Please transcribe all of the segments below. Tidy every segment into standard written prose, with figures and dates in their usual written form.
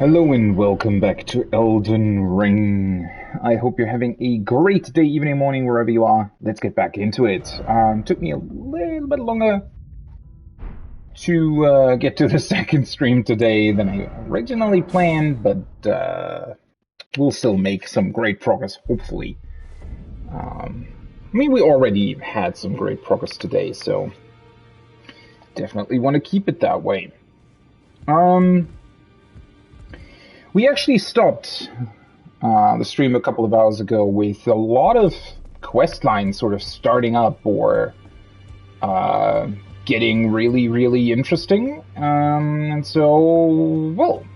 Hello and welcome back to Elden Ring. I hope you're having a great day, evening, morning, wherever you are. Let's get back into it. Took me a little bit longer to get to the second stream today than I originally planned, but we'll still make some great progress, hopefully. We already had some great progress today, so definitely want to keep it that way. We actually stopped the stream a couple of hours ago with a lot of quest lines sort of starting up or getting really, really interesting. And so, well,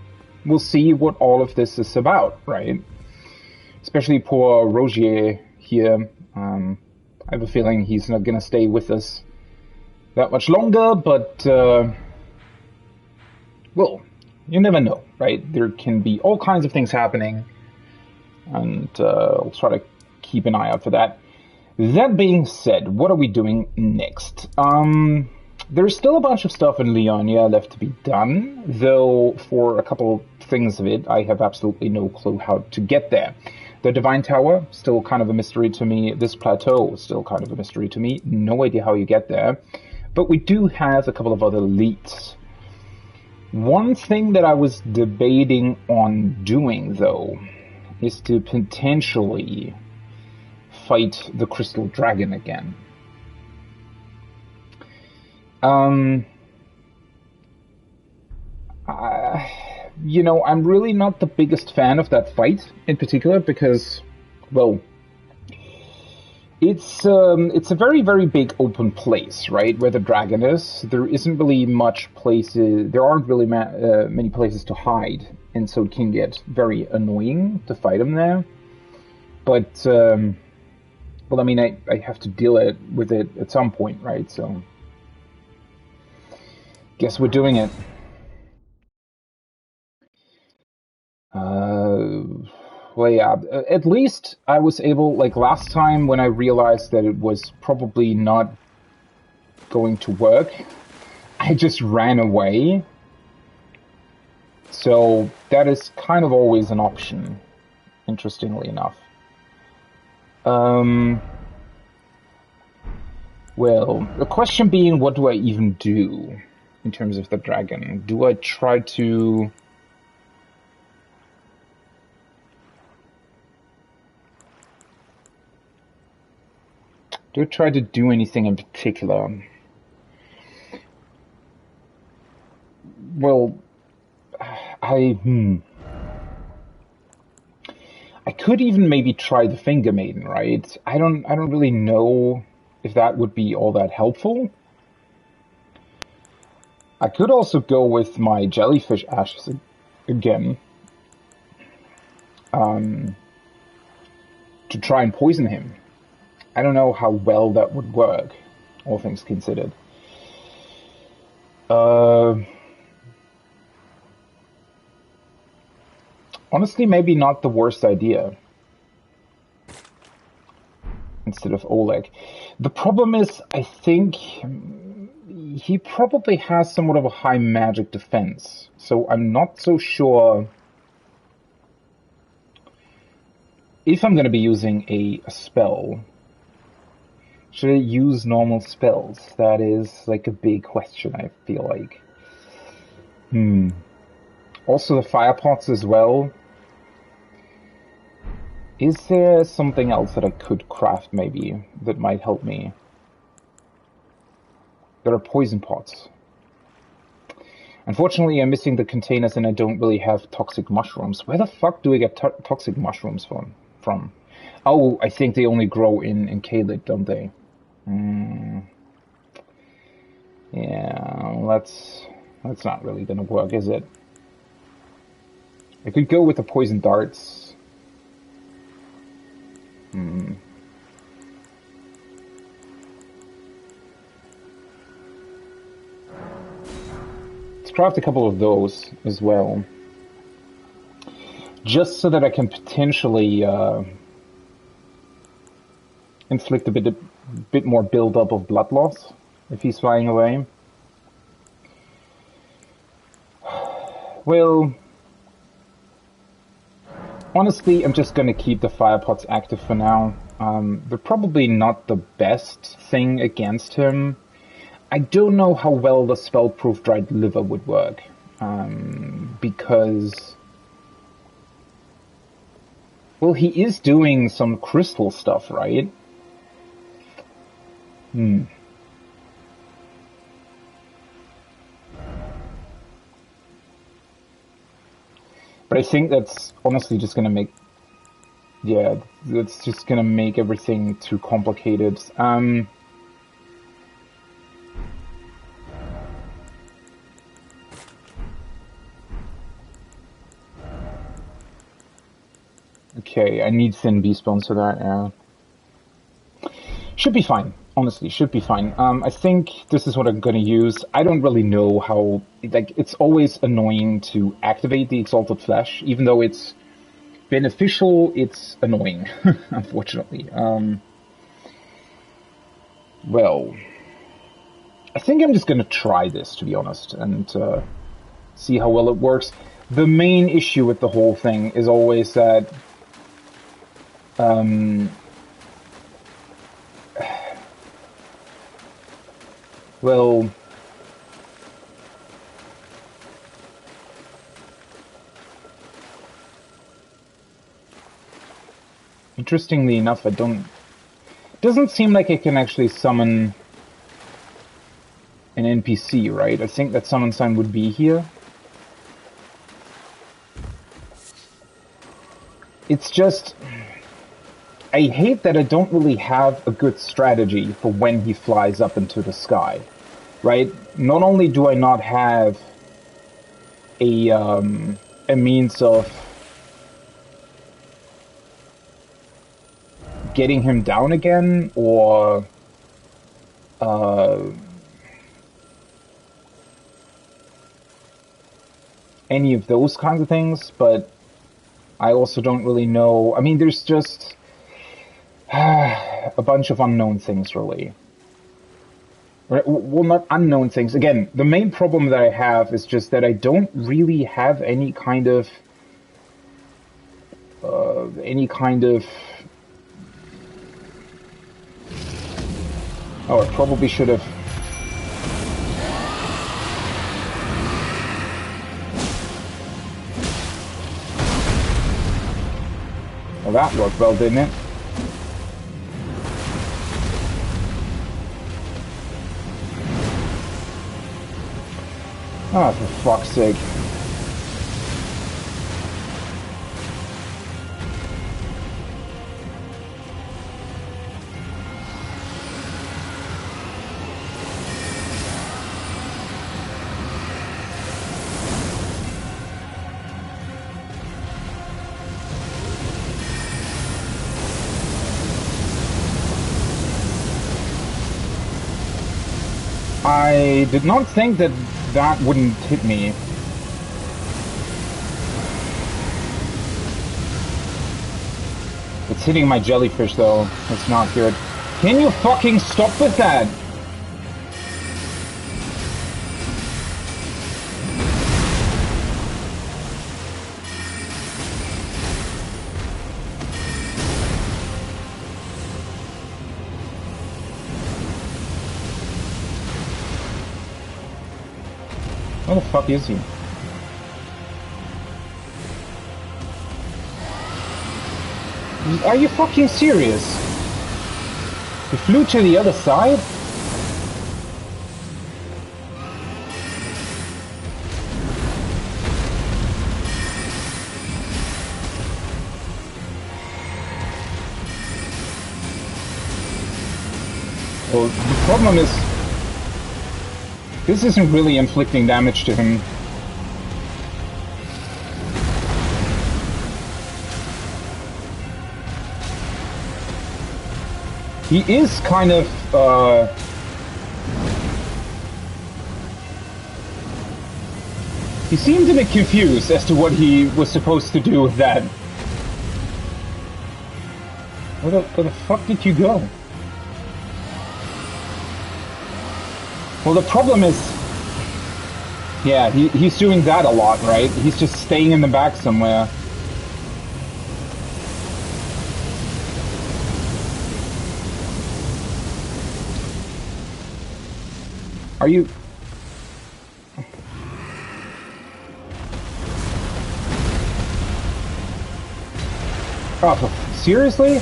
we'll see what all of this is about, right? Especially poor Rogier here. I have a feeling he's not going to stay with us that much longer, but, well, you never know, right? There can be all kinds of things happening, and I'll try to keep an eye out for that. That being said, what are we doing next? There's still a bunch of stuff in Leonia left to be done, though for a couple things of it, I have absolutely no clue how to get there. The Divine Tower, still kind of a mystery to me. This plateau, still kind of a mystery to me. No idea how you get there. But we do have a couple of other leads. One thing that I was debating on doing, though, is to potentially fight the Crystal Dragon again. You know, I'm really not the biggest fan of that fight in particular because, well, it's a very, very big open place, right, where the dragon is. There isn't really much places, there aren't really many places to hide, and so it can get very annoying to fight him there. But, well, I mean, I have to deal with it at some point, right, so guess we're doing it. Well, yeah, at least I was able, like last time when I realized that it was probably not going to work, I just ran away. So that is kind of always an option, interestingly enough. Well, the question being, what do I even do in terms of the dragon? Do I try to... Do I try to do anything in particular? Well, I could even maybe try the Finger Maiden, right? I don't really know if that would be all that helpful. I could also go with my jellyfish ashes again. To try and poison him. I don't know how well that would work, all things considered. Honestly, maybe not the worst idea. Instead of Oleg. The problem is, I think he probably has somewhat of a high magic defense. So I'm not so sure if I'm going to be using a spell. Should I use normal spells? That is like a big question, I feel like. Also the fire pots as well. Is there something else that I could craft maybe that might help me? There are poison pots. Unfortunately, I'm missing the containers and I don't really have toxic mushrooms. Where the fuck do I get toxic mushrooms from? Oh, I think they only grow in Caelid, don't they? Yeah, that's not really gonna work, is it? I could go with the poison darts. Let's craft a couple of those as well. Just so that I can potentially inflict a bit more build-up of blood loss if he's flying away. Well, Honestly, I'm just gonna keep the fire pots active for now. They're probably not the best thing against him. I don't know how well the spell-proof dried liver would work. Because... well, he is doing some crystal stuff, right? But I think that's honestly just gonna make... yeah, that's just gonna make everything too complicated. Okay, I need thin beast bones for that, yeah. Should be fine. Honestly, should be fine. I think this is what I'm gonna use. I don't really know how... like, it's always annoying to activate the Exalted Flesh. Even though it's beneficial, it's annoying, unfortunately. Well... I think I'm just gonna try this, to be honest, and see how well it works. The main issue with the whole thing is always that... well... interestingly enough, I don't... it doesn't seem like I can actually summon an NPC, right? I think that summon sign would be here. It's just... I hate that I don't really have a good strategy for when he flies up into the sky, right? Not only do I not have a means of getting him down again, or any of those kinds of things, but I also don't really know. I mean, there's just a bunch of unknown things, really. Well, not unknown things. Again, the main problem that I have is just that I don't really have any kind of oh, I probably should have... well, that worked well, didn't it? Ah, for fuck's sake. I did not think that that wouldn't hit me. It's hitting my jellyfish, though. It's not good. Can you fucking stop with that? Where the fuck is he? Are you fucking serious? He flew to the other side? Well, the problem is... this isn't really inflicting damage to him. He is kind of, he seemed a bit confused as to what he was supposed to do with that. Where the fuck did you go? Well, the problem is... yeah, he's doing that a lot, right? He's just staying in the back somewhere. Are you... Oh, seriously?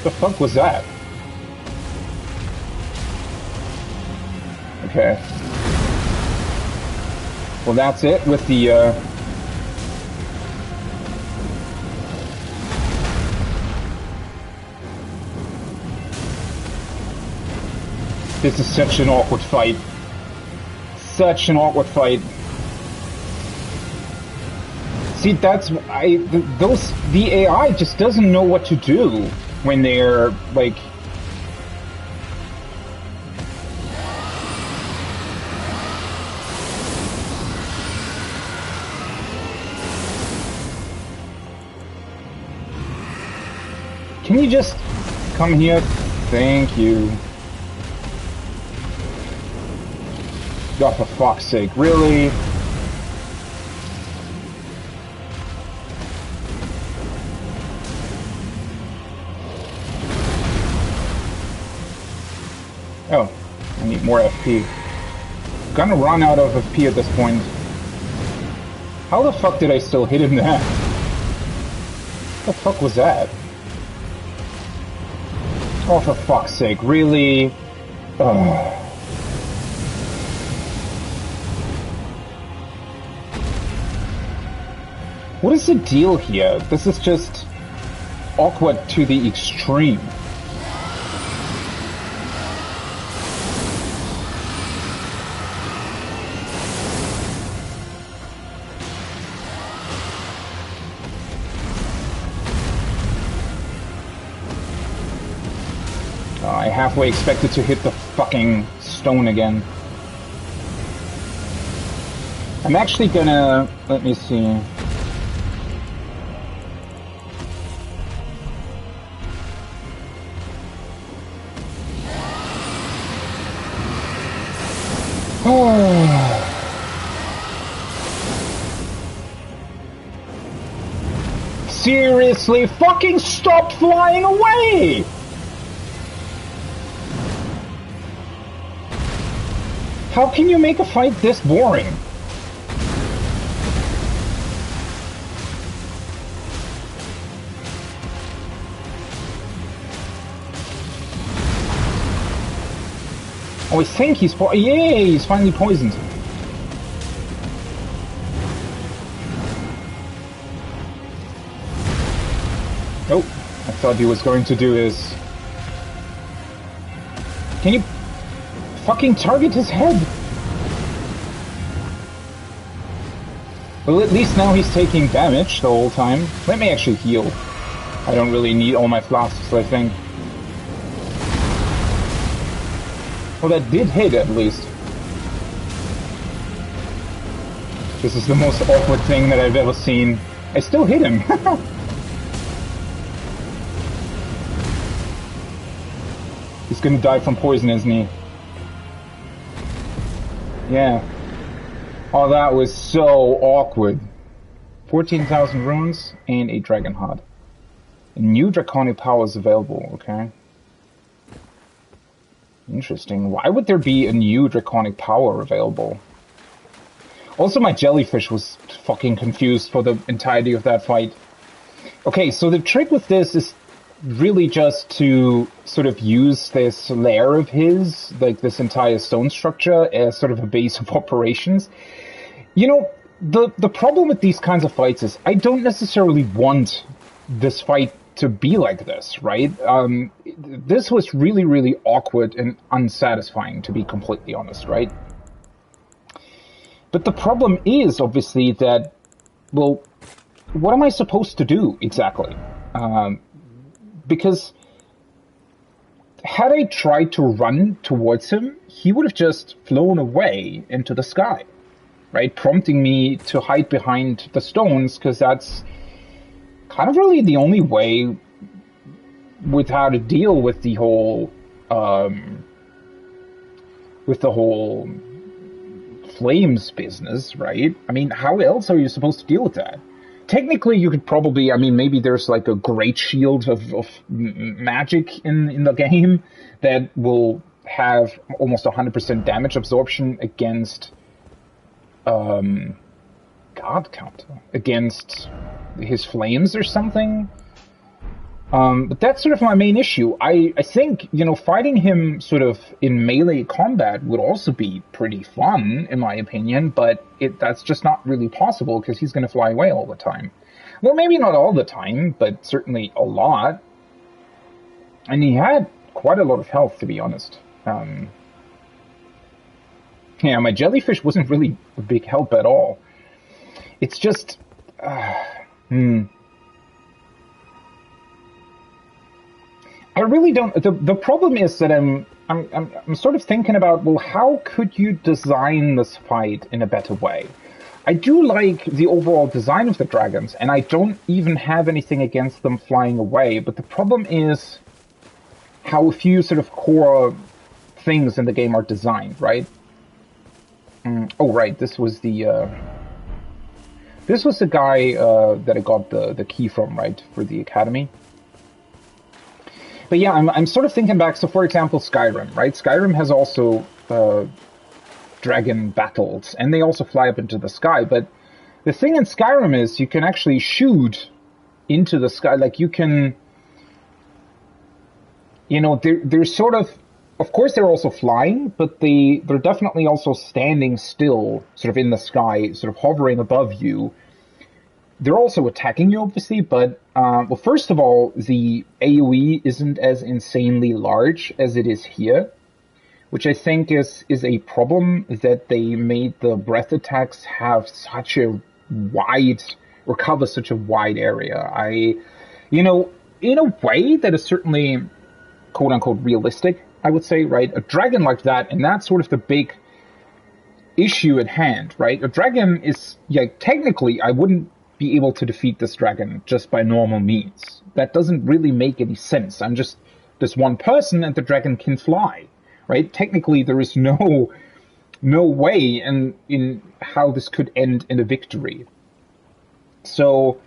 The fuck was that? Okay. Well, that's it with the, This is such an awkward fight. Such an awkward fight. See, that's... the AI just doesn't know what to do when they're, like... Can you just come here? Thank you. God, for fuck's sake, really? Oh, I need more FP. I'm gonna run out of FP at this point. How the fuck did I still hit him there? What the fuck was that? Oh, for fuck's sake, really? Ugh. What is the deal here? This is just awkward to the extreme. I halfway expected to hit the fucking stone again. I'm actually gonna... let me see... Seriously, fucking stop flying away! How can you make a fight this boring? Oh, I think he's yay, he's finally poisoned. Oh, I thought he was going to do his... Can you fucking target his head? Well, at least now he's taking damage the whole time. Let me actually heal. I don't really need all my flasks, I think. Well, that did hit, at least. This is the most awkward thing that I've ever seen. I still hit him. He's gonna die from poison, isn't he? Yeah. Oh, that was so awkward. 14,000 runes and a dragon heart. New draconic powers available, okay. Interesting. Why would there be a new draconic power available? Also, my jellyfish was fucking confused for the entirety of that fight. Okay, so the trick with this is really just to sort of use this lair of his, like this entire stone structure, as sort of a base of operations. You know, the problem with these kinds of fights is I don't necessarily want this fight to be like this, right? This was really, really awkward and unsatisfying, to be completely honest, right? But the problem is, obviously, that, well, what am I supposed to do exactly? Because had I tried to run towards him, he would have just flown away into the sky, right? Prompting me to hide behind the stones, because that's kind of really the only way with how to deal with the whole flames business, right? I mean, how else are you supposed to deal with that? Technically, you could probably, I mean, maybe there's like a great shield of magic in the game that will have almost 100% damage absorption against guard counter, against his flames or something. But that's sort of my main issue. I think, fighting him sort of in melee combat would also be pretty fun, in my opinion, but that's just not really possible because he's going to fly away all the time. Well, maybe not all the time, but certainly a lot. And he had quite a lot of health, to be honest. Yeah, my jellyfish wasn't really a big help at all. It's just... I really don't. The problem is that I'm sort of thinking about, well, how could you design this fight in a better way? I do like the overall design of the dragons, and I don't even have anything against them flying away. But the problem is how a few sort of core things in the game are designed, right? Oh, right. This was the guy that I got the key from, right, for the academy. But yeah, I'm sort of thinking back. So, for example, Skyrim, right? Skyrim has also dragon battles, and they also fly up into the sky. But the thing in Skyrim is you can actually shoot into the sky. Like, you can, they're sort of course, they're also flying, but they're definitely also standing still, sort of in the sky, sort of hovering above you. They're also attacking you, obviously, but, well, first of all, the AoE isn't as insanely large as it is here, which I think is a problem, that they made the breath attacks have such a wide, or cover such a wide area. In a way that is certainly, quote-unquote, realistic, I would say, right? A dragon like that, and that's sort of the big issue at hand, right? A dragon is, technically, I wouldn't be able to defeat this dragon just by normal means. That doesn't really make any sense. I'm just this one person and the dragon can fly, right? Technically, there is no way in how this could end in a victory. So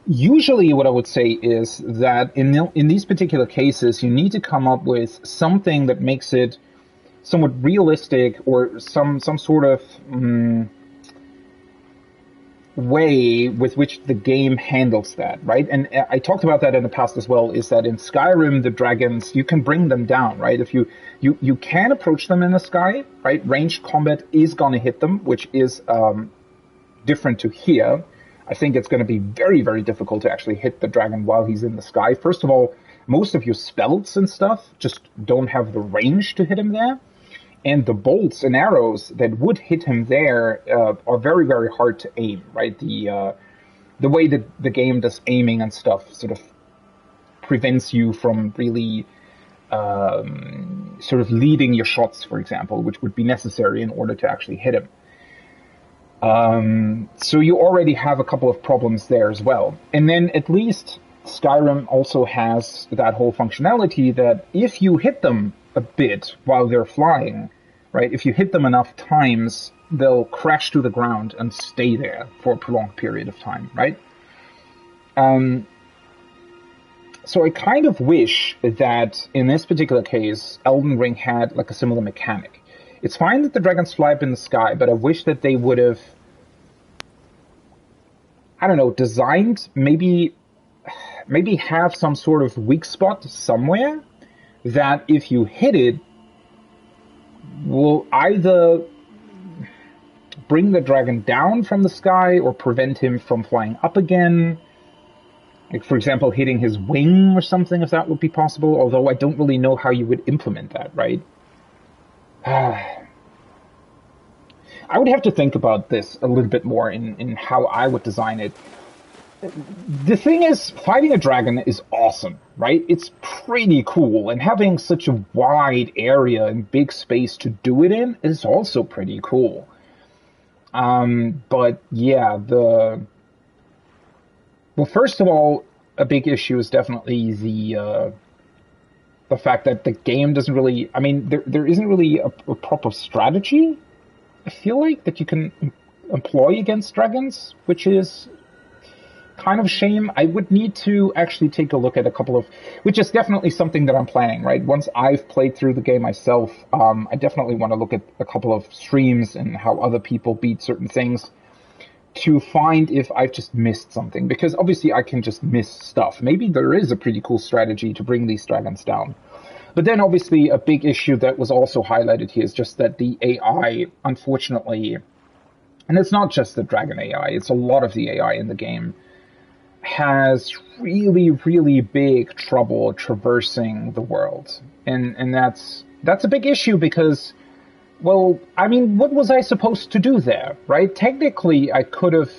usually what I would say is that in these particular cases, you need to come up with something that makes it somewhat realistic, or some sort of way with which the game handles that, right? And I talked about that in the past as well, is that in Skyrim, the dragons, you can bring them down, right? If you can approach them in the sky, right? Ranged combat is going to hit them, which is different to here. I think it's going to be very, very difficult to actually hit the dragon while he's in the sky. First of all, most of your spells and stuff just don't have the range to hit him there. And the bolts and arrows that would hit him there are very, very hard to aim, right? The way that the game does aiming and stuff sort of prevents you from really sort of leading your shots, for example, which would be necessary in order to actually hit him. So you already have a couple of problems there as well. And then at least Skyrim also has that whole functionality that if you hit them a bit while they're flying, right? If you hit them enough times, they'll crash to the ground and stay there for a prolonged period of time, right? So I kind of wish that in this particular case, Elden Ring had like a similar mechanic. It's fine that the dragons fly up in the sky, but I wish that they would have, I don't know, designed, maybe have some sort of weak spot somewhere that if you hit it, will either bring the dragon down from the sky or prevent him from flying up again. Like, for example, hitting his wing or something, if that would be possible, although I don't really know how you would implement that, right? I would have to think about this a little bit more in how I would design it. The thing is, fighting a dragon is awesome, right? It's pretty cool, and having such a wide area and big space to do it in is also pretty cool. But yeah, Well, first of all, a big issue is definitely the fact that the game doesn't really. I mean, there isn't really a proper strategy. I feel like that you can employ against dragons, which is kind of a shame. I would need to actually take a look at a couple of, which is definitely something that I'm planning, right? Once I've played through the game myself, I definitely want to look at a couple of streams and how other people beat certain things to find if I've just missed something, because obviously I can just miss stuff. Maybe there is a pretty cool strategy to bring these dragons down. But then obviously a big issue that was also highlighted here is just that the AI, unfortunately, and it's not just the dragon AI, it's a lot of the AI in the game, has really, really big trouble traversing the world. And that's a big issue because, well, I mean, what was I supposed to do there, right? Technically, I could have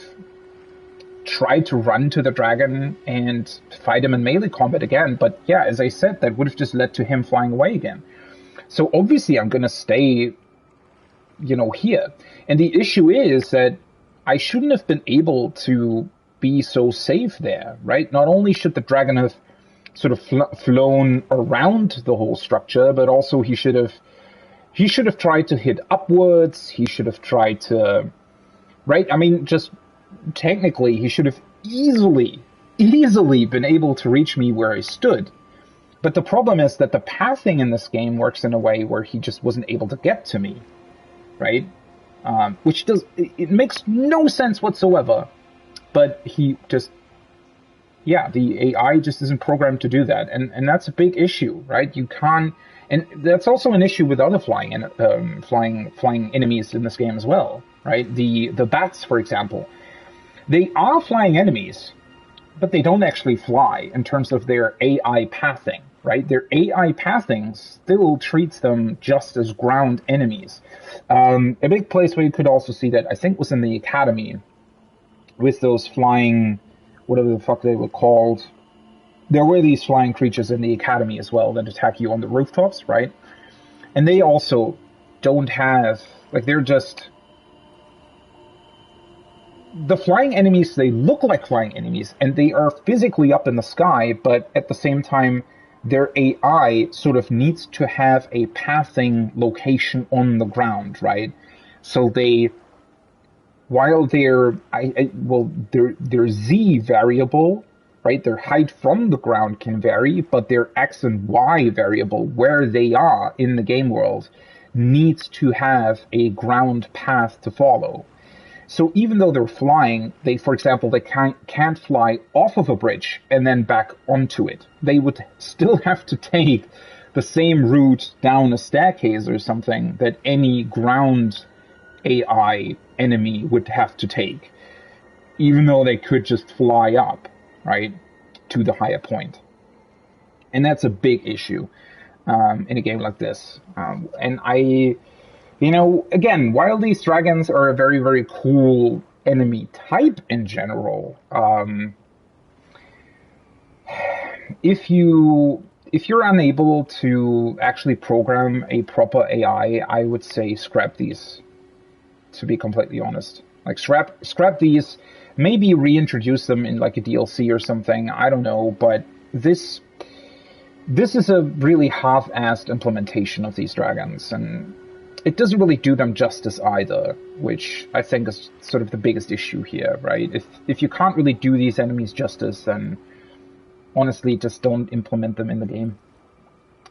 tried to run to the dragon and fight him in melee combat again, but yeah, as I said, that would have just led to him flying away again. So obviously I'm going to stay, here. And the issue is that I shouldn't have been able to be so safe there, right? Not only should the dragon have sort of flown around the whole structure, but also he should have tried to hit upwards. He should have tried to, right? I mean, just technically, he should have easily been able to reach me where I stood. But the problem is that the pathing in this game works in a way where he just wasn't able to get to me, right? It makes no sense whatsoever. But he just, the AI just isn't programmed to do that. And that's a big issue, right? You can't, and that's also an issue with other flying enemies in this game as well, right? The bats, for example, they are flying enemies, but they don't actually fly in terms of their AI pathing, right? Their AI pathing still treats them just as ground enemies. A big place where you could also see that, I think, was in the Academy, with those flying, whatever the fuck they were called. There were these flying creatures in the Academy as well that attack you on the rooftops, right? And they also don't have, they're just, the flying enemies, they look like flying enemies, and they are physically up in the sky, but at the same time, their AI sort of needs to have a pathing location on the ground, right? So they, while their Z variable, right, their height from the ground can vary, but their X and Y variable, where they are in the game world, needs to have a ground path to follow. So even though they're flying, for example, they can't fly off of a bridge and then back onto it. They would still have to take the same route down a staircase or something that any ground AI enemy would have to take, even though they could just fly up, right, to the higher point. And that's a big issue in a game like this. And again, while these dragons are a very, very cool enemy type in general, if you're unable to actually program a proper AI, I would say scrap these, to be completely honest. Scrap these, maybe reintroduce them in a DLC or something, I don't know, but this is a really half-assed implementation of these dragons, and it doesn't really do them justice either, which I think is sort of the biggest issue here, right? If you can't really do these enemies justice, then honestly, just don't implement them in the game.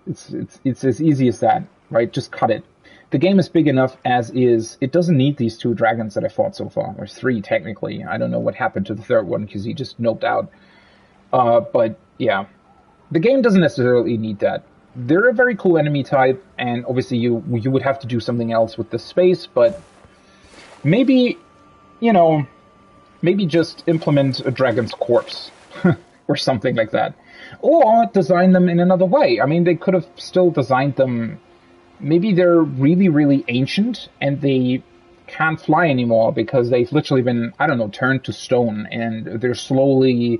It's as easy as that, right? Just cut it. The game is big enough as is. It doesn't need these 2 dragons that I fought so far, or 3 technically. I don't know what happened to the 3rd one because he just noped out. But yeah, the game doesn't necessarily need that. They're a very cool enemy type, and obviously you would have to do something else with the space, but maybe, maybe just implement a dragon's corpse or something like that. Or design them in another way. I mean, they could have still designed them. Maybe they're really, really ancient and they can't fly anymore because they've literally been, turned to stone, and they're slowly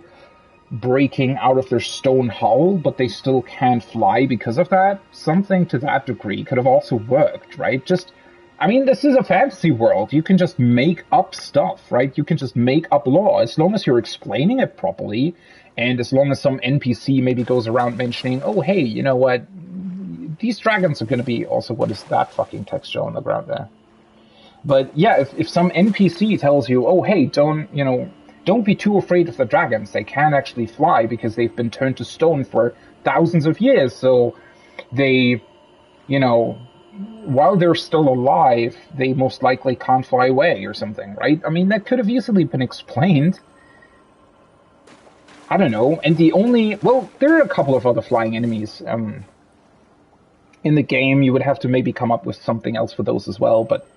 breaking out of their stone hull, but they still can't fly because of that. Something to that degree could have also worked, right? Just I mean, this is a fantasy world. You can just make up stuff, right? You can just make up law as long as you're explaining it properly, and as long as some NPC maybe goes around mentioning, oh, hey, you know what? These dragons are going to be also, what is that fucking texture on the ground there? But yeah, if some NPC tells you, oh, hey, don't be too afraid of the dragons. They can actually fly because they've been turned to stone for thousands of years. So they, while they're still alive, they most likely can't fly away or something, right? I mean, that could have easily been explained. I don't know. And there are a couple of other flying enemies in the game. You would have to maybe come up with something else for those as well, but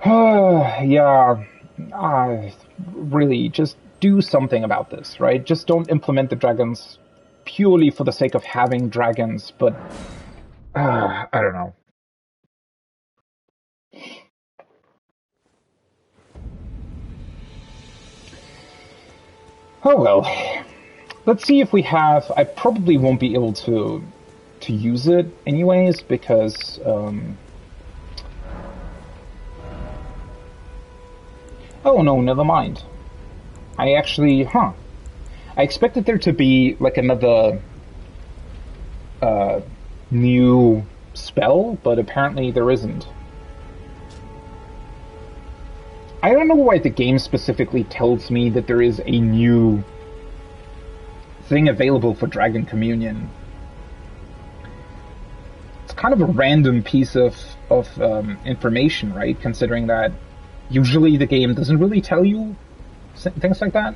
yeah, really, just do something about this, right? Just don't implement the dragons purely for the sake of having dragons, but I don't know. Oh well. Let's see if we have... I probably won't be able to use it anyways, because... Oh no, never mind. I actually... I expected there to be, like, another... new spell, but apparently there isn't. I don't know why the game specifically tells me that there is a new thing available for Dragon Communion. It's kind of a random piece of information, right? Considering that usually the game doesn't really tell you things like that.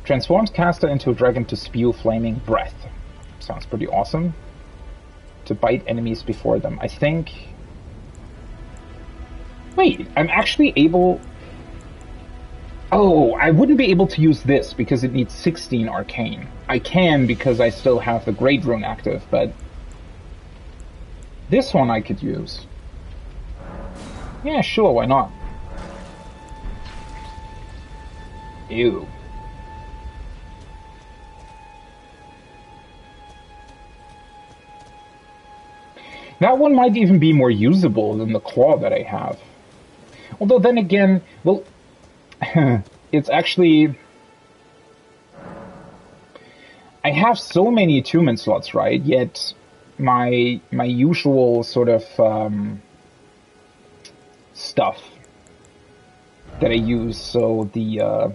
Transforms caster into a dragon to spew flaming breath. Sounds pretty awesome. To bite enemies before them. I think... Wait, I'm actually able... Oh, I wouldn't be able to use this because it needs 16 arcane. I can because I still have the Great Rune active, but... This one I could use. Yeah, sure, why not? Ew. That one might even be more usable than the claw that I have. Although then again, well, it's actually... I have so many attunement slots, right? Yet my usual sort of stuff that I use, so the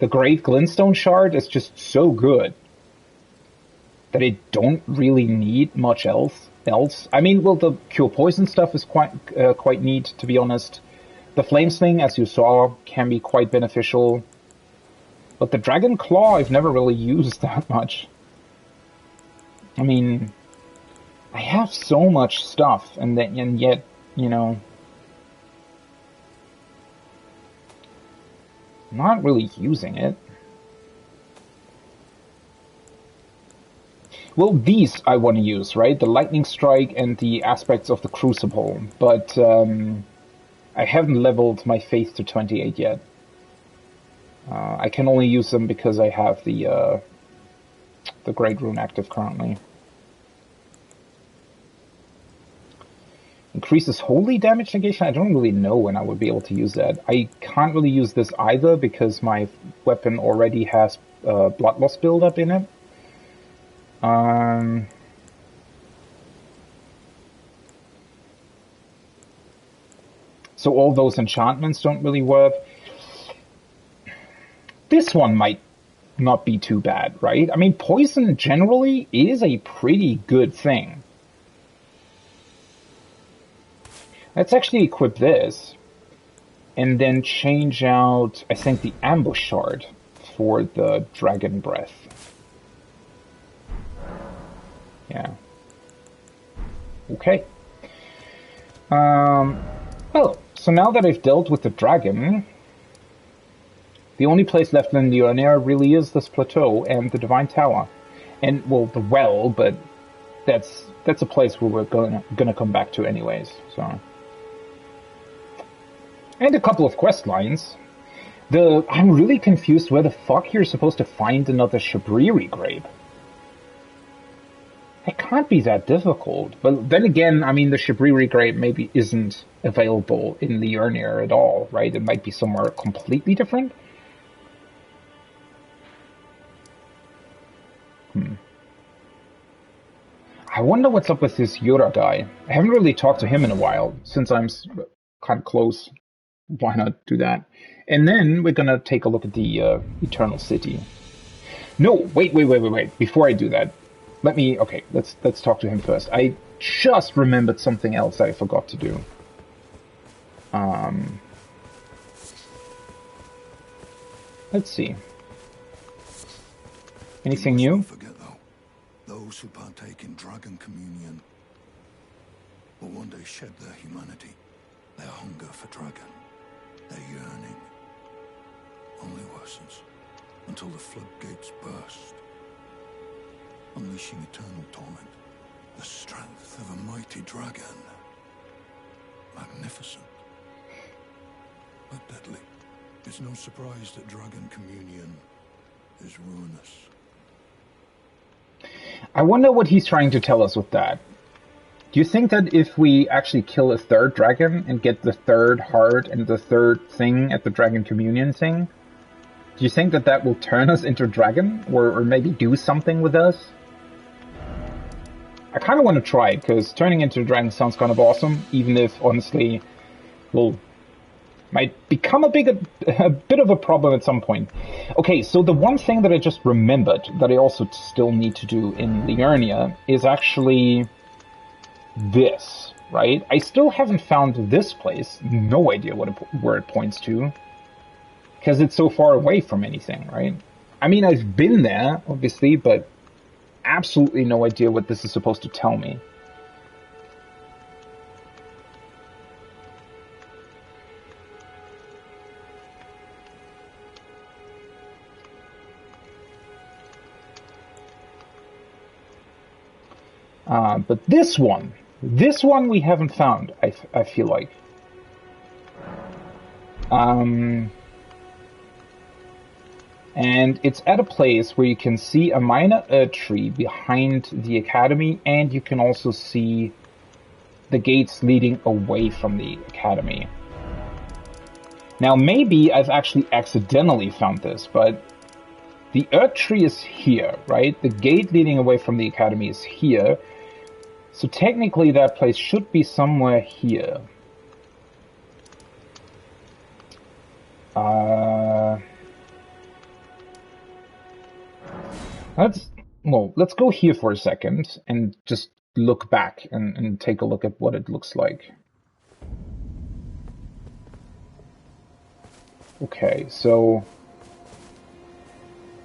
Great Glintstone Shard is just so good that I don't really need much else. I mean, well, the Cure Poison stuff is quite neat, to be honest. The Flame Sling, as you saw, can be quite beneficial. But the Dragon Claw I've never really used that much. I mean, I have so much stuff, and yet, not really using it. Well, these I want to use, right? The Lightning Strike and the aspects of the Crucible, but I haven't leveled my Faith to 28 yet. I can only use them because I have the Great Rune active currently. Increases holy damage negation? I don't really know when I would be able to use that. I can't really use this either because my weapon already has blood loss buildup in it. So all those enchantments don't really work. This one might not be too bad, right? I mean, poison generally is a pretty good thing. Let's actually equip this and then change out, I think, the Ambush Shard for the Dragon Breath. Yeah. Okay. Well, so now that I've dealt with the dragon, the only place left in the area really is this plateau and the Divine Tower. And, well, the well, but that's a place where we're gonna come back to anyways, so. And a couple of quest lines. I'm really confused where the fuck you're supposed to find another Shabriri grape. It can't be that difficult. But then again, I mean, the Shabriri grade maybe isn't available in Liurnia at all, right? It might be somewhere completely different. I wonder what's up with this Yura guy. I haven't really talked to him in a while, since I'm kind of close. Why not do that? And then we're gonna take a look at the Eternal City. No, wait. Before I do that, okay, let's talk to him first. I just remembered something else I forgot to do. Let's see. Anything new? Forget though, those who partake in dragon communion will one day shed their humanity, their hunger for dragon, their yearning only worsens until the floodgates burst, unleashing eternal torment, the strength of a mighty dragon. Magnificent, but deadly. It's no surprise that dragon communion is ruinous. I wonder what he's trying to tell us with that. Do you think that if we actually kill a third dragon and get the third heart and the third thing at the dragon communion thing, do you think that that will turn us into dragon? Or maybe do something with us? I kind of want to try it, because turning into a dragon sounds kind of awesome, even if, honestly, well, might become a bit of a problem at some point. Okay, so the one thing that I just remembered that I also still need to do in Liurnia is actually this, right? I still haven't found this place. No idea where it points to, because it's so far away from anything, right? I mean, I've been there, obviously, but absolutely no idea what this is supposed to tell me. But this one we haven't found, I feel like. And it's at a place where you can see a minor Erd tree behind the academy, and you can also see the gates leading away from the academy. Now, maybe I've actually accidentally found this, but the Erd tree is here, right? The gate leading away from the academy is here. So technically that place should be somewhere here. Let's go here for a second and just look back and take a look at what it looks like. Okay, so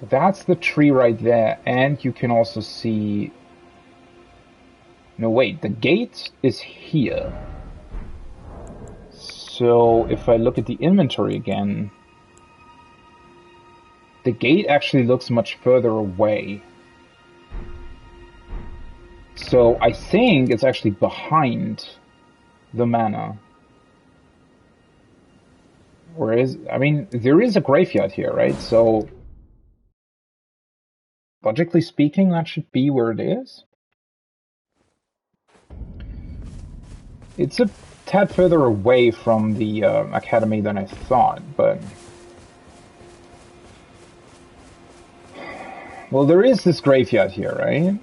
that's the tree right there, and you can also see... No, wait, the gate is here. So if I look at the inventory again, the gate actually looks much further away. So I think it's actually behind the manor. I mean, there is a graveyard here, right? So, logically speaking, that should be where it is. It's a tad further away from the academy than I thought, but... Well, there is this graveyard here, right?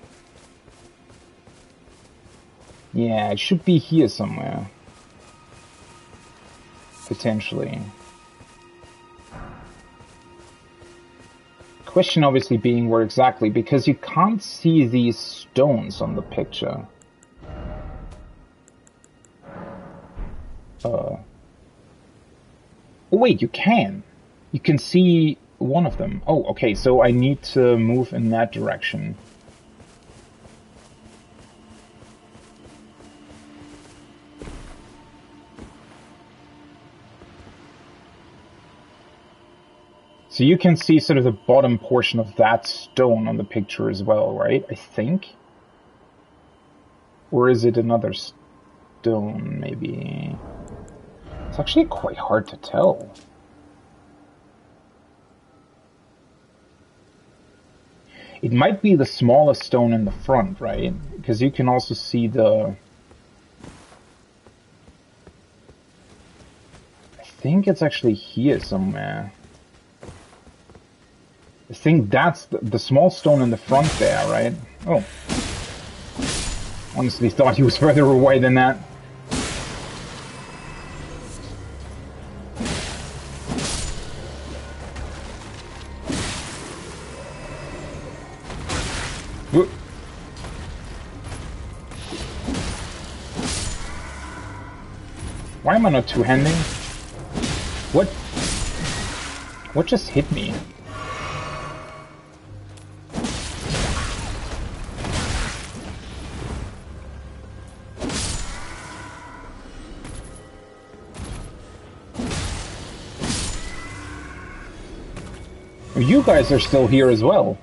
Yeah, it should be here somewhere. Potentially. Question obviously being where exactly, because you can't see these stones on the picture. Oh wait, you can. You can see one of them. Oh, okay, so I need to move in that direction. So you can see sort of the bottom portion of that stone on the picture as well, right? I think. Or is it another stone, maybe? It's actually quite hard to tell. It might be the smallest stone in the front, right? because you can also see the... I think it's actually here somewhere. I think that's the small stone in the front there, right? Oh. Honestly thought he was further away than that. Whoop. Why am I not two-handing? What just hit me? You guys are still here as well.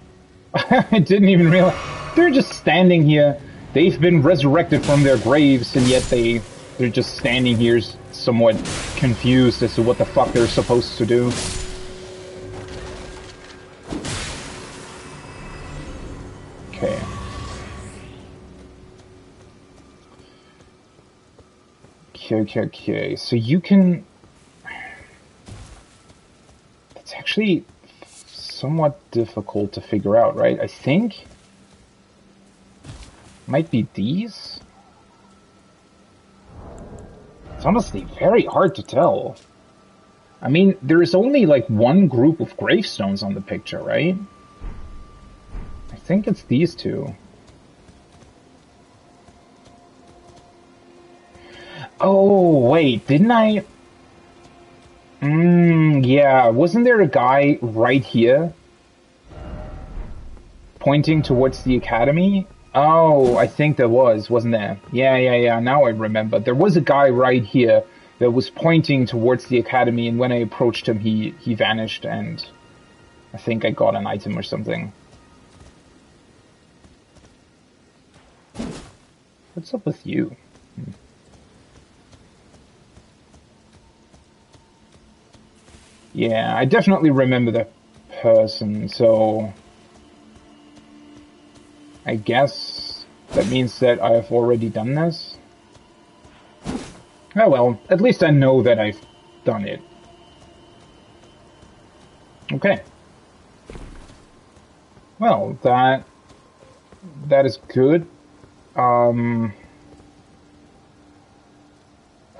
I didn't even realize. They're just standing here. They've been resurrected from their graves, and yet they're just standing here somewhat confused as to what the fuck they're supposed to do. Okay. Okay. So you can... It's actually somewhat difficult to figure out, right? I think might be these. It's honestly very hard to tell. I mean, there is only like one group of gravestones on the picture, right? I think it's these two. Oh, wait, didn't I? Yeah, wasn't there a guy right here pointing towards the academy? Oh, I think there wasn't there? Yeah, now I remember. There was a guy right here that was pointing towards the academy, and when I approached him, he vanished, and I think I got an item or something. What's up with you? Yeah, I definitely remember that person, so I guess that means that I've already done this. Oh well, at least I know that I've done it. Okay. Well, that is good.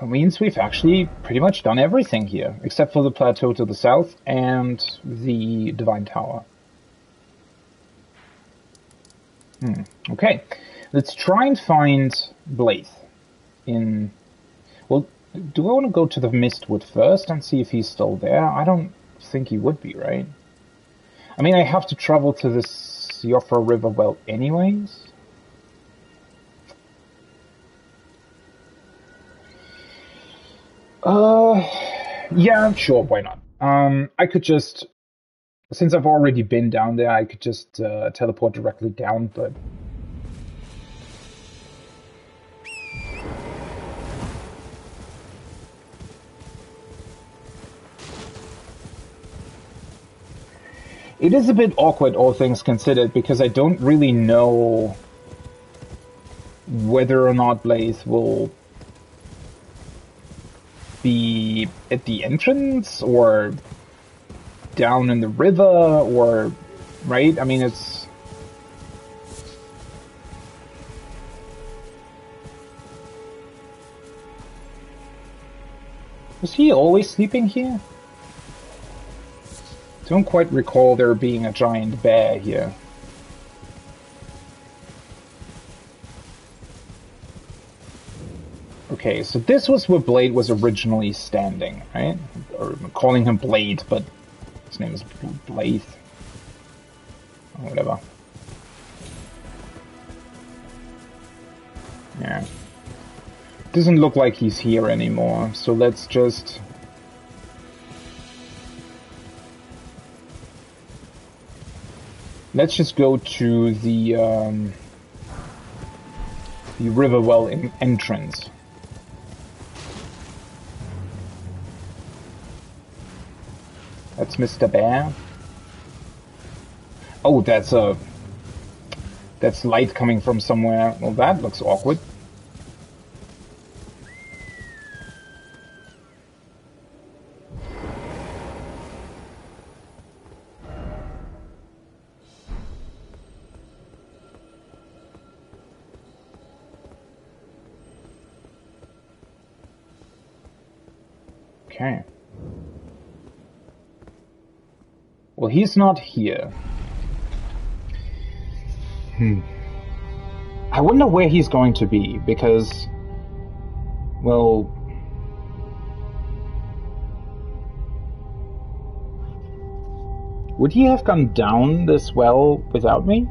That means we've actually pretty much done everything here, except for the plateau to the south and the Divine Tower. Okay, let's try and find Blaze in... Well, do I want to go to the Mistwood first and see if he's still there? I don't think he would be, right? I mean, I have to travel to the Siofra River well anyways. Yeah, sure, why not? I could just... Since I've already been down there, I could just teleport directly down, but... It is a bit awkward, all things considered, because I don't really know whether or not Blaze will be at the entrance, or down in the river, or... Right? I mean, it's... Was he always sleeping here? Don't quite recall there being a giant bear here. Okay, so this was where Blade was originally standing, right? Or I'm calling him Blade, but his name is Blade. Or whatever. Yeah. Doesn't look like he's here anymore, so let's just... Let's just go to the Riverwell entrance. That's Mr. Bear. Oh, that's a... That's light coming from somewhere. Well, that looks awkward. Okay. Well, he's not here. I wonder where he's going to be, because, well, would he have gone down this well without me?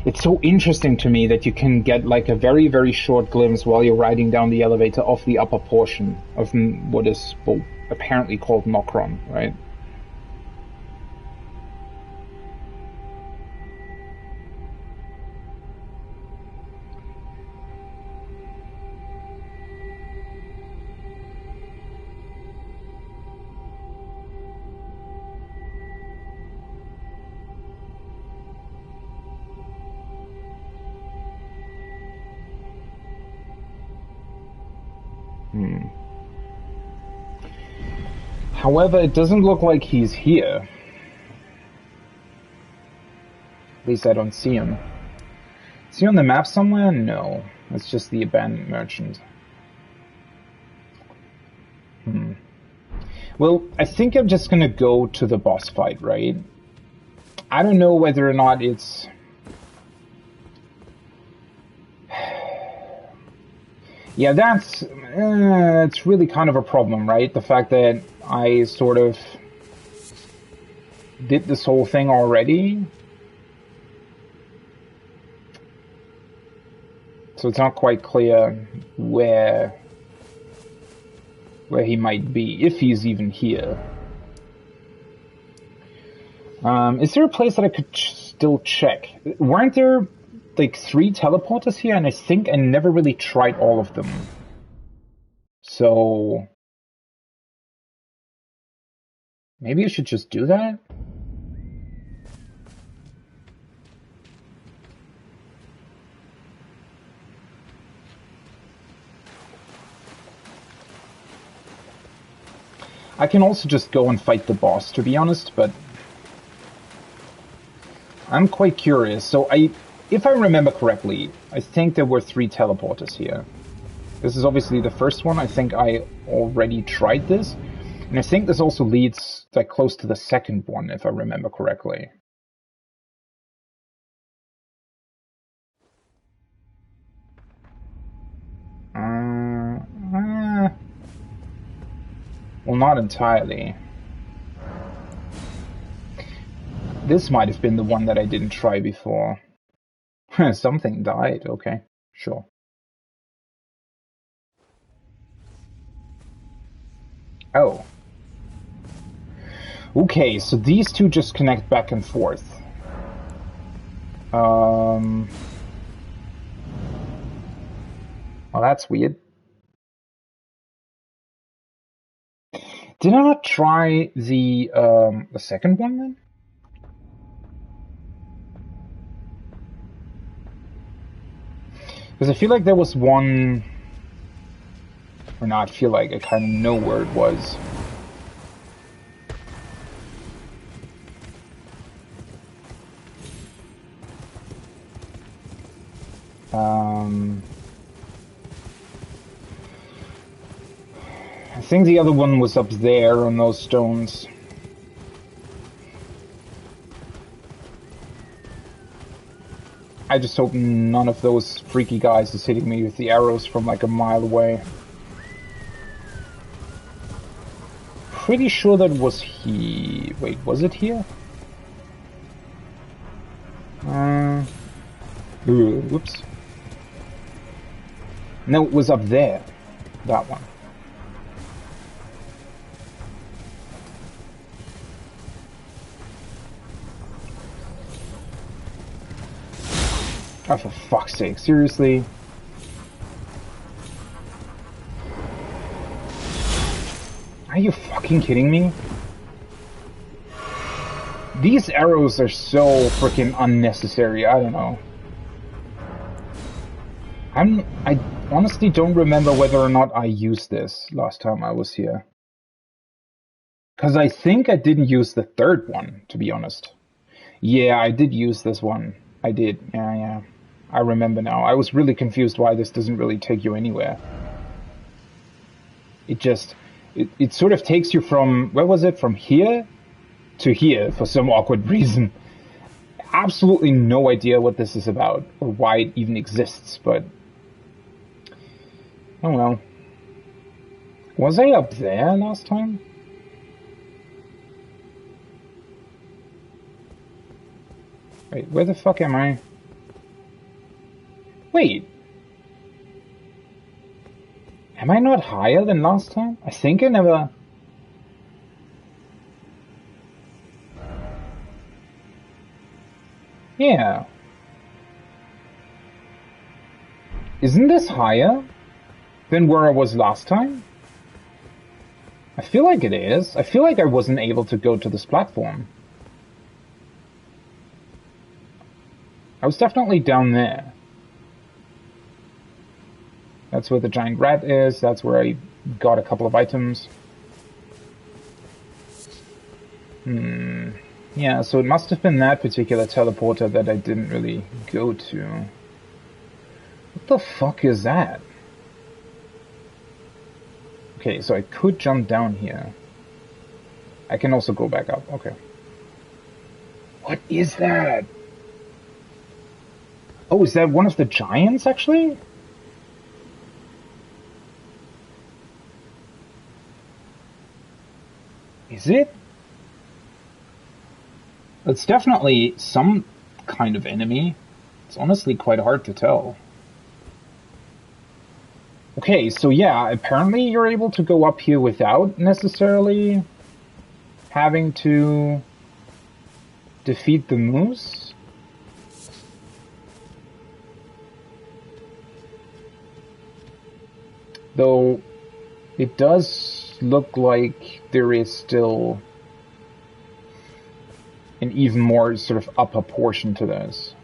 It's so interesting to me that you can get like a very, very short glimpse while you're riding down the elevator of the upper portion of what is, well, apparently called Nokron, right? However, it doesn't look like he's here. At least I don't see him. Is he on the map somewhere? No. It's just the abandoned merchant. Well, I think I'm just gonna go to the boss fight, right? I don't know whether or not it's... Yeah, that's it's really kind of a problem, right? The fact that I sort of did this whole thing already. So it's not quite clear where he might be, if he's even here. Is there a place that I could still check? Weren't there like 3 teleporters here, and I think I never really tried all of them. So maybe I should just do that? I can also just go and fight the boss, to be honest, but I'm quite curious. So if I remember correctly, I think there were 3 teleporters here. This is obviously the first one. I think I already tried this. And I think this also leads like close to the second one, if I remember correctly. Well, not entirely. This might have been the one that I didn't try before. Something died, okay, sure. Oh. Okay, so these two just connect back and forth. Well, that's weird. Did I not try the second one then? Because I feel like there was one, or not feel like, I kind of know where it was. I think the other one was up there on those stones. I just hope none of those freaky guys is hitting me with the arrows from like a mile away. Pretty sure that was he. Wait, was it here? Whoops. No, it was up there. That one. Oh, for fuck's sake, seriously? Are you fucking kidding me? These arrows are so freaking unnecessary, I don't know. I honestly don't remember whether or not I used this last time I was here. Because I think I didn't use the third one, to be honest. Yeah, I did use this one. I did. Yeah. I remember now. I was really confused why this doesn't really take you anywhere. It sort of takes you from, where was it? From here to here for some awkward reason. Absolutely no idea what this is about or why it even exists, but oh well. Was I up there last time? Wait, where the fuck am I? Wait. Am I not higher than last time? I think I never... Yeah. Isn't this higher than where I was last time? I feel like it is. I feel like I wasn't able to go to this platform. I was definitely down there. That's where the giant rat is. That's where I got a couple of items. Yeah, so it must have been that particular teleporter that I didn't really go to. What the fuck is that? Okay, so I could jump down here. I can also go back up. Okay. What is that? Oh, is that one of the giants, actually? Is it? It's definitely some kind of enemy. It's honestly quite hard to tell. Okay, so yeah, apparently you're able to go up here without necessarily having to defeat the moose. Though it does look like there is still an even more sort of upper portion to this.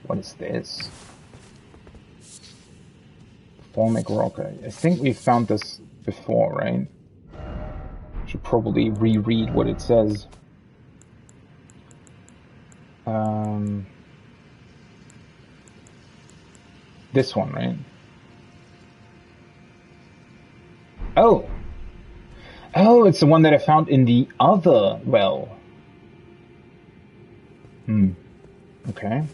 What is this? Formic rock. I think we found this before, right? Should probably reread what it says. This one, right? Oh! Oh, it's the one that I found in the other well. Okay.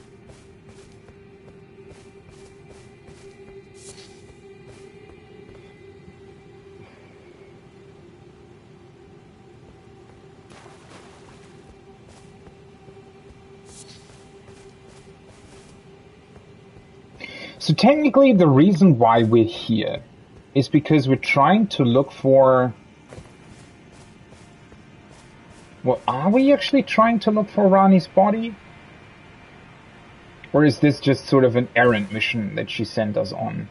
So technically the reason why we're here is because we're trying to look for... Well, are we actually trying to look for Rani's body? Or is this just sort of an errand mission that she sent us on?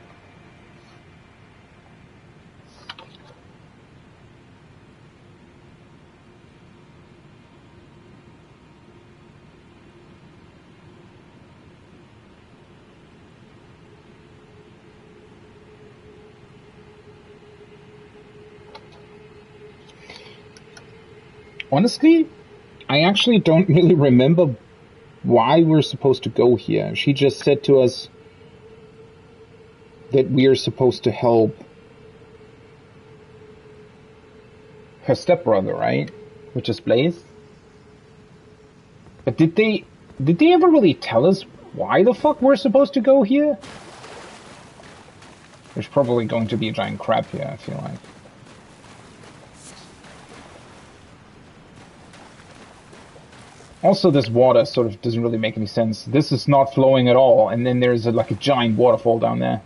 Honestly, I actually don't really remember why we're supposed to go here. She just said to us that we are supposed to help her stepbrother, right? Which is Blaze. But did they ever really tell us why the fuck we're supposed to go here? There's probably going to be a giant crab here, I feel like. Also, this water sort of doesn't really make any sense. This is not flowing at all, and then there's like a giant waterfall down there.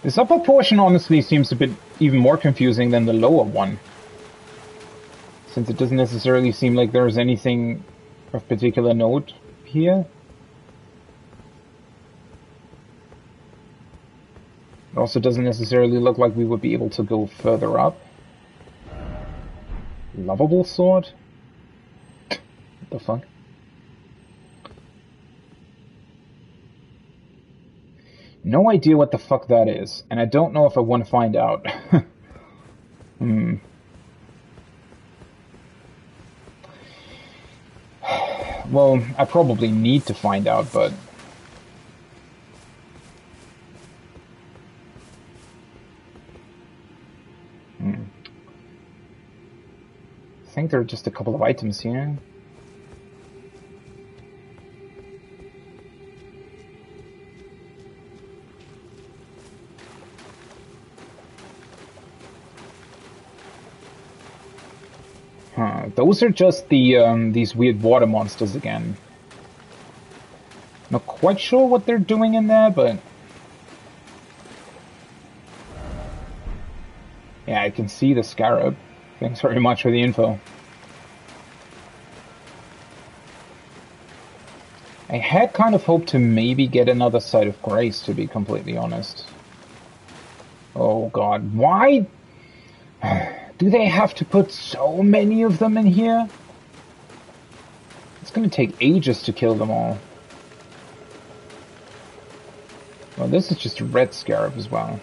This upper portion honestly seems a bit even more confusing than the lower one, since it doesn't necessarily seem like there's anything of particular note here. It also doesn't necessarily look like we would be able to go further up. Lovable sword? What the fuck? No idea what the fuck that is, and I don't know if I want to find out. Well, I probably need to find out, but... I think there are just a couple of items here. Those are just the these weird water monsters again. Not quite sure what they're doing in there, but yeah, I can see the scarab. Thanks very much for the info. I had kind of hoped to maybe get another Site of Grace, to be completely honest. Oh god, why do they have to put so many of them in here? It's gonna take ages to kill them all. Well, this is just a red scarab as well.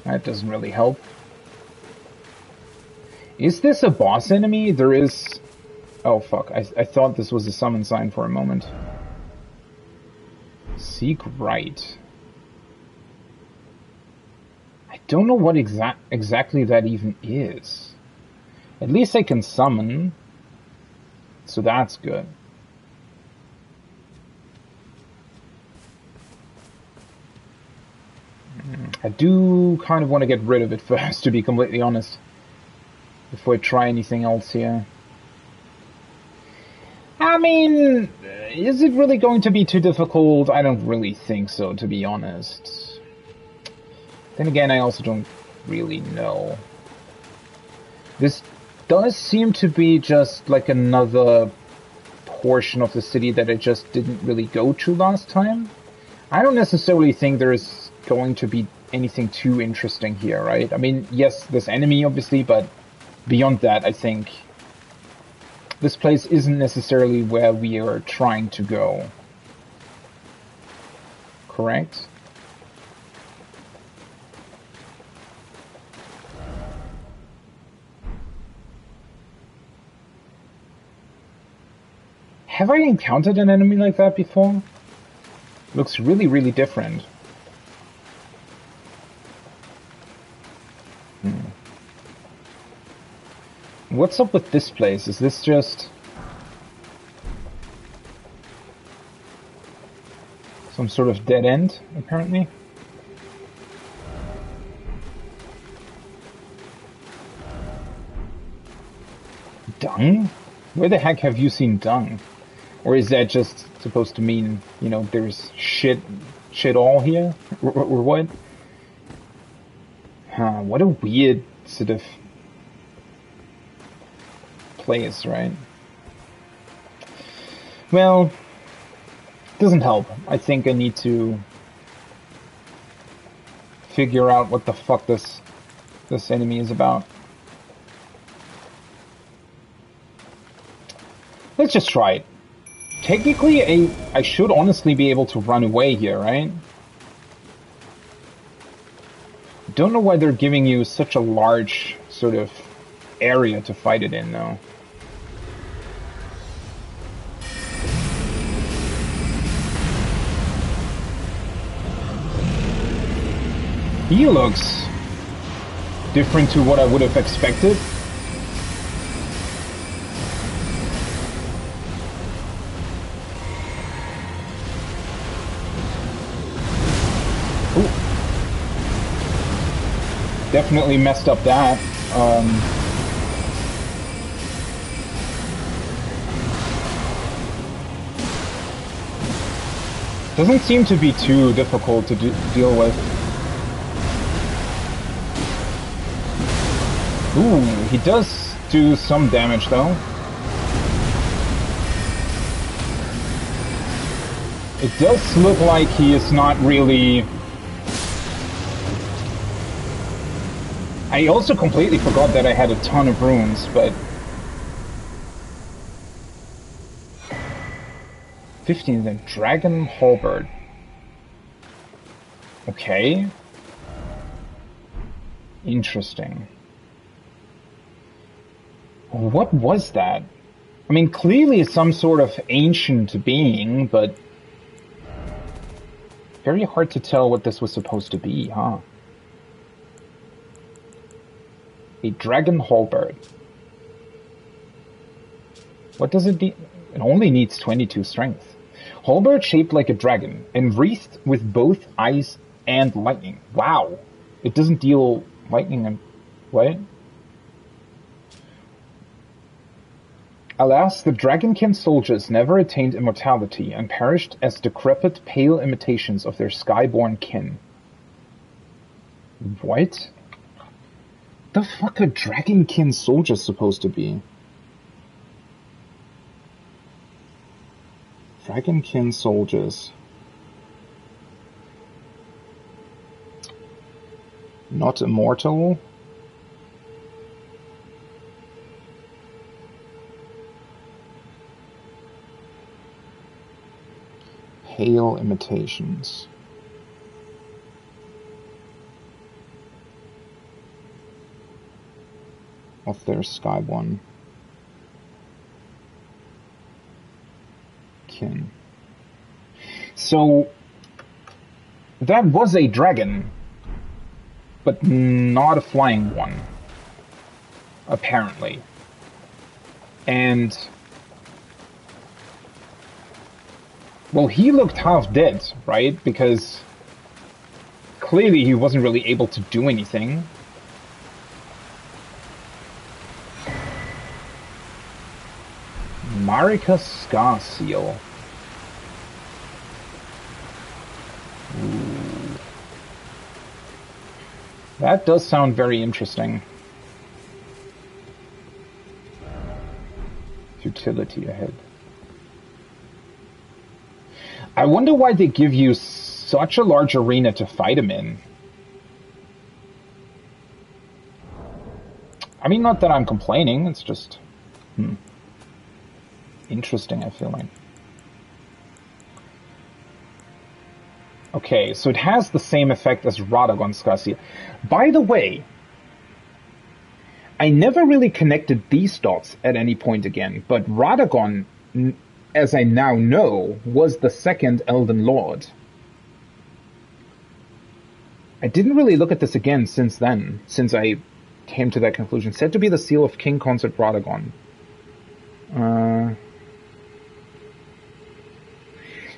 That doesn't really help. Is this a boss enemy? There is... Oh fuck, I thought this was a summon sign for a moment. Seek right. I don't know what exactly that even is. At least I can summon. So that's good. I do kind of want to get rid of it first, to be completely honest. Before I try anything else here. I mean, is it really going to be too difficult? I don't really think so, to be honest. Then again, I also don't really know. This does seem to be just like another portion of the city that I just didn't really go to last time. I don't necessarily think there is going to be anything too interesting here, right? I mean, yes, there's enemy, obviously, but beyond that, I think this place isn't necessarily where we are trying to go. Correct? Have I encountered an enemy like that before? Looks really, really different. What's up with this place? Is this just some sort of dead end, apparently? Dung? Where the heck have you seen dung? Or is that just supposed to mean, you know, there's shit all here? Or what? Huh, what a weird sort of place, right? Well, doesn't help. I think I need to figure out what the fuck this enemy is about. Let's just try it. Technically, I should honestly be able to run away here, right? Don't know why they're giving you such a large sort of area to fight it in, though. He looks different to what I would have expected. definitely messed up that. Doesn't seem to be too difficult to deal with. Ooh, he does do some damage though. It does look like he is not really... I also completely forgot that I had a ton of runes, but... 15, the Dragon Halberd. Okay. Interesting. What was that? I mean, clearly some sort of ancient being, but... very hard to tell what this was supposed to be, huh? A Dragon Halberd. What does it do? It only needs 22 strength. Halberd shaped like a dragon, and wreathed with both ice and lightning. Wow. It doesn't deal lightning and... what? Alas, the Dragonkin soldiers never attained immortality, and perished as decrepit, pale imitations of their skyborn kin. What? The fuck are Dragonkin soldiers supposed to be? Dragonkin soldiers. Not immortal? Pale imitations. Of their skyborn kin. So that was a dragon, but not a flying one, apparently. And well, he looked half dead, right? Because clearly he wasn't really able to do anything. Marika Scar Seal. Ooh. That does sound very interesting. Futility ahead. I wonder why they give you such a large arena to fight him in. I mean, not that I'm complaining, it's just... interesting, I feel like. Okay, so it has the same effect as Radagon's Scarcia. By the way, I never really connected these dots at any point again, but Radagon, as I now know, was the second Elden Lord. I didn't really look at this again since then, since I came to that conclusion. Said to be the seal of King Consort Radagon.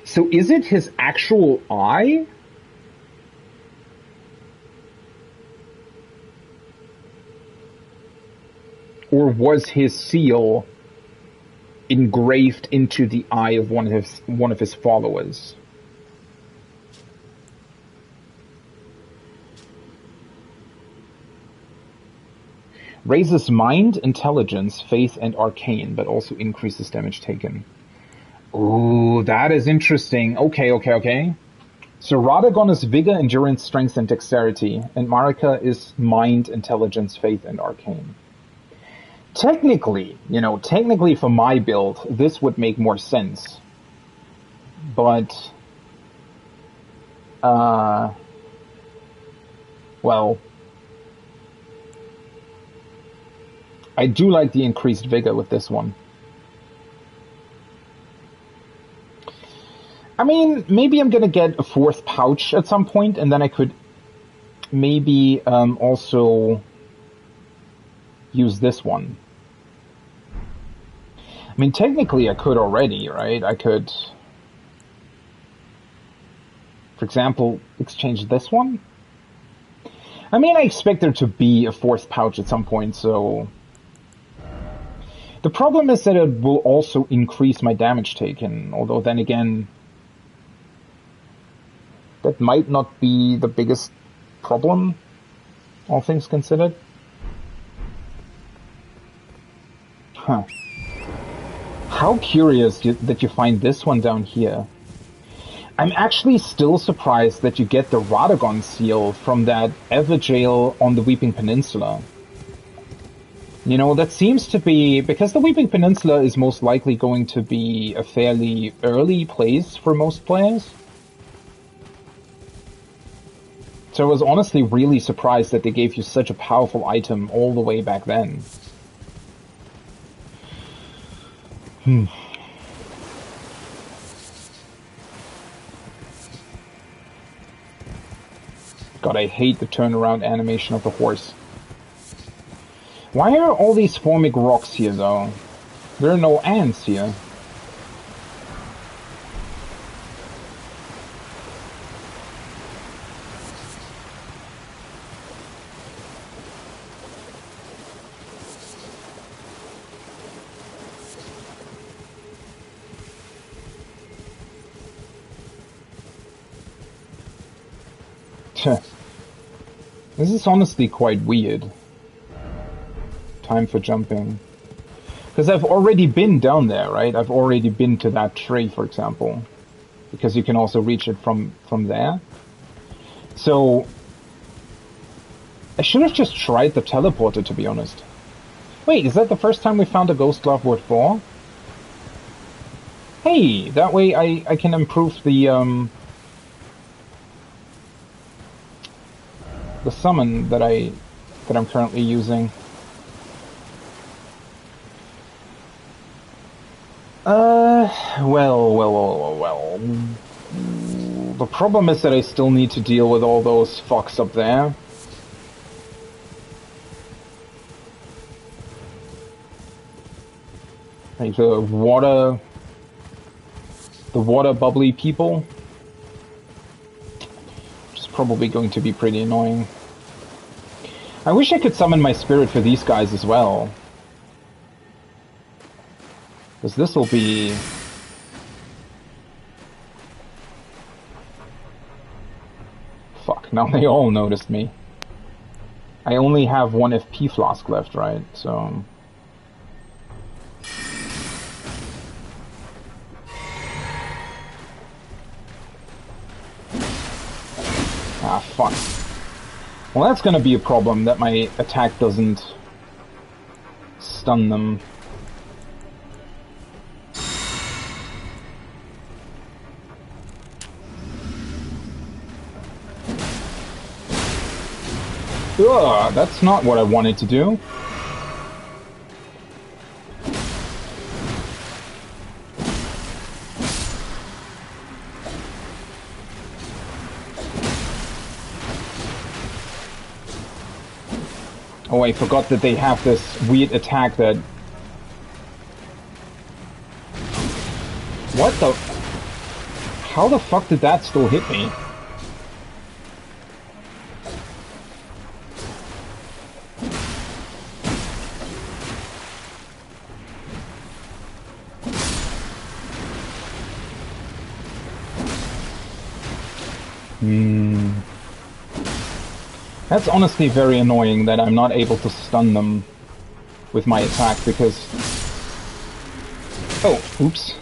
So is it his actual eye? Or was his seal engraved into the eye of one of his followers? Raises mind, intelligence, faith, and arcane, but also increases damage taken. Ooh, that is interesting. Okay. So Radagon is vigor, endurance, strength, and dexterity, and Marika is mind, intelligence, faith, and arcane. Technically for my build, this would make more sense. But, well, I do like the increased vigor with this one. I mean, maybe I'm gonna get a fourth pouch at some point, and then I could maybe also use this one. I mean, technically I could already, right? I could, for example, exchange this one. I mean, I expect there to be a fourth pouch at some point, so... The problem is that it will also increase my damage taken, although then again... That might not be the biggest problem, all things considered. Huh. How curious that you find this one down here. I'm actually still surprised that you get the Radagon seal from that Everjail on the Weeping Peninsula. You know, that seems to be... Because the Weeping Peninsula is most likely going to be a fairly early place for most players. So I was honestly really surprised that they gave you such a powerful item all the way back then. God, I hate the turnaround animation of the horse. Why are all these formic rocks here, though? There are no ants here. This is honestly quite weird. Time for jumping. Because I've already been down there, right? I've already been to that tree, for example. Because you can also reach it from there. So... I should have just tried the teleporter, to be honest. Wait, is that the first time we found a ghost glove worth 4? Hey, that way I can improve the summon that I'm currently using. Well. The problem is that I still need to deal with all those fucks up there. Like the water bubbly people. Which is probably going to be pretty annoying. I wish I could summon my spirit for these guys as well. Because this will be... Fuck, now they all noticed me. I only have 1 FP flask left, right? So... Ah, fuck. Well, that's gonna be a problem, that my attack doesn't stun them. Ugh, that's not what I wanted to do. Oh, I forgot that they have this weird attack that... What the... How the fuck did that still hit me? That's honestly very annoying that I'm not able to stun them with my attack because... Oh, oops.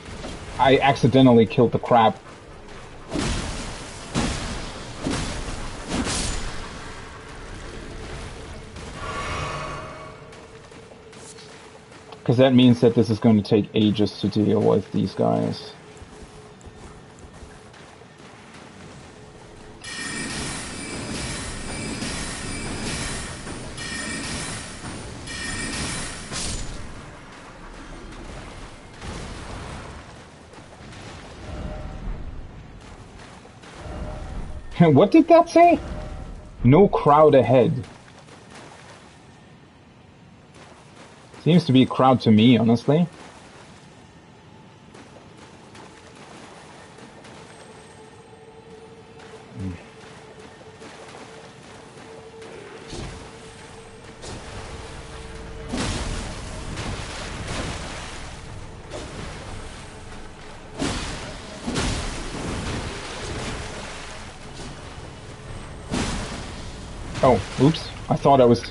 I accidentally killed the crab. Because that means that this is going to take ages to deal with these guys. What did that say? No crowd ahead. Seems to be a crowd to me, honestly. Oh, oops. I thought I was...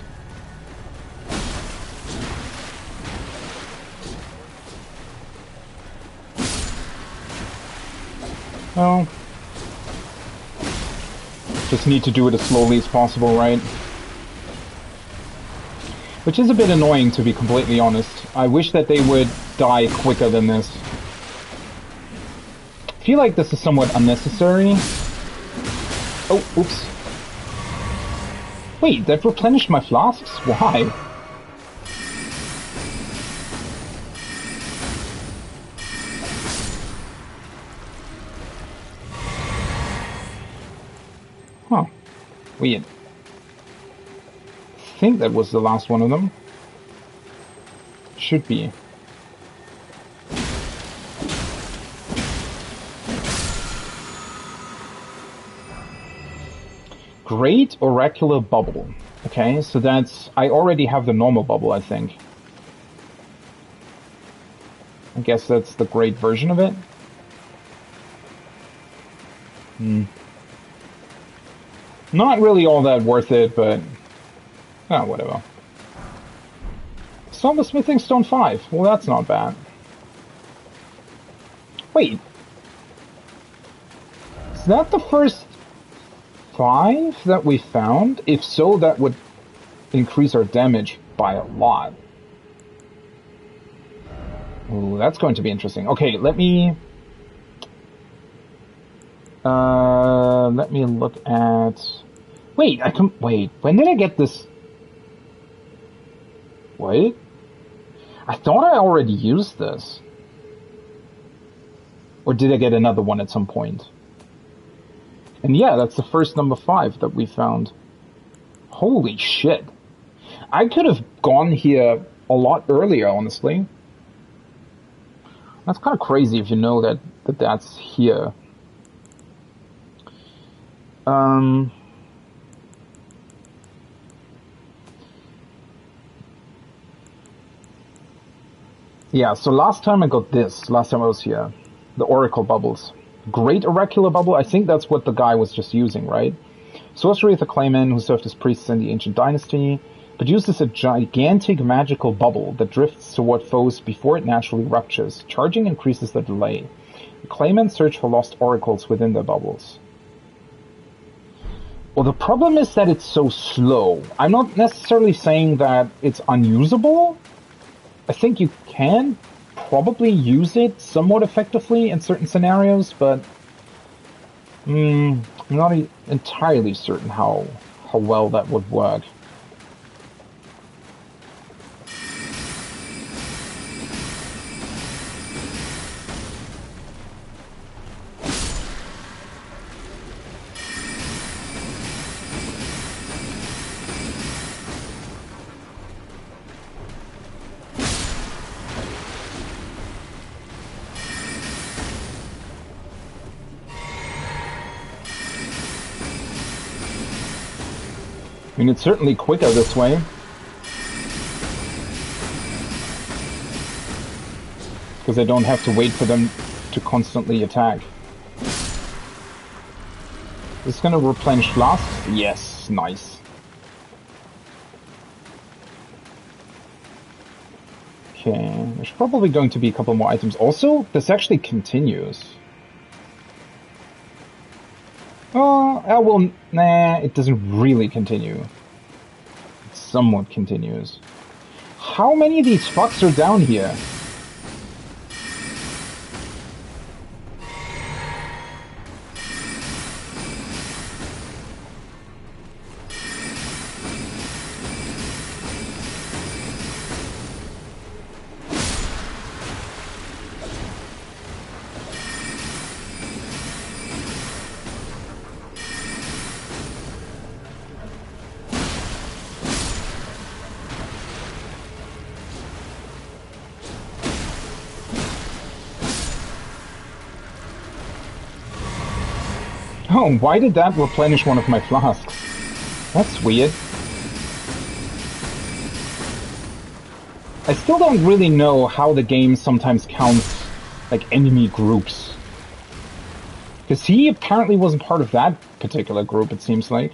Oh. Just need to do it as slowly as possible, right? Which is a bit annoying, to be completely honest. I wish that they would die quicker than this. I feel like this is somewhat unnecessary. Oh, oops. Wait, that replenished my flasks? Why? Huh. Weird. I think that was the last one of them. Should be. Great Oracular Bubble. Okay, so that's... I already have the normal bubble, I think. I guess that's the great version of it. Not really all that worth it, but... oh, whatever. Silver Smithing Stone 5. Well, that's not bad. Wait. Is that the first 5 that we found? If so, that would increase our damage by a lot. Ooh, that's going to be interesting. Okay, let me look at... wait, wait, when did I get this? Wait? I thought I already used this. Or did I get another one at some point? And yeah, that's the first number 5 that we found. Holy shit. I could have gone here a lot earlier, honestly. That's kind of crazy if you know that's here. Yeah, so last time I got this, last time I was here, the Oracle Bubbles. Great Oracular Bubble, I think that's what the guy was just using, right? Sorcery of the Clayman, who served as priests in the ancient dynasty, produces a gigantic magical bubble that drifts toward foes before it naturally ruptures. Charging increases the delay. The Claymen search for lost oracles within their bubbles. Well, the problem is that it's so slow. I'm not necessarily saying that it's unusable. I think you can probably use it somewhat effectively in certain scenarios, but I'm not entirely certain how well that would work. I mean, it's certainly quicker this way. Because I don't have to wait for them to constantly attack. Is this gonna replenish flasks? Yes, nice. Okay, there's probably going to be a couple more items. Also, this actually continues. Oh, well, nah, it doesn't really continue. It somewhat continues. How many of these fucks are down here? Oh, why did that replenish one of my flasks? That's weird. I still don't really know how the game sometimes counts, like, enemy groups. Because he apparently wasn't part of that particular group, it seems like.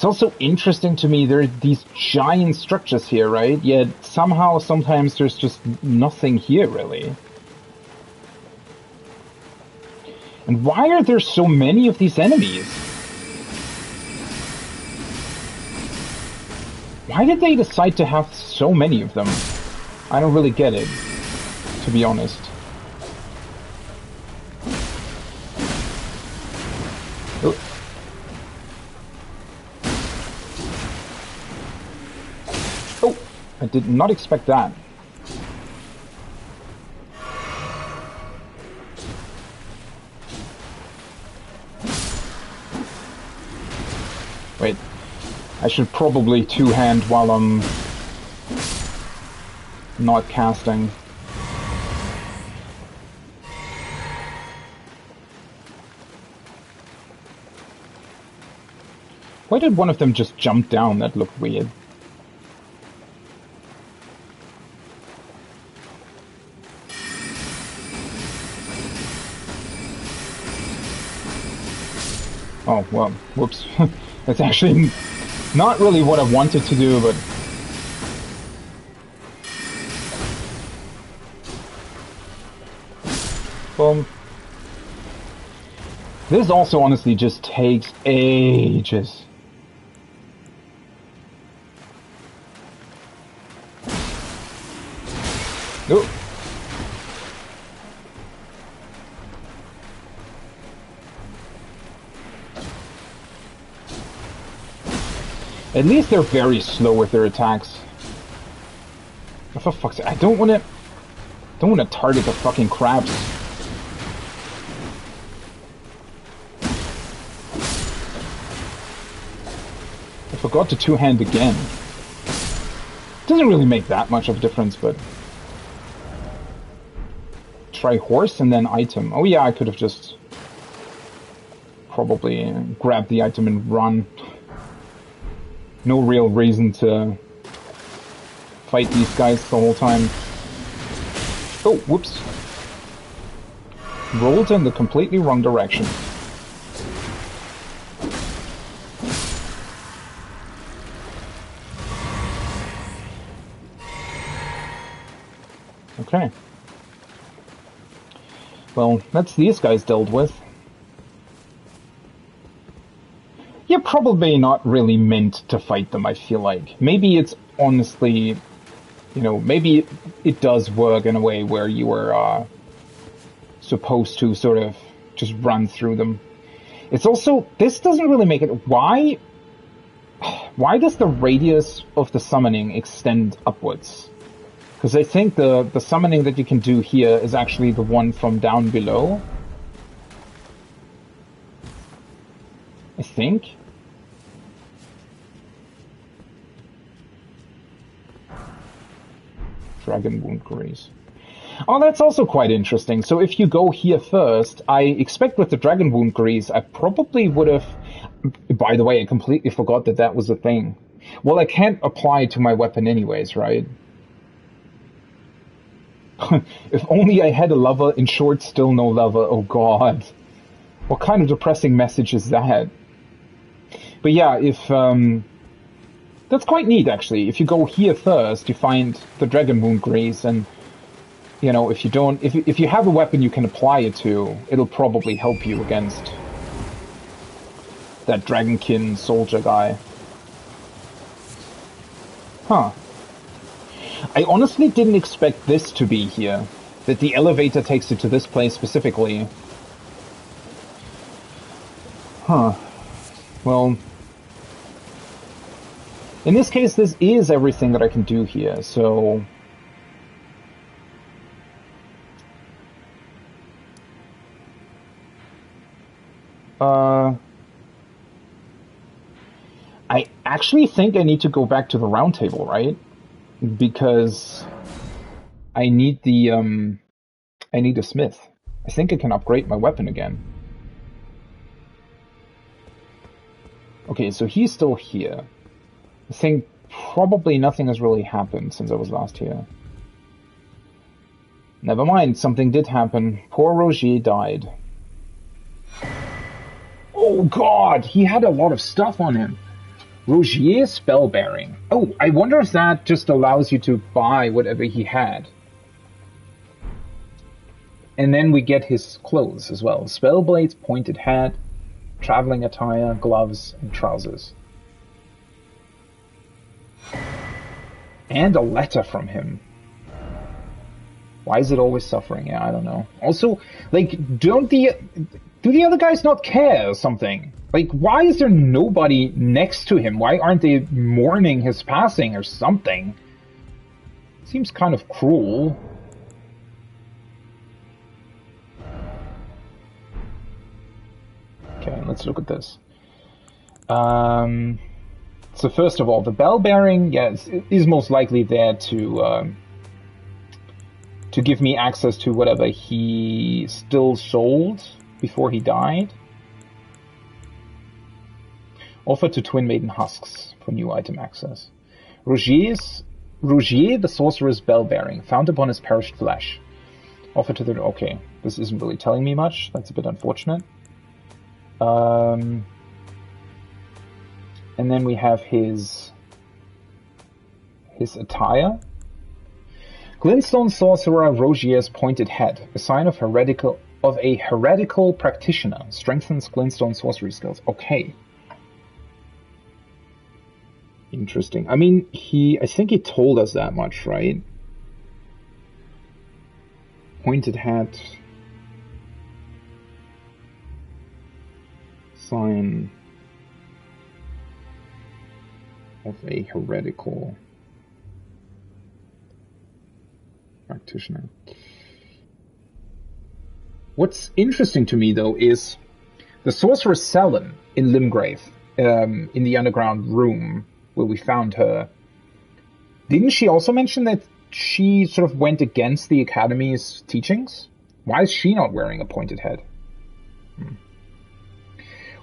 It's also interesting to me, there are these giant structures here, right? Yet somehow, sometimes there's just nothing here, really. And why are there so many of these enemies? Why did they decide to have so many of them? I don't really get it, to be honest. Oh, I did not expect that. Wait, I should probably two-hand while I'm not casting. Why did one of them just jump down? That looked weird. Oh, well, whoops. That's actually not really what I wanted to do, but... Boom. This also honestly just takes ages. Oh. At least they're very slow with their attacks. Oh, for fuck's sake, I don't want to target the fucking crabs. I forgot to two-hand again. Doesn't really make that much of a difference, but... Try horse and then item. Oh yeah, I could have just... probably grabbed the item and run. No real reason to fight these guys the whole time. Oh, whoops. Rolled in the completely wrong direction. Okay. Well, that's these guys dealt with. You're probably not really meant to fight them, I feel like. Maybe it's honestly, you know, maybe it does work in a way where you are supposed to sort of just run through them. It's also, this doesn't really make it, why does the radius of the summoning extend upwards? Because I think the summoning that you can do here is actually the one from down below. I think. Dragon Wound Grease. Oh, that's also quite interesting. So if you go here first, I expect with the Dragon Wound Grease, I probably would have... By the way, I completely forgot that that was a thing. Well, I can't apply it to my weapon anyways, right? If only I had a lover, in short, still no lover. Oh god. What kind of depressing message is that? But yeah, if... that's quite neat, actually. If you go here first, you find the Dragon Wound Grease, and... You know, if you don't... If you have a weapon you can apply it to, it'll probably help you against... that Dragonkin soldier guy. Huh. I honestly didn't expect this to be here. That the elevator takes you to this place specifically. Huh. Well... In this case, this is everything that I can do here, so... I actually think I need to go back to the round table, right? Because I need the, I need a smith. I think I can upgrade my weapon again. Okay, so he's still here. I think probably nothing has really happened since I was last here. Never mind, something did happen. Poor Roger died. Oh god, he had a lot of stuff on him. Rogier Spellbearing. Oh, I wonder if that just allows you to buy whatever he had. And then we get his clothes as well. Spellblades, pointed hat, traveling attire, gloves, and trousers. And a letter from him. Why is it always suffering? Yeah, I don't know. Also, like, do the other guys not care or something? Like, why is there nobody next to him? Why aren't they mourning his passing or something? Seems kind of cruel. Okay, let's look at this. So first of all, the bell bearing, yes, is most likely there to give me access to whatever he still sold before he died. Offer to Twin Maiden Husks for new item access. Rogier, the Sorcerer's bell bearing, found upon his perished flesh. Offer to the... Okay, this isn't really telling me much. That's a bit unfortunate. And then we have his attire. Glintstone Sorcerer Rogier's pointed head, a sign of a heretical practitioner, strengthens Glintstone sorcery skills. Okay. Interesting. I mean, I think he told us that much, right? Pointed hat. Sign of a heretical practitioner. What's interesting to me, though, is the Sorceress Selen in Limgrave, in the underground room where we found her. Didn't she also mention that she sort of went against the Academy's teachings? Why is she not wearing a pointed head?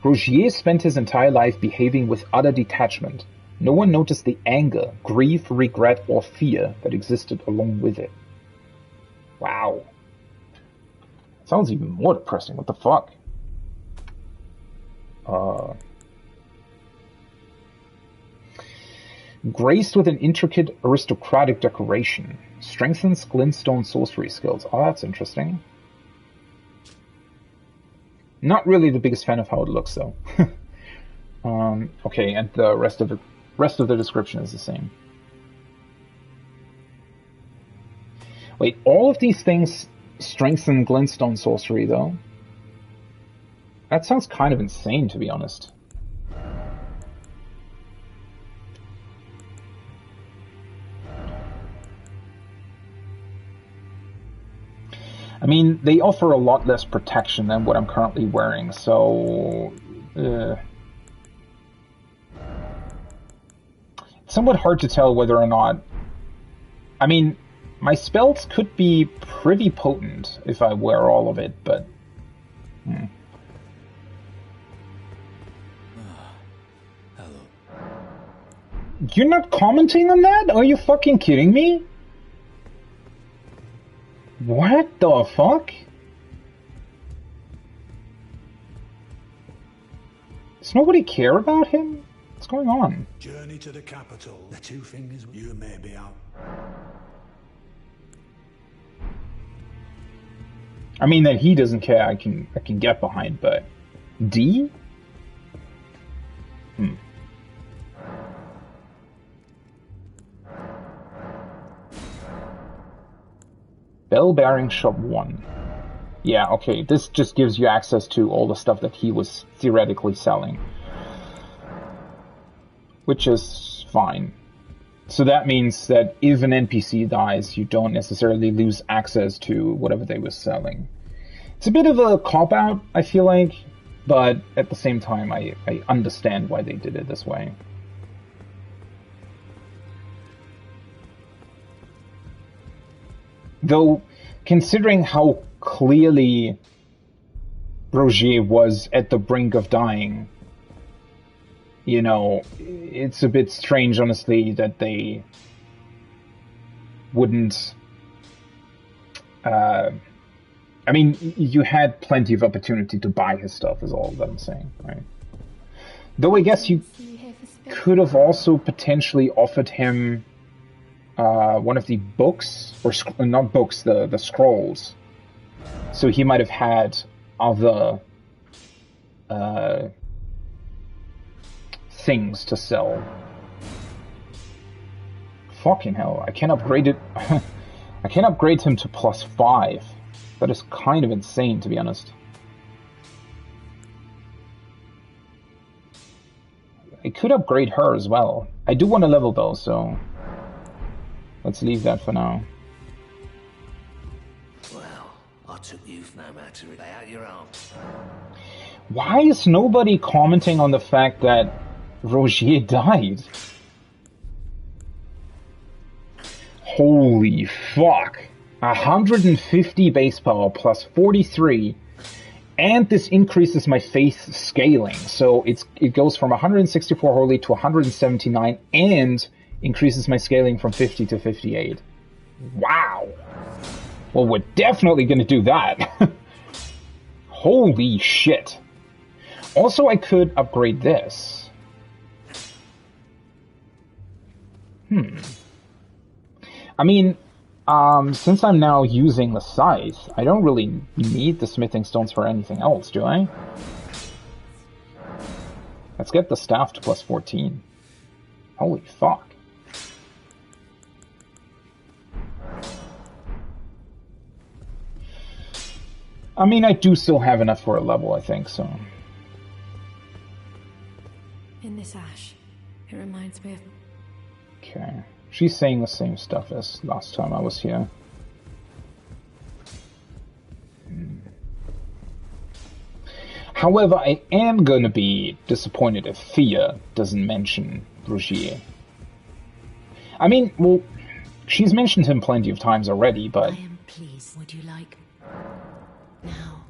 Rogier spent his entire life behaving with utter detachment. No one noticed the anger, grief, regret, or fear that existed along with it. Wow. Sounds even more depressing. What the fuck? Graced with an intricate aristocratic decoration. Strengthens glintstone sorcery skills. Oh, that's interesting. Not really the biggest fan of how it looks, though. Okay, and the rest of the description is the same. Wait, all of these things strengthen glintstone sorcery, though? That sounds kind of insane, to be honest. I mean, they offer a lot less protection than what I'm currently wearing, so... It's somewhat hard to tell whether or not... I mean, my spells could be pretty potent if I wear all of it, but... Hello. You're not commenting on that? Are you fucking kidding me? What the fuck? Does nobody care about him? What's going on? Journey to the capital. The two fingers. You may be out. I mean, that he doesn't care, I can get behind, but... D? Bell Bearing Shop 1. Yeah, okay, this just gives you access to all the stuff that he was theoretically selling. Which is fine. So that means that if an NPC dies, you don't necessarily lose access to whatever they were selling. It's a bit of a cop-out, I feel like, but at the same time, I understand why they did it this way. Though, considering how clearly Rogier was at the brink of dying, you know, it's a bit strange, honestly, that they wouldn't... I mean, you had plenty of opportunity to buy his stuff, is all that I'm saying, right? Though I guess you... could have also potentially offered him one of the books, or not books, the scrolls. So he might have had other things to sell. Fucking hell, I can upgrade it. I can upgrade him to +5. That is kind of insane, to be honest. I could upgrade her as well. I do want to level though, so let's leave that for now. Well, I took you no matter lay out your arms. Why is nobody commenting on the fact that Rogier died? Holy fuck. 150 base power plus 43. And this increases my faith scaling. So it goes from 164 holy to 179 and increases my scaling from 50 to 58. Wow. Well, we're definitely going to do that. Holy shit. Also, I could upgrade this. I mean, since I'm now using the scythe, I don't really need the smithing stones for anything else, do I? Let's get the staff to +14. Holy fuck. I mean, I do still have enough for a level, I think, so... In this ash, it reminds me of... Okay. She's saying the same stuff as last time I was here. However, I am going to be disappointed if Thea doesn't mention Rogier. I mean, well, she's mentioned him plenty of times already, but... I am pleased. Would you like... now?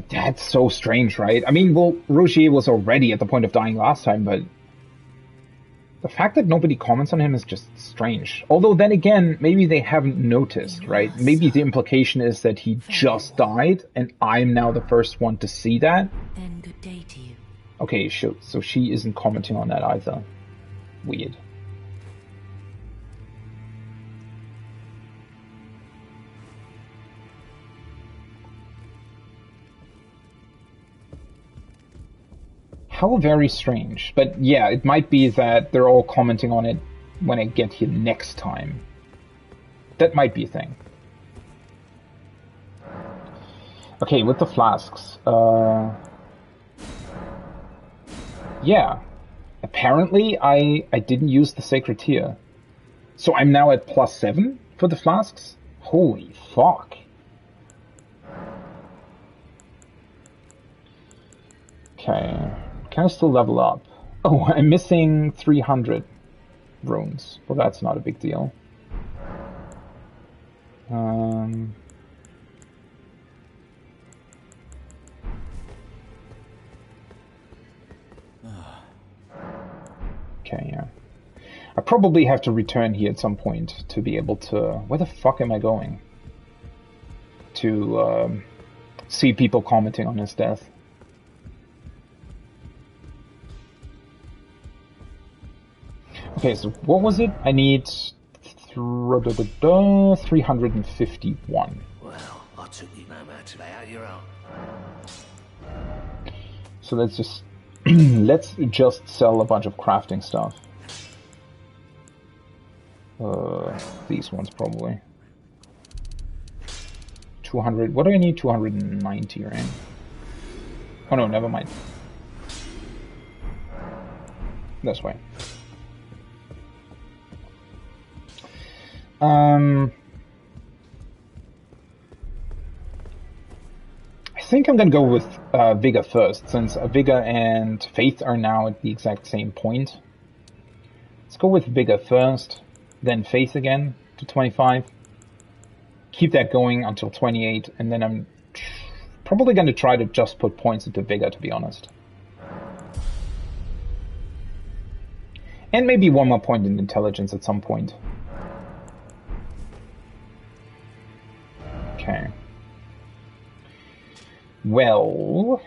That's so strange, right? I mean, well, Rogier was already at the point of dying last time, but... the fact that nobody comments on him is just strange. Although then again, maybe they haven't noticed, right? Maybe the implication is that he just died, and I'm now the first one to see that. Then good day to you. Okay, so she isn't commenting on that either. Weird. How very strange. But yeah, it might be that they're all commenting on it when I get here next time. That might be a thing. Okay, with the flasks. Yeah. Apparently, I didn't use the Sacred Tear. So I'm now at +7 for the flasks? Holy fuck. Okay. Can I still level up? Oh, I'm missing 300 runes. Well, that's not a big deal. Okay, yeah. I probably have to return here at some point to be able to... Where the fuck am I going? To see people commenting on his death. Okay, so what was it? I need 351. Well, I took you no matter lay out your arms. So let's just let's just sell a bunch of crafting stuff. These ones probably. 200. What do I need? 290, right? Oh no, never mind. This way. I think I'm gonna go with Vigor first, since Vigor and Faith are now at the exact same point. Let's go with Vigor first, then Faith again to 25. Keep that going until 28, and then I'm probably gonna try to just put points into Vigor, to be honest. And maybe one more point in Intelligence at some point. Okay. Well,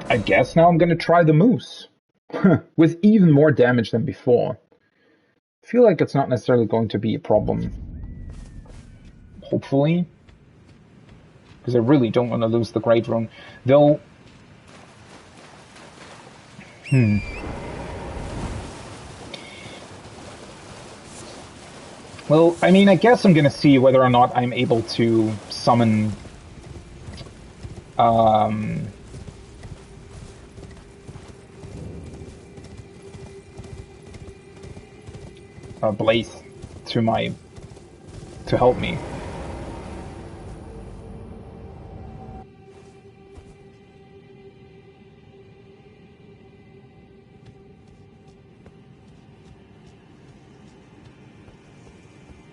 I guess now I'm gonna try the moose. With even more damage than before. I feel like it's not necessarily going to be a problem. Hopefully. Because I really don't want to lose the Great Rune. Though... Well, I mean, I guess I'm gonna see whether or not I'm able to summon... Blaze to help me.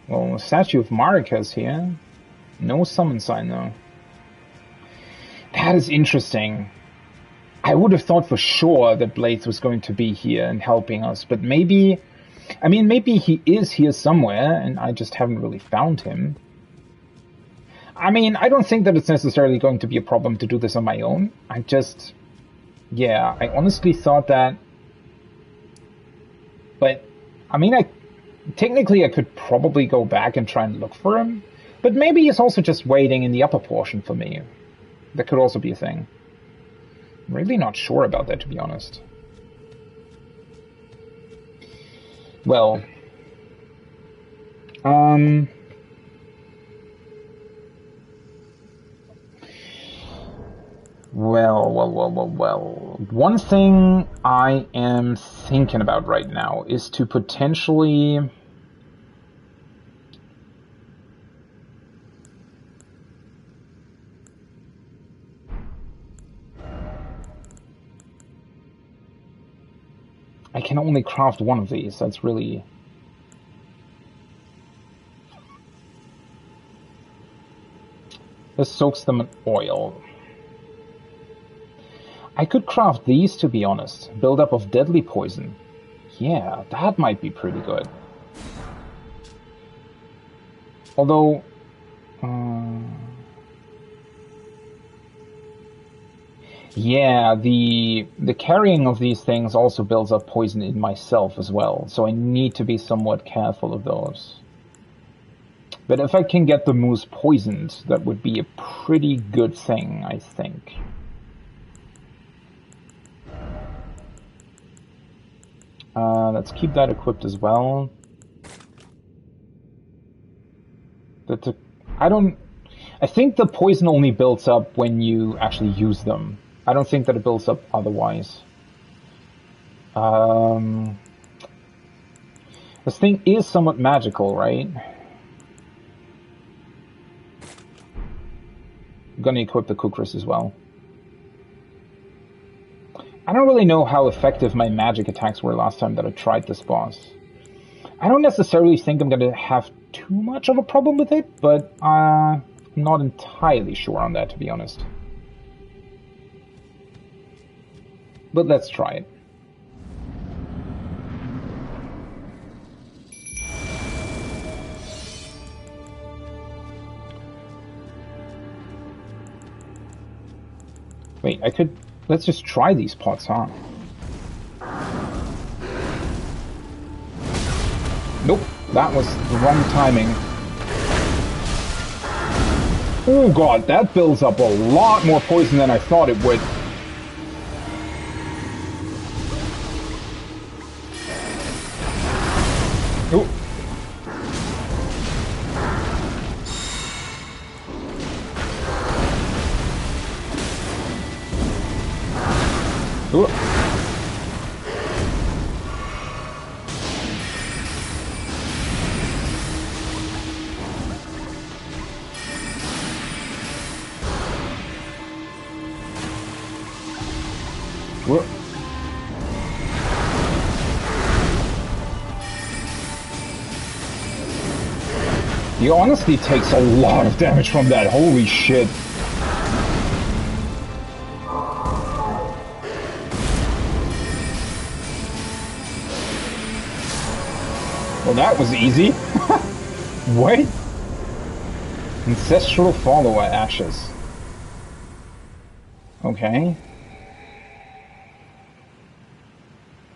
Well, a statue of Marika's here. No summon sign though. That is interesting. I would have thought for sure that Blaze was going to be here and helping us, but maybe... I mean, maybe he is here somewhere, and I just haven't really found him. I mean, I don't think that it's necessarily going to be a problem to do this on my own. I just... Yeah, I honestly thought that... But, I mean, technically I could probably go back and try and look for him, but maybe he's also just waiting in the upper portion for me. That could also be a thing. I'm really not sure about that, to be honest. Well, well. One thing I am thinking about right now is to potentially... I can only craft one of these, that's really... This soaks them in oil. I could craft these, to be honest. Build-up of deadly poison. Yeah, that might be pretty good. Although... yeah, the carrying of these things also builds up poison in myself as well, so I need to be somewhat careful of those. But if I can get the moose poisoned, that would be a pretty good thing, I think. Let's keep that equipped as well. I think the poison only builds up when you actually use them. I don't think that it builds up otherwise. This thing is somewhat magical, right? I'm gonna equip the Kukris as well. I don't really know how effective my magic attacks were last time that I tried this boss. I don't necessarily think I'm gonna have too much of a problem with it, but I'm not entirely sure on that, to be honest. But let's try it. Wait, let's just try these pots, huh? Nope, that was the wrong timing. Oh god, that builds up a lot more poison than I thought it would. Oh. Oh. Whoa. He honestly takes a lot of damage from that, holy shit. Well, that was easy. What? Ancestral follower ashes. Okay.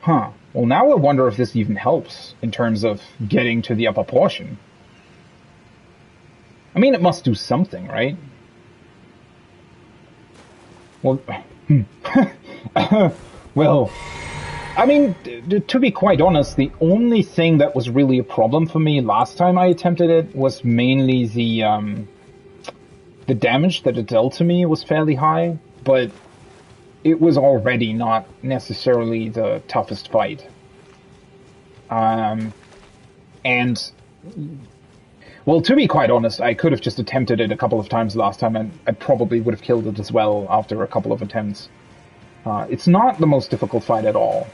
Huh. Well, now I wonder if this even helps in terms of getting to the upper portion. I mean, it must do something, right? Well, well, I mean, to be quite honest, the only thing that was really a problem for me last time I attempted it was mainly the damage that it dealt to me was fairly high, but it was already not necessarily the toughest fight. And, well, to be quite honest, I could have just attempted it a couple of times last time, and I probably would have killed it as well after a couple of attempts. It's not the most difficult fight at all,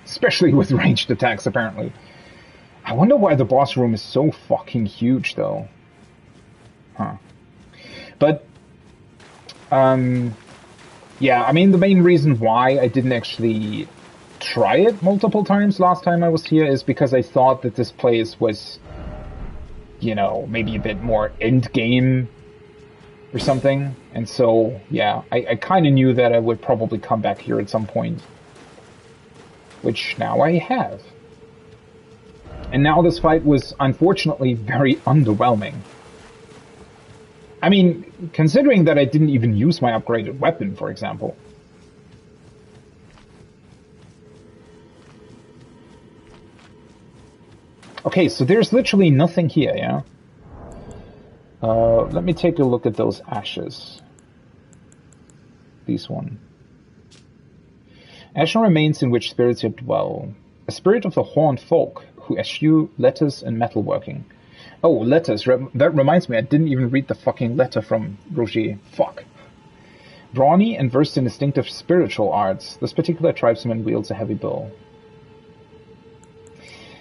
especially with ranged attacks, apparently. I wonder why the boss room is so fucking huge, though. Huh. But, yeah, I mean, the main reason why I didn't actually try it multiple times last time I was here is because I thought that this place was, you know, maybe a bit more endgame or something. And so, yeah, I kind of knew that I would probably come back here at some point. Which now I have. And now this fight was, unfortunately, very underwhelming. I mean, considering that I didn't even use my upgraded weapon, for example. Okay, so there's literally nothing here, yeah? Let me take a look at those ashes. These one. Ashen remains in which spirits yet dwell. A spirit of the horned folk who eschew letters and metalworking. Oh, letters. That reminds me, I didn't even read the fucking letter from Roger. Fuck. Brawny and versed in distinctive spiritual arts, this particular tribesman wields a heavy bow.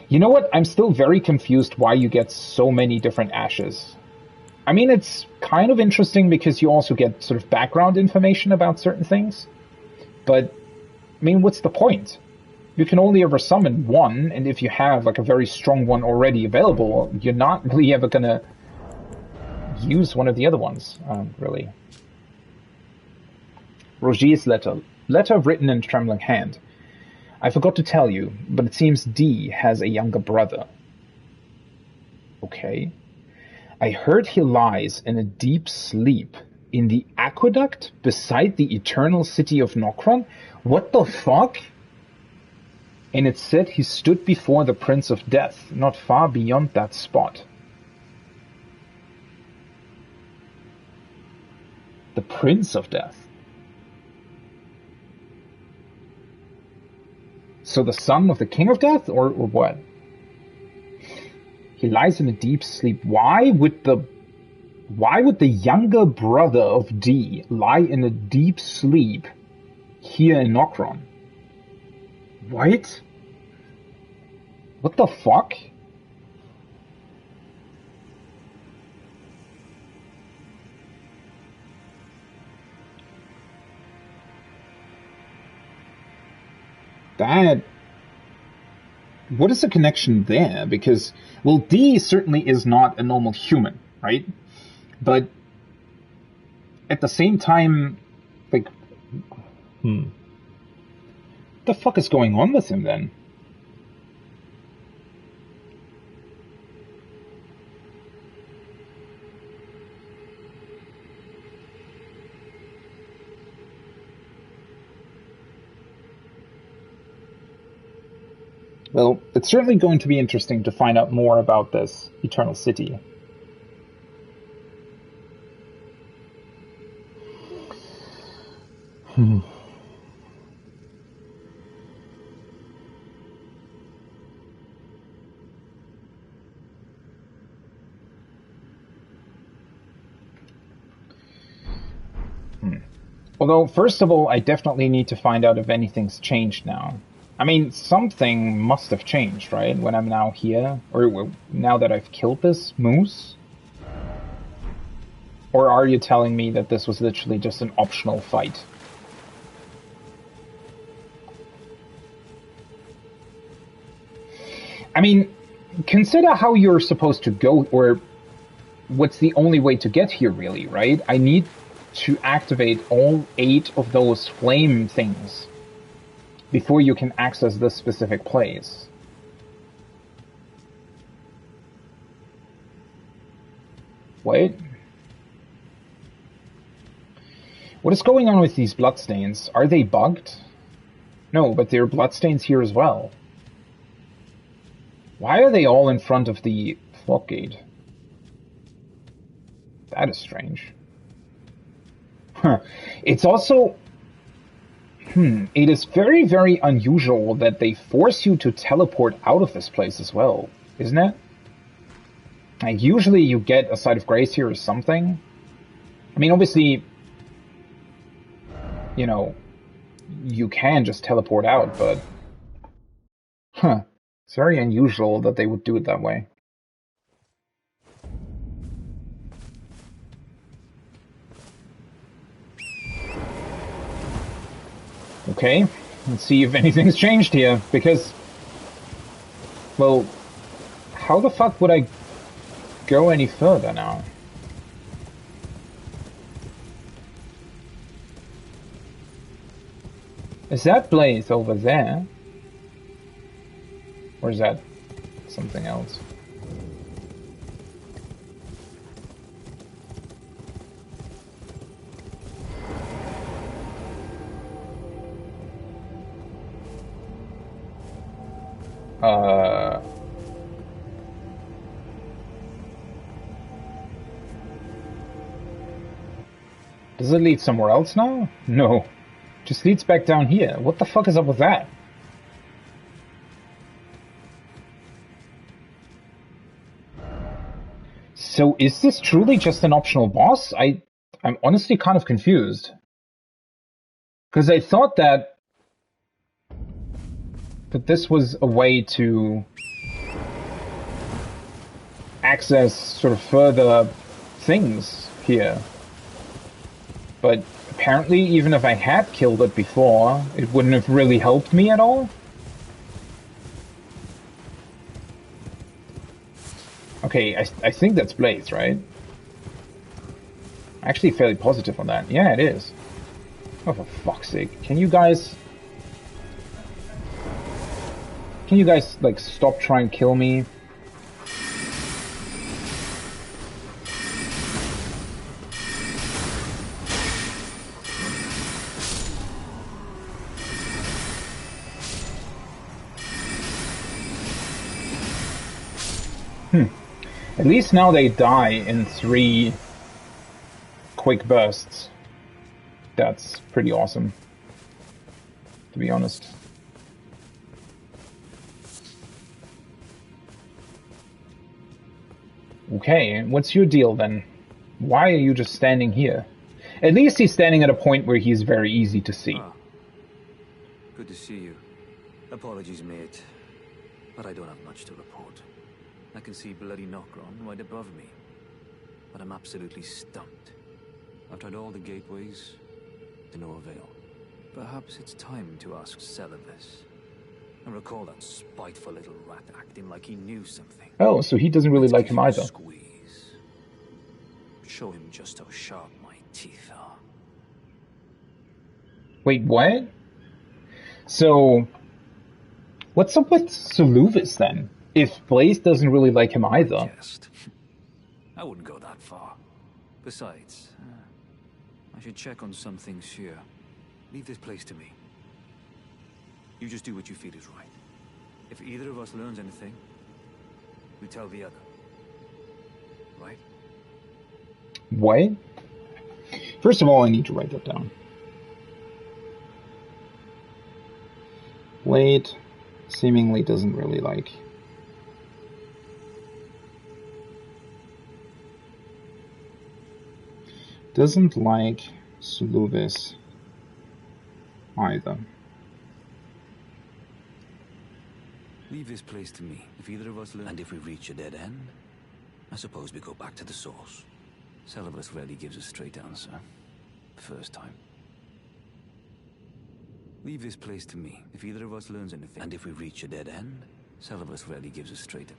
You know what? I'm still very confused why you get so many different ashes. I mean, it's kind of interesting because you also get sort of background information about certain things. But, I mean, what's the point? You can only ever summon one, and if you have like a very strong one already available, you're not really ever gonna use one of the other ones, really. Rogier's letter. Letter written in trembling hand. I forgot to tell you, but it seems D has a younger brother. Okay. I heard he lies in a deep sleep in the aqueduct beside the eternal city of Nokron. What the fuck? And it said he stood before the Prince of Death, not far beyond that spot. The Prince of Death? So the son of the King of Death, or what? He lies in a deep sleep. Why would the younger brother of D lie in a deep sleep here in Nokron? What? What the fuck? What is the connection there? Because, well, D certainly is not a normal human, right? But at the same time, like, what the fuck is going on with him then? Well, it's certainly going to be interesting to find out more about this Eternal City. Although, first of all, I definitely need to find out if anything's changed now. I mean, something must have changed, right? When I'm now here, or now that I've killed this moose? Or are you telling me that this was literally just an optional fight? I mean, consider how you're supposed to go, or what's the only way to get here, really, right? I need to activate all 8 of those flame things before you can access this specific place. Wait. What is going on with these bloodstains? Are they bugged? No, but there are bloodstains here as well. Why are they all in front of the floodgate? That is strange. Huh. It's also... It is very, very unusual that they force you to teleport out of this place as well, isn't it? Like, usually you get a site of grace here or something. I mean, obviously, you know, you can just teleport out, but... It's very unusual that they would do it that way. Okay, let's see if anything's changed here, because... Well, how the fuck would I go any further now? Is that blaze over there? Or is that something else? Does it lead somewhere else now? No. Just leads back down here. What the fuck is up with that? So is this truly just an optional boss? I'm honestly kind of confused. Because I thought that this was a way to access sort of further things here. But apparently, even if I had killed it before, it wouldn't have really helped me at all. Okay, I think that's Blaze, right? Actually fairly positive on that. Yeah, it is. Oh, for fuck's sake. Can you guys, like, stop trying to kill me? At least now they die in 3 quick bursts. That's pretty awesome, to be honest. Okay, what's your deal then? Why are you just standing here? At least he's standing at a point where he's very easy to see. Ah, good to see you. Apologies, mate, but I don't have much to report. I can see bloody Nokron right above me, but I'm absolutely stumped. I've tried all the gateways, to no avail. Perhaps it's time to ask Celibus. I recall that spiteful little rat acting like he knew something. Oh, so he doesn't really like him either. Squeeze. Show him just how sharp my teeth are. Wait, what? So, what's up with Soluvis then? If Blaze doesn't really like him either. Just. I wouldn't go that far. Besides, I should check on some things here. Leave this place to me. You just do what you feel is right. If either of us learns anything, we tell the other. Right? What? First of all, I need to write that down. Blade seemingly doesn't really like. Doesn't like Soluvis either. Leave this place to me. If either of us learn... And if we reach a dead end, I suppose we go back to the source. Celibus rarely gives a straight answer. First time. Leave this place to me. If either of us learns anything... And if we reach a dead end, Celibus rarely gives a straight...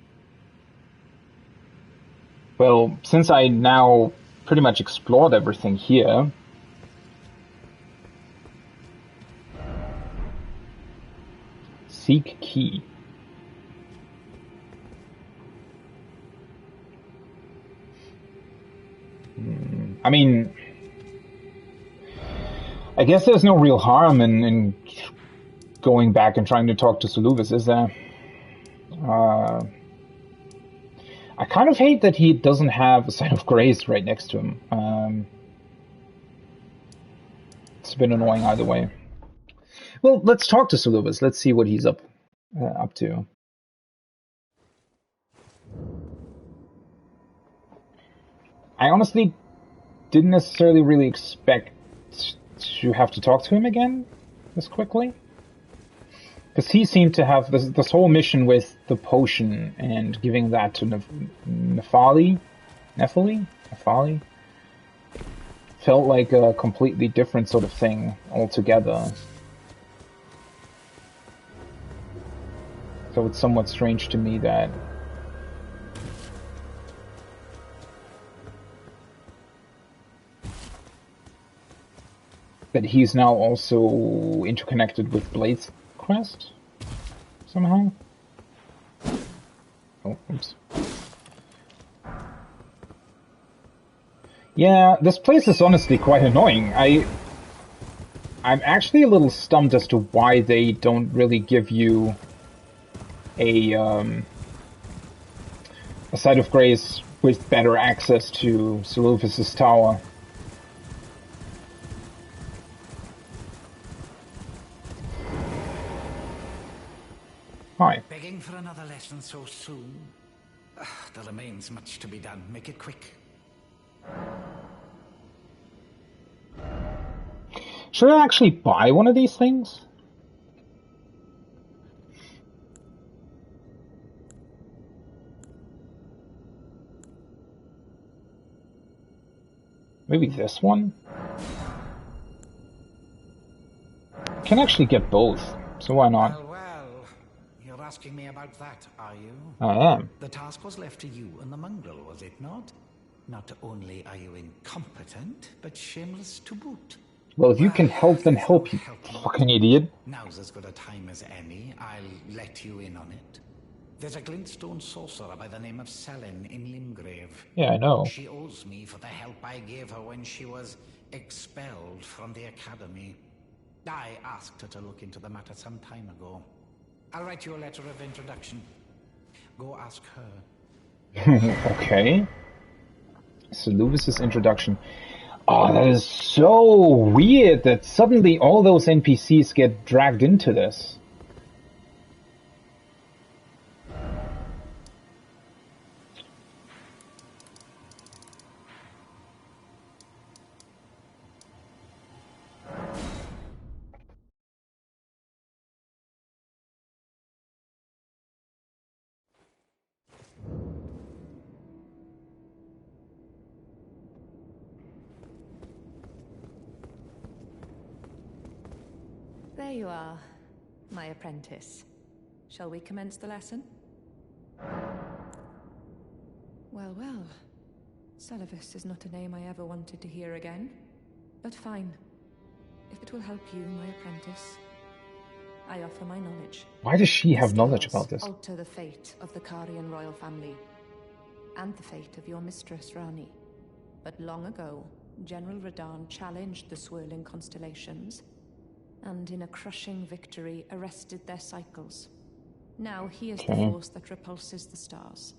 Well, since I now pretty much explored everything here, Seek key. I mean, I guess there's no real harm in going back and trying to talk to Suluvis, is there? I kind of hate that he doesn't have a sign of grace right next to him. It's a bit annoying either way. Well, let's talk to Suluvis. Let's see what he's up to. I honestly didn't necessarily really expect to have to talk to him again this quickly. Because he seemed to have this whole mission with the potion and giving that to Nephali? Felt like a completely different sort of thing altogether. So it's somewhat strange to me that he's now also interconnected with Blade's quest somehow. Oh, oops. Yeah, this place is honestly quite annoying. I'm actually a little stumped as to why they don't really give you a site of grace with better access to Suluvis' tower. Hi. Begging for another lesson so soon? There remains much to be done. Make it quick. Should I actually buy one of these things? Maybe this one? I can actually get both, so why not? Well, you're asking me about that, are you? I am. The task was left to you and the mongrel, was it not? Not only are you incompetent, but shameless to boot. Well, if you can help, then help, you fucking idiot. Now's as good a time as any. I'll let you in on it. There's a glintstone sorcerer by the name of Selin in Limgrave. Yeah, I know. She owes me for the help I gave her when she was expelled from the academy. I asked her to look into the matter some time ago. I'll write you a letter of introduction. Go ask her. Okay. Suluvis' introduction. Oh, that is so weird that suddenly all those NPCs get dragged into this. There you are, my apprentice. Shall we commence the lesson? Well, well. Suluvis is not a name I ever wanted to hear again. But fine. If it will help you, my apprentice, I offer my knowledge. Why does she have The knowledge stars about this? alter the fate of the Karian royal family, and the fate of your mistress, Rani. But long ago, General Radahn challenged the swirling constellations, and in a crushing victory arrested their cycles. Now he is the force that repulses the stars.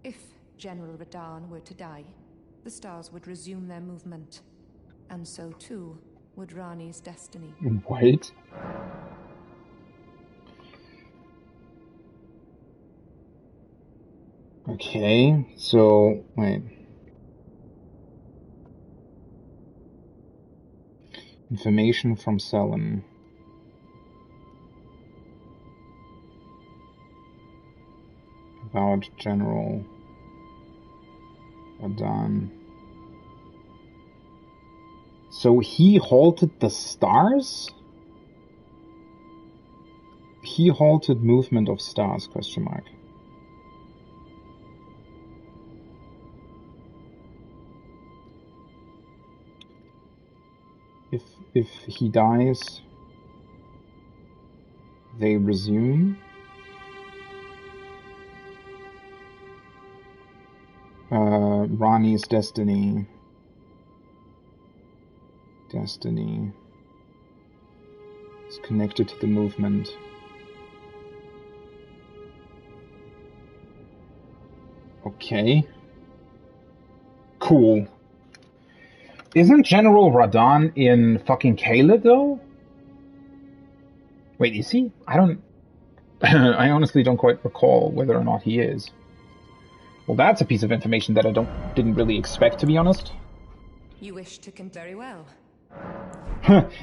If General Radahn were to die, the stars would resume their movement, and so too would Rani's destiny. What? Okay, so, wait. Information from Selin. About General Radahn. So he halted the stars? He halted movement of stars, question mark. If he dies, They resume. Rani's destiny. Destiny is connected to the movement. Okay. Cool. Isn't General Radahn in fucking Kayla, though? Wait, is he? I don't... I honestly don't quite recall whether or not he is. Well, that's a piece of information that I didn't really expect, to be honest. You wish to very well.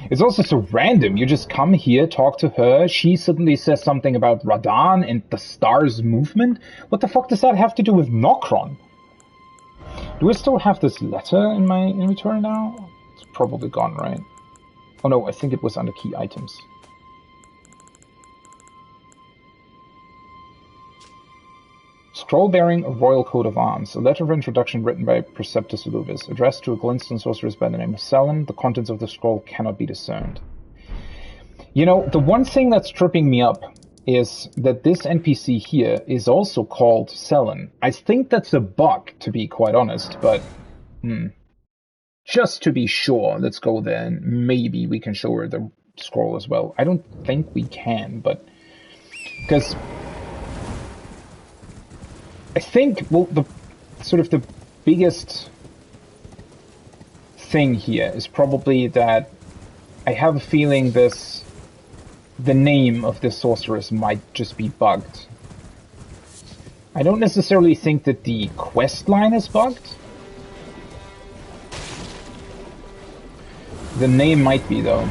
It's also so random. You just come here, talk to her, she suddenly says something about Radahn and the stars movement? What the fuck does that have to do with Nokron? Do I still have this letter in my inventory now? It's probably gone, right? Oh no, I think it was under key items. Scroll bearing a royal coat of arms. A letter of introduction written by Preceptus Luvis, addressed to a Glynston sorceress by the name of Selen. The contents of the scroll cannot be discerned. You know, the one thing that's tripping me up is that this NPC here is also called Selen. I think that's a bug, to be quite honest, but just to be sure, let's go there and maybe we can show her the scroll as well. I don't think we can, but... because... I think, well, the biggest thing here is probably that I have a feeling the name of this sorceress might just be bugged. I don't necessarily think that the quest line is bugged. The name might be, though.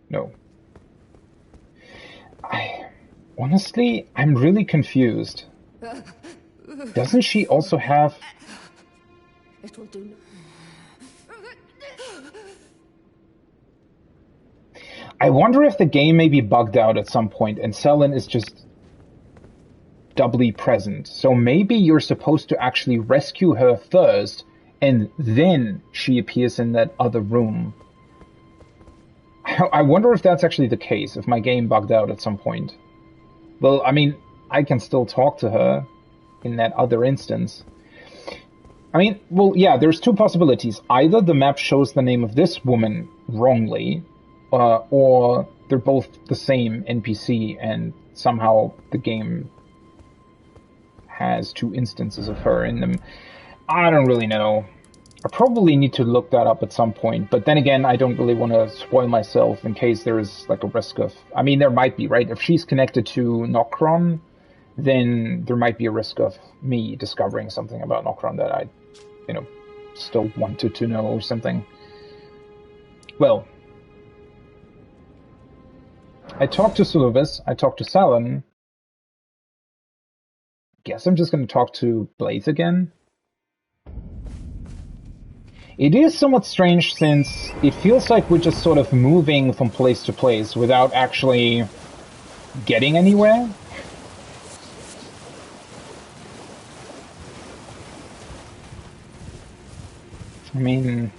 No. Honestly, I'm really confused. Doesn't she also have... It will do. I wonder if the game may be bugged out at some point and Selen is just doubly present. So maybe you're supposed to actually rescue her first and then she appears in that other room. I wonder if that's actually the case, if my game bugged out at some point. Well, I mean, I can still talk to her in that other instance. I mean, well, yeah, there's two possibilities. Either the map shows the name of this woman wrongly, or they're both the same NPC and somehow the game has two instances of her in them. I don't really know. I probably need to look that up at some point, but then again, I don't really want to spoil myself in case there is like a risk of... I mean, there might be, right? If she's connected to Nokron, then there might be a risk of me discovering something about Nokron that I, still wanted to know or something. Well, I talked to Suluvis, I talked to Selen. Guess I'm just going to talk to Blaze again. It is somewhat strange since it feels like we're just sort of moving from place to place without actually getting anywhere. I mean,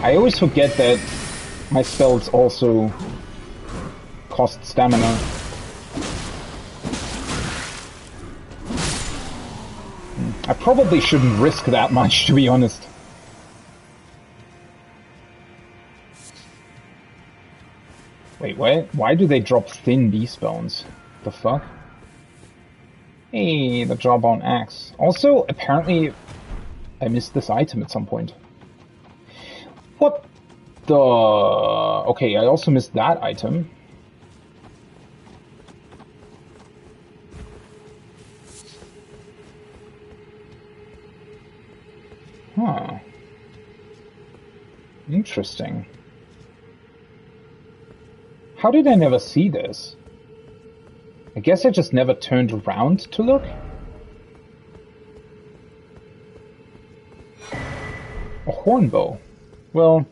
I always forget that my spells also cost stamina. I probably shouldn't risk that much, to be honest. Wait, what? Why do they drop thin beast bones? The fuck? Hey, the jawbone axe. Also, apparently, I missed this item at some point. What the... Okay, I also missed that item. Huh. How did I never see this? I guess I just never turned around to look? A hornbow. Well,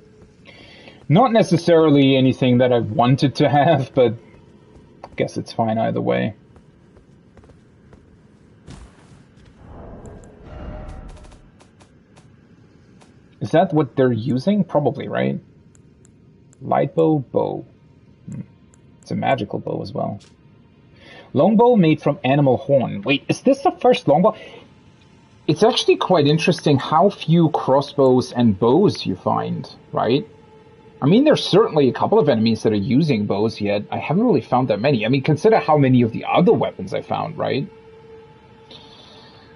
not necessarily anything that I wanted to have, but I guess it's fine either way. Is that what they're using? Probably, right? Lightbow, bow. It's a magical bow as well. Longbow made from animal horn. Wait, is this the first longbow? It's actually quite interesting how few crossbows and bows you find, right? I mean, there's certainly a couple of enemies that are using bows, yet I haven't really found that many. I mean, consider how many of the other weapons I found, right?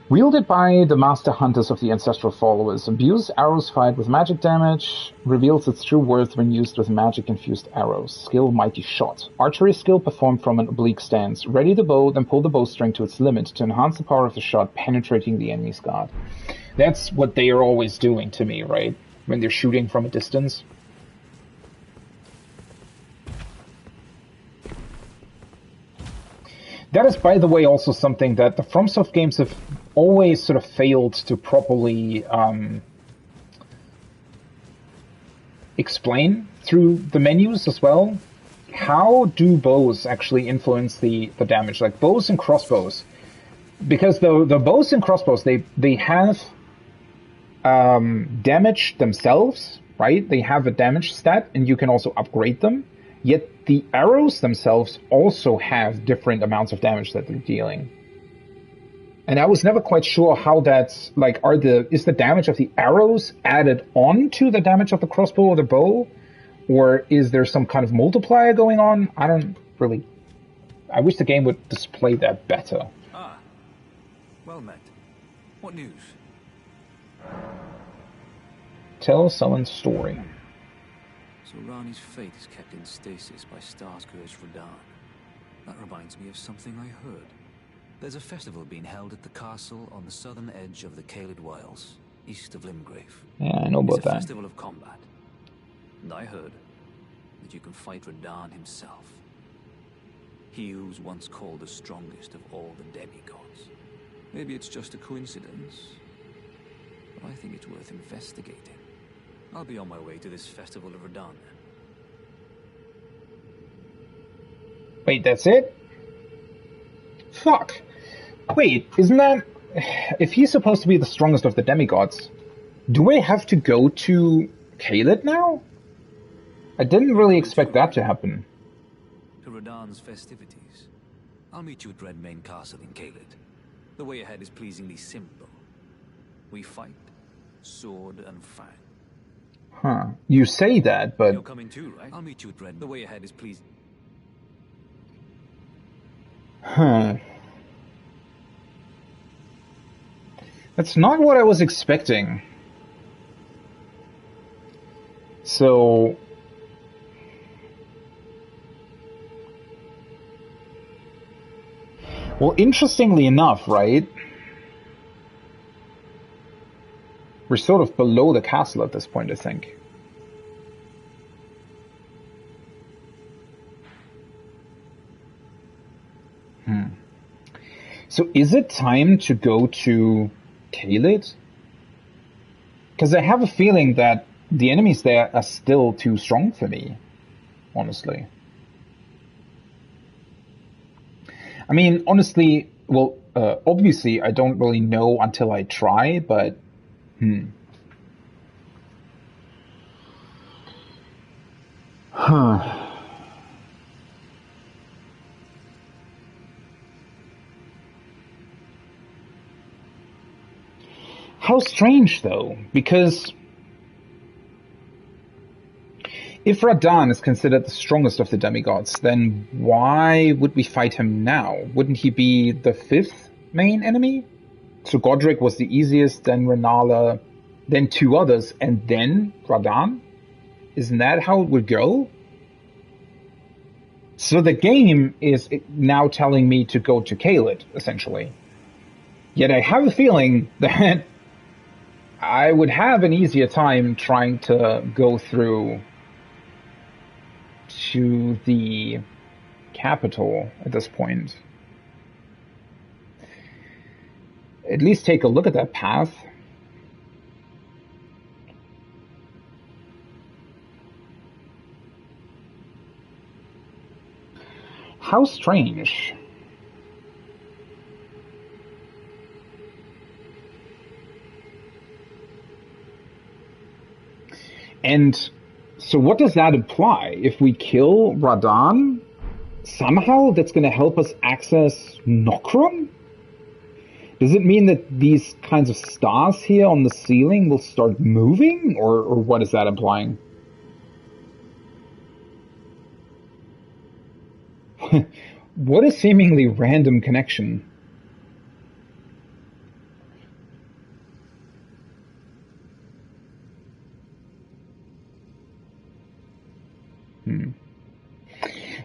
Wielded by the master hunters of the ancestral followers, abuse arrows fired with magic damage, reveals its true worth when used with magic-infused arrows. Skill Mighty Shot. Archery skill performed from an oblique stance. Ready the bow, then pull the bowstring to its limit to enhance the power of the shot, penetrating the enemy's guard. That's what they are always doing to me, right? When they're shooting from a distance. That is, by the way, also something that the FromSoft games have always sort of failed to properly explain through the menus as well. How do bows actually influence the damage? Like bows and crossbows. Because the bows and crossbows, they have damage themselves, right? They have a damage stat, and you can also upgrade them. Yet the arrows themselves also have different amounts of damage that they're dealing. And I was never quite sure how that's, like, is the damage of the arrows added on to the damage of the crossbow or the bow? Or is there some kind of multiplier going on? I don't really... I wish the game would display that better. Ah, well met. What news? Tell someone's story. So Rani's fate is kept in stasis by Starscourge Radahn. That reminds me of something I heard. There's a festival being held at the castle on the southern edge of the Caelid Wilds, east of Limgrave. Yeah, I know about that. It's a festival of combat. And I heard that you can fight Radahn himself. He who's once called the strongest of all the demigods. Maybe it's just a coincidence, but I think it's worth investigating. I'll be on my way to this festival of Radahn then. Wait, that's it? Fuck. Wait, isn't that... If he's supposed to be the strongest of the demigods, do I have to go to Caelid now? I didn't really expect that to happen. To Radahn's festivities. I'll meet you at Redmane Castle in Caelid. The way ahead is pleasingly simple. We fight, sword and fang. Huh. You say that, but... You're coming too, right? I'll meet you at Redmane. The way ahead is pleasing. Huh. That's not what I was expecting. So... Well, interestingly enough, right? We're sort of below the castle at this point, I think. So is it time to go to Caelid? Because I have a feeling that the enemies there are still too strong for me, honestly. I mean, honestly, well, obviously I don't really know until I try, but... Huh. How strange, though, because if Radahn is considered the strongest of the demigods, then why would we fight him now? Wouldn't he be the fifth main enemy? So Godric was the easiest, then Renala, then two others, and then Radahn? Isn't that how it would go? So the game is now telling me to go to Caelid, essentially. Yet I have a feeling that I would have an easier time trying to go through to the capital at this point. At least take a look at that path. How strange. And so what does that imply? If we kill Radahn, somehow that's going to help us access Nokron? Does it mean that these kinds of stars here on the ceiling will start moving? Or what is that implying? What a seemingly random connection.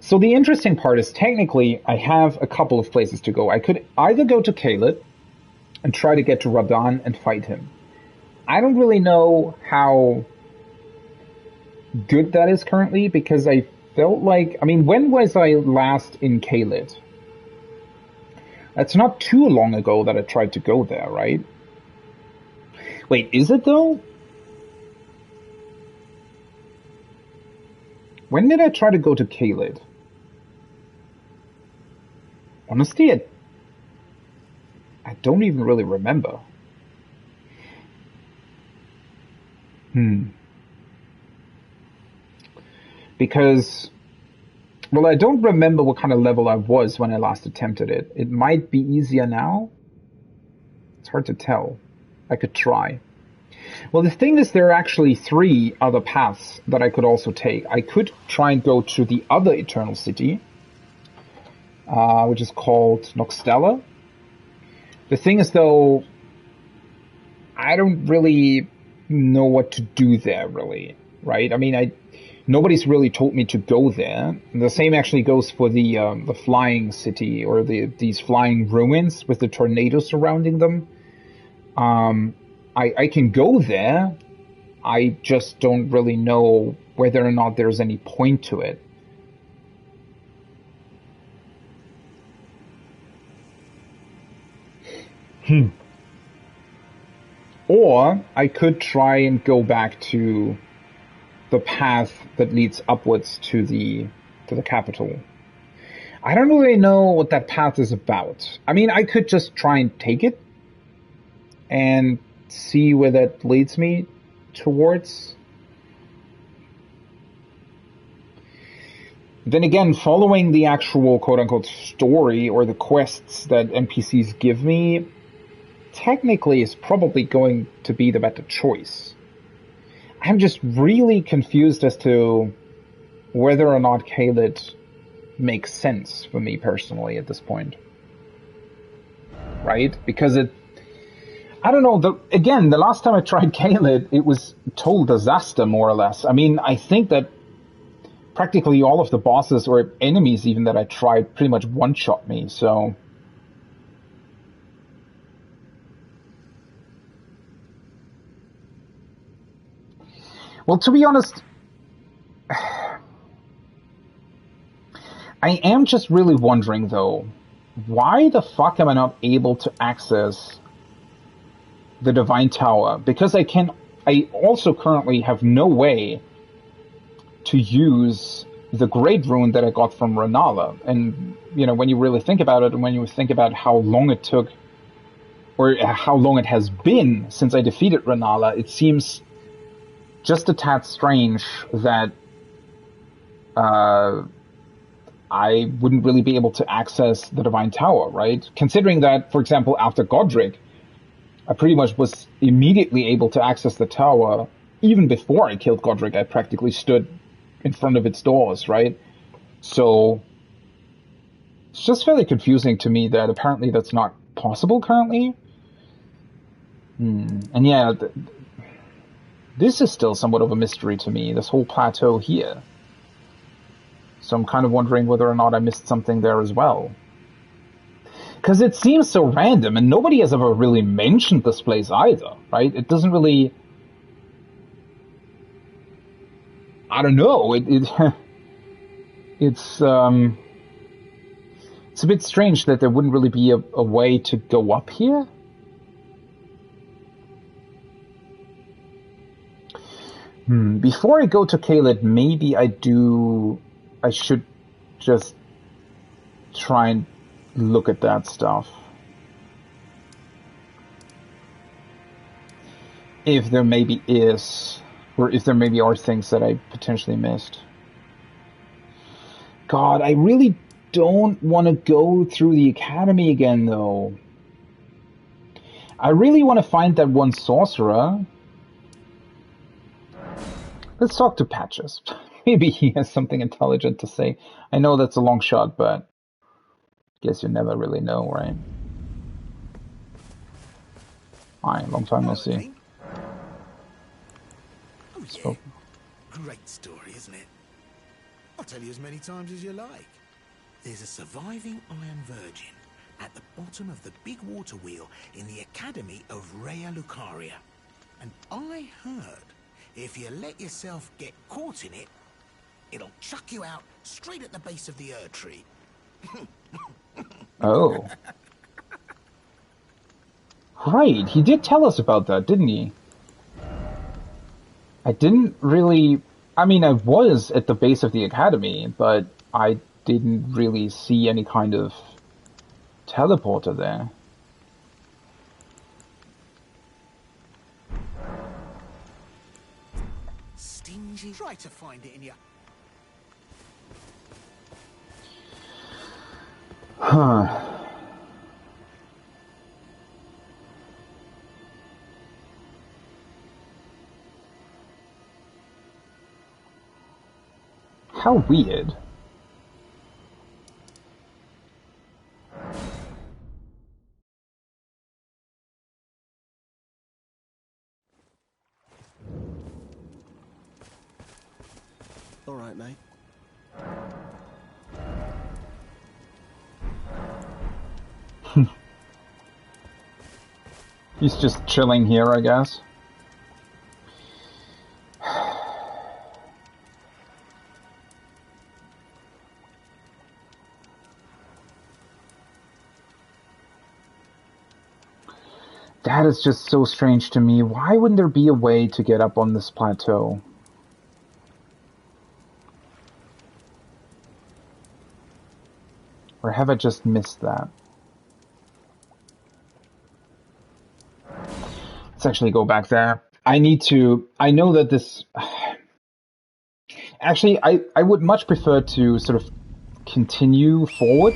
So the interesting part is, technically, I have a couple of places to go. I could either go to Caelid and try to get to Radahn and fight him. I don't really know how good that is currently, because I felt like... I mean, when was I last in Caelid? That's not too long ago that I tried to go there, right? Wait, is it though? When did I try to go to Caelid? Honestly, I don't even really remember. Because, well, I don't remember what kind of level I was when I last attempted it. It might be easier now. It's hard to tell. I could try. Well, the thing is, there are actually 3 other paths that I could also take. I could try and go to the other Eternal City, which is called Noxtella. The thing is, though, I don't really know what to do there, really, right? I mean, nobody's really told me to go there. And the same actually goes for the flying city, or these flying ruins with the tornadoes surrounding them. I can go there. I just don't really know whether or not there's any point to it. Or I could try and go back to the path that leads upwards to the capital. I don't really know what that path is about. I mean, I could just try and take it and see where that leads me towards. Then again, following the actual quote-unquote story or the quests that NPCs give me technically is probably going to be the better choice. I'm just really confused as to whether or not Caelid makes sense for me personally at this point. Right? Because I don't know, the last time I tried Caelid, it was total disaster, more or less. I mean, I think that practically all of the bosses, or enemies even, that I tried pretty much one-shot me, so... Well, to be honest, I am just really wondering, though, why the fuck am I not able to access the Divine Tower? Because I also currently have no way to use the Great Rune that I got from Renala. And, you know, when you really think about it, and when you think about how long it took, or how long it has been since I defeated Renala, it seems just a tad strange that I wouldn't really be able to access the Divine Tower, right? Considering that, for example, after Godric, I pretty much was immediately able to access the tower. Even before I killed Godric, I practically stood in front of its doors, right? So it's just fairly confusing to me that apparently that's not possible currently. And yeah, this is still somewhat of a mystery to me, this whole plateau here. So I'm kind of wondering whether or not I missed something there as well. Because it seems so random, and nobody has ever really mentioned this place either, right? It doesn't really... I don't know, it's a bit strange that there wouldn't really be a way to go up here. Before I go to Kaled, maybe I should just try and look at that stuff. If there maybe is, or if there maybe are things that I potentially missed. God, I really don't want to go through the academy again, though. I really want to find that one sorcerer. Let's talk to Patches. Maybe he has something intelligent to say. I know that's a long shot, but guess you never really know, right? Hi, long time no see. Oh yeah, great story, isn't it? I'll tell you as many times as you like. There's a surviving Iron Virgin at the bottom of the big water wheel in the Academy of Rhea Lucaria. And I heard if you let yourself get caught in it, it'll chuck you out straight at the base of the Erd Tree. Oh. Right, he did tell us about that, didn't he? I didn't really... I mean, I was at the base of the academy, but I didn't really see any kind of teleporter there. Stingy. Try to find it in your... Huh. How weird. All right, mate. He's just chilling here, I guess. That is just so strange to me. Why wouldn't there be a way to get up on this plateau? Or have I just missed that? Let's actually go back there. I know that this... Actually, I would much prefer to sort of continue forward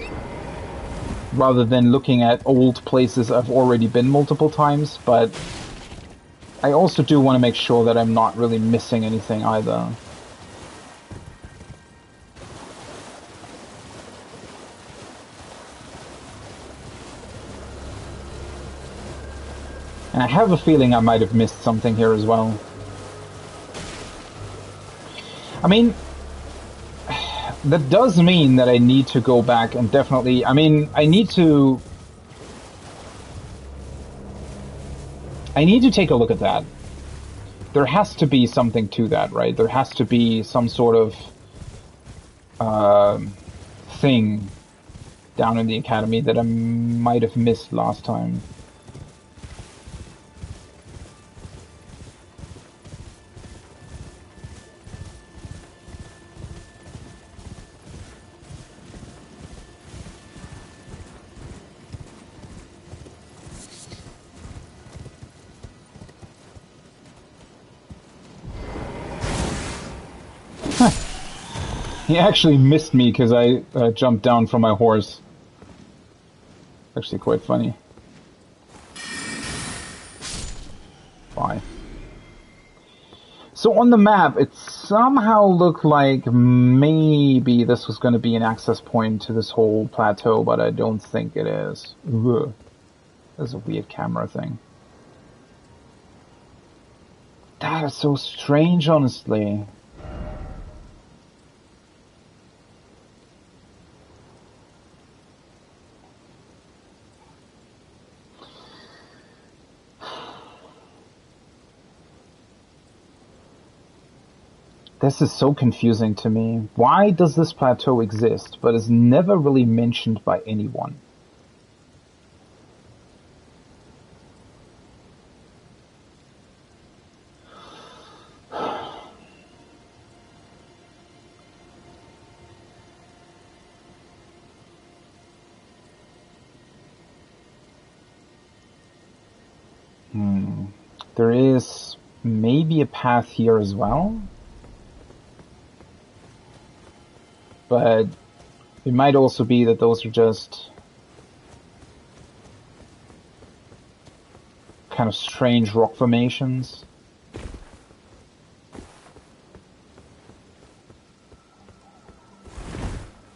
rather than looking at old places I've already been multiple times, but I also do want to make sure that I'm not really missing anything either. And I have a feeling I might have missed something here as well. I mean, that does mean that I need to go back and definitely... I mean, I need to take a look at that. There has to be something to that, right? There has to be some sort of thing down in the academy that I might have missed last time. He actually missed me because I jumped down from my horse. Actually quite funny. Why? So on the map, it somehow looked like maybe this was going to be an access point to this whole plateau, but I don't think it is. Ugh. That's a weird camera thing. That is so strange, honestly. This is so confusing to me. Why does this plateau exist, but is never really mentioned by anyone? There is maybe a path here as well. But it might also be that those are just kind of strange rock formations.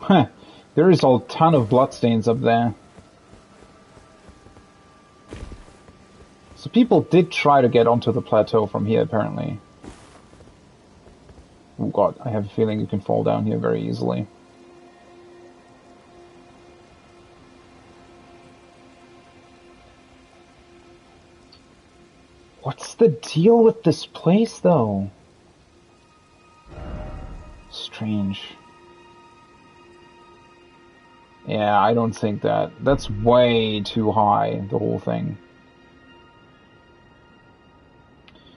Huh. There is a ton of bloodstains up there. So people did try to get onto the plateau from here, apparently. Oh god, I have a feeling you can fall down here very easily. What's the deal with this place, though? Strange. Yeah, I don't think that. That's way too high, the whole thing.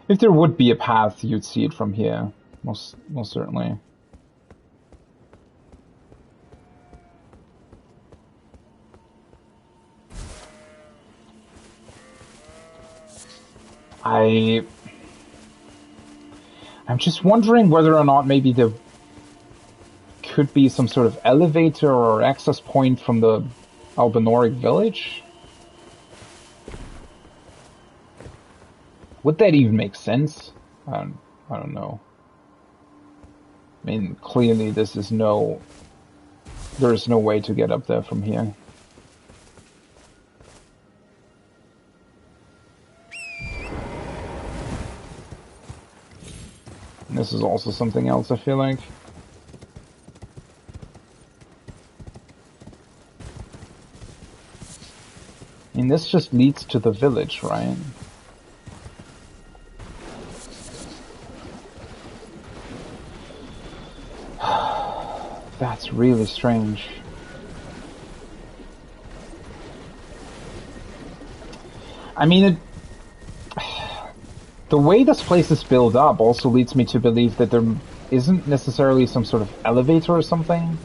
If there would be a path, you'd see it from here. Most certainly. I'm just wondering whether or not maybe there could be some sort of elevator or access point from the Albinoric village. Would that even make sense? I don't know. I mean, clearly there is no way to get up there from here. And this is also something else, I feel like. I mean, this just leads to the village, right? That's really strange. I mean, the way this place is built up also leads me to believe that there isn't necessarily some sort of elevator or something.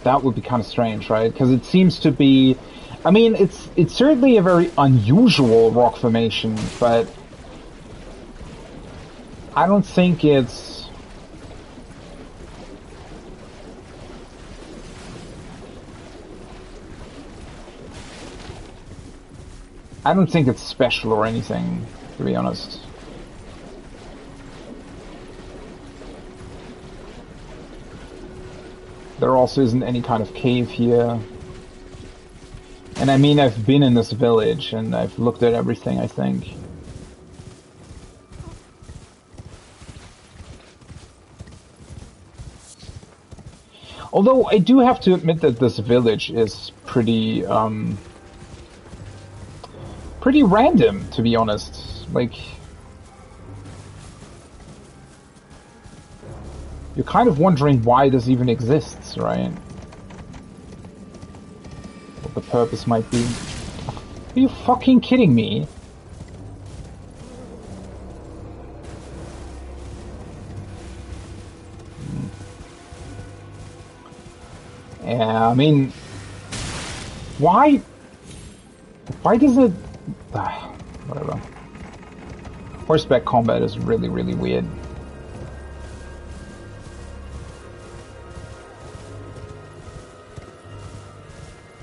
That would be kind of strange, right? Because it seems to be... I mean, it's certainly a very unusual rock formation, but I don't think it's... I don't think it's special or anything, to be honest. There also isn't any kind of cave here. And I mean, I've been in this village and I've looked at everything, I think. Although I do have to admit that this village is pretty random, to be honest. Like, you're kind of wondering why this even exists, right? What the purpose might be. Are you fucking kidding me? Yeah, I mean, why does it... whatever. Horseback combat is really, really weird.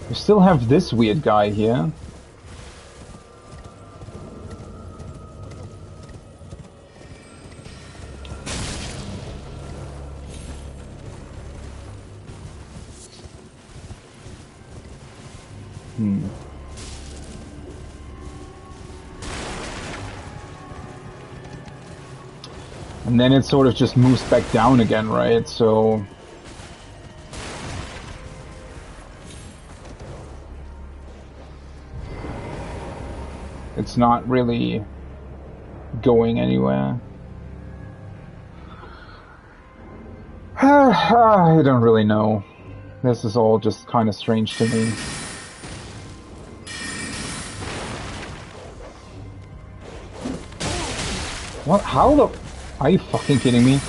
We still have this weird guy here. And then it sort of just moves back down again, right? So... it's not really going anywhere. I don't really know. This is all just kind of strange to me. What? How the... Are you fucking kidding me?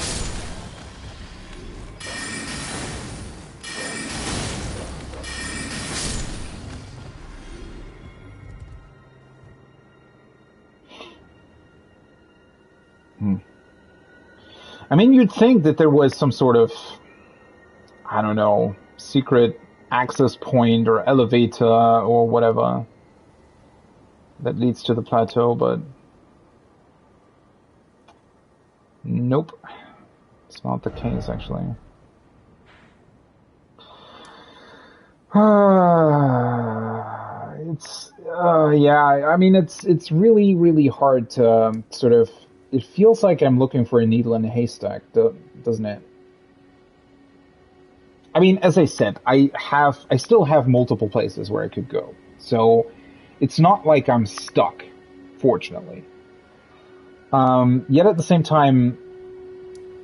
I mean, you'd think that there was some sort of, I don't know, secret access point or elevator or whatever that leads to the plateau, but nope, it's not the case actually. Yeah, I mean, it's really, really hard to sort of, it feels like I'm looking for a needle in a haystack, doesn't it? I mean, as I said, I still have multiple places where I could go. So it's not like I'm stuck, fortunately. Yet at the same time,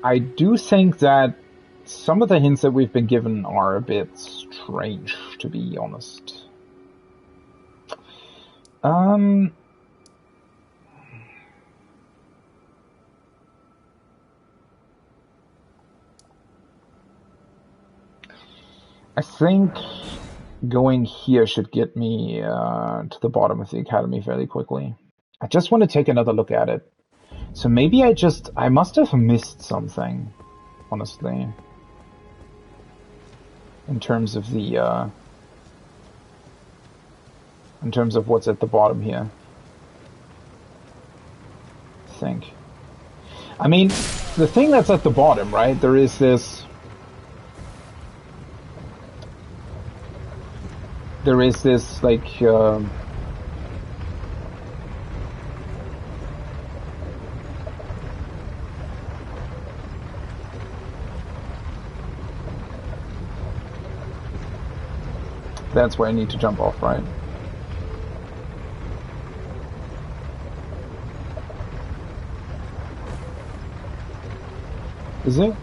I do think that some of the hints that we've been given are a bit strange, to be honest. I think going here should get me to the bottom of the academy fairly quickly. I just want to take another look at it. So maybe I must have missed something, honestly. In terms of the, in terms of what's at the bottom here. I think. I mean, the thing that's at the bottom, right? There is this... There is this, like, that's where I need to jump off, right? Is it?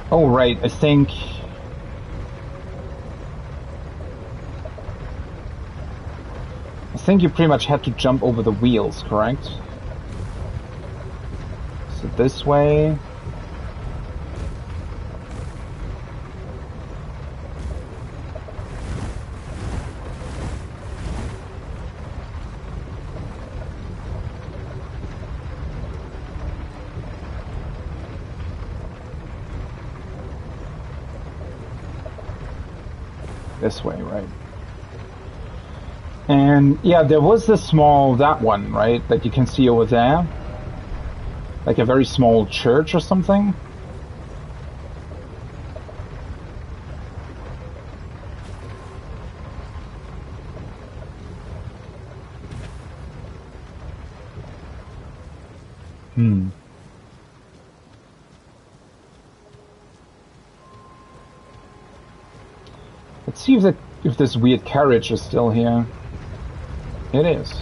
Oh, right, I think you pretty much had to jump over the wheels, correct? So this way. This way, right? And yeah, there was this that one, right, that you can see over there, like a very small church or something. Let's see if this weird carriage is still here. It is.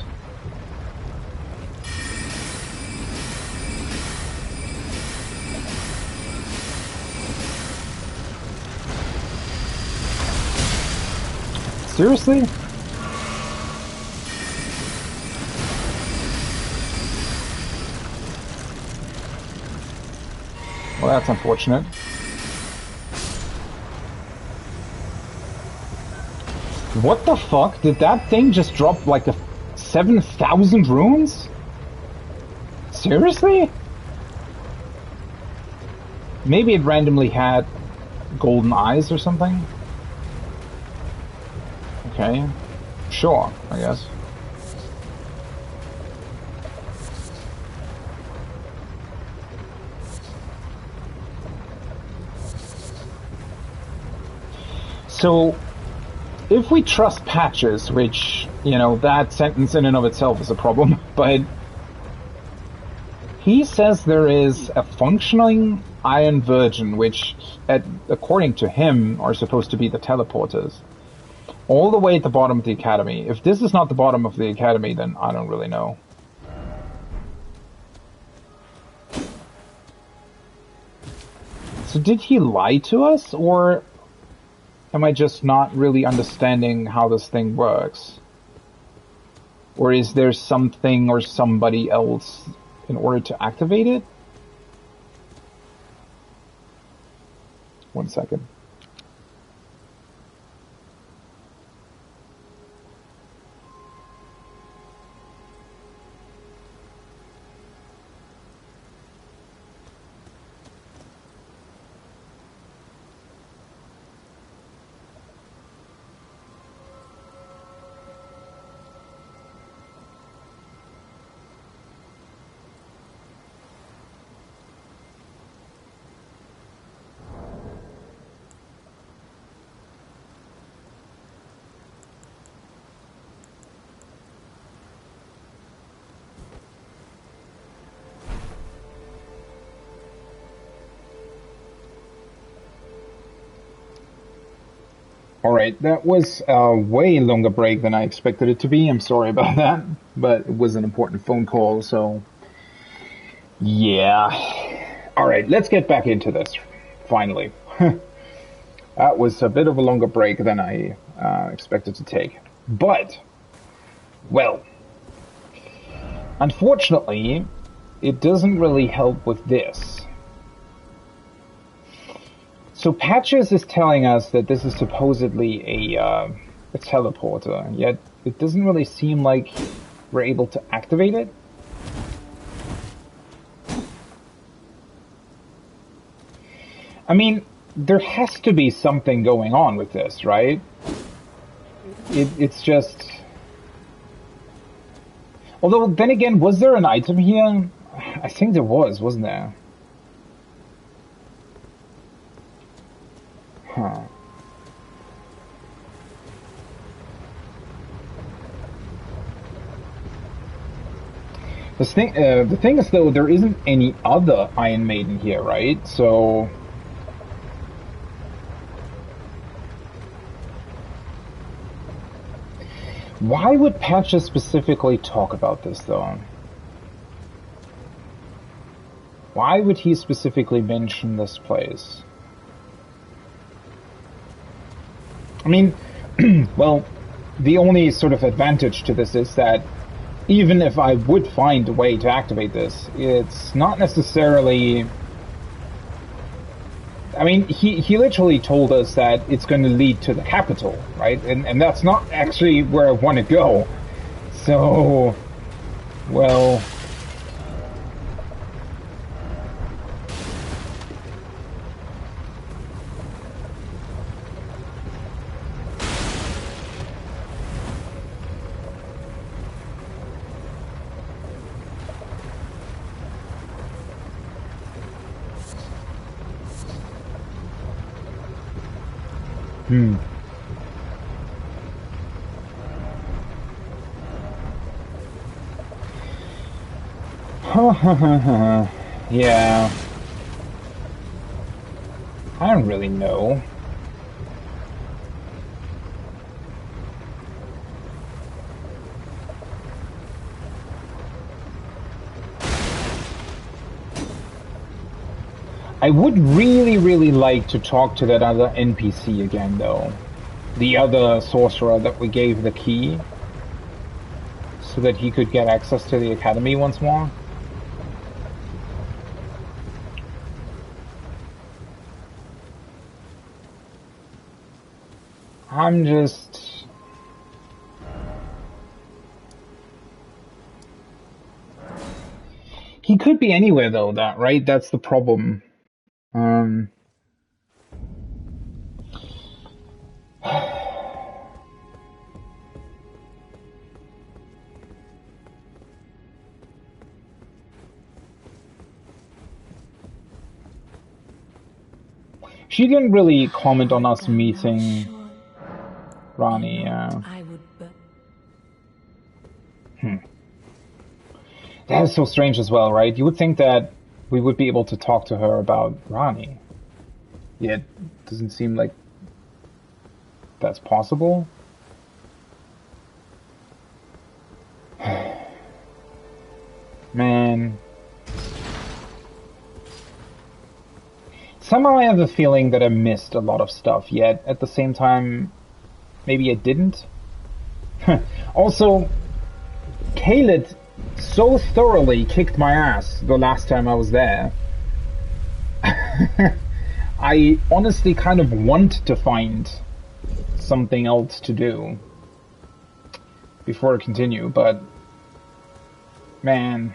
Seriously? Well, that's unfortunate. What the fuck? Did that thing just drop like 7,000 runes? Seriously? Maybe it randomly had golden eyes or something? Okay. Sure, I guess. So, if we trust patches, which, you know, that sentence in and of itself is a problem, but he says there is a functioning Iron Virgin, which, according to him, are supposed to be the teleporters, all the way at the bottom of the academy. If this is not the bottom of the academy, then I don't really know. So did he lie to us, or am I just not really understanding how this thing works? Or is there something or somebody else in order to activate it? 1 second. Alright, that was a way longer break than I expected it to be. I'm sorry about that, but it was an important phone call, so... Yeah. Alright, let's get back into this, finally. That was a bit of a longer break than I expected to take. But, well, unfortunately, it doesn't really help with this. So Patches is telling us that this is supposedly a teleporter, yet it doesn't really seem like we're able to activate it. I mean, there has to be something going on with this, right? It's just... Although, then again, was there an item here? I think there was, wasn't there? Huh. The thing is, though, there isn't any other Iron Maiden here, right? So... Why would Patches specifically talk about this, though? Why would he specifically mention this place? I mean, well, the only sort of advantage to this is that even if I would find a way to activate this, it's not necessarily... I mean, he literally told us that it's going to lead to the capital, right? And that's not actually where I want to go. So, well... Yeah. I don't really know. I would really, really like to talk to that other NPC again, though. The other sorcerer that we gave the key, so that he could get access to the academy once more. I'm just... He could be anywhere, though, right? That's the problem. She didn't really comment on us meeting Rani. I would, but... That is so strange as well, right? You would think that we would be able to talk to her about Rani. Yet, it doesn't seem like that's possible. Man. Somehow I have a feeling that I missed a lot of stuff, yet at the same time, maybe I didn't. Also, Caelid so thoroughly kicked my ass the last time I was there. I honestly kind of want to find something else to do before I continue, but man.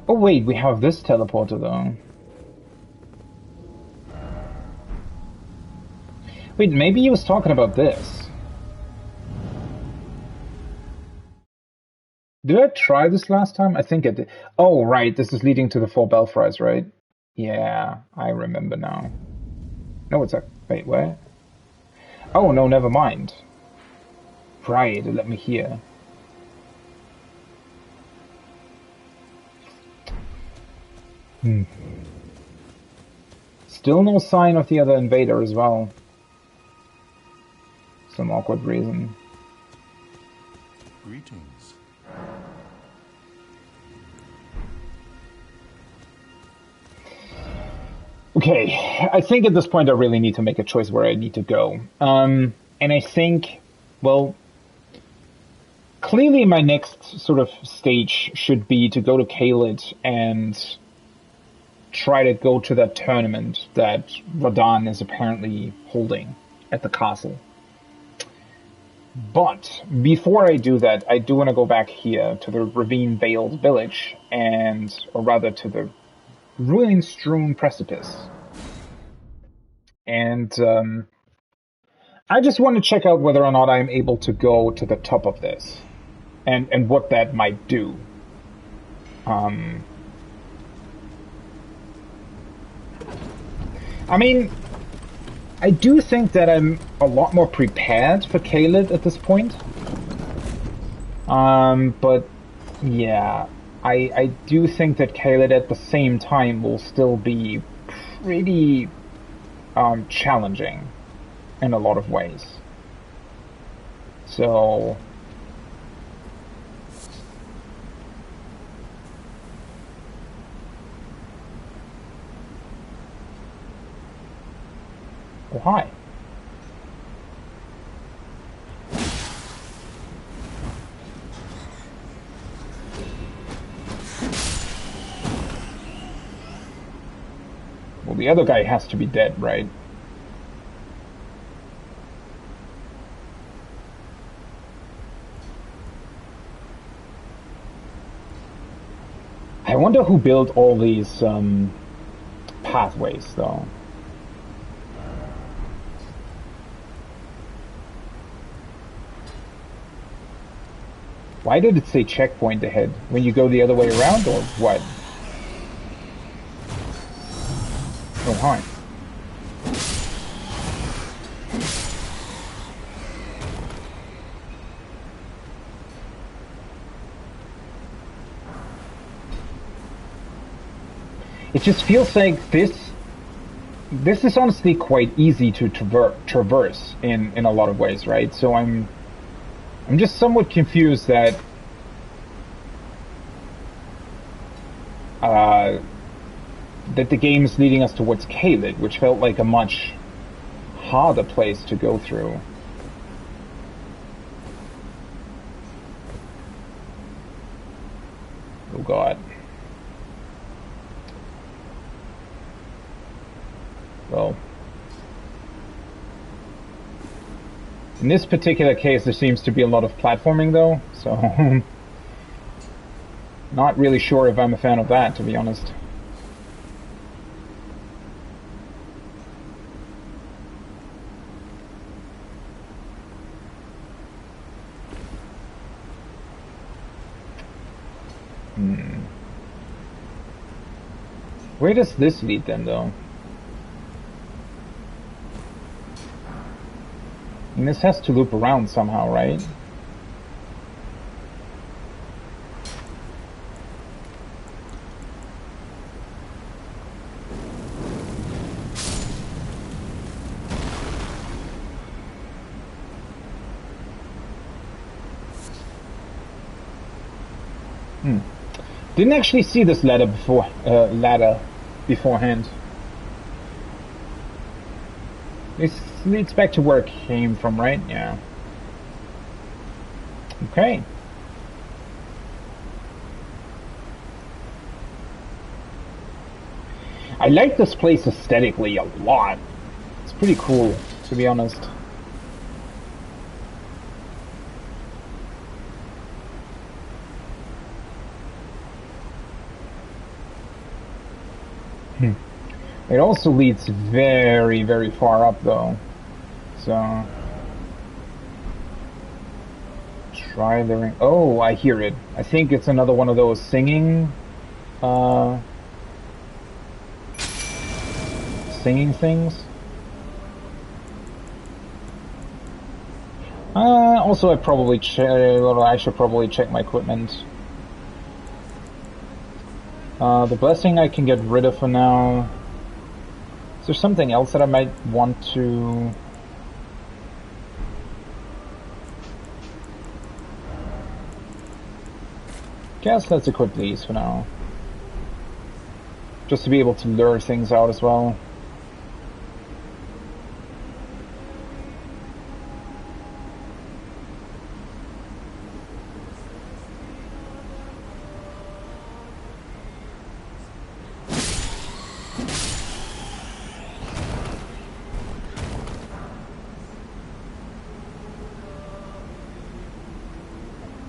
Oh wait, we have this teleporter though. Wait, maybe he was talking about this. Did I try this last time? I think I did. Oh, right, this is leading to the 4 Belfries, right? Yeah, I remember now. No, it's a... Wait, where? Oh, no, never mind. Right, let me hear. Still no sign of the other invader as well. Some awkward reason. Greetings. Okay, I think at this point I really need to make a choice where I need to go. And I think, well, clearly my next sort of stage should be to go to Caelid and try to go to that tournament that Radahn is apparently holding at the castle. But before I do that, I do want to go back here to the ravine-veiled village, or rather to the ruin-strewn precipice. And I just want to check out whether or not I'm able to go to the top of this, and what that might do. I mean, I do think that I'm a lot more prepared for Caelid at this point. But yeah, I do think that Caelid at the same time will still be pretty challenging in a lot of ways. So oh, hi. Well, the other guy has to be dead, right? I wonder who built all these pathways, though. Why did it say checkpoint ahead? When you go the other way around, or what? Oh, hi. It just feels like this is honestly quite easy to traverse in a lot of ways, right? So I'm just somewhat confused that the game is leading us towards Caelid, which felt like a much harder place to go through. Oh god. Well, in this particular case, there seems to be a lot of platforming, though, so not really sure if I'm a fan of that, to be honest. Where does this lead then, though? And this has to loop around somehow, right? Didn't actually see this ladder beforehand. This leads back to where it came from, right? Yeah. Okay. I like this place aesthetically a lot. It's pretty cool, to be honest. It also leads very, very far up, though. So... try the ring. Oh, I hear it. I think it's another one of those singing... singing things. Also, I should probably check my equipment. The blessing I can get rid of for now. Is there something else that I might want to... Guess let's equip these for now. Just to be able to lure things out as well.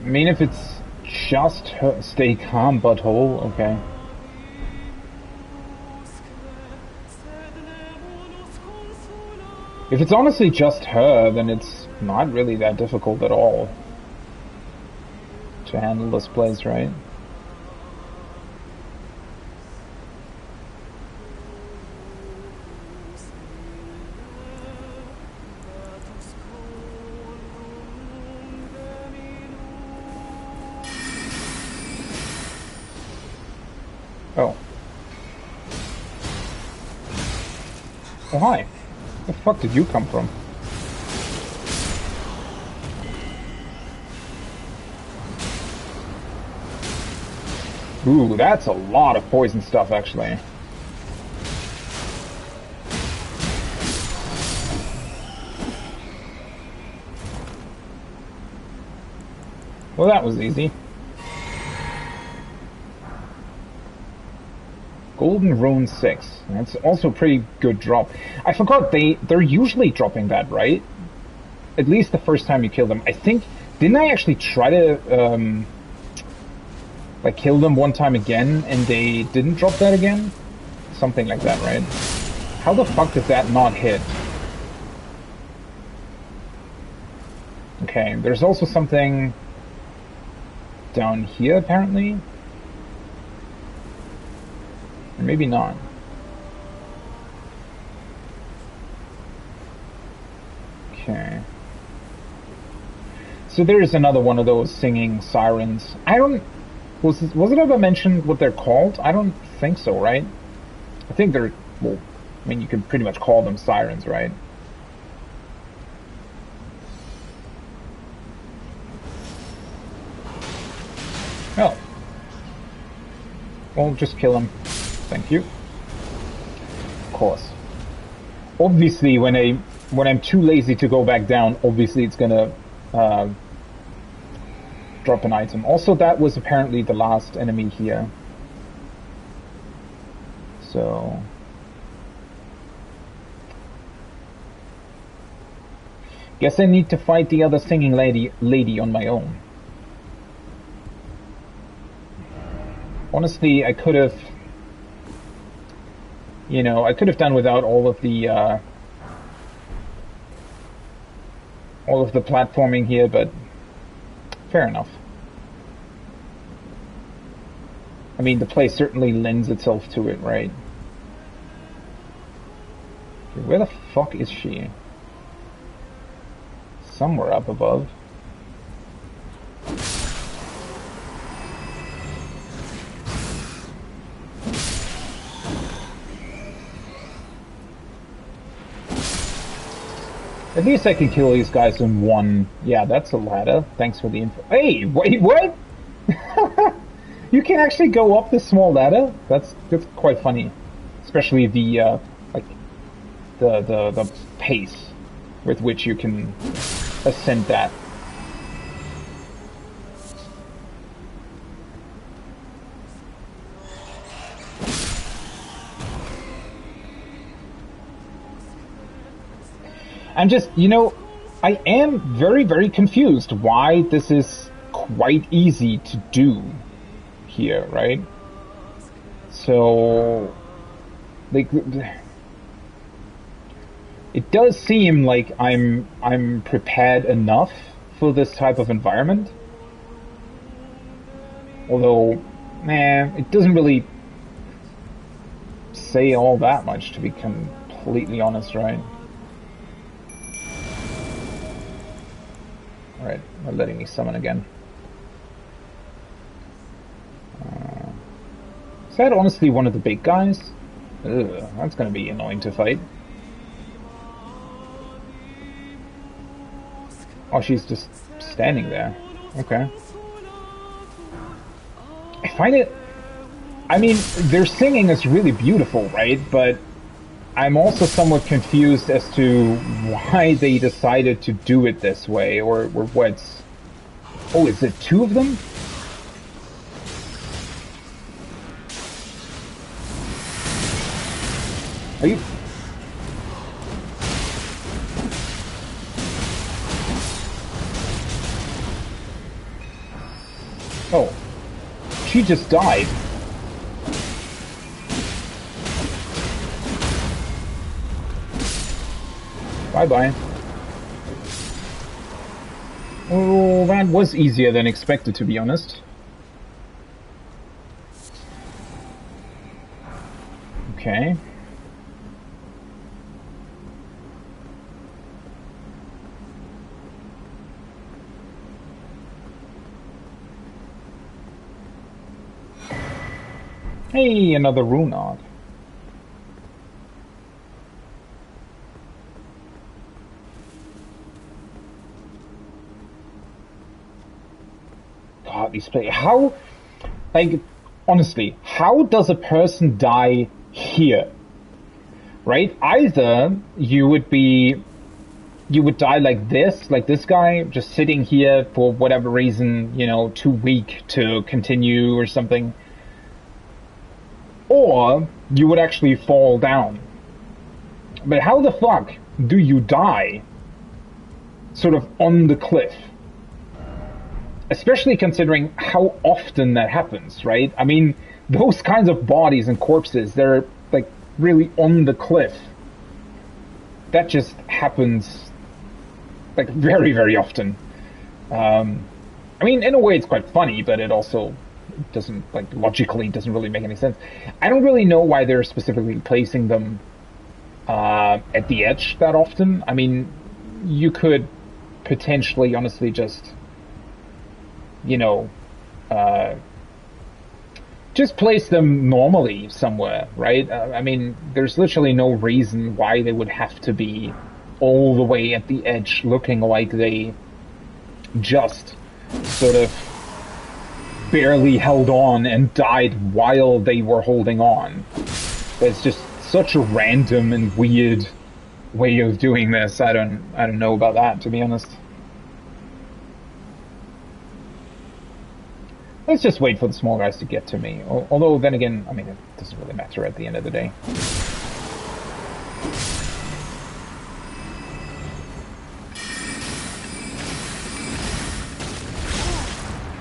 I mean, if it's just her, stay calm, butthole, okay. If it's honestly just her, then it's not really that difficult at all to handle this place, right? Oh. Oh, hi. Where the fuck did you come from? Ooh, that's a lot of poison stuff, actually. Well, that was easy. Golden Rune 6. That's also a pretty good drop. I forgot, they're usually dropping that, right? At least the first time you kill them. I think... Didn't I actually try to, like, kill them one time again, and they didn't drop that again? Something like that, right? How the fuck does that not hit? Okay, there's also something... down here, apparently? Or maybe not. Okay. So there's another one of those singing sirens. I don't... Was it ever mentioned what they're called? I don't think so, right? I think they're... Well, I mean, you can pretty much call them sirens, right? Oh. Well, just kill him. Thank you. Of course. Obviously, when I'm too lazy to go back down, obviously it's gonna drop an item. Also, that was apparently the last enemy here. So... Guess I need to fight the other singing lady on my own. Honestly, I could have... You know, I could have done without all of the platforming here, but fair enough. I mean, the place certainly lends itself to it, right? Okay, where the fuck is she? Somewhere up above. At least I can kill these guys in one. Yeah, that's a ladder. Thanks for the info. Hey, wait, what? You can actually go up this small ladder. That's quite funny, especially the like the pace with which you can ascend that. I'm just, I am very, very confused why this is quite easy to do here, right? So, like, it does seem like I'm prepared enough for this type of environment. Although, it doesn't really say all that much, to be completely honest, right? Alright, they're letting me summon again. Is that honestly one of the big guys? Ugh, that's gonna be annoying to fight. Oh, she's just standing there. Okay. I find it... I mean, their singing is really beautiful, right? But I'm also somewhat confused as to why they decided to do it this way, or what's... Oh, is it two of them? Are you... Oh. She just died. Bye-bye. Oh, that was easier than expected, to be honest. Okay. Hey, another rune art. God, these play. How, like, honestly, how does a person die here? Right? Either you would die like this guy, just sitting here for whatever reason, too weak to continue or something. Or you would actually fall down. But how the fuck do you die sort of on the cliff? Especially considering how often that happens, right? I mean, those kinds of bodies and corpses, they're like really on the cliff. That just happens like very, very often. I mean, in a way it's quite funny, but it also doesn't, like, logically doesn't really make any sense. I don't really know why they're specifically placing them at the edge that often. I mean, you could potentially, honestly, just just place them normally somewhere, right? I mean, there's literally no reason why they would have to be all the way at the edge looking like they just sort of barely held on and died while they were holding on. It's just such a random and weird way of doing this. I don't know about that, to be honest. Let's just wait for the small guys to get to me. Although, then again, I mean, it doesn't really matter at the end of the day.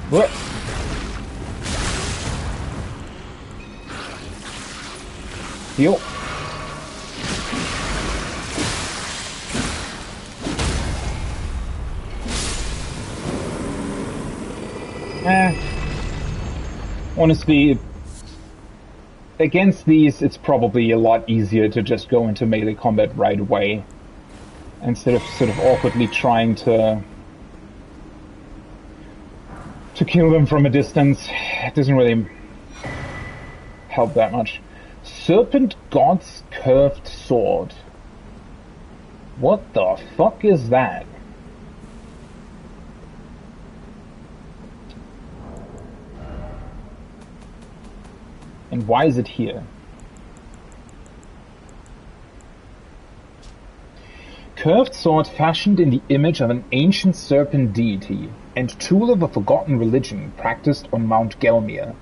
What? Heal. Honestly, against these, it's probably a lot easier to just go into melee combat right away, instead of sort of awkwardly trying to kill them from a distance. It doesn't really help that much. Serpent God's Curved Sword. What the fuck is that? And why is it here? Curved sword fashioned in the image of an ancient serpent deity, and tool of a forgotten religion practiced on Mount Gelmir.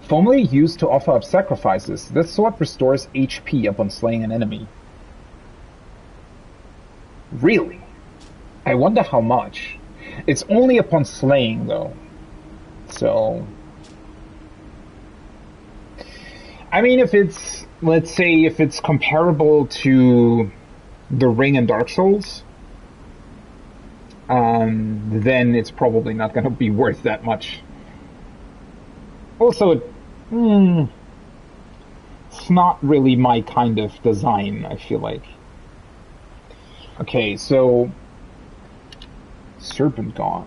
Formerly used to offer up sacrifices, this sword restores HP upon slaying an enemy. Really? I wonder how much. It's only upon slaying, though. So... I mean, if it's... Let's say if it's comparable to the Ring and Dark Souls, then it's probably not going to be worth that much. Also, it's not really my kind of design, I feel like. Okay, so... Serpent God.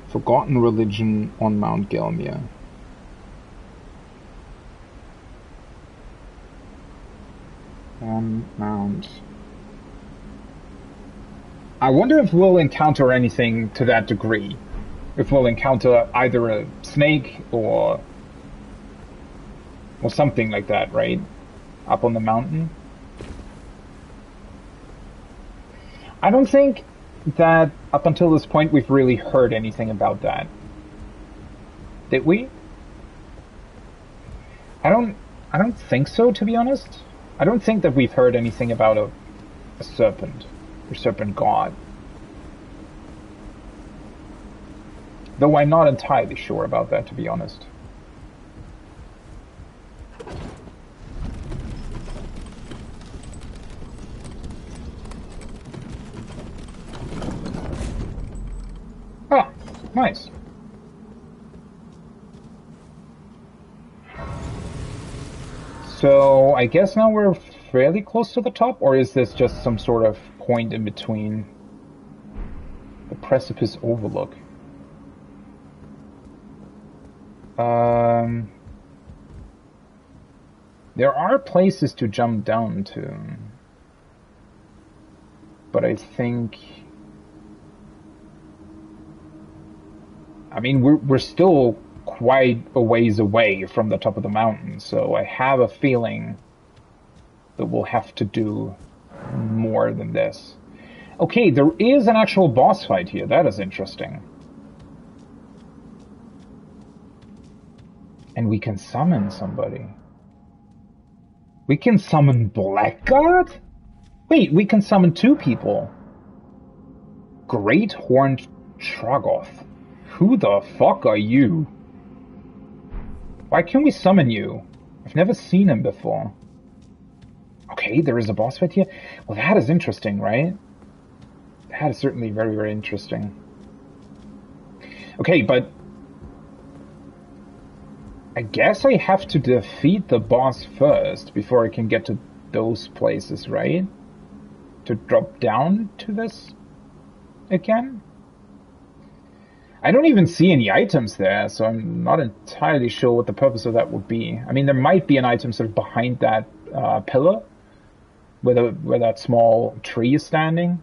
Forgotten religion on Mount Gelmir. On Mount. I wonder if we'll encounter anything to that degree. If we'll encounter either a snake or something like that, right? Up on the mountain. I don't think that up until this point we've really heard anything about that. Did we? I don't think so, to be honest. I don't think that we've heard anything about a serpent or serpent god. Though I'm not entirely sure about that, to be honest. Ah, nice. So, I guess now we're fairly close to the top, or is this just some sort of point in between? The precipice overlook. There are places to jump down to, but I think, I mean, we're still quite a ways away from the top of the mountain, so I have a feeling that we'll have to do more than this. Okay, there is an actual boss fight here. That is interesting. And we can summon somebody. We can summon Blackguard? Wait, we can summon two people. Great Horned Tragoth. Who the fuck are you? Why can we summon you? I've never seen him before. Okay, there is a boss fight here. Well, that is interesting, right? That is certainly very, very interesting. Okay, but I guess I have to defeat the boss first before I can get to those places, right? To drop down to this again? I don't even see any items there, so I'm not entirely sure what the purpose of that would be. I mean, there might be an item sort of behind that pillar, where that small tree is standing.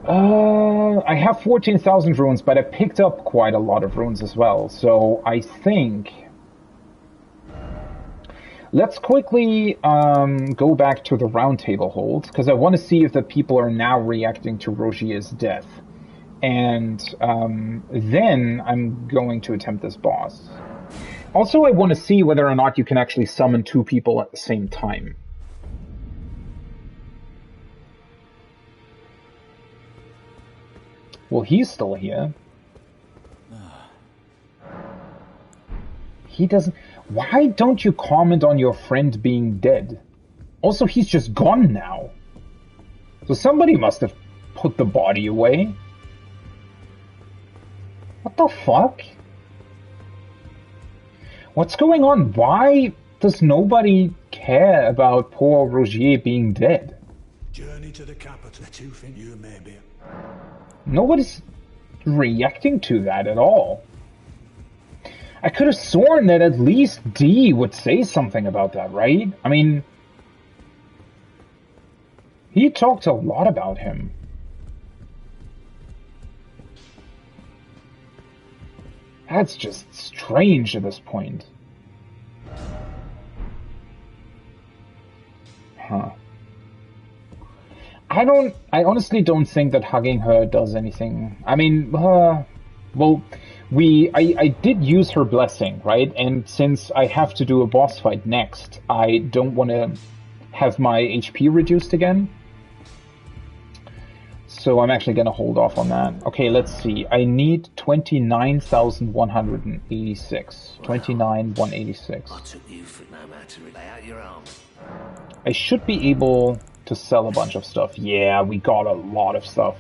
I have 14,000 runes, but I picked up quite a lot of runes as well, so I think... Let's quickly go back to the round table hold, because I want to see if the people are now reacting to Rogier's death. And then I'm going to attempt this boss. Also, I want to see whether or not you can actually summon two people at the same time. Well, he's still here. He doesn't... Why don't you comment on your friend being dead? Also, he's just gone now. So somebody must have put the body away. What the fuck? What's going on? Why does nobody care about poor Rogier being dead? Journey to the capital. Two think you may be. Nobody's reacting to that at all. I could have sworn that at least D would say something about that, right? I mean... He talked a lot about him. That's just strange at this point. Huh. I honestly don't think that hugging her does anything. I mean, well, I did use her blessing, right? And since I have to do a boss fight next, I don't want to have my HP reduced again. So I'm actually going to hold off on that. Okay, let's see. I need 29,186. 29,186. I took you for no matter. Lay out your arm. I should be able to sell a bunch of stuff. Yeah, we got a lot of stuff.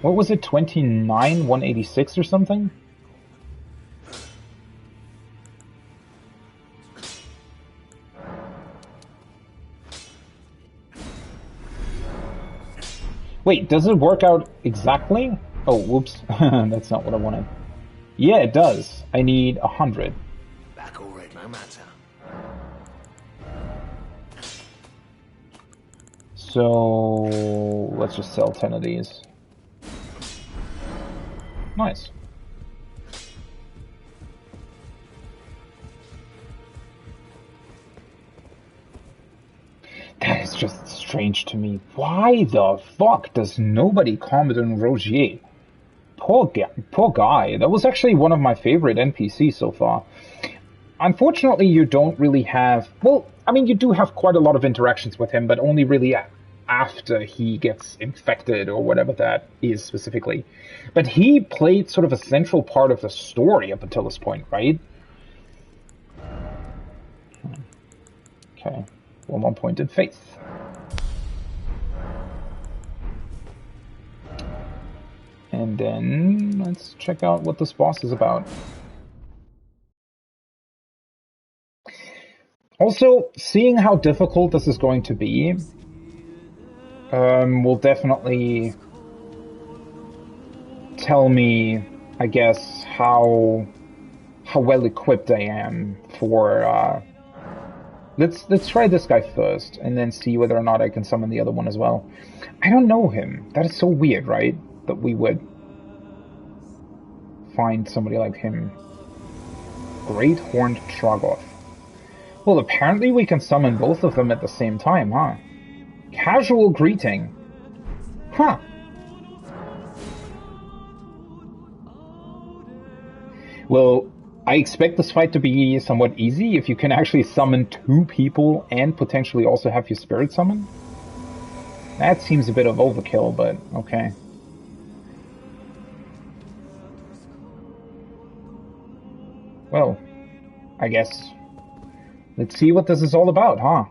What was it? 29,186 or something? Wait, does it work out exactly? Oh, whoops. That's not what I wanted. Yeah, it does. I need 100. Back or red, no matter. So let's just sell 10 of these. Nice. That is just strange to me. Why the fuck does nobody comment on Rogier? Poor guy. That was actually one of my favorite NPCs so far. Unfortunately, you don't really have... Well, I mean, you do have quite a lot of interactions with him, but only really after he gets infected or whatever that is specifically. But he played sort of a central part of the story up until this point, right? Okay. 1 point in faith. And then let's check out what this boss is about. Also, seeing how difficult this is going to be will definitely tell me, I guess, how well equipped I am for... Let's try this guy first, and then see whether or not I can summon the other one as well. I don't know him. That is so weird, right? That we would find somebody like him. Great Horned Tragoth. Well, apparently we can summon both of them at the same time, huh? Casual greeting. Huh. Well, I expect this fight to be somewhat easy if you can actually summon 2 people and potentially also have your spirit summon. That seems a bit of overkill, but okay. Well, I guess let's see what this is all about, huh?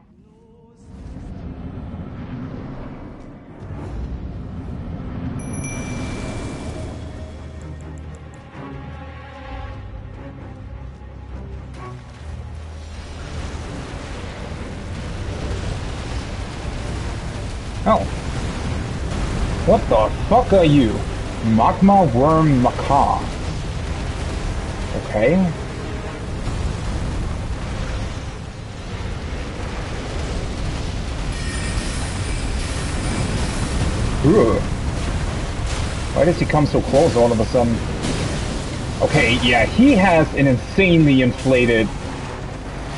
Oh. What the fuck are you? Magma Worm Macaw. Okay. Ugh. Why does he come so close all of a sudden? Okay, yeah, he has an insanely inflated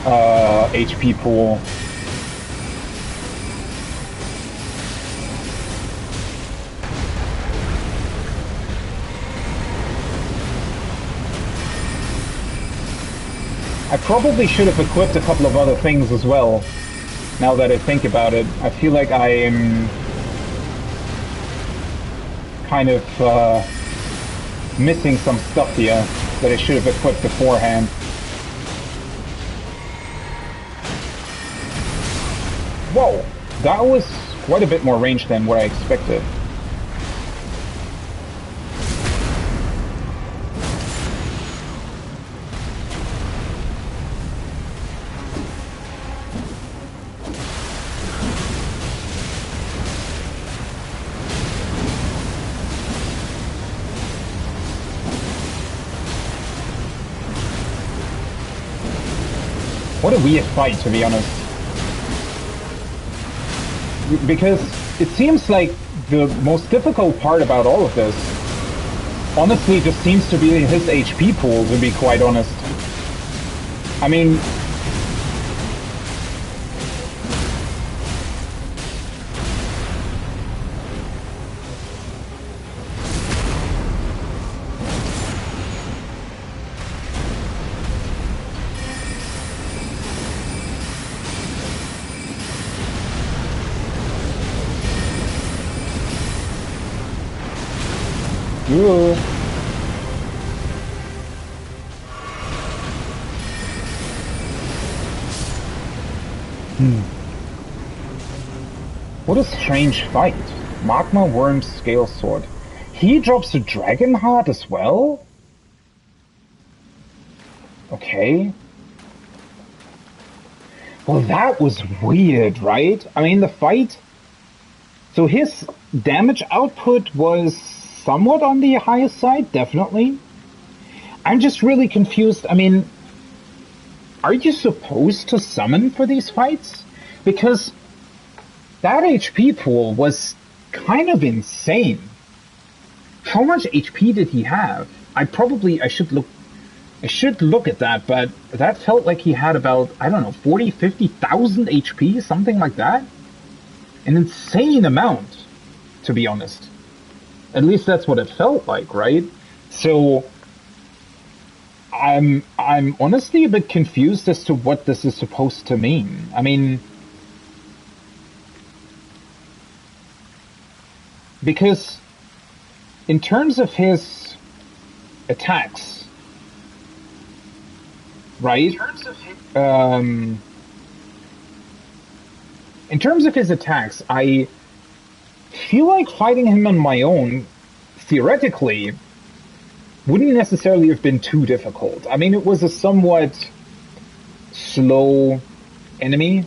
HP pool. I probably should have equipped a couple of other things as well, now that I think about it. I feel like I am kind of missing some stuff here that I should have equipped beforehand. Whoa! That was quite a bit more range than what I expected. What a weird fight, to be honest. Because it seems like the most difficult part about all of this, honestly, just seems to be his HP pool, to be quite honest. I mean... Ooh. What a strange fight. Magma Worm Scale Sword. He drops a Dragon Heart as well? Okay. Well, that was weird, right? I mean, the fight... So his damage output was somewhat on the higher side, definitely. I'm just really confused. I mean, are you supposed to summon for these fights? Because that HP pool was kind of insane. How much HP did he have? I should look at that, but that felt like he had about, I don't know, 40, 50,000 HP, something like that. An insane amount, to be honest. At least that's what it felt like, right? So I'm honestly a bit confused as to what this is supposed to mean. I mean, because in terms of his attacks, right? In terms of his attacks, I feel like fighting him on my own, theoretically, wouldn't necessarily have been too difficult. I mean, it was a somewhat slow enemy.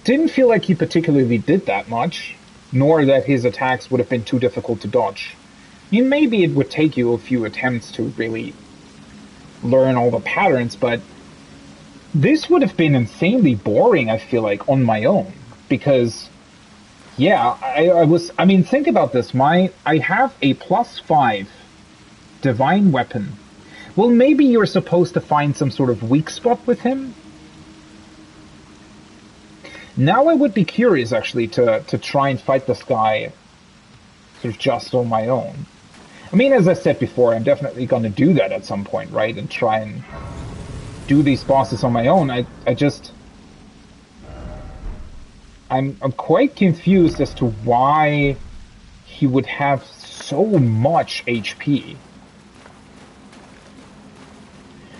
Didn't feel like he particularly did that much, nor that his attacks would have been too difficult to dodge. I mean, maybe it would take you a few attempts to really learn all the patterns, but this would have been insanely boring, I feel like, on my own. Because, yeah, I mean, think about this. I have a +5 divine weapon. Well, maybe you're supposed to find some sort of weak spot with him. Now I would be curious, actually, to try and fight this guy sort of just on my own. I mean, as I said before, I'm definitely going to do that at some point, right? And try and do these bosses on my own. I'm quite confused as to why he would have so much HP.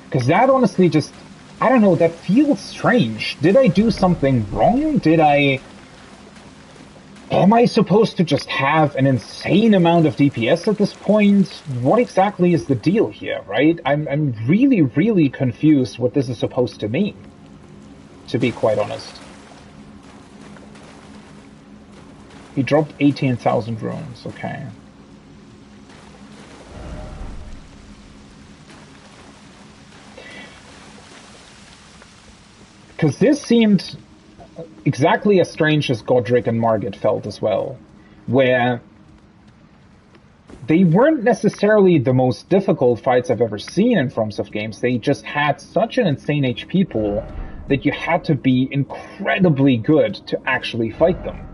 Because that honestly just, I don't know, that feels strange. Did I do something wrong? Am I supposed to just have an insane amount of DPS at this point? What exactly is the deal here, right? I'm really, really confused what this is supposed to mean, to be quite honest. He dropped 18,000 runes, okay. Because this seemed exactly as strange as Godric and Margit felt as well, where they weren't necessarily the most difficult fights I've ever seen in FromSoft games. They just had such an insane HP pool that you had to be incredibly good to actually fight them.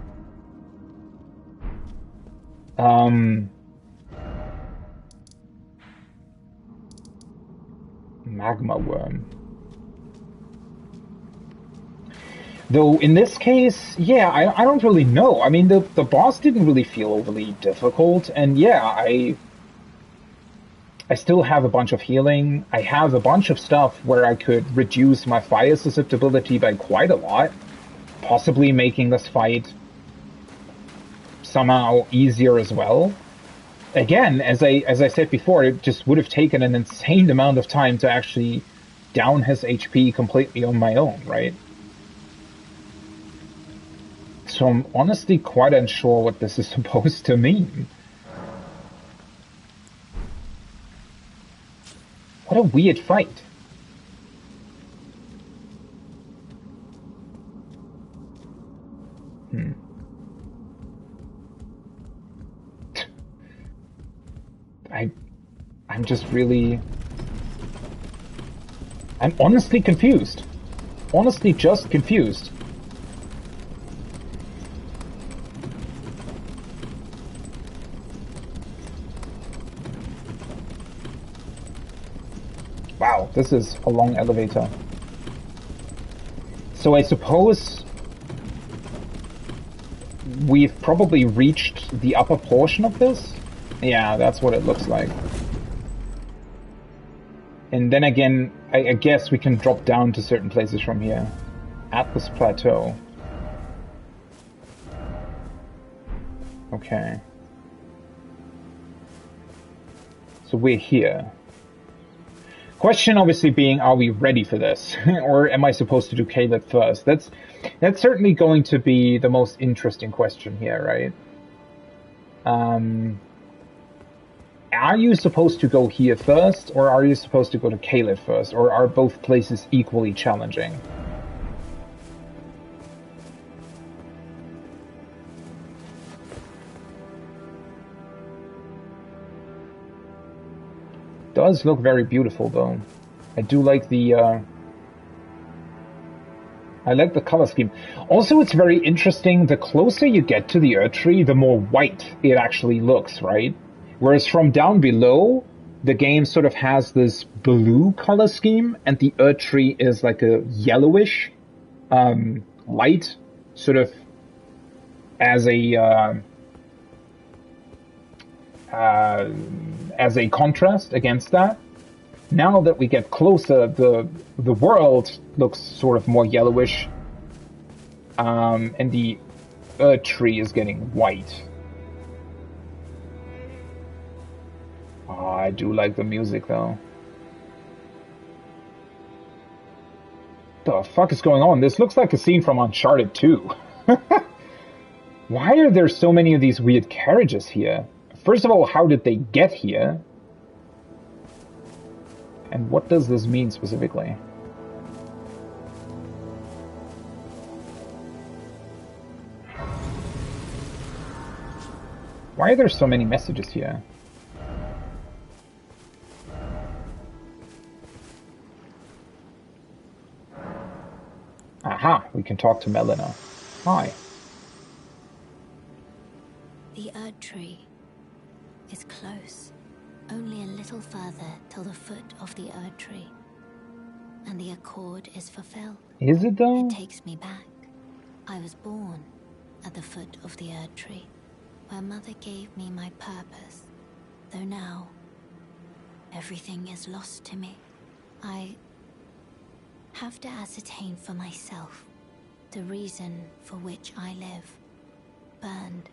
Magma Worm. Though in this case, yeah, I don't really know. I mean, the boss didn't really feel overly difficult, and yeah, I still have a bunch of healing. I have a bunch of stuff where I could reduce my fire susceptibility by quite a lot, possibly making this fight somehow easier as well. Again, as I said before, it just would have taken an insane amount of time to actually down his HP completely on my own, right? So I'm honestly quite unsure what this is supposed to mean. What a weird fight. I'm just really... I'm honestly confused. Honestly just confused. Wow, this is a long elevator. So I suppose we've probably reached the upper portion of this? Yeah, that's what it looks like. And then again, I guess we can drop down to certain places from here. At this plateau. Okay. So we're here. Question obviously being, are we ready for this? Or am I supposed to do Caleb first? That's certainly going to be the most interesting question here, right? Are you supposed to go here first, or are you supposed to go to Caleb first? Or are both places equally challenging? Does look very beautiful though. I do like the I like the color scheme. Also, it's very interesting. The closer you get to the Earth tree, the more white it actually looks, right? Whereas from down below, the game sort of has this blue color scheme, and the Earth tree is like a yellowish light, sort of as a contrast against that. Now that we get closer, the world looks sort of more yellowish, and the Earth tree is getting white. Oh, I do like the music though. The fuck is going on? This looks like a scene from Uncharted 2. Why are there so many of these weird carriages here? First of all, how did they get here? And what does this mean specifically? Why are there so many messages here? Aha, we can talk to Melina. Hi. The Erd tree is close. Only a little further till the foot of the Erd tree. And the accord is fulfilled. Is it though? It takes me back. I was born at the foot of the Erd tree, where Mother gave me my purpose. Though now, everything is lost to me. I have to ascertain for myself the reason for which I live, burned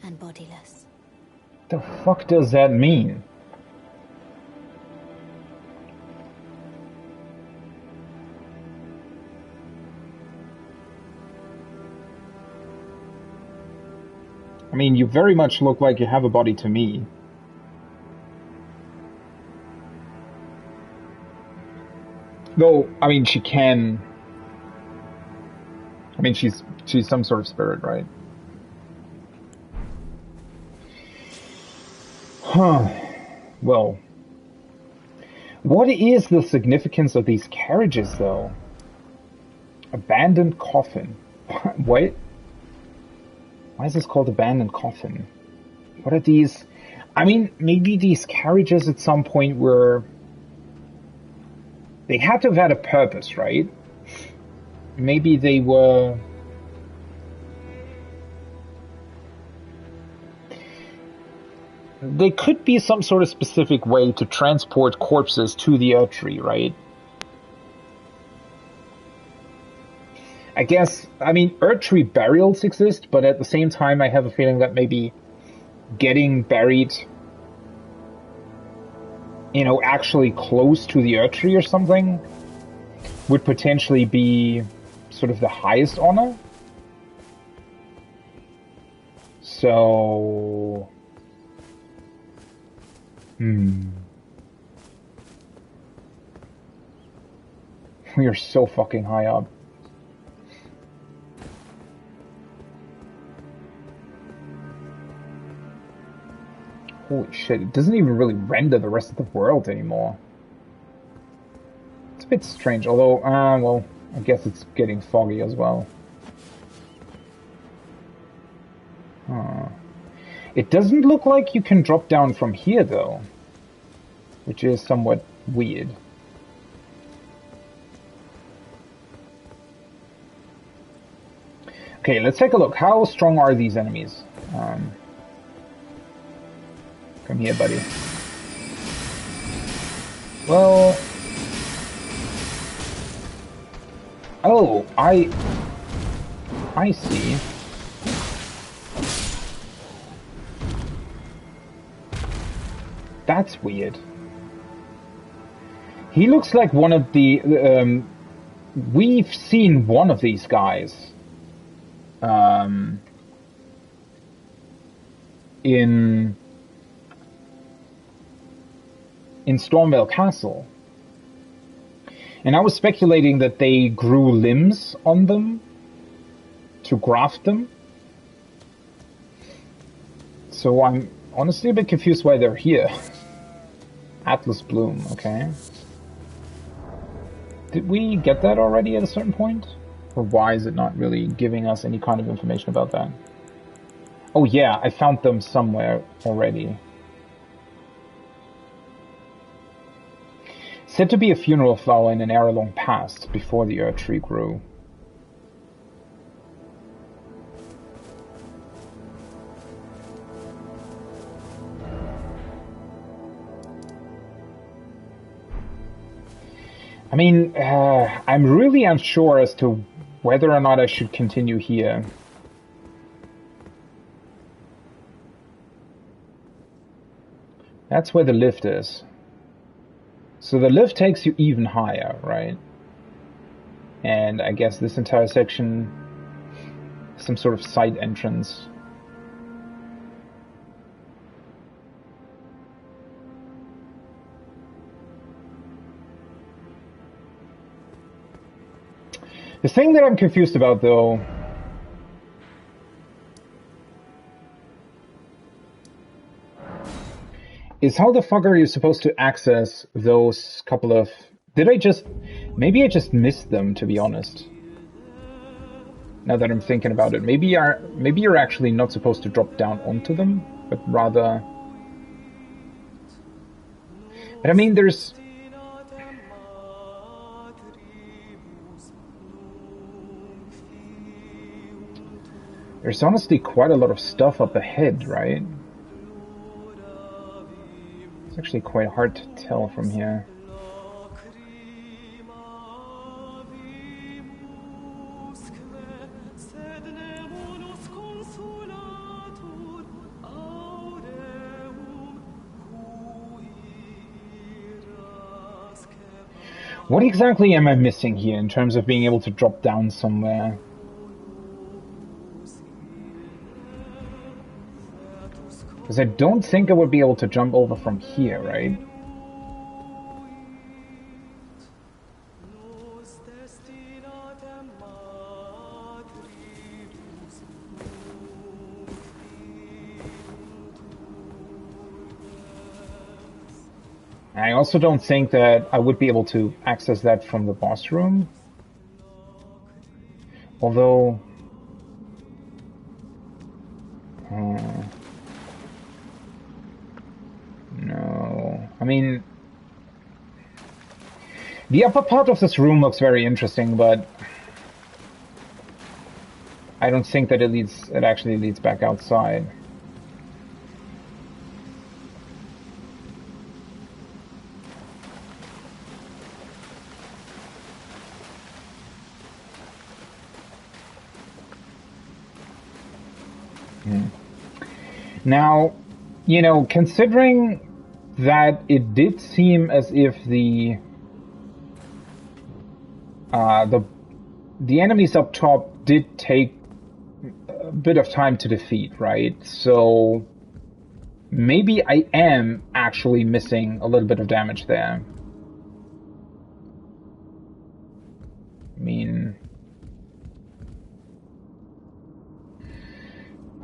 and bodiless. The fuck does that mean? I mean, you very much look like you have a body to me. Though, I mean, she can... I mean, she's some sort of spirit, right? Huh. Well, what is the significance of these carriages, though? Abandoned coffin. What? Why is this called abandoned coffin? What are these? I mean, maybe these carriages at some point were... They had to have had a purpose, right? Maybe they were... They could be some sort of specific way to transport corpses to the Earth tree, right? I guess, I mean, Earth tree burials exist, but at the same time I have a feeling that maybe getting buried, you know, actually close to the Earth tree or something would potentially be sort of the highest honor. So... We are so fucking high up. Holy shit, it doesn't even really render the rest of the world anymore. It's a bit strange, although, well, I guess it's getting foggy as well. Huh. It doesn't look like you can drop down from here, though, which is somewhat weird. Okay, let's take a look. How strong are these enemies? Come here, buddy. Well... Oh, I see. That's weird. He looks like one of the... we've seen one of these guys. In Stormvale Castle. And I was speculating that they grew limbs on them to graft them. So I'm honestly a bit confused why they're here. Atlas Bloom, okay. Did we get that already at a certain point? Or why is it not really giving us any kind of information about that? Oh yeah, I found them somewhere already. Said to be a funeral flower in an era long past, before the Earth Tree grew. I mean, I'm really unsure as to whether or not I should continue here. That's where the lift is. So the lift takes you even higher, right? And I guess this entire section, some sort of side entrance. The thing that I'm confused about, though, is how the fuck are you supposed to access those couple of... Maybe I just missed them, to be honest. Now that I'm thinking about it. Maybe you're actually not supposed to drop down onto them, but rather... But I mean, there's honestly quite a lot of stuff up ahead, right? It's actually quite hard to tell from here. What exactly am I missing here in terms of being able to drop down somewhere? Because I don't think I would be able to jump over from here, right? I also don't think that I would be able to access that from the boss room. Although... no. I mean... the upper part of this room looks very interesting, but... I don't think that it actually leads back outside. Now, you know, considering that it did seem as if the enemies up top did take a bit of time to defeat, right? So maybe I am actually missing a little bit of damage there. I mean...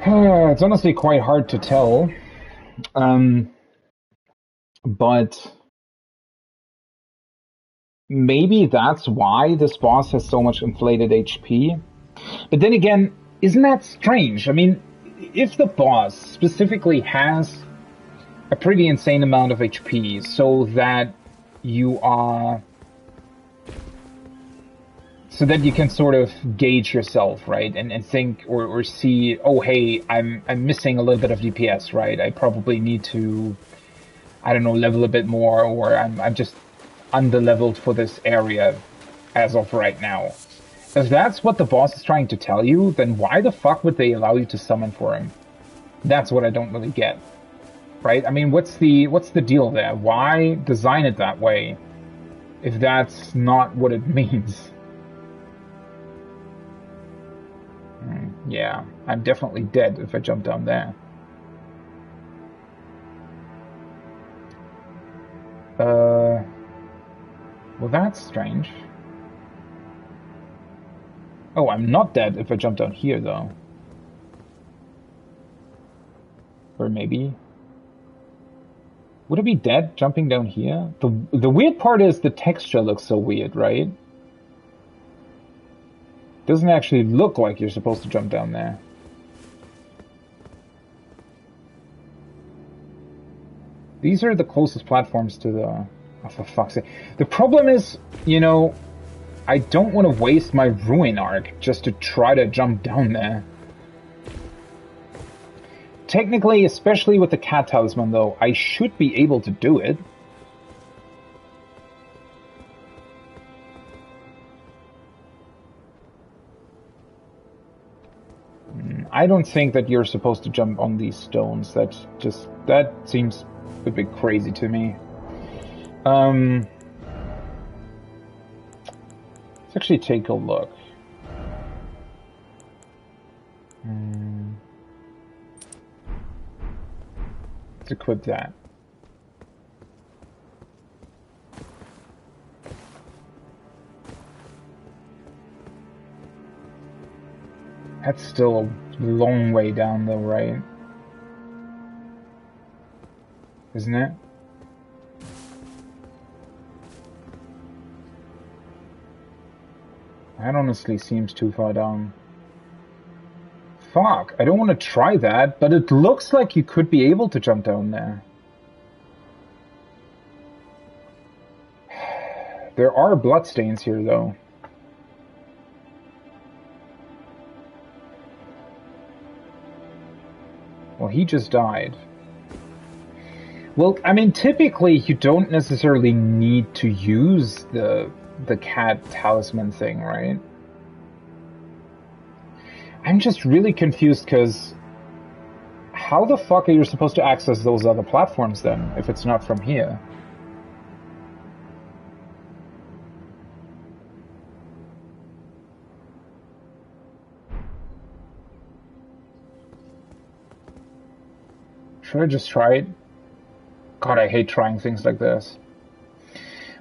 it's honestly quite hard to tell. But maybe that's why this boss has so much inflated HP. But then again, isn't that strange? I mean, if the boss specifically has a pretty insane amount of HP so that you can sort of gauge yourself, right? And think or see, oh hey, I'm missing a little bit of DPS, right? I probably need to, I don't know, level a bit more, or I'm just under-leveled for this area as of right now. If that's what the boss is trying to tell you, then why the fuck would they allow you to summon for him? That's what I don't really get. Right? I mean, what's the deal there? Why design it that way if that's not what it means? Yeah, I'm definitely dead if I jump down there. Well, that's strange. Oh, I'm not dead if I jump down here, though. Or maybe... Would it be dead jumping down here? The weird part is the texture looks so weird, right? Doesn't actually look like you're supposed to jump down there. These are the closest platforms to the... Oh, for fuck's sake. The problem is, you know, I don't want to waste my Ruin arc just to try to jump down there. Technically, especially with the cat talisman, though, I should be able to do it. I don't think that you're supposed to jump on these stones. That seems a bit crazy to me. Let's actually take a look. Let's equip that. That's still a long way down though, right? Isn't it? That honestly seems too far down. Fuck, I don't want to try that, but it looks like you could be able to jump down there. There are bloodstains here, though. Well, he just died. Well, I mean, typically you don't necessarily need to use the cat talisman thing, right? I'm just really confused because how the fuck are you supposed to access those other platforms then, if it's not from here? Should I just try it? God, I hate trying things like this.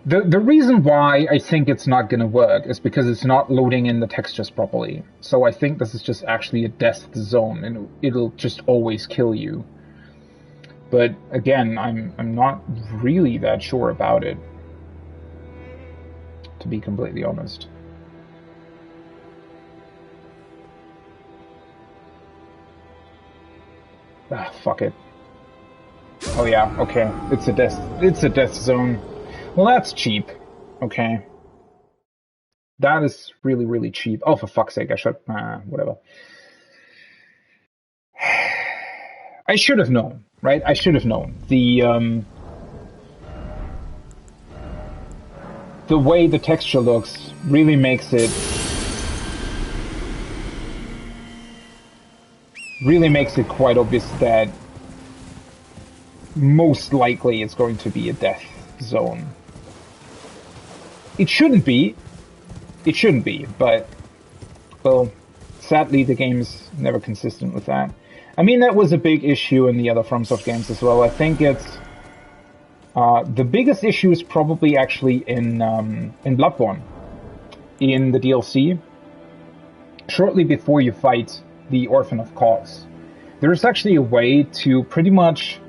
The reason why I think it's not going to work is because it's not loading in the textures properly. So I think this is just actually a death zone, and it'll just always kill you. But again, I'm not really that sure about it, to be completely honest. Ah, fuck it. Oh yeah, okay. It's a death zone. Well, that's cheap. Okay. That is really, really cheap. Oh, for fuck's sake, I should... whatever. I should have known, right? I should have known. The way the texture looks really makes it... really makes it quite obvious that most likely it's going to be a death zone. It shouldn't be. It shouldn't be, but, well, sadly the game is never consistent with that. I mean, that was a big issue in the other FromSoft games as well. I think it's... the biggest issue is probably actually in Bloodborne. In the DLC. Shortly before you fight the Orphan of Cause. There's actually a way to pretty much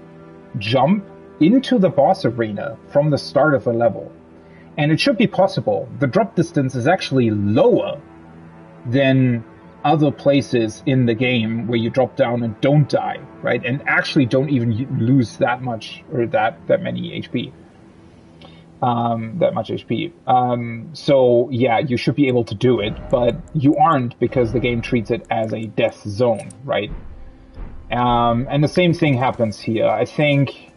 jump into the boss arena from the start of a level. And it should be possible. The drop distance is actually lower than other places in the game where you drop down and don't die, right? And actually don't even lose that much or that many HP. That much HP. So yeah, you should be able to do it, but you aren't because the game treats it as a death zone, right? And the same thing happens here. I think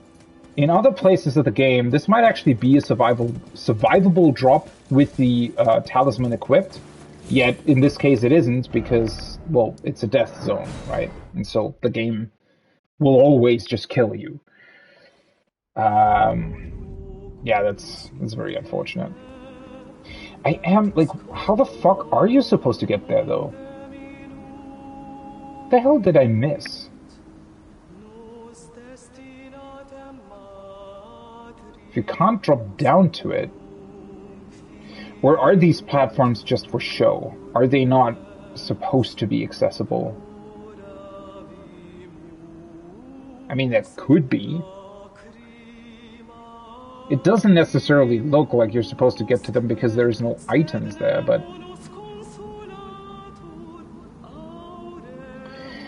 in other places of the game, this might actually be a survivable drop with the talisman equipped. Yet in this case, it isn't because, well, it's a death zone, right? And so the game will always just kill you. Yeah, that's very unfortunate. I am, like, how the fuck are you supposed to get there, though? What the hell did I miss? If you can't drop down to it, or are these platforms just for show? Are they not supposed to be accessible? I mean, that could be. It doesn't necessarily look like you're supposed to get to them because there's no items there, but...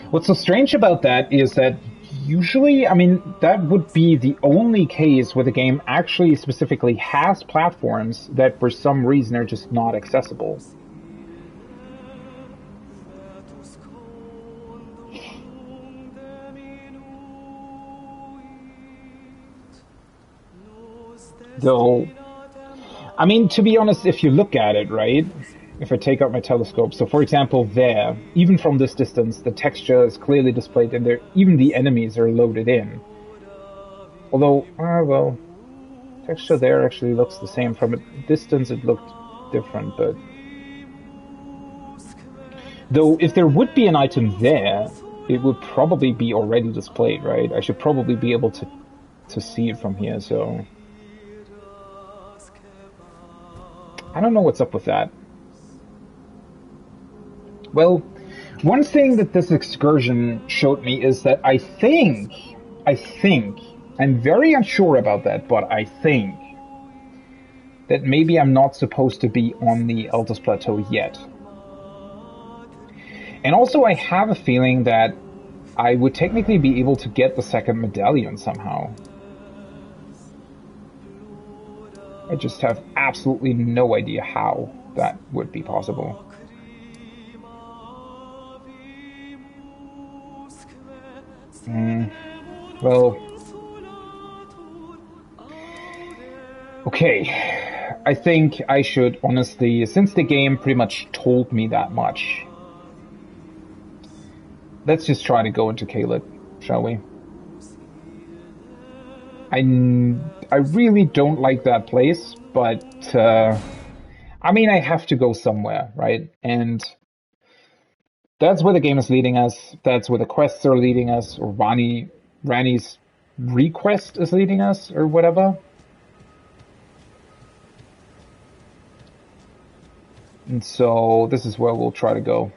What's so strange about that is that usually, I mean, that would be the only case where the game actually specifically has platforms that for some reason are just not accessible. Though, I mean, to be honest, if you look at it, right, if I take out my telescope, so for example there, even from this distance, the texture is clearly displayed and there, even the enemies are loaded in. Although, well, texture there actually looks the same. From a distance it looked different, but... Though, if there would be an item there, it would probably be already displayed, right? I should probably be able to see it from here, so... I don't know what's up with that. Well, one thing that this excursion showed me is that I think, I'm very unsure about that, but I think that maybe I'm not supposed to be on the Eldest Plateau yet. And also I have a feeling that I would technically be able to get the second medallion somehow. I just have absolutely no idea how that would be possible. Well... Okay, I think I should honestly, since the game pretty much told me that much, let's just try to go into Caelid, shall we? I really don't like that place, but, I mean, I have to go somewhere, right? And that's where the game is leading us, that's where the quests are leading us, or Ranni's request is leading us, or whatever. And so, this is where we'll try to go.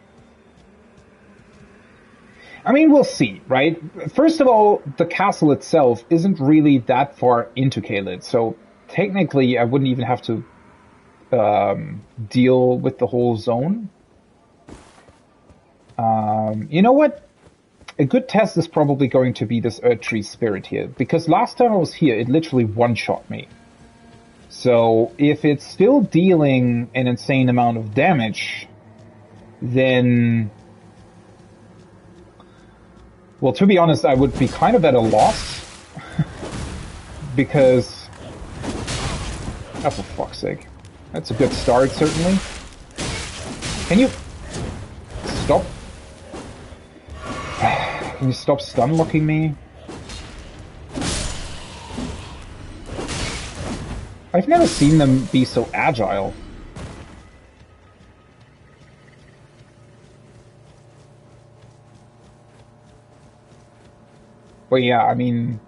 I mean, we'll see, right? First of all, the castle itself isn't really that far into Caelid, so technically I wouldn't even have to deal with the whole zone. You know what? A good test is probably going to be this Erdtree spirit here, because last time I was here, it literally one-shot me. So if it's still dealing an insane amount of damage, then... Well, to be honest, I would be kind of at a loss. Because... Oh, for fuck's sake. That's a good start, certainly. Can you... Stop? Can you stop stun-locking me? I've never seen them be so agile. But yeah, I mean...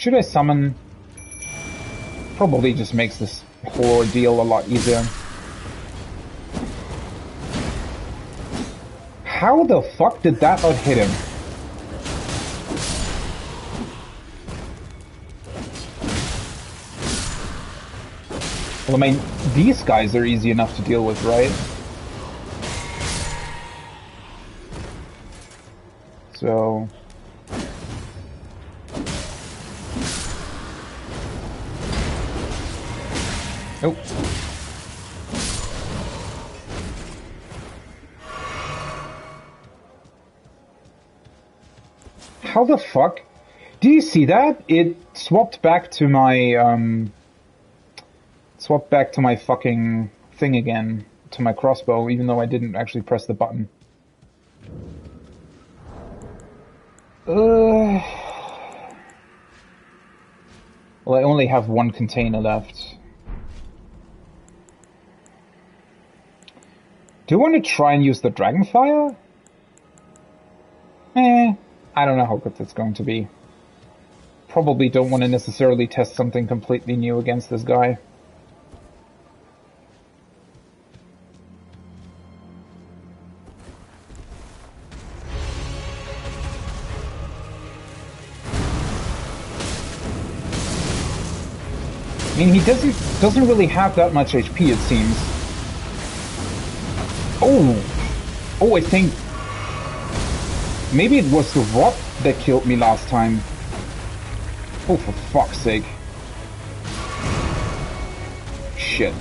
Should I summon? Probably just makes this whole ordeal a lot easier. How the fuck did that not hit him? Well, I mean, these guys are easy enough to deal with, right? So... Oh. How the fuck? Do you see that? It swapped back to my, swapped back to my fucking thing again. To my crossbow, even though I didn't actually press the button. Well, I only have one container left. Do you want to try and use the Dragonfire? I don't know how good that's going to be. Probably don't want to necessarily test something completely new against this guy. I mean, he doesn't really have that much HP, it seems. Oh, I think maybe it was the rot that killed me last time. Oh, for fuck's sake! Shit.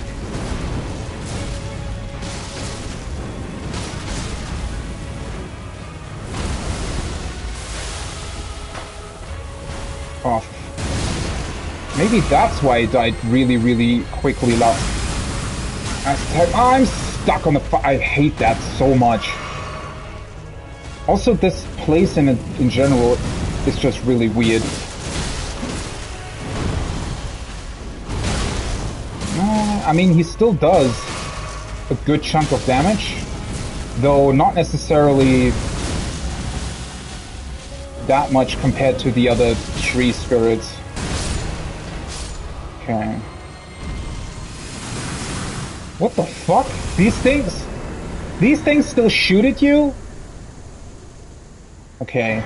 Oh. Maybe that's why I died really, really quickly last time. I'm stuck on the I hate that so much. Also, this place in general is just really weird. I mean, he still does a good chunk of damage, though not necessarily that much compared to the other tree spirits. Okay. What the fuck? These things still shoot at you? Okay.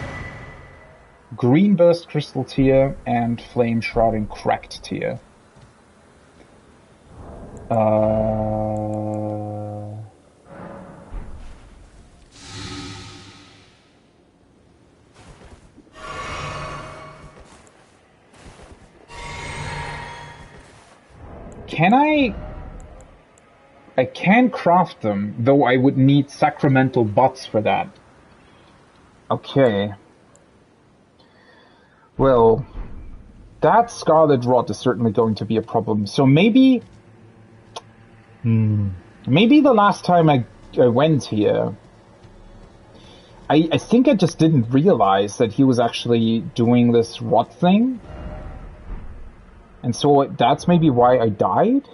Green Burst Crystal Tear and Flame Shrouding Cracked Tear. Can I can craft them, though I would need sacramental bots for that. Okay. Well, that Scarlet Rot is certainly going to be a problem. So maybe... maybe the last time I went here, I think I just didn't realize that he was actually doing this rot thing. And so that's maybe why I died?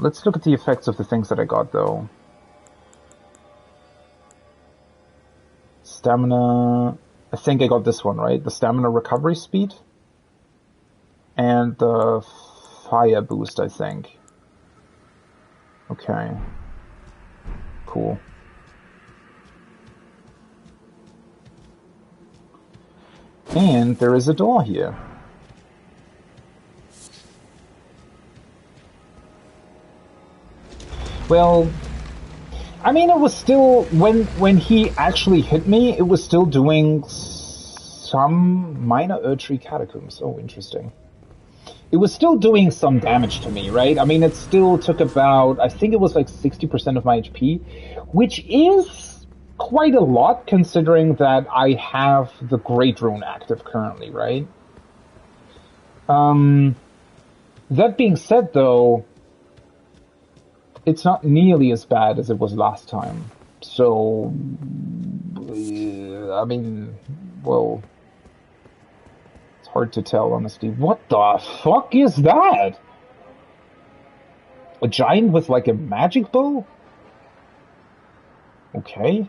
Let's look at the effects of the things that I got, though. Stamina... I think I got this one, right? The stamina recovery speed? And the fire boost, I think. Okay. Cool. And there is a door here. Well, I mean, it was still, when he actually hit me, it was still doing some minor Erdtree Catacombs. Oh, interesting. It was still doing some damage to me, right? I mean, it still took about, I think it was like 60% of my HP, which is quite a lot considering that I have the Great Rune active currently, right? That being said, though, it's not nearly as bad as it was last time. So, I mean, well, it's hard to tell, honestly. What the fuck is that? A giant with like a magic bow? Okay.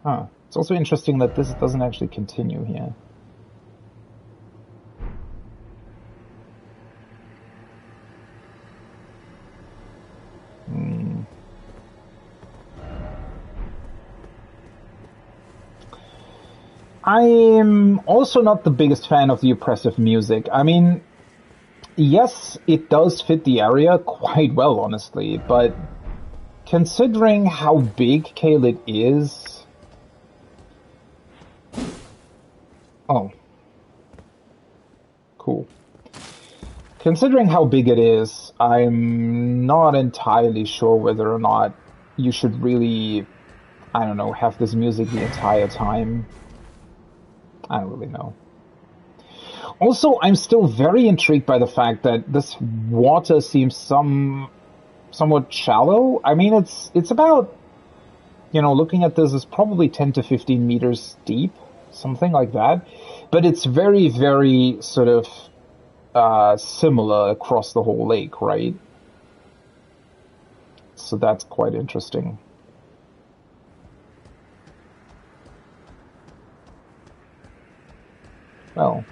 Huh. It's also interesting that this doesn't actually continue here. I'm also not the biggest fan of the oppressive music. I mean, yes, it does fit the area quite well, honestly, but considering how big Caelid is... Oh. Cool. Considering how big it is, I'm not entirely sure whether or not you should really, I don't know, have this music the entire time. I don't really know. Also, I'm still very intrigued by the fact that this water seems somewhat shallow. I mean, it's about, you know, looking at this, is probably 10 to 15 meters deep, something like that. But it's very, very sort of similar across the whole lake, right? So that's quite interesting. Well,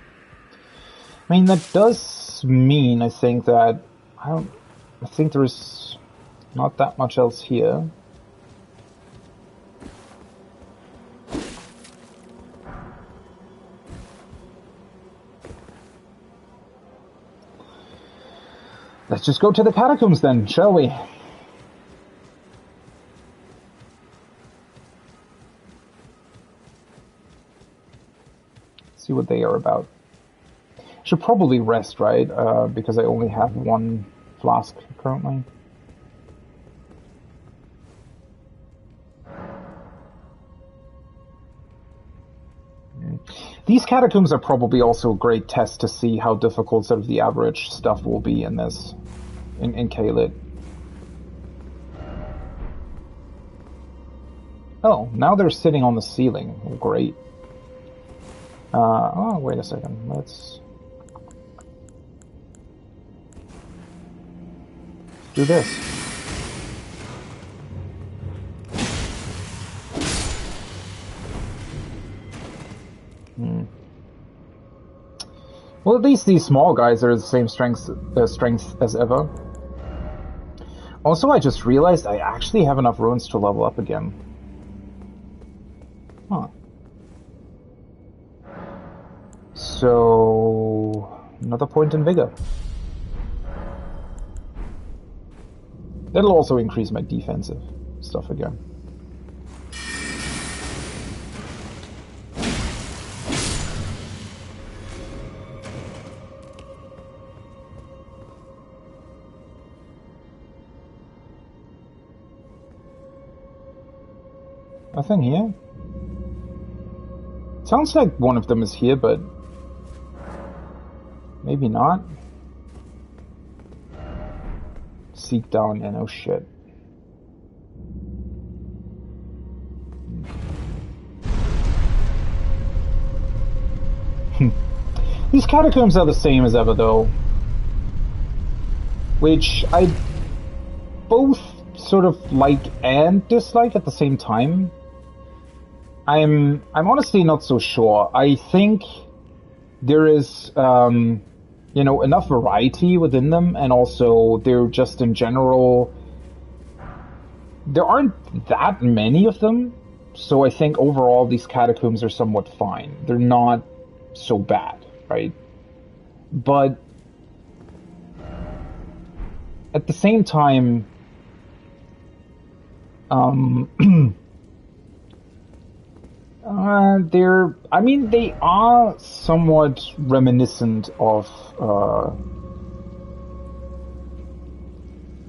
I mean, that does mean, I think, that I think there's not that much else here. Let's just go to the catacombs then, shall we? See what they are about. Should probably rest, right? Because I only have one flask currently. These catacombs are probably also a great test to see how difficult sort of the average stuff will be in this, in Caelid. Oh, now they're sitting on the ceiling. Oh, great. Oh, wait a second. Let's do this. Well, at least these small guys are the same strength as ever. Also, I just realized I actually have enough runes to level up again. Huh. So, another point in vigor. That'll also increase my defensive stuff again. Nothing here. Sounds like one of them is here, but maybe not. Seek down, yeah, no shit. These catacombs are the same as ever, though. Which I both sort of like and dislike at the same time. I'm honestly not so sure. I think there is, you know, enough variety within them, and also they're just in general, there aren't that many of them, so I think overall these catacombs are somewhat fine. They're not so bad, right? But at the same time, they are somewhat reminiscent of,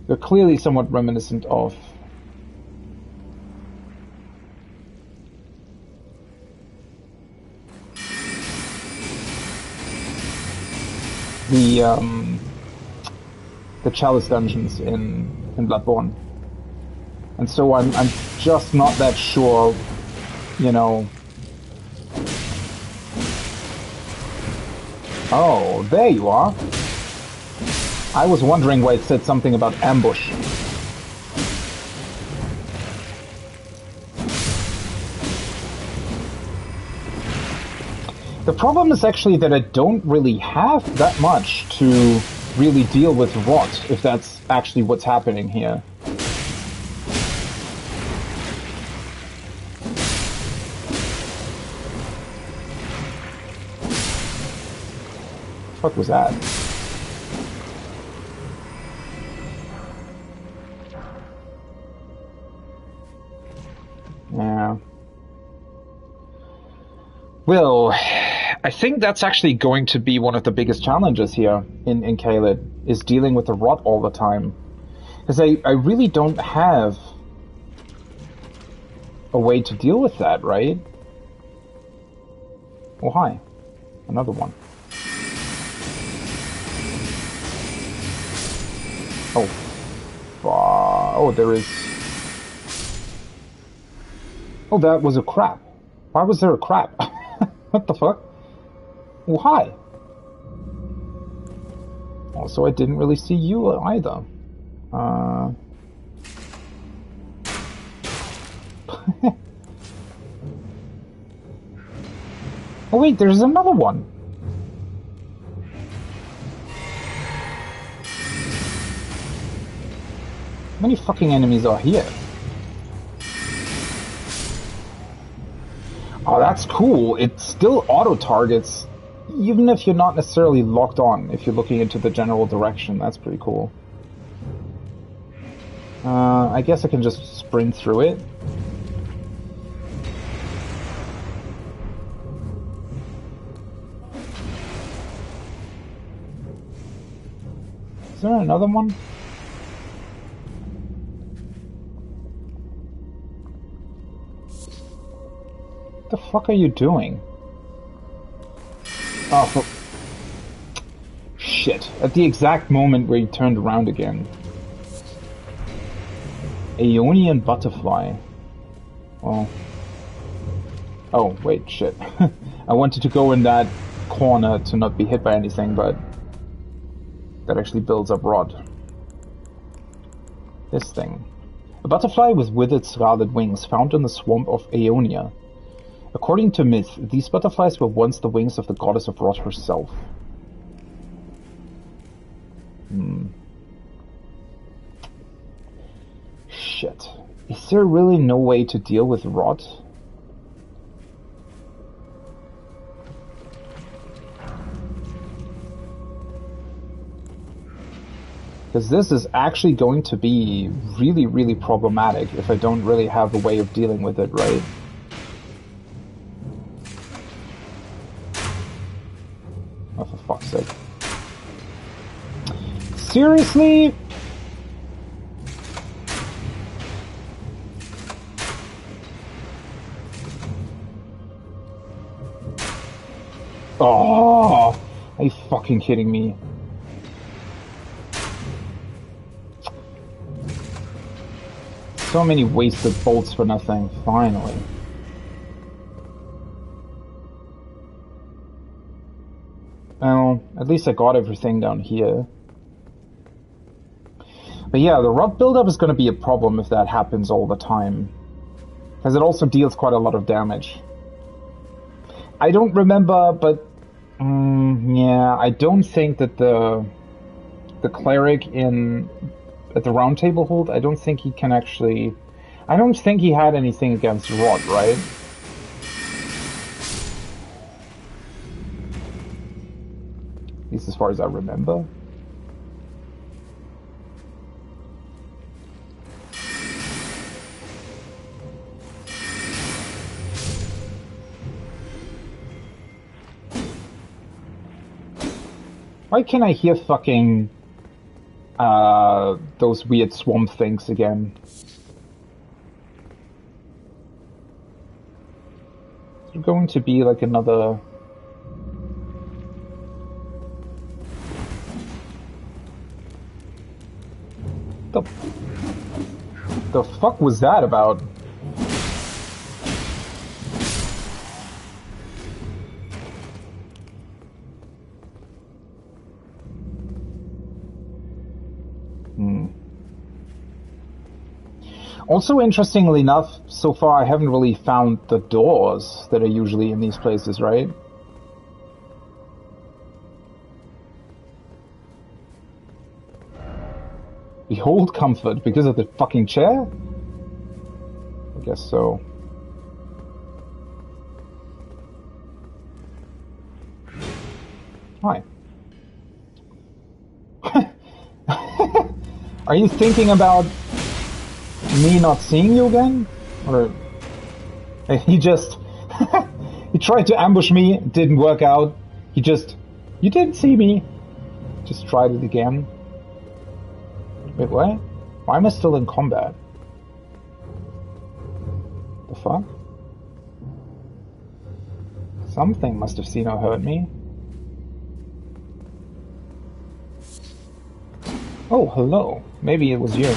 they're clearly somewhat reminiscent of the Chalice dungeons in Bloodborne. And so I'm just not that sure, you know. Oh, there you are. I was wondering why it said something about ambush. The problem is actually that I don't really have that much to really deal with rot, if that's actually what's happening here. What was that? Yeah. Well, I think that's actually going to be one of the biggest challenges here in Caelid, is dealing with the rot all the time. Because I really don't have a way to deal with that, right? Oh, hi. Another one. Oh. Oh, there is... Oh, that was a crap. Why was there a crap? What the fuck? Oh, hi. Also, I didn't really see you either. Oh wait, there's another one. How many fucking enemies are here? Oh, that's cool. It still auto-targets, even if you're not necessarily locked on, if you're looking into the general direction. That's pretty cool. I guess I can just sprint through it. Is there another one? What the fuck are you doing? Oh, shit. At the exact moment where you turned around again. Aeonian butterfly. Well... Oh, wait, shit. I wanted to go in that corner to not be hit by anything, but... that actually builds up rod. This thing. A butterfly with withered scarlet wings found in the swamp of Aeonia. According to myth, these butterflies were once the wings of the goddess of rot herself. Shit. Is there really no way to deal with rot? Because this is actually going to be really, really problematic if I don't really have a way of dealing with it, right? Oh, for fuck's sake. Seriously? Oh, are you fucking kidding me? So many wasted bolts for nothing, finally. Well, at least I got everything down here. But yeah, the rot buildup is going to be a problem if that happens all the time. Because it also deals quite a lot of damage. I don't remember, but... yeah, I don't think that the cleric at the round table hold, I don't think he can actually... I don't think he had anything against rot, right? At least as far as I remember. Why can't I hear fucking those weird swamp things again? Is there going to be like another... The fuck was that about? Also, interestingly enough, so far I haven't really found the doors that are usually in these places, right? Behold comfort because of the fucking chair? I guess so. Hi. Are you thinking about me not seeing you again? Or he just he tried to ambush me, it didn't work out. You didn't see me. Just tried it again. Wait, what? Why am I still in combat? The fuck? Something must have seen or heard me. Oh, hello. Maybe it was you.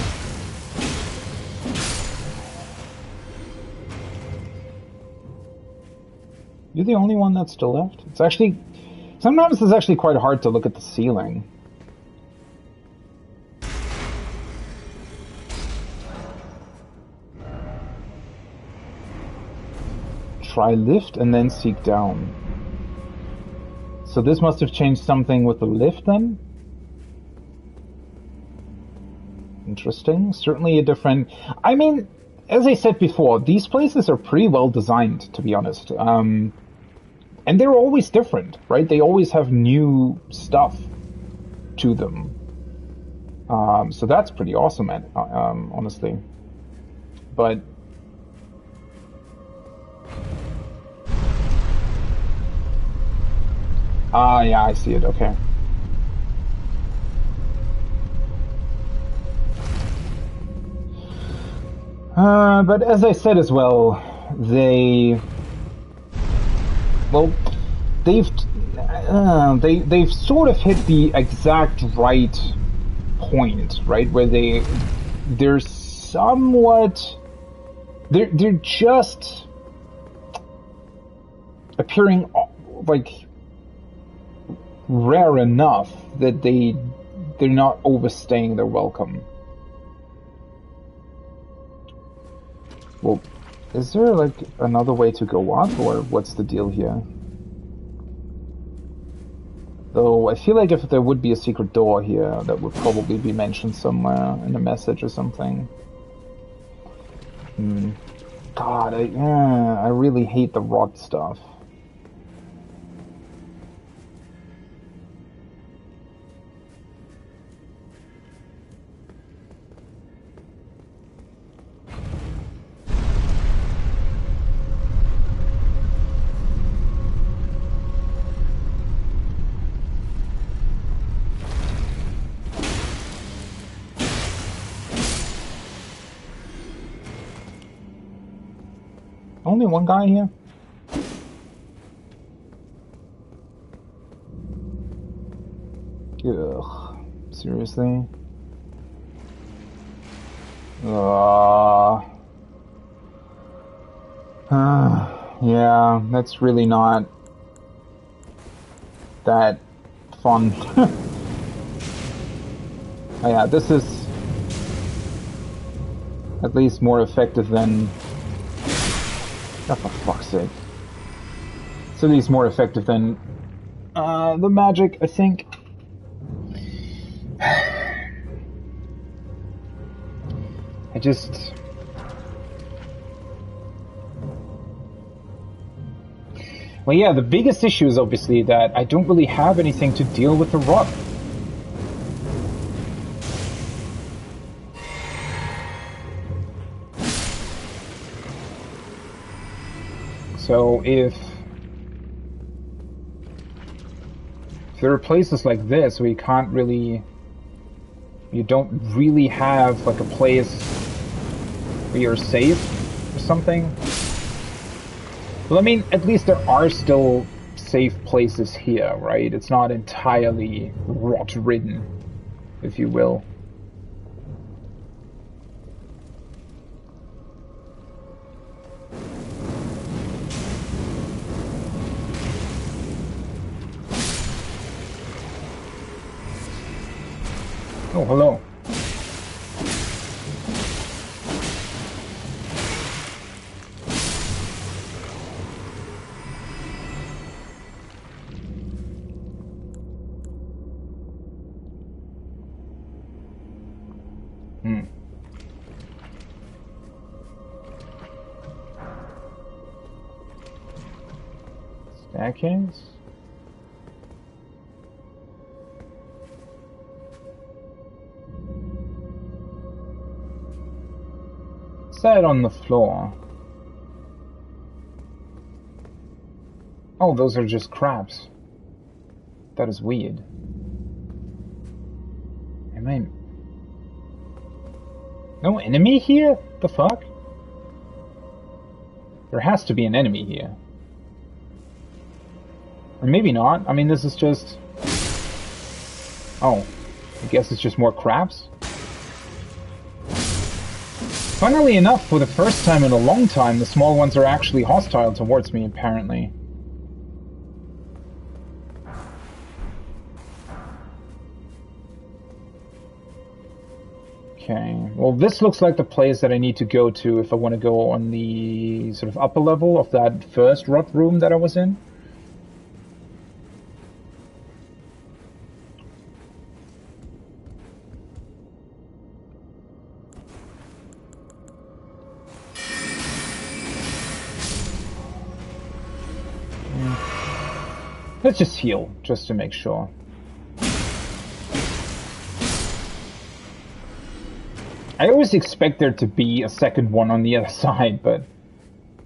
You're the only one that's still left? It's actually... Sometimes it's actually quite hard to look at the ceiling. Try lift and then seek down. So this must have changed something with the lift then? Interesting. Certainly a different... I mean, as I said before, these places are pretty well designed, to be honest. And they're always different, right? They always have new stuff to them. So that's pretty awesome, honestly. But... Ah, yeah, I see it, okay. But as I said as well, they've sort of hit the exact right point, right, where they're somewhat, they're just appearing like rare enough that they're not overstaying their welcome. Well, is there like another way to go up, or what's the deal here? Though I feel like if there would be a secret door here, that would probably be mentioned somewhere in a message or something. God, I really hate the rot stuff. Only one guy here? Ugh. Seriously? Yeah, that's really not that fun. Oh, yeah, this is at least more effective than... Oh, for fuck's sake. It's at least more effective than the magic, I think. I just... Well, yeah, the biggest issue is obviously that I don't really have anything to deal with the rot. So if there are places like this where you can't really, you don't really have like a place where you're safe or something. Well, I mean, at least there are still safe places here, right? It's not entirely rot-ridden, if you will. Oh, hello. Staircase? What's that on the floor? Oh, those are just crabs. That is weird. I mean... No enemy here? The fuck? There has to be an enemy here. Or maybe not. I mean, this is just... Oh. I guess it's just more crabs? Funnily enough, for the first time in a long time, the small ones are actually hostile towards me, apparently. Okay, well this looks like the place that I need to go to if I want to go on the sort of upper level of that first rot room that I was in. Let's just heal, just to make sure. I always expect there to be a second one on the other side, but at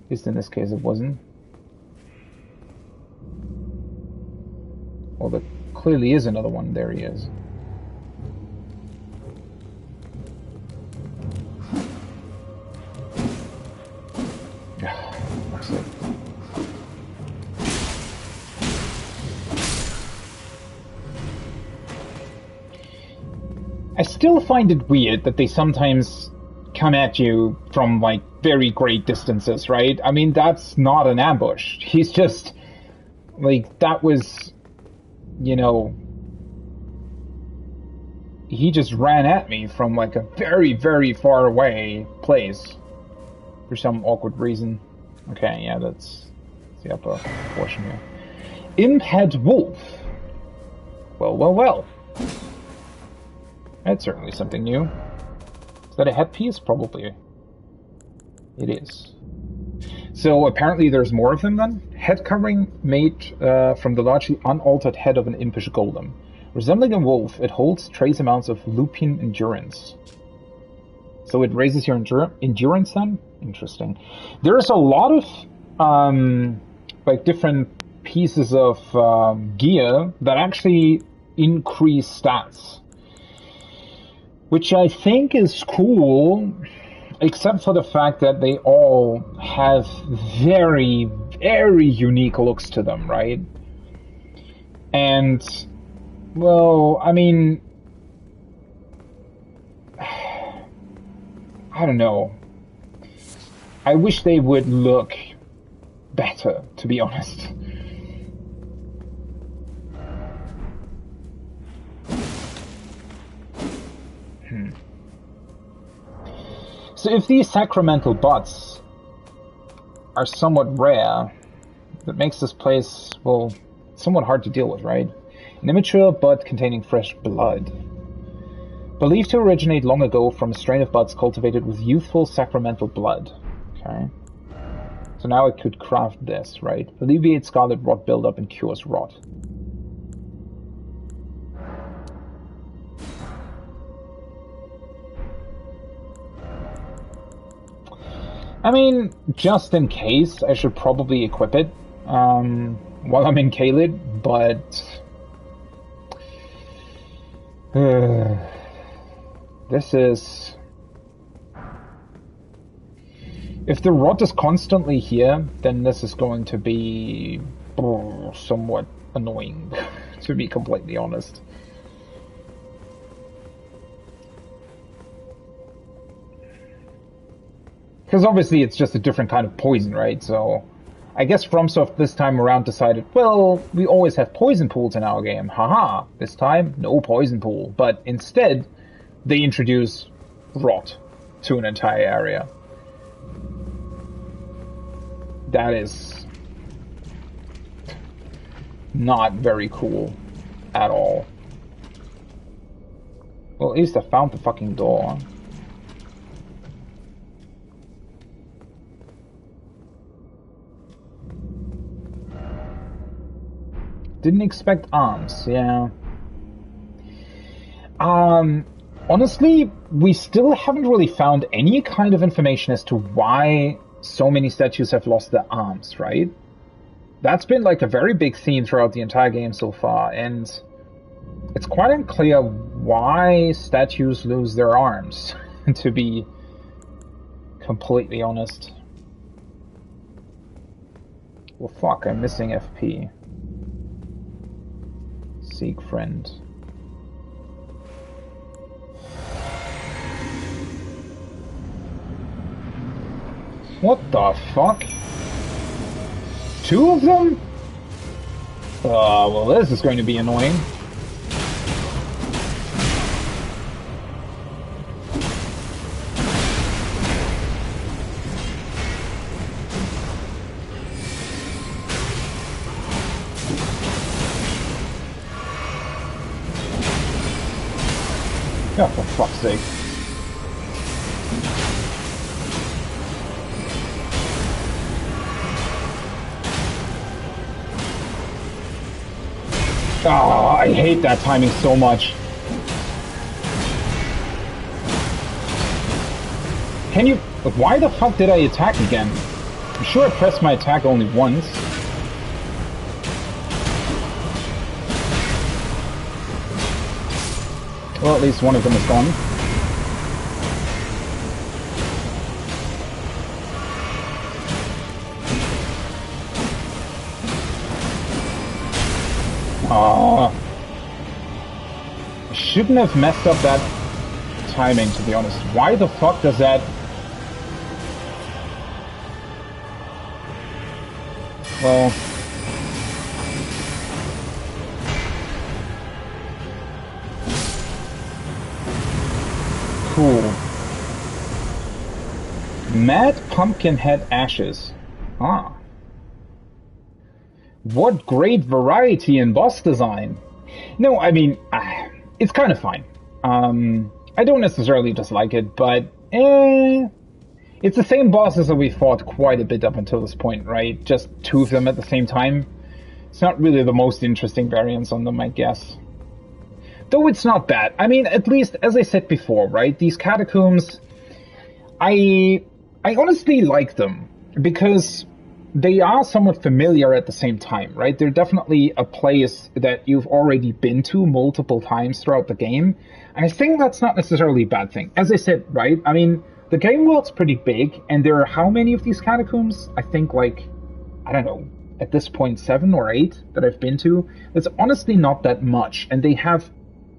least in this case it wasn't. Well, there clearly is another one. There he is. Looks like... I still find it weird that they sometimes come at you from, like, very great distances, right? I mean, that's not an ambush. He's just, like, that was, you know... He just ran at me from, like, a very, very far away place. For some awkward reason. Okay, yeah, that's the upper portion here. Imhead Wolf. Well, well, well. That's certainly something new. Is that a headpiece? Probably. It is. So apparently there's more of them then? Head covering made from the largely unaltered head of an impish golem. Resembling a wolf, it holds trace amounts of lupine endurance. So it raises your endurance then? Interesting. There's a lot of like different pieces of gear that actually increase stats. Which I think is cool, except for the fact that they all have very, very unique looks to them, right? And, well, I mean, I don't know. I wish they would look better, to be honest. So if these sacramental buds are somewhat rare, that makes this place, well, somewhat hard to deal with, right? An immature bud containing fresh blood. Believed to originate long ago from a strain of buds cultivated with youthful sacramental blood. Okay. So now I could craft this, right? Alleviates scarlet rot buildup and cures rot. I mean, just in case, I should probably equip it while I'm in Caelid, but... this is... If the rot is constantly here, then this is going to be somewhat annoying, to be completely honest. Because obviously it's just a different kind of poison, right? So I guess FromSoft this time around decided, well, we always have poison pools in our game. Haha, this time, no poison pool. But instead, they introduce rot to an entire area. That is not very cool at all. Well, at least I found the fucking door. Didn't expect arms, yeah. Honestly, we still haven't really found any kind of information as to why so many statues have lost their arms, right? That's been like a very big theme throughout the entire game so far, and it's quite unclear why statues lose their arms, to be completely honest. Well, fuck, I'm missing FP. Seek friend. What the fuck? 2 of them? Well, this is going to be annoying. Oh, for fuck's sake. Oh, I hate that timing so much. Can you... Why the fuck did I attack again? I'm sure I pressed my attack only once. Well, at least one of them is gone. Oh, I shouldn't have messed up that timing, to be honest. Why the fuck does that... Well... Cool. Mad Pumpkinhead Ashes. Ah. What great variety in boss design. No, I mean, it's kind of fine. I don't necessarily dislike it, but it's the same bosses that we fought quite a bit up until this point, right? Just 2 of them at the same time. It's not really the most interesting variants on them, I guess. Though it's not bad. I mean, at least, as I said before, right? These catacombs, I honestly like them because they are somewhat familiar at the same time, right? They're definitely a place that you've already been to multiple times throughout the game. And I think that's not necessarily a bad thing. As I said, right? I mean, the game world's pretty big, and there are how many of these catacombs? I think like, I don't know, at this point 7 or 8 that I've been to. It's honestly not that much, and they have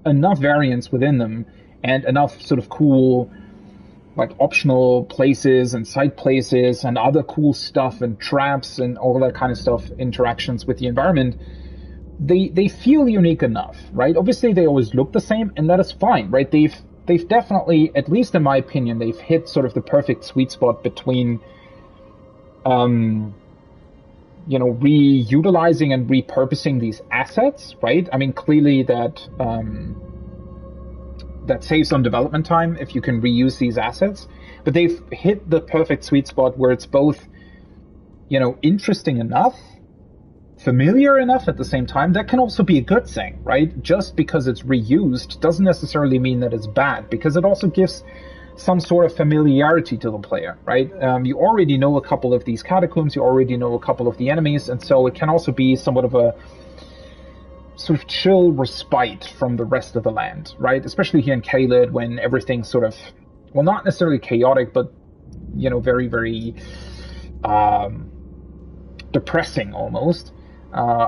enough variants within them and enough sort of cool like optional places and side places and other cool stuff and traps and all that kind of stuff, interactions with the environment. They feel unique enough, right? Obviously they always look the same, and that is fine, right? They've definitely, at least in my opinion, they've hit sort of the perfect sweet spot between you know, reutilizing and repurposing these assets, right? I mean, clearly that that saves on development time if you can reuse these assets, but they've hit the perfect sweet spot where it's both, you know, interesting enough, familiar enough at the same time. That can also be a good thing, right? Just because it's reused doesn't necessarily mean that it's bad, because it also gives some sort of familiarity to the player, right? You already know a couple of these catacombs, you already know a couple of the enemies, and so it can also be somewhat of a sort of chill respite from the rest of the land, right? Especially here in Caelid, when everything's sort of, well, not necessarily chaotic, but, you know, very, very depressing almost.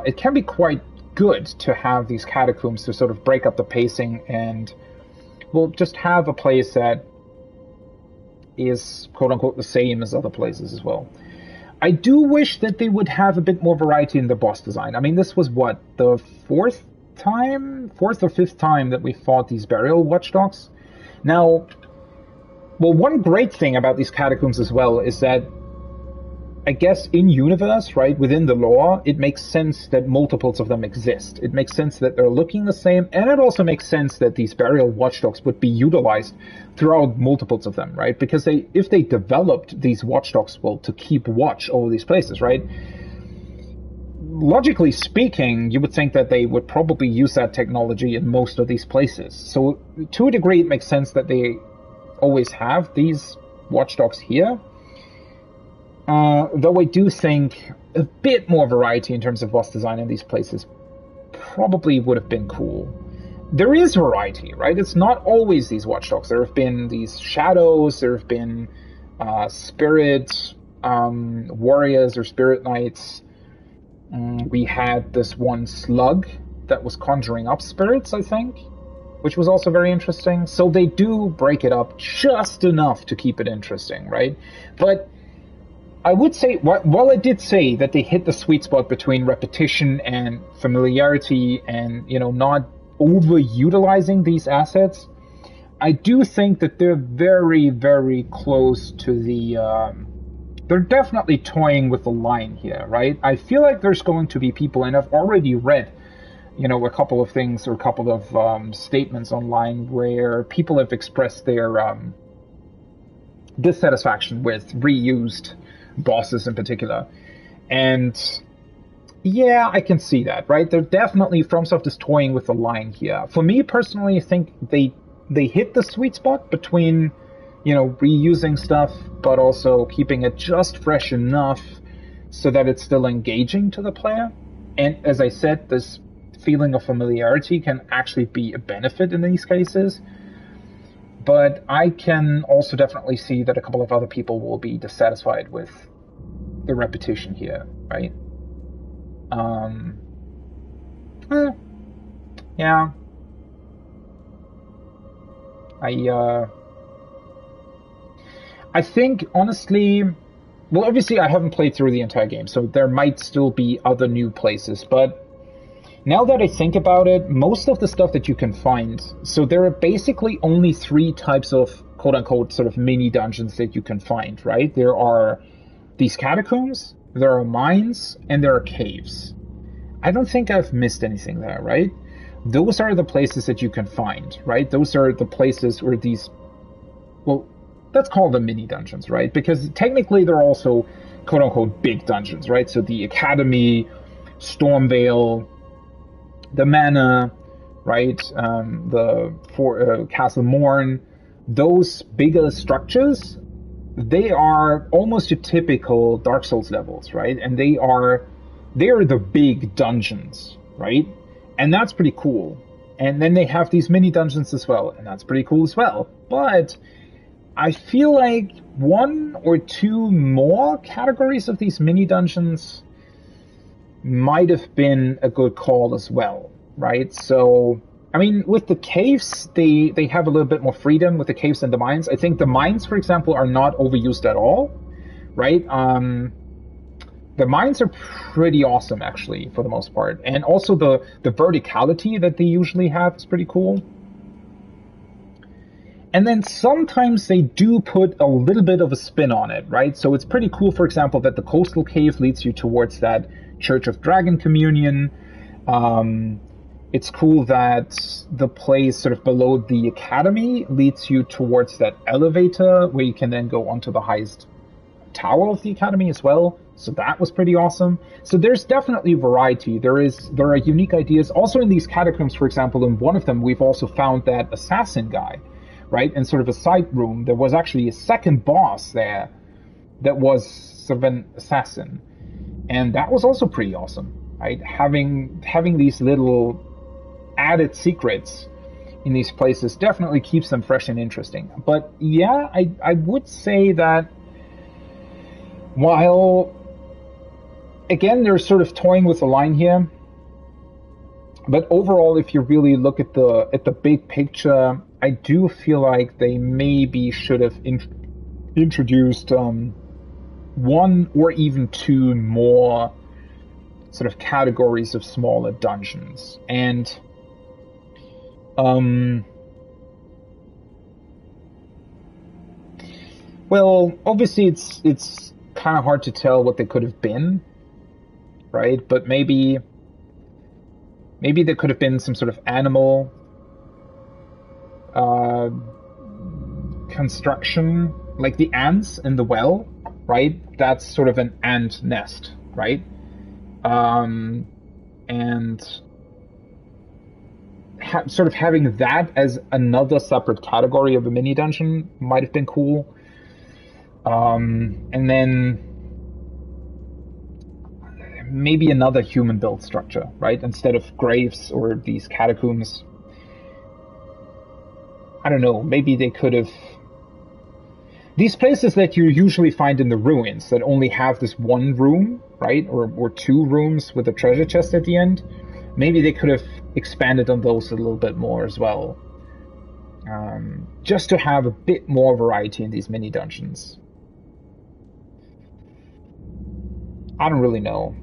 It can be quite good to have these catacombs to sort of break up the pacing and, well, just have a place that is quote-unquote the same as other places as well. I do wish that they would have a bit more variety in the boss design. I mean, this was what, the 4th or 5th time that we fought these burial watchdogs? Now, well, one great thing about these catacombs as well is that, I guess in universe, right, within the lore, it makes sense that multiples of them exist. It makes sense that they're looking the same, and it also makes sense that these burial watchdogs would be utilized throughout multiples of them, right? Because if they developed these watchdogs, well, to keep watch over these places, right? logically speaking, you would think that they would probably use that technology in most of these places. So to a degree, it makes sense that they always have these watchdogs here. Though I do think a bit more variety in terms of boss design in these places probably would have been cool. There is variety, right? It's not always these watchdogs. There have been these shadows, there have been spirit warriors or spirit knights. We had this one slug that was conjuring up spirits, I think, which was also very interesting. So they do break it up just enough to keep it interesting, right? But I would say, while I did say that they hit the sweet spot between repetition and familiarity and, you know, not overutilizing these assets, I do think that they're very, very close to the... they're definitely toying with the line here, right? I feel like there's going to be people, and I've already read, you know, a couple of things or a couple of statements online where people have expressed their dissatisfaction with reused bosses in particular. And yeah, I can see that, right? They're definitely, FromSoft is toying with the line here. For me personally, I think they hit the sweet spot between, you know, reusing stuff, but also keeping it just fresh enough so that it's still engaging to the player. And as I said, this feeling of familiarity can actually be a benefit in these cases. But I can also definitely see that a couple of other people will be dissatisfied with the repetition here, right? Yeah. I think, honestly, well, obviously I haven't played through the entire game, so there might still be other new places, but now that I think about it, most of the stuff that you can find, so there are basically only 3 types of quote-unquote sort of mini dungeons that you can find, right? There are these catacombs, there are mines, and there are caves. I don't think I've missed anything there, right? Those are the places that you can find, right? Those are the places where these, well, let's call them mini dungeons, right? Because technically they're also quote-unquote big dungeons, right? So the Academy, Stormvale, the Manor, right? The Castle Morn, those bigger structures, they are almost your typical Dark Souls levels, right? And they are the big dungeons, right? And that's pretty cool. And then they have these mini dungeons as well, and that's pretty cool as well. But I feel like 1 or 2 more categories of these mini dungeons might have been a good call as well, right? So, I mean, with the caves, they have a little bit more freedom with the caves and the mines. I think the mines, for example, are not overused at all, right? The mines are pretty awesome, actually, for the most part. And also the verticality that they usually have is pretty cool. And then sometimes they do put a little bit of a spin on it, right? So it's pretty cool, for example, that the coastal cave leads you towards that Church of Dragon Communion. It's cool that the place sort of below the Academy leads you towards that elevator where you can then go onto the highest tower of the Academy as well. So that was pretty awesome. So there's definitely variety. There are unique ideas. Also in these catacombs, for example, in one of them, we've also found that assassin guy, right? In sort of a side room, there was actually a second boss there that was sort of an assassin. And that was also pretty awesome, right? Having these little added secrets in these places definitely keeps them fresh and interesting. But yeah, I would say that while, again, they're sort of toying with the line here, but overall, if you really look at the big picture, I do feel like they maybe should have introduced 1 or even 2 more sort of categories of smaller dungeons. And well, obviously it's kind of hard to tell what they could have been, right? But maybe there could have been some sort of animal construction, like the ants in the well, right? That's sort of an ant nest, right? And sort of having that as another separate category of a mini dungeon might have been cool. And then maybe another human built structure, right? Instead of graves or these catacombs. I don't know, maybe they could have... These places that you usually find in the ruins that only have this one room, right? Or two rooms with a treasure chest at the end. Maybe they could have expanded on those a little bit more as well. Just to have a bit more variety in these mini dungeons. I don't really know.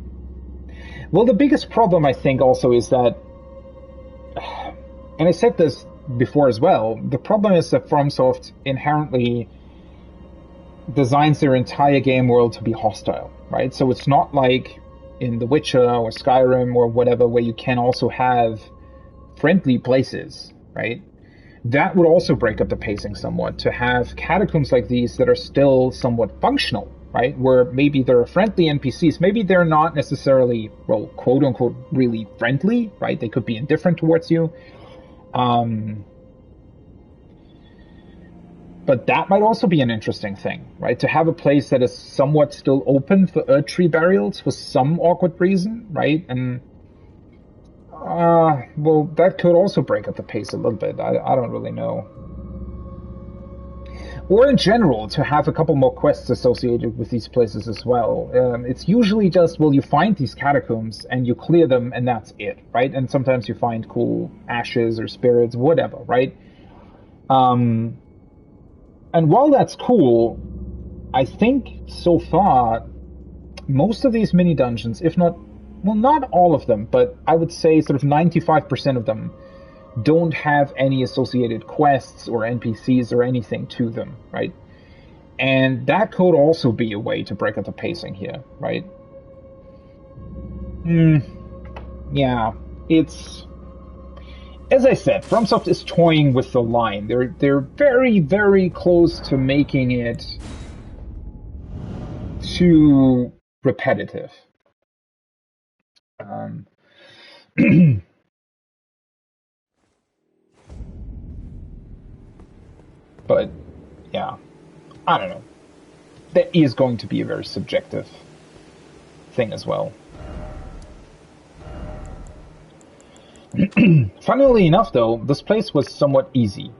Well, the biggest problem, I think, also is that, and I said this before as well, the problem is that FromSoft inherently designs their entire game world to be hostile, right? So it's not like in The Witcher or Skyrim or whatever, where you can also have friendly places, right? That would also break up the pacing somewhat, to have catacombs like these that are still somewhat functional, right? Where maybe there are friendly NPCs, maybe they're not necessarily, well, quote unquote, really friendly, right? They could be indifferent towards you. But that might also be an interesting thing, right? To have a place that is somewhat still open for Erdtree burials for some awkward reason, right? And, well, that could also break up the pace a little bit. I don't really know. Or in general, to have a couple more quests associated with these places as well. It's usually just, well, you find these catacombs and you clear them and that's it, right? And sometimes you find cool ashes or spirits, whatever, right? And while that's cool, I think so far, most of these mini dungeons, if not, well, not all of them, but I would say sort of 95% of them don't have any associated quests or NPCs or anything to them, right? And that could also be a way to break up the pacing here, right? Yeah, it's... As I said, FromSoft is toying with the line. They're very, very close to making it too repetitive. But, yeah, I don't know. That is going to be a very subjective thing as well. Funnily enough, though, this place was somewhat easy.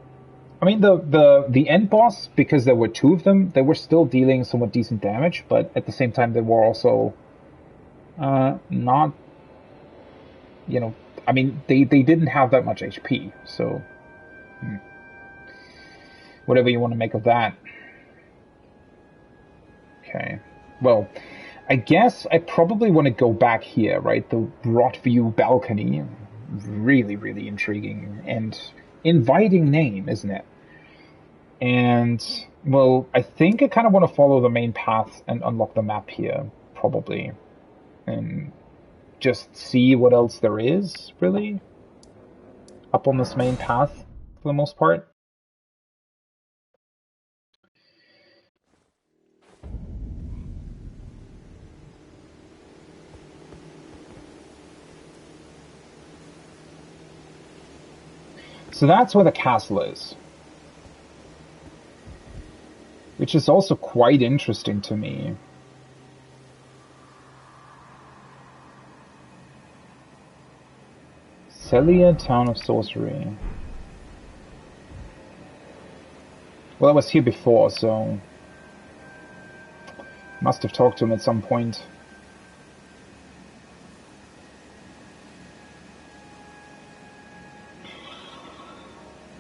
I mean, the end boss, because there were two of them, they were still dealing somewhat decent damage, but at the same time they were also not, you know, I mean, they didn't have that much HP, so whatever you want to make of that. Okay, well, I guess I probably want to go back here, right? The Rot View balcony. Really, really intriguing and inviting name, isn't it? And, well, I think I kind of want to follow the main path and unlock the map here, probably. And just see what else there is, really, up on this main path, for the most part. So that's where the castle is. Which is also quite interesting to me. Celia, Town of Sorcery. Well, I was here before, so... must have talked to him at some point.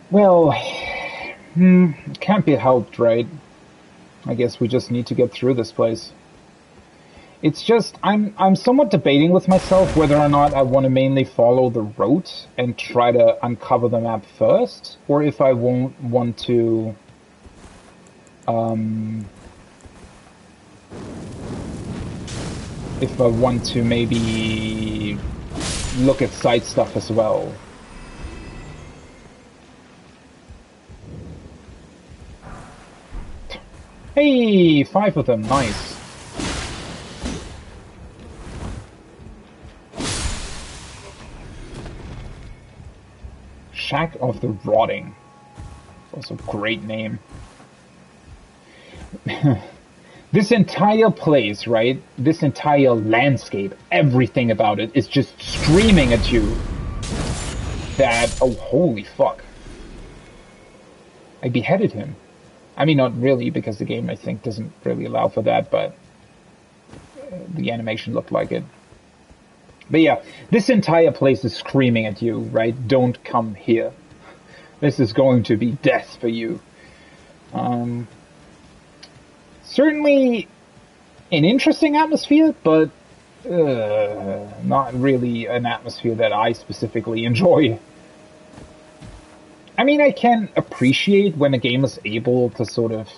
Well, can't be helped, right? I guess we just need to get through this place. It's just, I'm somewhat debating with myself whether or not I want to mainly follow the route and try to uncover the map first, or if I won't want to, if I want to maybe look at side stuff as well. Hey, 5 of them, nice. Shack of the Rotting. Also a great name. This entire place, right? This entire landscape, everything about it is just screaming at you that, oh, holy fuck. I beheaded him. I mean, not really, because the game, I think, doesn't really allow for that, but the animation looked like it. But yeah, this entire place is screaming at you, right? Don't come here. This is going to be death for you. Certainly an interesting atmosphere, but not really an atmosphere that I specifically enjoy. I mean, I can appreciate when a game is able to sort of,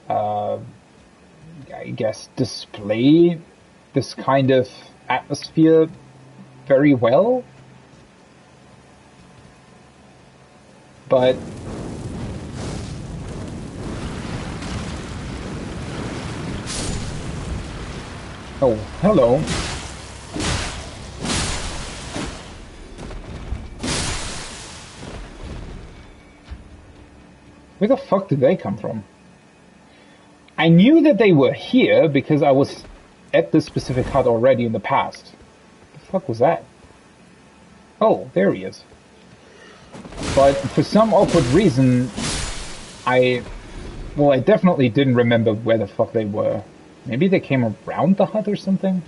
I guess, display this kind of atmosphere very well. But oh, hello. Where the fuck did they come from? I knew that they were here because I was at this specific hut already in the past. What the fuck was that? Oh, there he is. But for some awkward reason, I definitely didn't remember where the fuck they were. Maybe they came around the hut or something?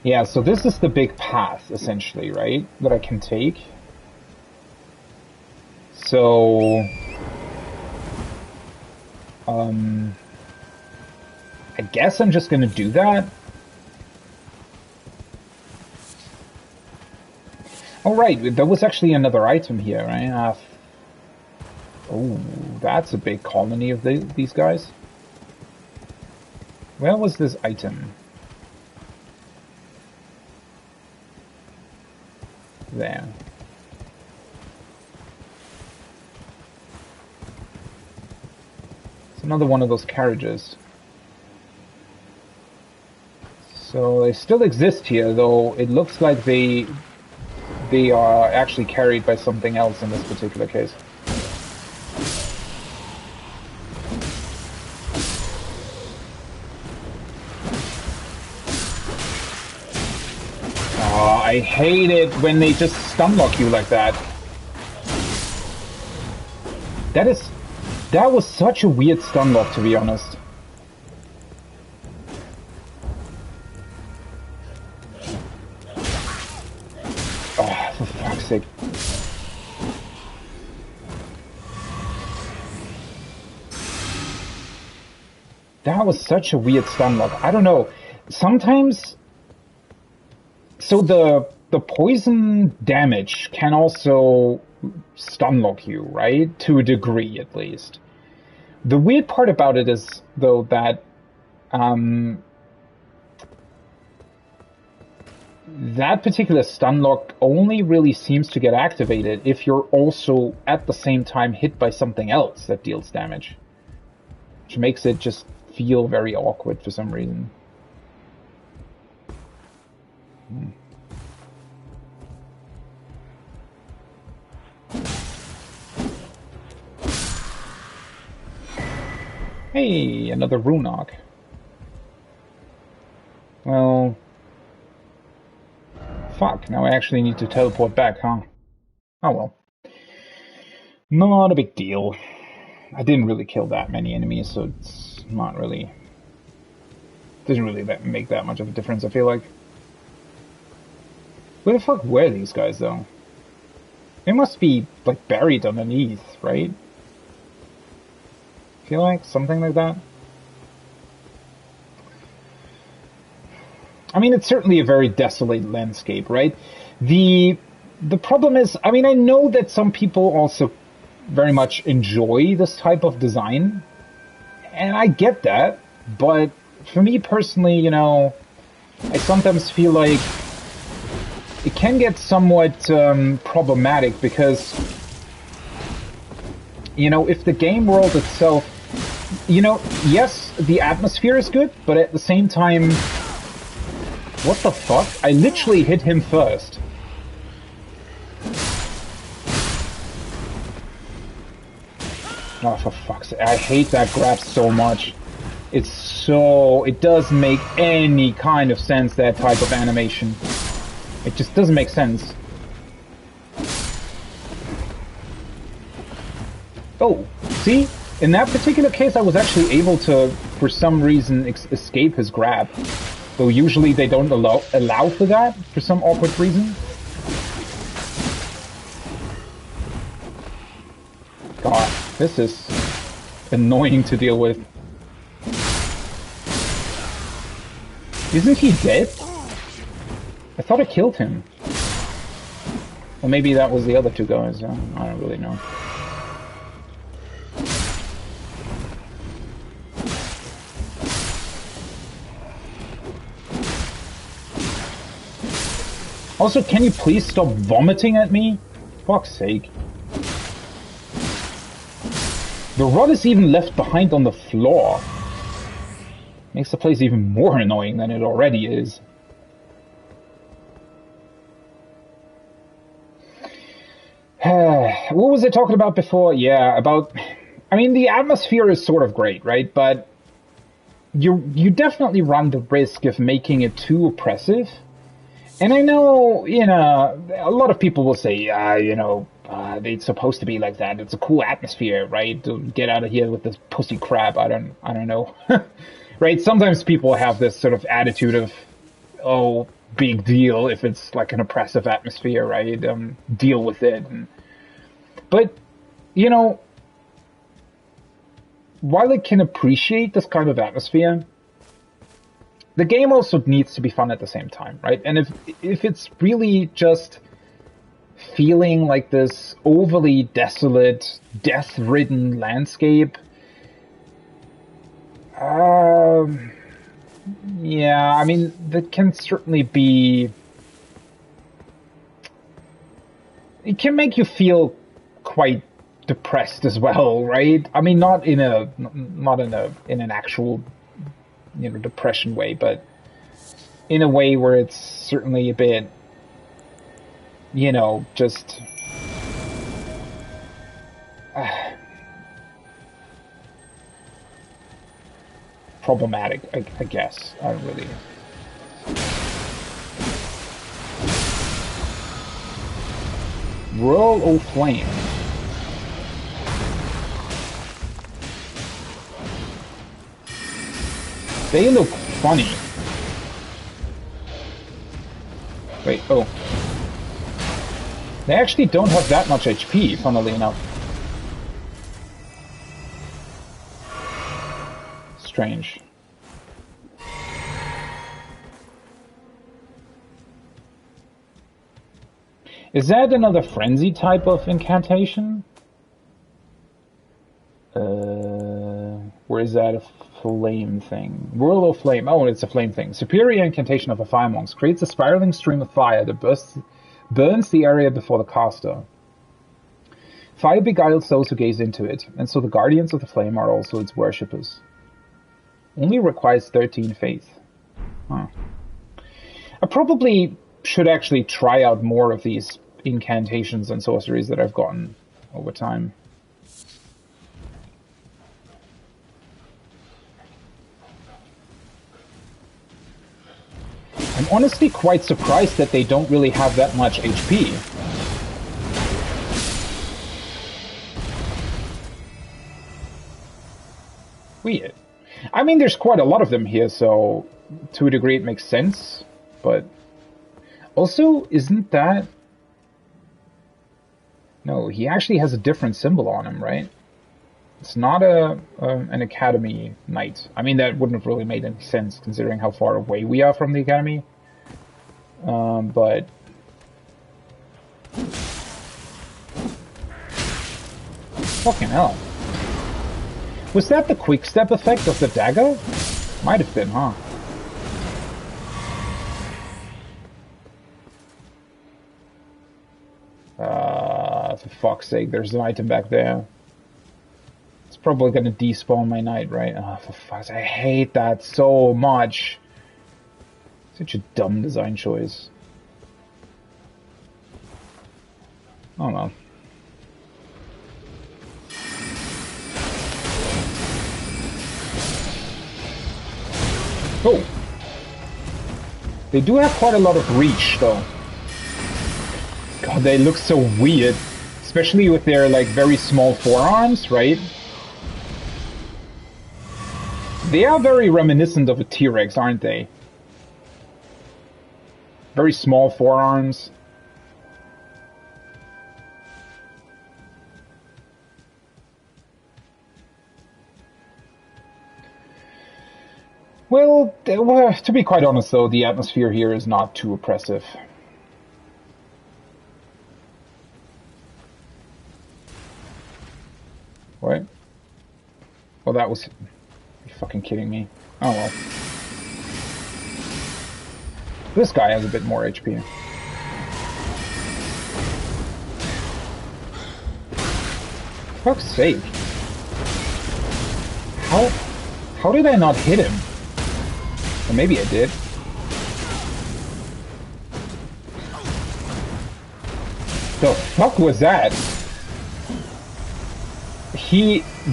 Yeah, so this is the big path, essentially, right? That I can take. So... I guess I'm just gonna do that. Oh, right, there was actually another item here, right? Oh, that's a big colony of these guys. Where was this item? There. It's another one of those carriages. So they still exist here, though it looks like they are actually carried by something else in this particular case. Oh, I hate it when they just stun lock you like that. That was such a weird stun lock, to be honest. Oh, for fuck's sake. That was such a weird stun lock. I don't know. Sometimes... So the poison damage can also stun lock you, right? To a degree, at least. The weird part about it is, though, that that particular stun lock only really seems to get activated if you're also at the same time hit by something else that deals damage. Which makes it just feel very awkward for some reason. Hey, another rune arc. Well... Fuck, now I actually need to teleport back, huh? Oh well. Not a big deal. I didn't really kill that many enemies, so it's not really... Doesn't really make that much of a difference, I feel like. Where the fuck were these guys, though? They must be, like, buried underneath, right? Feel like something like that. I mean, it's certainly a very desolate landscape, right? The problem is, I mean, I know that some people also very much enjoy this type of design, and I get that, but for me personally, you know, I sometimes feel like it can get somewhat problematic because you know, if the game world itself, you know, yes, the atmosphere is good, but at the same time, what the fuck? I literally hit him first. Oh, for fuck's sake. I hate that grab so much. It's so... It doesn't make any kind of sense, that type of animation. It just doesn't make sense. Oh, see? In that particular case, I was actually able to, for some reason, escape his grab. Though usually they don't allow for that, for some awkward reason. God, this is annoying to deal with. Isn't he dead? I thought I killed him. Or maybe that was the other two guys. I don't really know. Also, can you please stop vomiting at me? Fuck's sake. The rod is even left behind on the floor. Makes the place even more annoying than it already is. What was I talking about before? Yeah, about... I mean, the atmosphere is sort of great, right? But you definitely run the risk of making it too oppressive. And I know, you know, a lot of people will say, you know, it's supposed to be like that. It's a cool atmosphere, right? To get out of here with this pussy crap. I don't know. Right? Sometimes people have this sort of attitude of, oh, big deal if it's like an oppressive atmosphere, right? Deal with it. But, you know, while I can appreciate this kind of atmosphere, the game also needs to be fun at the same time, right? And if it's really just feeling like this overly desolate, death-ridden landscape, yeah, I mean, that can certainly be... It can make you feel quite depressed as well, right? I mean, not in an actual, you know, depression way, but in a way where it's certainly a bit, you know, just problematic, I guess. I don't really... Whirl o' Flame. They look funny. Wait, oh. They actually don't have that much HP, funnily enough. Strange. Is that another frenzy type of incantation? Or is that a flame thing? Whirl of Flame. Oh, it's a flame thing. Superior incantation of a fire monk creates a spiraling stream of fire that burns the area before the caster. Fire beguiles those who gaze into it, and so the guardians of the flame are also its worshippers. Only requires 13 faith. Huh. I probably should actually try out more of these incantations and sorceries that I've gotten over time. I'm honestly quite surprised that they don't really have that much HP. Weird. I mean, there's quite a lot of them here, so to a degree it makes sense, but also, isn't that... No, he actually has a different symbol on him, right? It's not an Academy Knight. I mean, that wouldn't have really made any sense, considering how far away we are from the Academy. But... Fucking hell. Was that the quick step effect of the dagger? Might have been, huh? For fuck's sake, there's an item back there. probably gonna despawn my knight, right? Oh, for fuck's sake, I hate that so much. Such a dumb design choice. Oh well. Oh! They do have quite a lot of reach, though. God, they look so weird. Especially with their, like, very small forearms, right? They are very reminiscent of a T-Rex, aren't they? Very small forearms. Well, to be quite honest, though, the atmosphere here is not too oppressive. What? Well, that was... Are you fucking kidding me? Oh, well. This guy has a bit more HP. Fuck's sake. How did I not hit him? Or maybe I did. The fuck was that?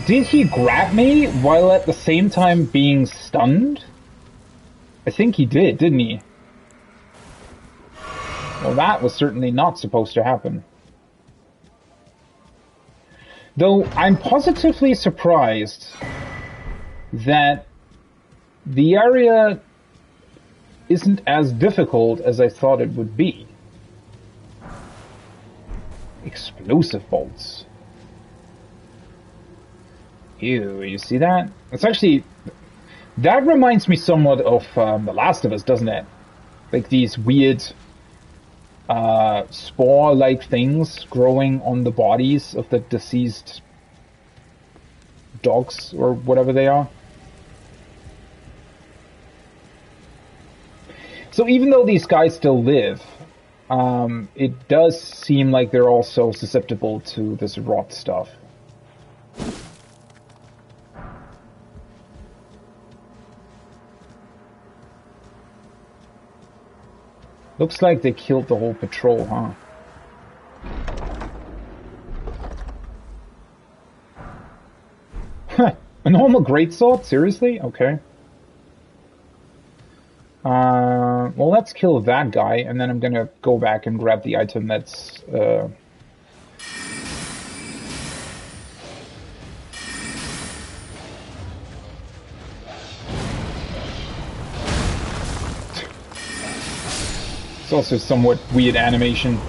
Did he grab me while at the same time being stunned? I think he did, didn't he? Well, that was certainly not supposed to happen. Though I'm positively surprised that the area isn't as difficult as I thought it would be. Explosive bolts. Ew, you see that? It's actually... That reminds me somewhat of The Last of Us, doesn't it? Like these weird spore-like things growing on the bodies of the deceased dogs, or whatever they are. So even though these guys still live, it does seem like they're also susceptible to this rot stuff. Looks like they killed the whole patrol, huh? A normal greatsword? Seriously? Okay. Well, let's kill that guy, and then I'm gonna go back and grab the item that's, It's also somewhat weird animation.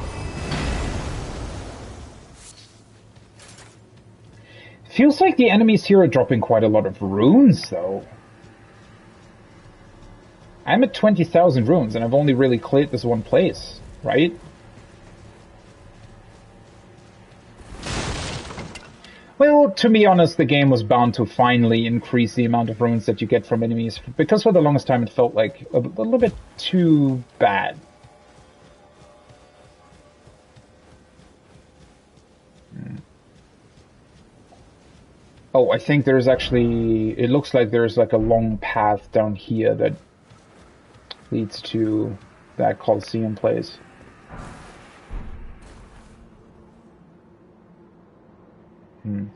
Feels like the enemies here are dropping quite a lot of runes, though. I'm at 20,000 runes, and I've only really cleared this one place, right? Well, to be honest, the game was bound to finally increase the amount of runes that you get from enemies, because for the longest time it felt like a little bit too bad. Oh, I think there's actually... It looks like there's like a long path down here that leads to that Colosseum place.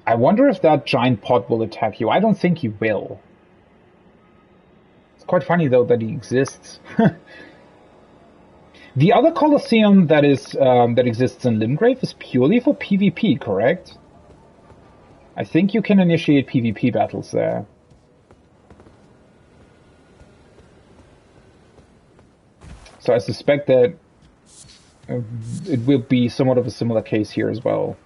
I wonder if that giant pot will attack you. I don't think he will. It's quite funny, though, that he exists. The other Colosseum that exists in Limgrave is purely for PvP, correct? I think you can initiate PvP battles there. So I suspect that it will be somewhat of a similar case here as well.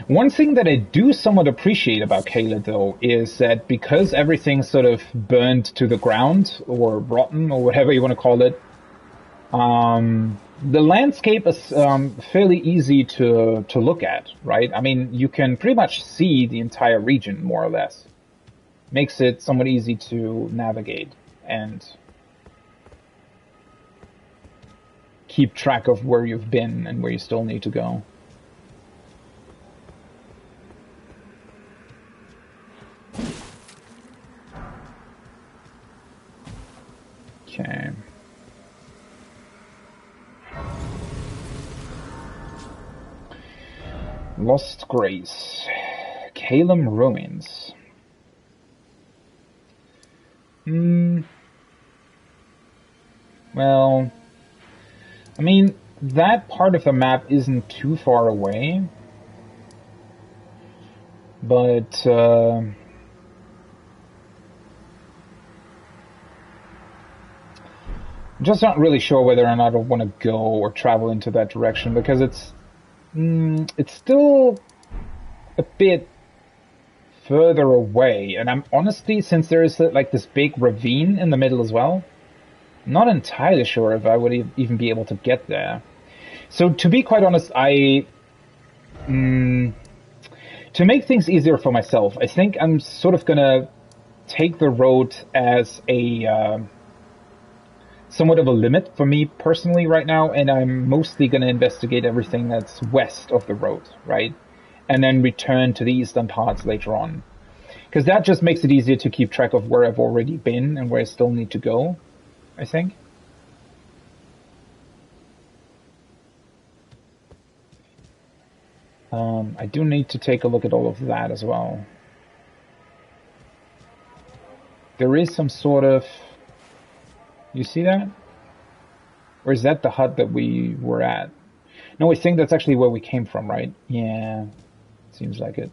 One thing that I do somewhat appreciate about Caelid, though, is that because everything's sort of burned to the ground, or rotten, or whatever you want to call it, the landscape is fairly easy to look at, right? I mean, you can pretty much see the entire region, more or less. makes it somewhat easy to navigate and keep track of where you've been and where you still need to go. Okay. Lost Grace. Calum Ruins. Well, I mean, that part of the map isn't too far away. But, I'm just not really sure whether or not I want to go or travel into that direction, because it's still a bit further away, and I'm honestly, since there is like this big ravine in the middle as well, not entirely sure if I would even be able to get there. So to be quite honest, to make things easier for myself, I think I'm sort of gonna take the road as a somewhat of a limit for me personally right now, and I'm mostly gonna investigate everything that's west of the road, right? And then return to the eastern parts later on. Because that just makes it easier to keep track of where I've already been and where I still need to go, I think. I do need to take a look at all of that as well. There is some sort of... You see that? Or is that the hut that we were at? No, I think that's actually where we came from, right? Yeah, seems like it.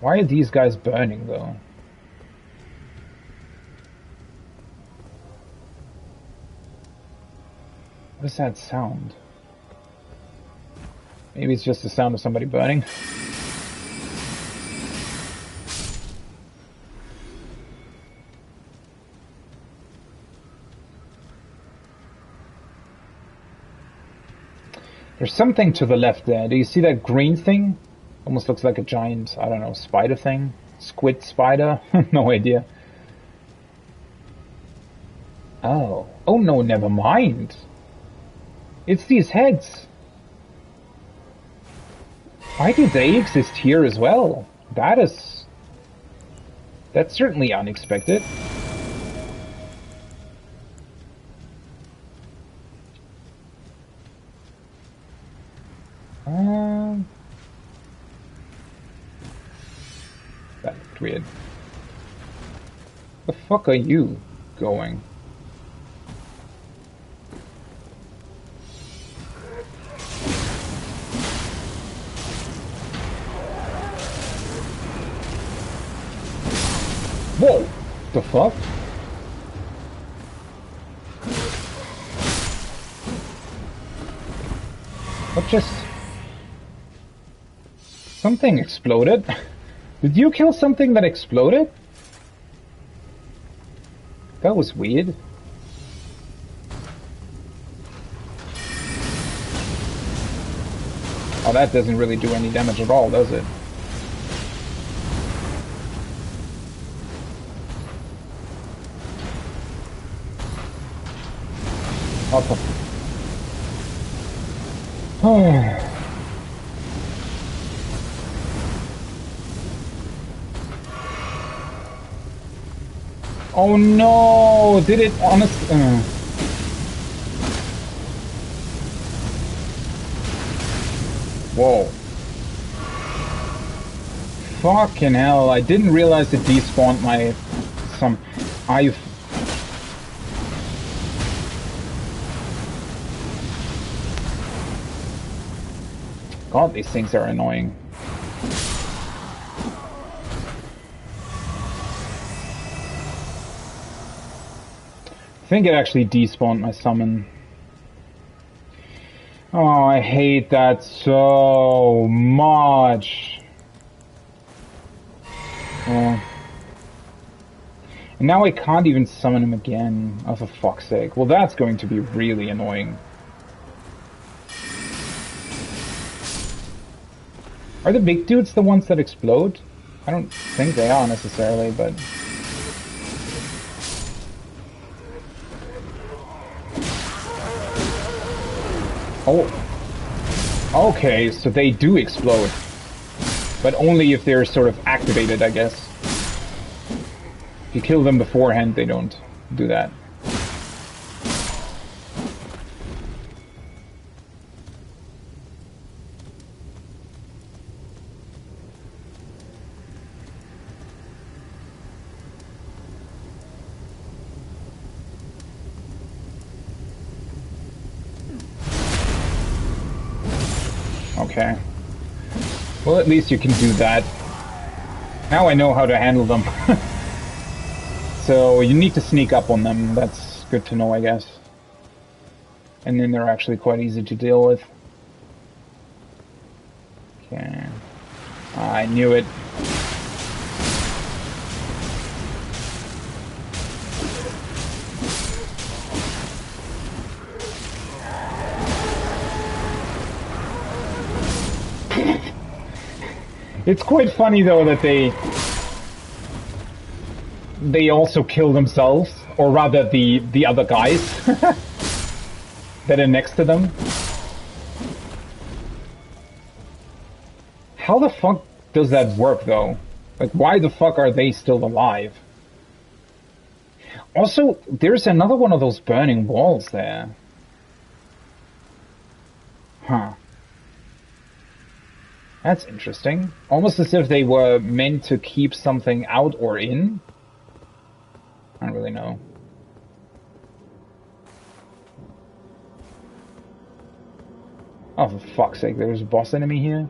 Why are these guys burning, though? What is that sound? Maybe it's just the sound of somebody burning. There's something to the left there. Do you see that green thing? Almost looks like a giant, I don't know, spider thing? Squid spider? No idea. Oh. Oh no, never mind. It's these heads. Why do they exist here as well? That's certainly unexpected. That looked weird. The fuck are you going? Whoa! The fuck? What just... Something exploded? Did you kill something that exploded? That was weird. Oh, that doesn't really do any damage at all, does it? What the... Oh... Oh no! Did it honestly... Whoa. Fucking hell, I didn't realize it despawned my... I've... God, these things are annoying. I think it actually despawned my summon. Oh, I hate that so much. Oh. And now I can't even summon him again. Oh, for fuck's sake. Well, that's going to be really annoying. Are the big dudes the ones that explode? I don't think they are necessarily, but... Oh. Okay, so they do explode. But only if they're sort of activated, I guess. If you kill them beforehand, they don't do that. Okay. Well, at least you can do that. Now I know how to handle them. So you need to sneak up on them. That's good to know, I guess. And then they're actually quite easy to deal with. Okay. I knew it. It's quite funny though that they also kill themselves, or rather the other guys that are next to them. How the fuck does that work though? Like, why the fuck are they still alive? Also, there's another one of those burning walls there. Huh. That's interesting. Almost as if they were meant to keep something out or in. I don't really know. Oh, for fuck's sake, there's a boss enemy here?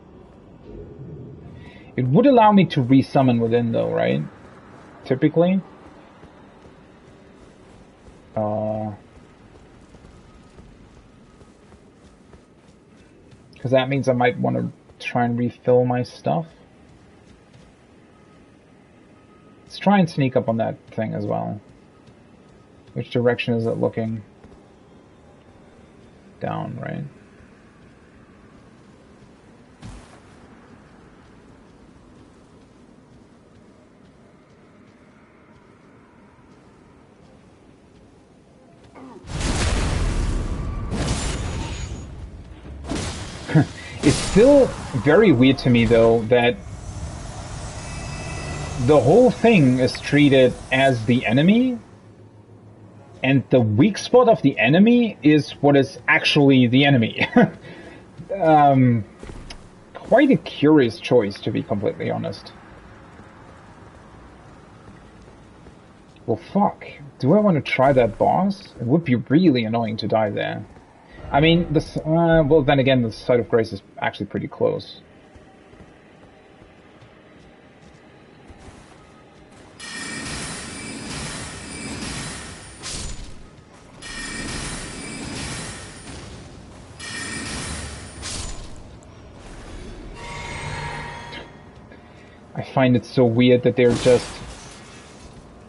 It would allow me to resummon within though, right? Typically. Because that means I might want to try and refill my stuff. Let's try and sneak up on that thing as well. Which direction is it looking? Down, right? It's still very weird to me, though, that the whole thing is treated as the enemy, and the weak spot of the enemy is what is actually the enemy. Quite a curious choice, to be completely honest. Well, fuck. Do I want to try that boss? It would be really annoying to die there. I mean, well, then again, the Site of Grace is actually pretty close. I find it so weird that they're just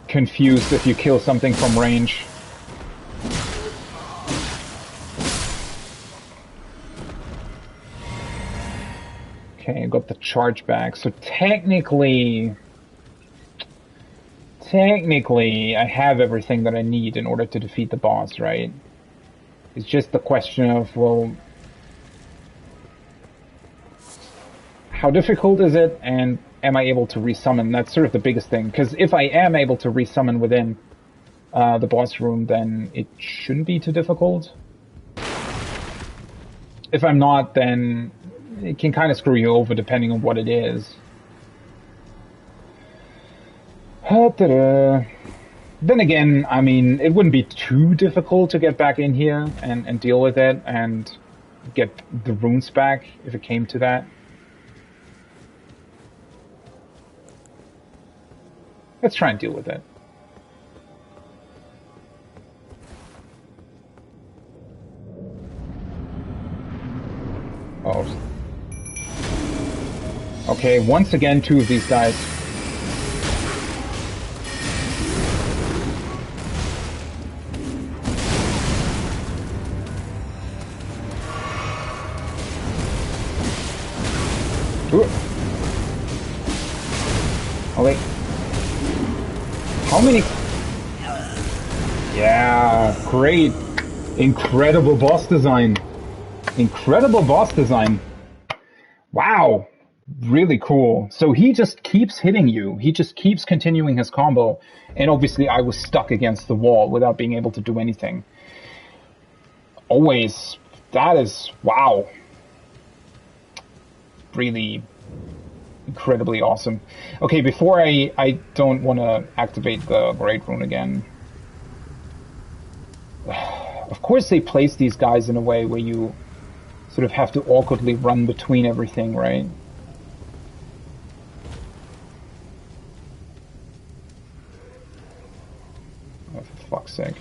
confused if you kill something from range. Okay, I got the charge back. So technically, I have everything that I need in order to defeat the boss, right? It's just the question of, well, how difficult is it, and am I able to resummon? That's sort of the biggest thing, because if I am able to resummon within the boss room, then it shouldn't be too difficult. If I'm not, then it can kind of screw you over depending on what it is. Then again, I mean, it wouldn't be too difficult to get back in here and deal with it and get the runes back if it came to that. Let's try and deal with it. Oh. Okay, once again, two of these guys. many... Yeah, great. Incredible boss design. Incredible boss design. Wow. Really cool. So he just keeps hitting you. He just keeps continuing his combo. And obviously I was stuck against the wall without being able to do anything. Always. That is... Wow. Really incredibly awesome. Okay, before I don't want to activate the Great Rune again. Of course they place these guys in a way where you sort of have to awkwardly run between everything, right? Oh, for fuck's sake.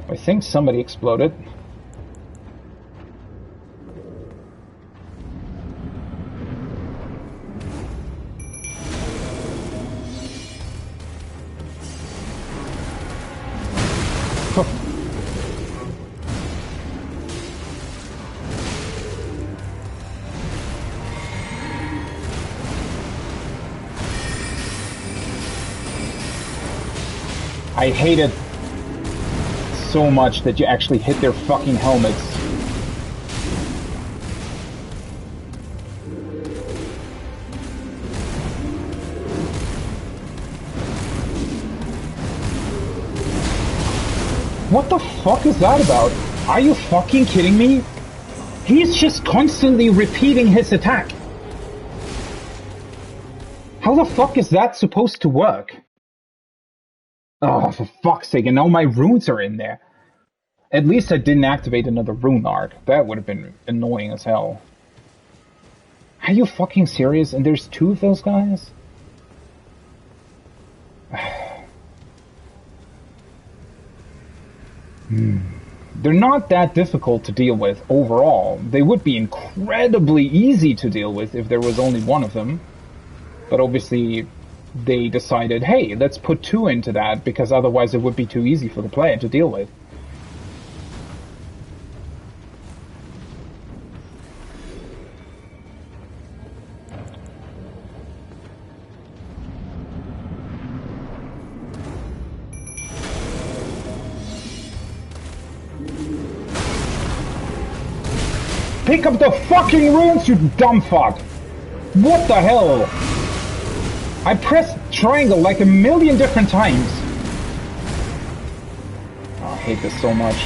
I think somebody exploded. I hate it so much that you actually hit their fucking helmets. What the fuck is that about? Are you fucking kidding me? He's just constantly repeating his attack. How the fuck is that supposed to work? Oh, for fuck's sake, and now my runes are in there. At least I didn't activate another rune arc. That would have been annoying as hell. Are you fucking serious? And there's two of those guys? They're not that difficult to deal with overall. They would be incredibly easy to deal with if there was only one of them. But obviously they decided, hey, let's put two into that, because otherwise it would be too easy for the player to deal with. Pick up the fucking runes, you dumb fuck! What the hell? I pressed triangle like a million different times. Oh, I hate this so much.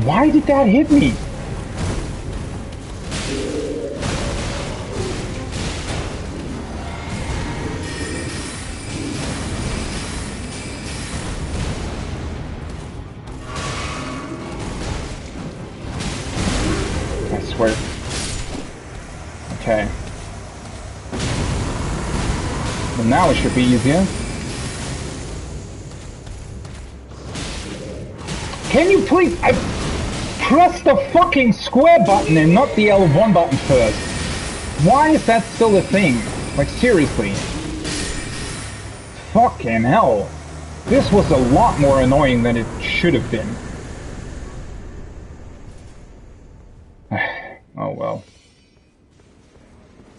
Why did that hit me? I swear. Okay. Well, now it should be easier. Can you please... Press the fucking square button and not the L1 button first. Why is that still a thing? Like, seriously. Fucking hell. This was a lot more annoying than it should have been. Oh well.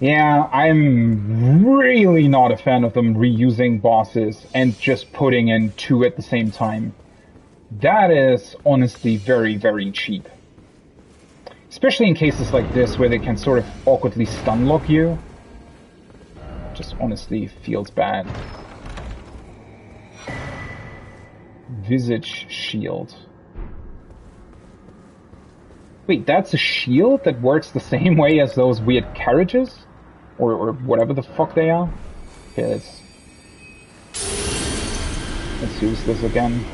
Yeah, I'm really not a fan of them reusing bosses and just putting in two at the same time. That is honestly very, very cheap. Especially in cases like this where they can sort of awkwardly stun lock you. Just honestly feels bad. Visage shield. Wait, that's a shield that works the same way as those weird carriages? Or whatever the fuck they are? Okay, let's use this again.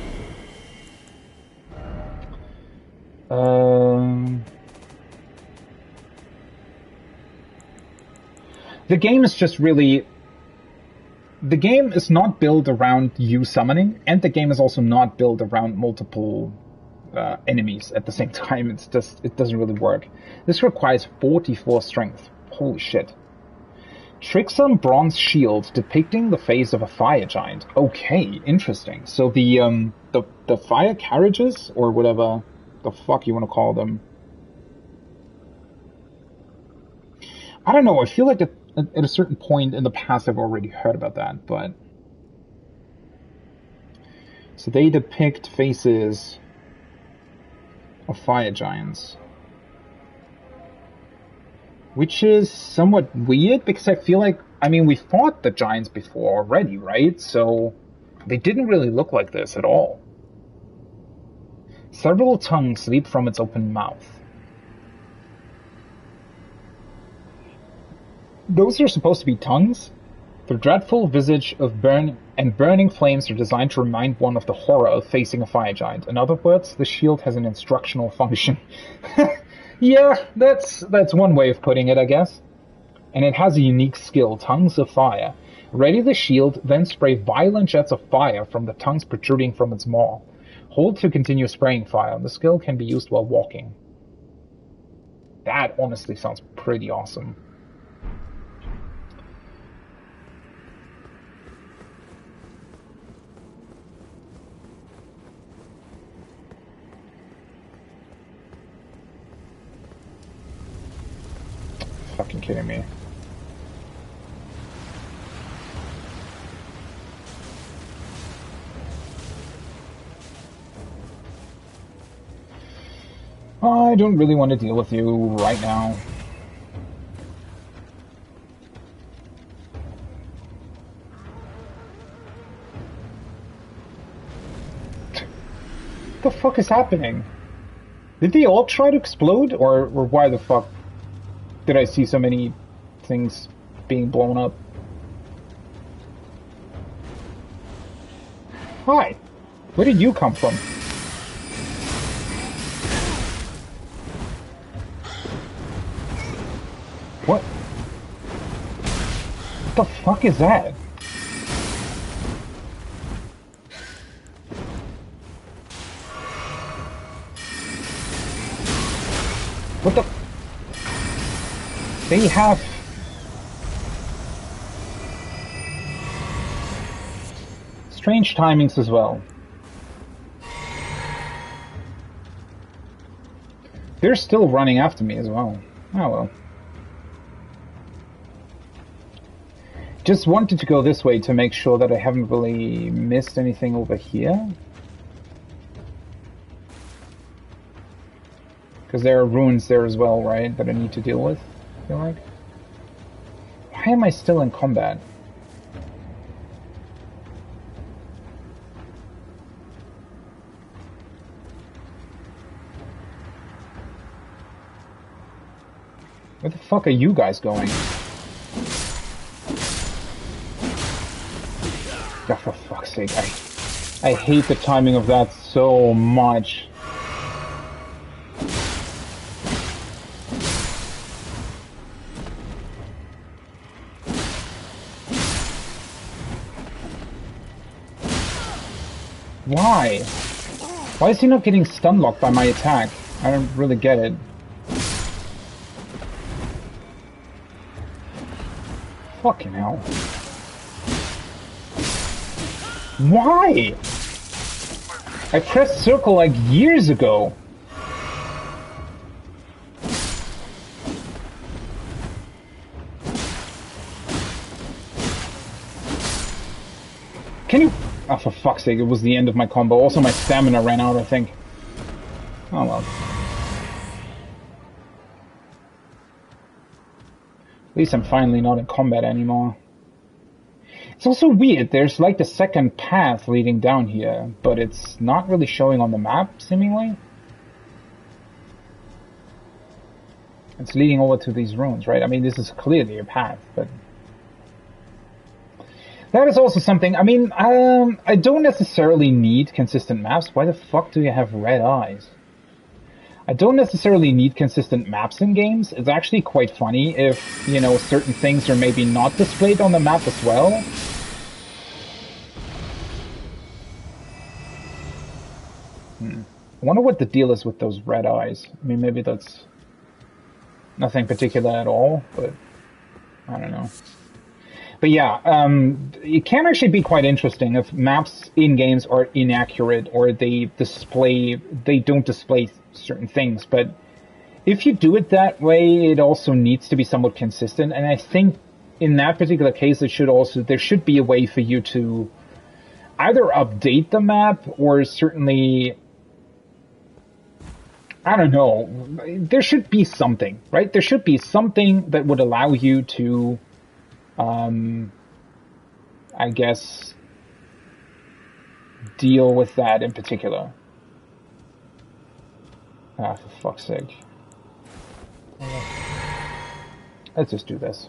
The game is just really the game is not built around you summoning, and the game is also not built around multiple enemies at the same time. It's just, it doesn't really work. This requires 44 strength. Holy shit. Tricksome bronze shield depicting the face of a fire giant. Okay, interesting. So the fire carriages, or whatever the fuck you want to call them. I don't know, I feel like at a certain point in the past I've already heard about that, but... So they depict faces of fire giants. Which is somewhat weird, because I feel like, I mean, we fought the giants before already, right? So they didn't really look like this at all. Several tongues leap from its open mouth. Those are supposed to be tongues? The dreadful visage of burning flames are designed to remind one of the horror of facing a fire giant. In other words, the shield has an instructional function. Yeah, that's one way of putting it, I guess. And it has a unique skill, Tongues of Fire. Ready the shield, then spray violent jets of fire from the tongues protruding from its maw. Hold to continue spraying fire. The skill can be used while walking. That honestly sounds pretty awesome. Fucking kidding me. I don't really want to deal with you right now. What the fuck is happening? Did they all try to explode? Or why the fuck did I see so many things being blown up? Hi! Where did you come from? What? What the fuck is that? What the... They have... strange timings as well. They're still running after me as well. Oh well. Just wanted to go this way to make sure that I haven't really missed anything over here. Because there are ruins there as well, right, that I need to deal with, I feel like. Why am I still in combat? Where the fuck are you guys going? Oh, for fuck's sake, I hate the timing of that so much. Why? Why is he not getting stun locked by my attack? I don't really get it. Fucking hell. Why? I pressed circle like years ago. Can you... Oh, for fuck's sake, it was the end of my combo. Also, my stamina ran out, I think. Oh, well. At least I'm finally not in combat anymore. It's also weird. There's like the second path leading down here, but it's not really showing on the map, seemingly. It's leading over to these ruins, right? I mean, this is clearly a path, but... That is also something, I mean, I don't necessarily need consistent maps. Why the fuck do you have red eyes? I don't necessarily need consistent maps in games. It's actually quite funny if, you know, certain things are maybe not displayed on the map as well. I wonder what the deal is with those red eyes. I mean, maybe that's nothing particular at all, but I don't know. But yeah, it can actually be quite interesting if maps in games are inaccurate or they don't display certain things. But if you do it that way, it also needs to be somewhat consistent. And I think in that particular case, there should be a way for you to either update the map or certainly, I don't know, there should be something, right? There should be something that would allow you to, I guess, deal with that in particular. Ah, for fuck's sake. Let's just do this.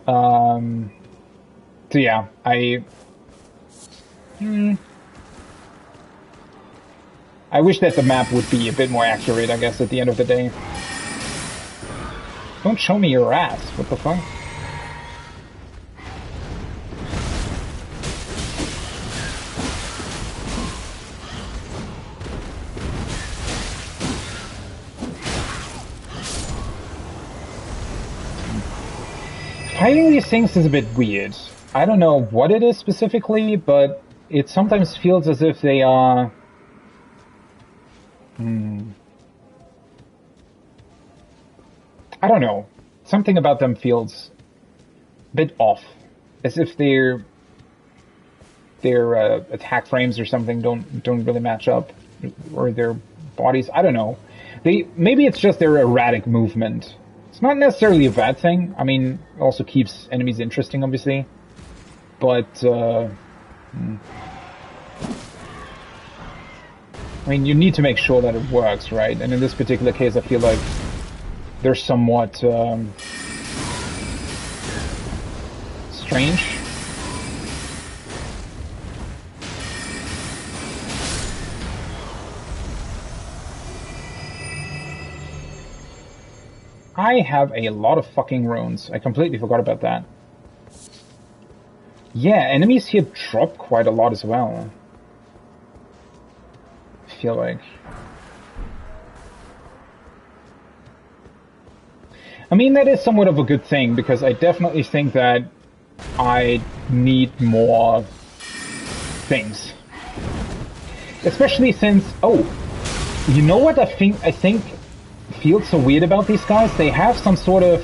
So yeah, I wish that the map would be a bit more accurate, I guess, at the end of the day. Don't show me your ass. What the fuck? Fighting these things is a bit weird. I don't know what it is specifically, but it sometimes feels as if they are... I don't know. Something about them feels a bit off. As if their attack frames or something don't really match up. Or their bodies, I don't know. Maybe it's just their erratic movement. It's not necessarily a bad thing. I mean, it also keeps enemies interesting, obviously. But, I mean, you need to make sure that it works, right? And in this particular case, I feel like they're somewhat strange. I have a lot of fucking runes. I completely forgot about that. Yeah, enemies here drop quite a lot as well. I feel like. I mean, that is somewhat of a good thing, because I definitely think that I need more things. Especially since, oh, you know what I think feels so weird about these guys? They have some sort of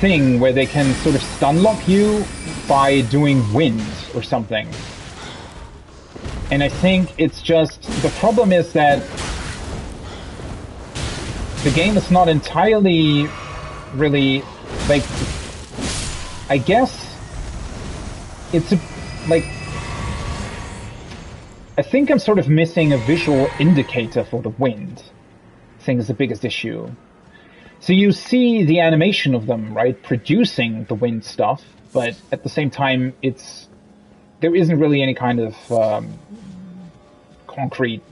thing where they can sort of stun lock you by doing wind or something. And I think it's just, the problem is that the game is not entirely really, like, I guess it's like, I think I'm sort of missing a visual indicator for the wind. I think is the biggest issue. So you see the animation of them, right, producing the wind stuff, but at the same time, there isn't really any kind of concrete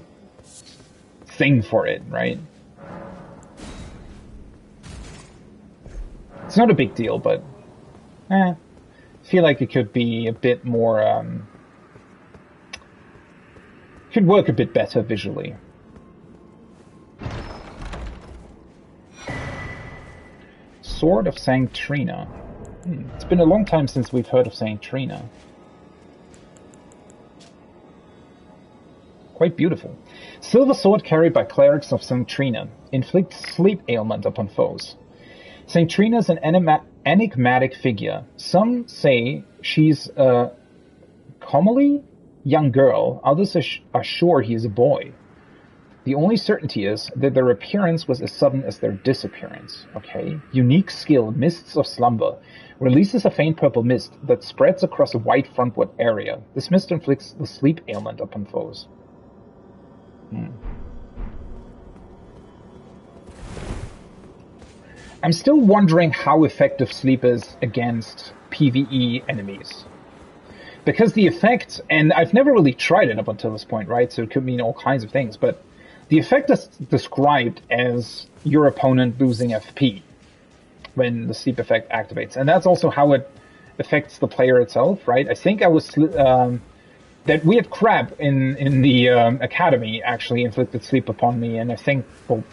thing for it, right? It's not a big deal, but I feel like it could be a bit more, could work a bit better visually. Sword of Sanctrina. It's been a long time since we've heard of Sanctrina. Quite beautiful. Silver sword carried by clerics of Sanctrina. Inflicts sleep ailment upon foes. Sanctrina is an enigmatic figure. Some say she's a comely young girl. Others are sure he is a boy. The only certainty is that their appearance was as sudden as their disappearance. Okay. Unique skill, Mists of Slumber. Releases a faint purple mist that spreads across a wide frontward area. This mist inflicts the sleep ailment upon foes. I'm still wondering how effective sleep is against PvE enemies. Because the effect, and I've never really tried it up until this point, right? So it could mean all kinds of things, but the effect is described as your opponent losing FP when the sleep effect activates. And that's also how it affects the player itself, right? I think I was that weird crab in the academy actually inflicted sleep upon me, and I think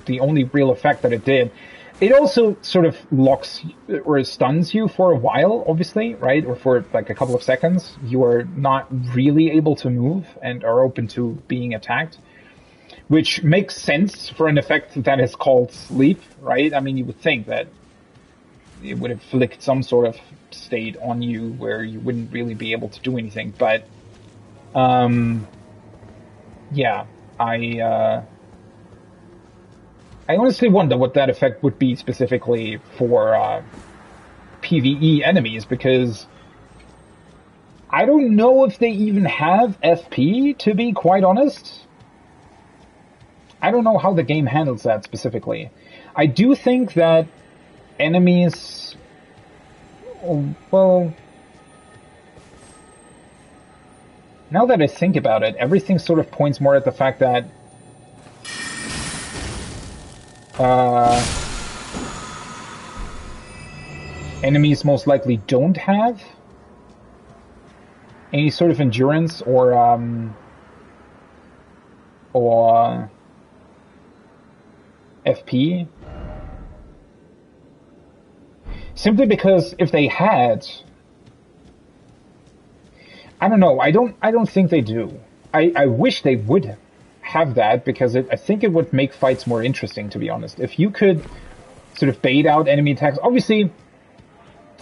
the only real effect that it did, it also sort of locks or stuns you for a while, obviously, right? Or for like a couple of seconds. You are not really able to move and are open to being attacked, which makes sense for an effect that is called sleep, right? I mean, you would think that it would inflict some sort of state on you where you wouldn't really be able to do anything, but yeah, I honestly wonder what that effect would be specifically for PvE enemies, because I don't know if they even have FP, to be quite honest. I don't know how the game handles that specifically. I do think that enemies... Well... Now that I think about it, everything sort of points more at the fact that enemies most likely don't have any sort of endurance or FP. Simply because if they had... I don't know. I don't think they do. I wish they would have that, because I think it would make fights more interesting, to be honest. If you could sort of bait out enemy attacks, obviously,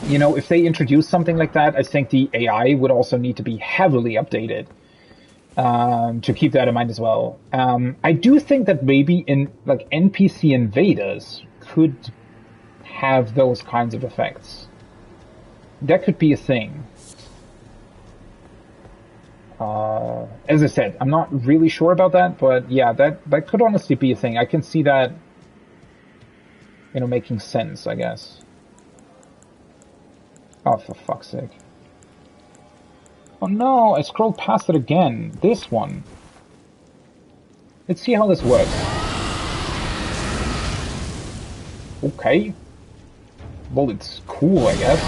you know, if they introduce something like that, I think the AI would also need to be heavily updated to keep that in mind as well. I do think that maybe in like NPC invaders could have those kinds of effects. That could be a thing. As I said, I'm not really sure about that, but yeah, that could honestly be a thing. I can see that, you know, making sense, I guess. Oh, for fuck's sake. Oh no, I scrolled past it again. This one. Let's see how this works. Okay. Well, it's cool, I guess.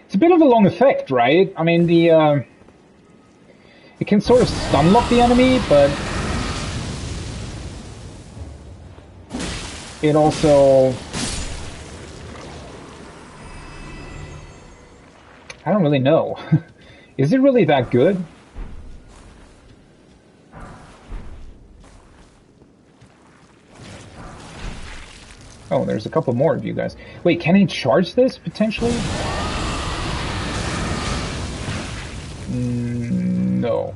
It's a bit of a long effect, right? I mean, it can sort of stun lock the enemy, but it also... I don't really know. Is it really that good? Oh, there's a couple more of you guys. Wait, can he charge this, potentially? No.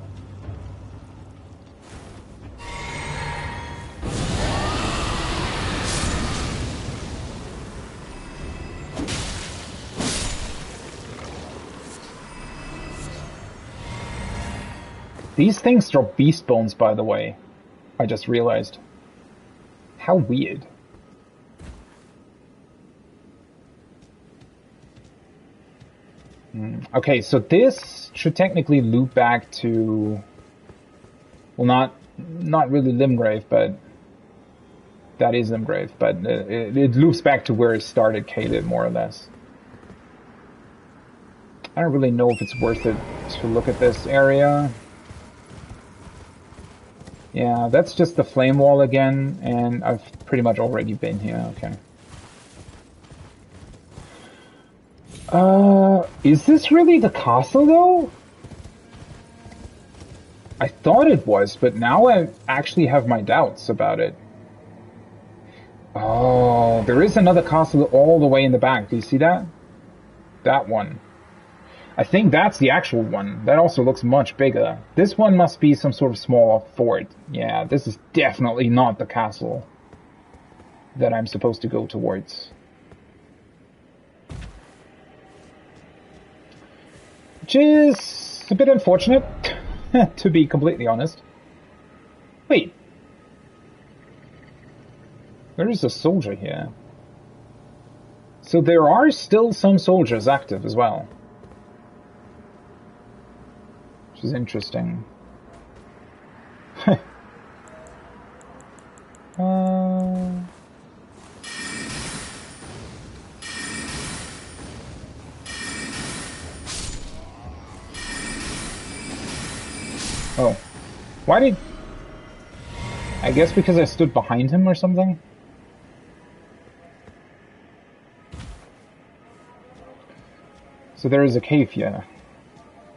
These things drop beast bones, by the way. I just realized. How weird. Okay, so this should technically loop back to... Well, not really Limgrave, but... That is Limgrave, but it loops back to where it started, Caleb, more or less. I don't really know if it's worth it to look at this area. Yeah, that's just the flame wall again, and I've pretty much already been here, okay. Is this really the castle, though? I thought it was, but now I actually have my doubts about it. Oh, there is another castle all the way in the back. Do you see that? That one. I think that's the actual one. That also looks much bigger. This one must be some sort of smaller fort. Yeah, this is definitely not the castle that I'm supposed to go towards. Which is a bit unfortunate, to be completely honest. Wait. There is a soldier here. So there are still some soldiers active as well. Which is interesting. Why did... I guess because I stood behind him or something? So there is a cave here.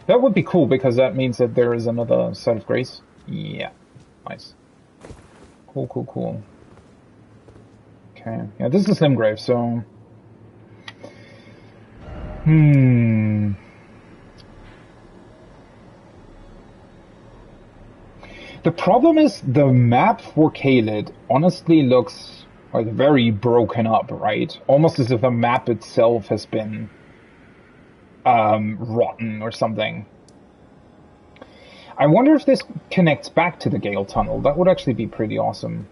That would be cool, because that means that there is another site of grace. Yeah. Nice. Cool, cool, cool. Okay. Yeah, this is Limgrave, so... The problem is the map for Caelid honestly looks like very broken up, right? Almost as if the map itself has been rotten or something. I wonder if this connects back to the Gale Tunnel. That would actually be pretty awesome.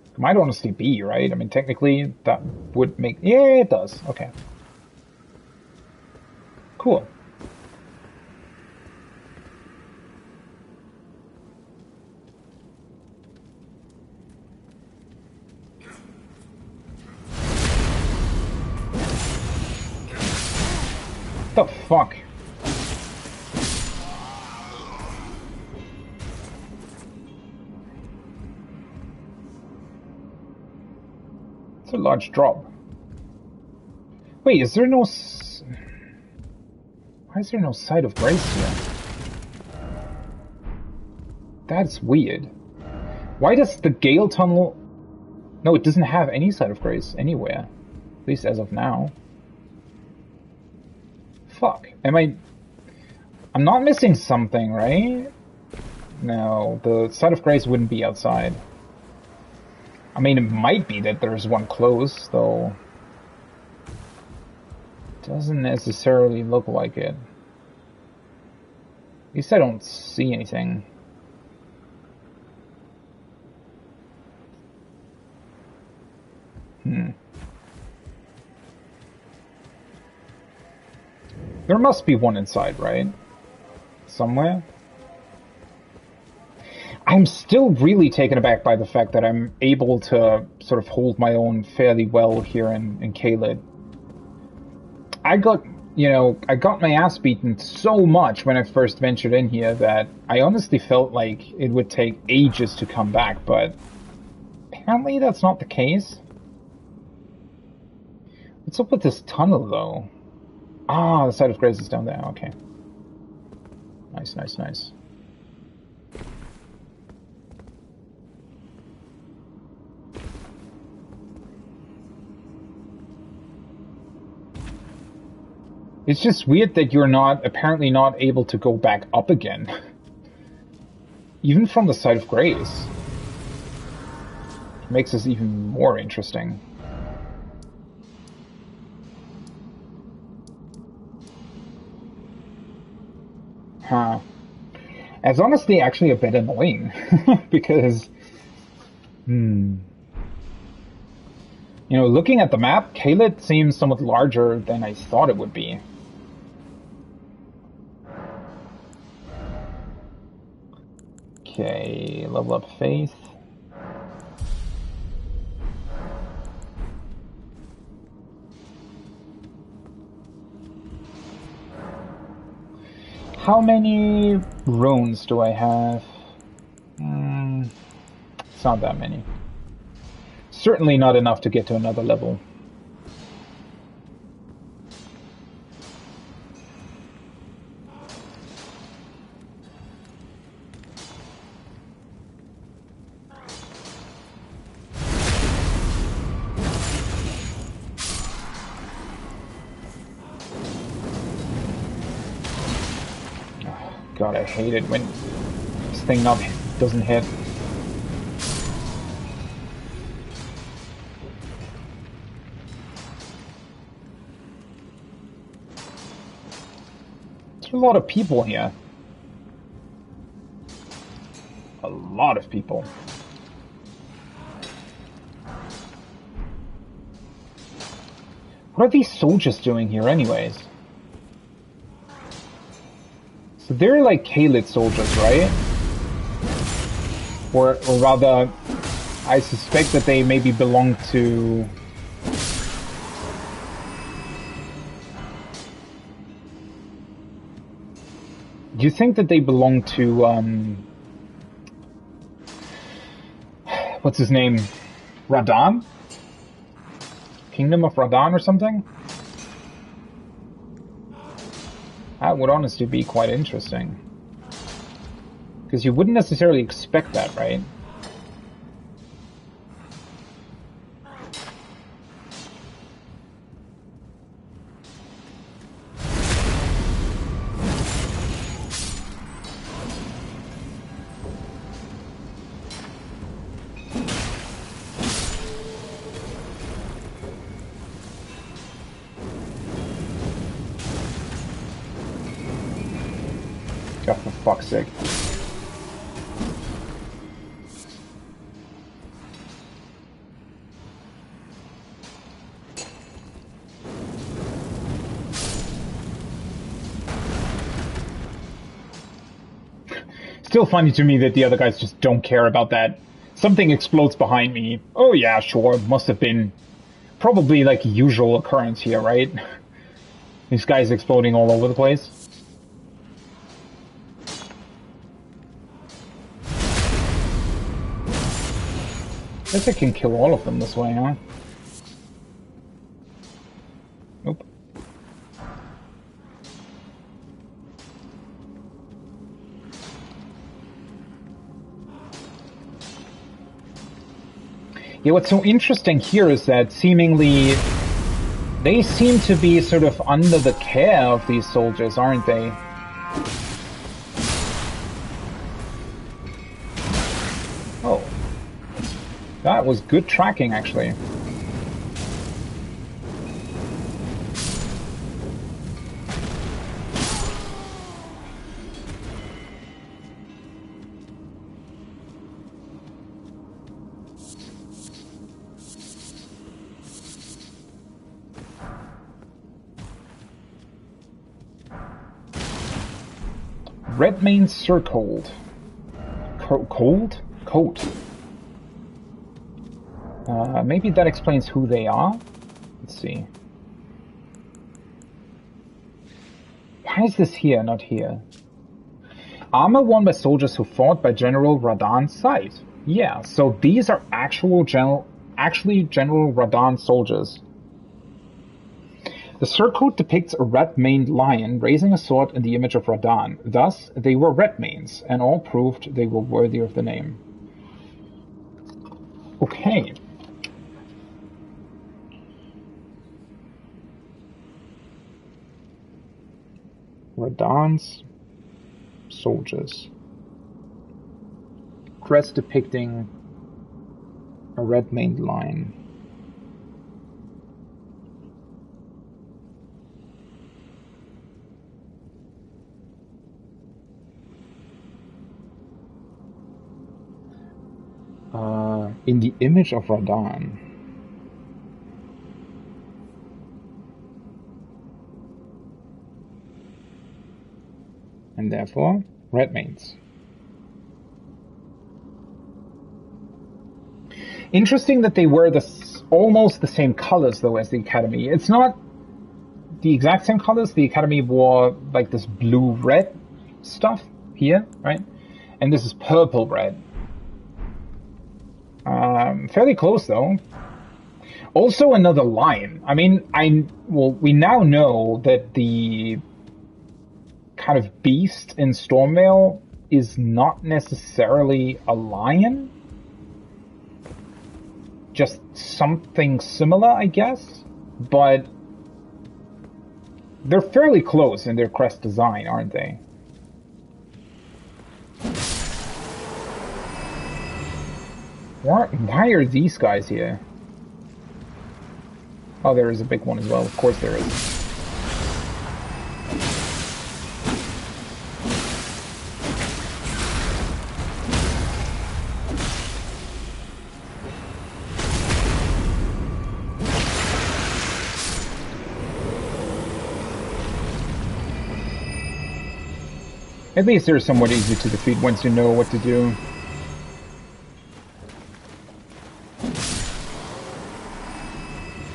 It might honestly be, right? I mean, technically, that would make... Yeah, it does. Okay. Cool. What the fuck? It's a large drop. Wait, is there no... Why is there no site of grace here? That's weird. Why does the Gale Tunnel... No, it doesn't have any site of grace anywhere. At least as of now. Fuck. I'm not missing something, right? No, the site of grace wouldn't be outside. I mean, it might be that there's one close, though. Doesn't necessarily look like it. At least I don't see anything. There must be one inside, right? Somewhere? I'm still really taken aback by the fact that I'm able to sort of hold my own fairly well here in Caelid. I got my ass beaten so much when I first ventured in here that I honestly felt like it would take ages to come back, but apparently that's not the case. What's up with this tunnel, though? Ah, the site of grace is down there. Okay. Nice, nice, nice. It's just weird that you're apparently not able to go back up again. Even from the site of grace. It makes this even more interesting. Huh. It's honestly actually a bit annoying. Because... looking at the map, Caelid seems somewhat larger than I thought it would be. Okay, level up faith. How many runes do I have? It's not that many. Certainly not enough to get to another level. God, I hate it when this thing doesn't hit. There's a lot of people here. A lot of people. What are these soldiers doing here anyways? So they're like Caelid soldiers, right? Or rather, I suspect that they maybe belong to... Do you think that they belong to, what's his name? Radan? Kingdom of Radan or something? That would honestly be quite interesting. Because you wouldn't necessarily expect that, right? God, for fuck's sake. Still funny to me that the other guys just don't care about that. Something explodes behind me. Oh yeah, sure, must have been probably like a usual occurrence here, right? These guys exploding all over the place. Guess I can kill all of them this way, huh? Nope. Yeah, what's so interesting here is that seemingly they seem to be sort of under the care of these soldiers, aren't they? Oh. That was good tracking, actually. Redmane circled. Cold? Coat. Maybe that explains who they are? Let's see. Why is this here, not here? Armor worn by soldiers who fought by General Radan's side. Yeah, so these are actually General Radan soldiers. The surcoat depicts a red-maned lion raising a sword in the image of Radan. Thus, they were Redmanes, and all proved they were worthy of the name. Okay. Radan's soldiers. Crest depicting a red-maned lion. In the image of Radan. And therefore, Redmanes. Interesting that they wear almost the same colors, though, as the Academy. It's not the exact same colors. The Academy wore, like, this blue-red stuff here, right? And this is purple-red. Fairly close, though. Also another lion. I mean, we now know that the kind of beast in Stormvale is not necessarily a lion. Just something similar, I guess. But they're fairly close in their crest design, aren't they? Why are these guys here? Oh, there is a big one as well. Of course there is. At least they're somewhat easy to defeat once you know what to do.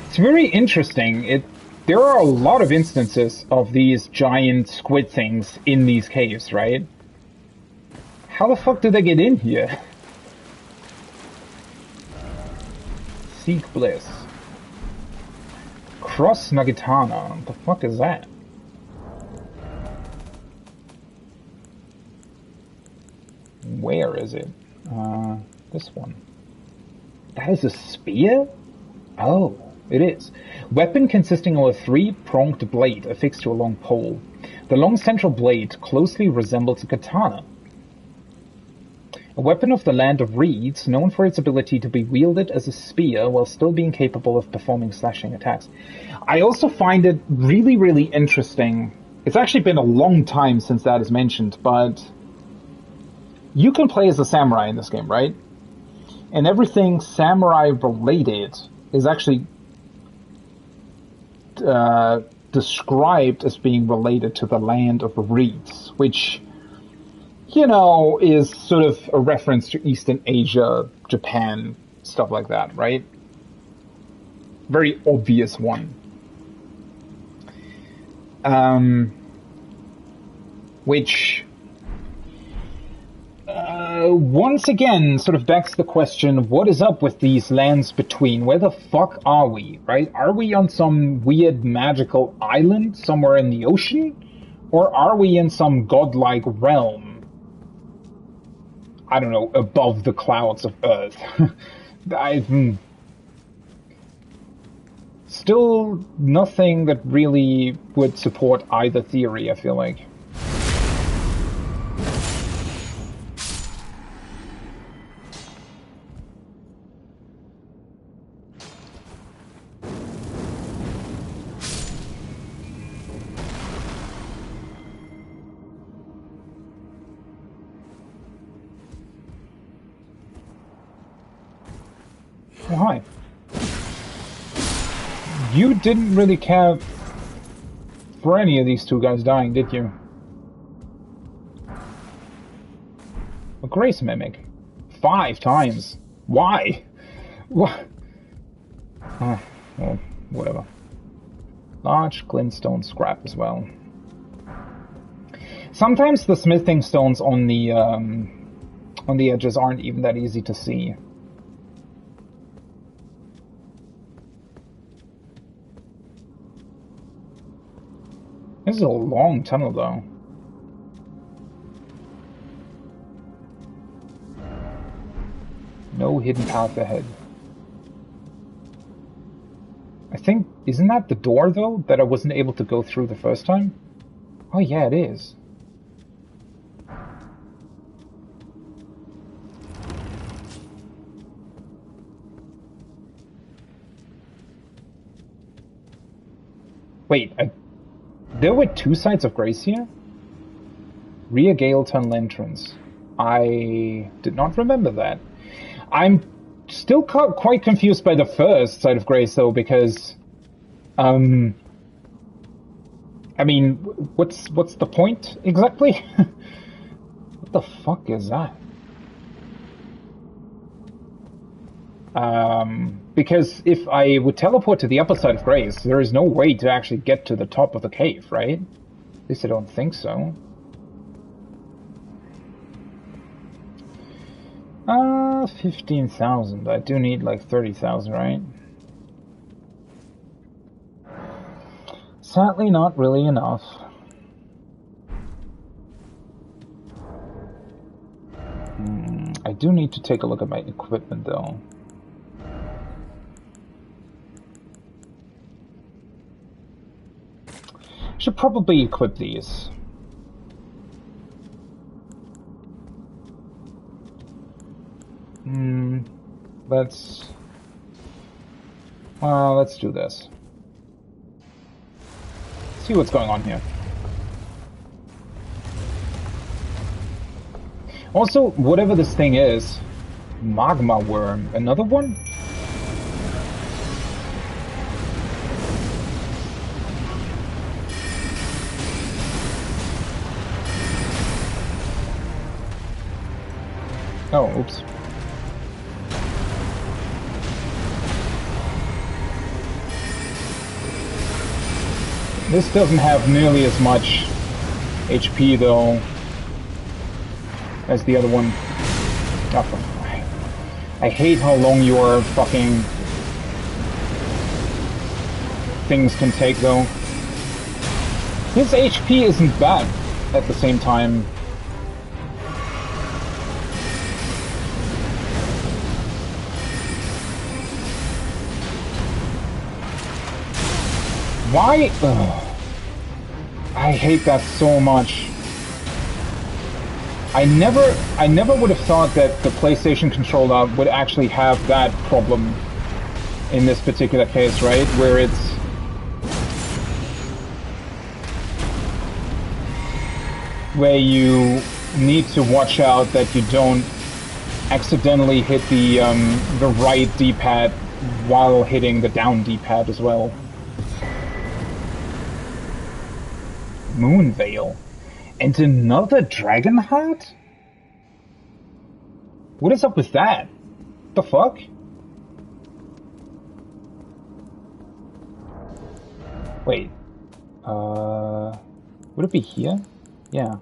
It's very interesting. there are a lot of instances of these giant squid things in these caves, right? How the fuck did they get in here? Seek Bliss. Cross Nagitana. What the fuck is that? Where is it? This one. That is a spear? Oh, it is. Weapon consisting of a three-pronged blade affixed to a long pole. The long central blade closely resembles a katana. A weapon of the land of reeds, known for its ability to be wielded as a spear while still being capable of performing slashing attacks. I also find it really, really interesting. It's actually been a long time since that is mentioned, but you can play as a samurai in this game, right? And everything samurai related is actually described as being related to the land of reeds, which, you know, is sort of a reference to Eastern Asia, Japan, stuff like that, right? Very obvious one. Which once again sort of begs the question, what is up with these lands between? Where the fuck are we, right? Are we on some weird magical island somewhere in the ocean? Or are we in some godlike realm? I don't know, above the clouds of Earth. Still nothing that really would support either theory, I feel like. Oh, hi. You didn't really care for any of these two guys dying, did you? A Grace Mimic. 5 times. Why? What? Oh, well, whatever. Large glintstone scrap as well. Sometimes the smithing stones on the edges aren't even that easy to see. This is a long tunnel, though. No hidden path ahead. I think, isn't that the door, though, that I wasn't able to go through the first time? Oh, yeah, it is. Wait, there were 2 sides of Grace here? Rear Gale Tunnel entrance. I did not remember that. I'm still quite confused by the first side of Grace, though, because, I mean, what's the point exactly? What the fuck is that? Because if I would teleport to the upper side of Grace, there is no way to actually get to the top of the cave, right? At least I don't think so. 15,000. I do need like 30,000, right? Sadly, not really enough. I do need to take a look at my equipment, though. Should probably equip these. Let's do this. See what's going on here. Also, whatever this thing is, magma worm, another one? Oh, oops. This doesn't have nearly as much HP though as the other one. Oh, I hate how long your fucking things can take though. His HP isn't bad at the same time. Why? Ugh. I hate that so much. I never would have thought that the PlayStation controller would actually have that problem in this particular case, right? Where it's where you need to watch out that you don't accidentally hit the right D-pad while hitting the down D-pad as well. Moonveil. And another dragon heart? What is up with that? The fuck? Wait. Would it be here? Yeah.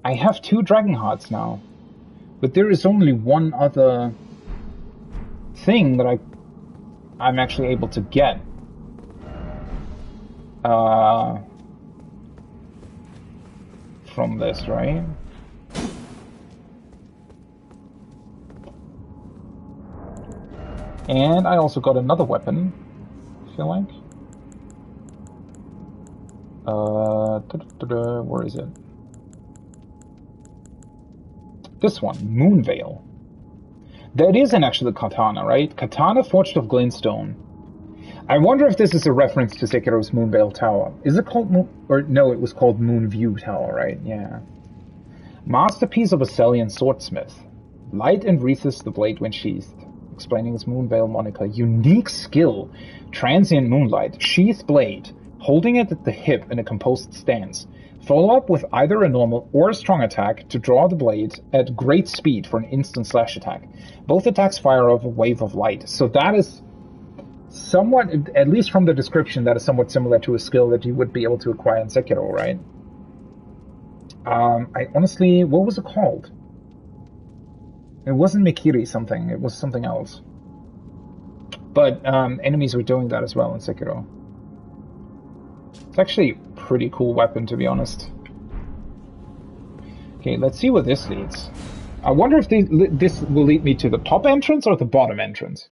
I have 2 dragon hearts now. But there is only one other thing that I'm actually able to get. From this, right? And I also got another weapon, I feel like. Where is it? This one, Moonveil. That isn't actually the katana, right? Katana forged of glintstone. I wonder if this is a reference to Sekiro's Moonveil Tower. Is it called no, it was called Moonview Tower, right? Yeah. Masterpiece of a Sellian swordsmith. Light and wreathes the blade when sheathed. Explaining his Moonveil moniker. Unique skill. Transient moonlight. Sheath blade. Holding it at the hip in a composed stance. Follow up with either a normal or a strong attack to draw the blade at great speed for an instant slash attack. Both attacks fire off a wave of light. So that is somewhat, at least from the description, that is somewhat similar to a skill that you would be able to acquire in Sekiro, right? I honestly, what was it called? It wasn't Mikiri something, it was something else. But enemies were doing that as well in Sekiro. It's actually a pretty cool weapon, to be honest. Okay, let's see where this leads. I wonder if this will lead me to the top entrance or the bottom entrance.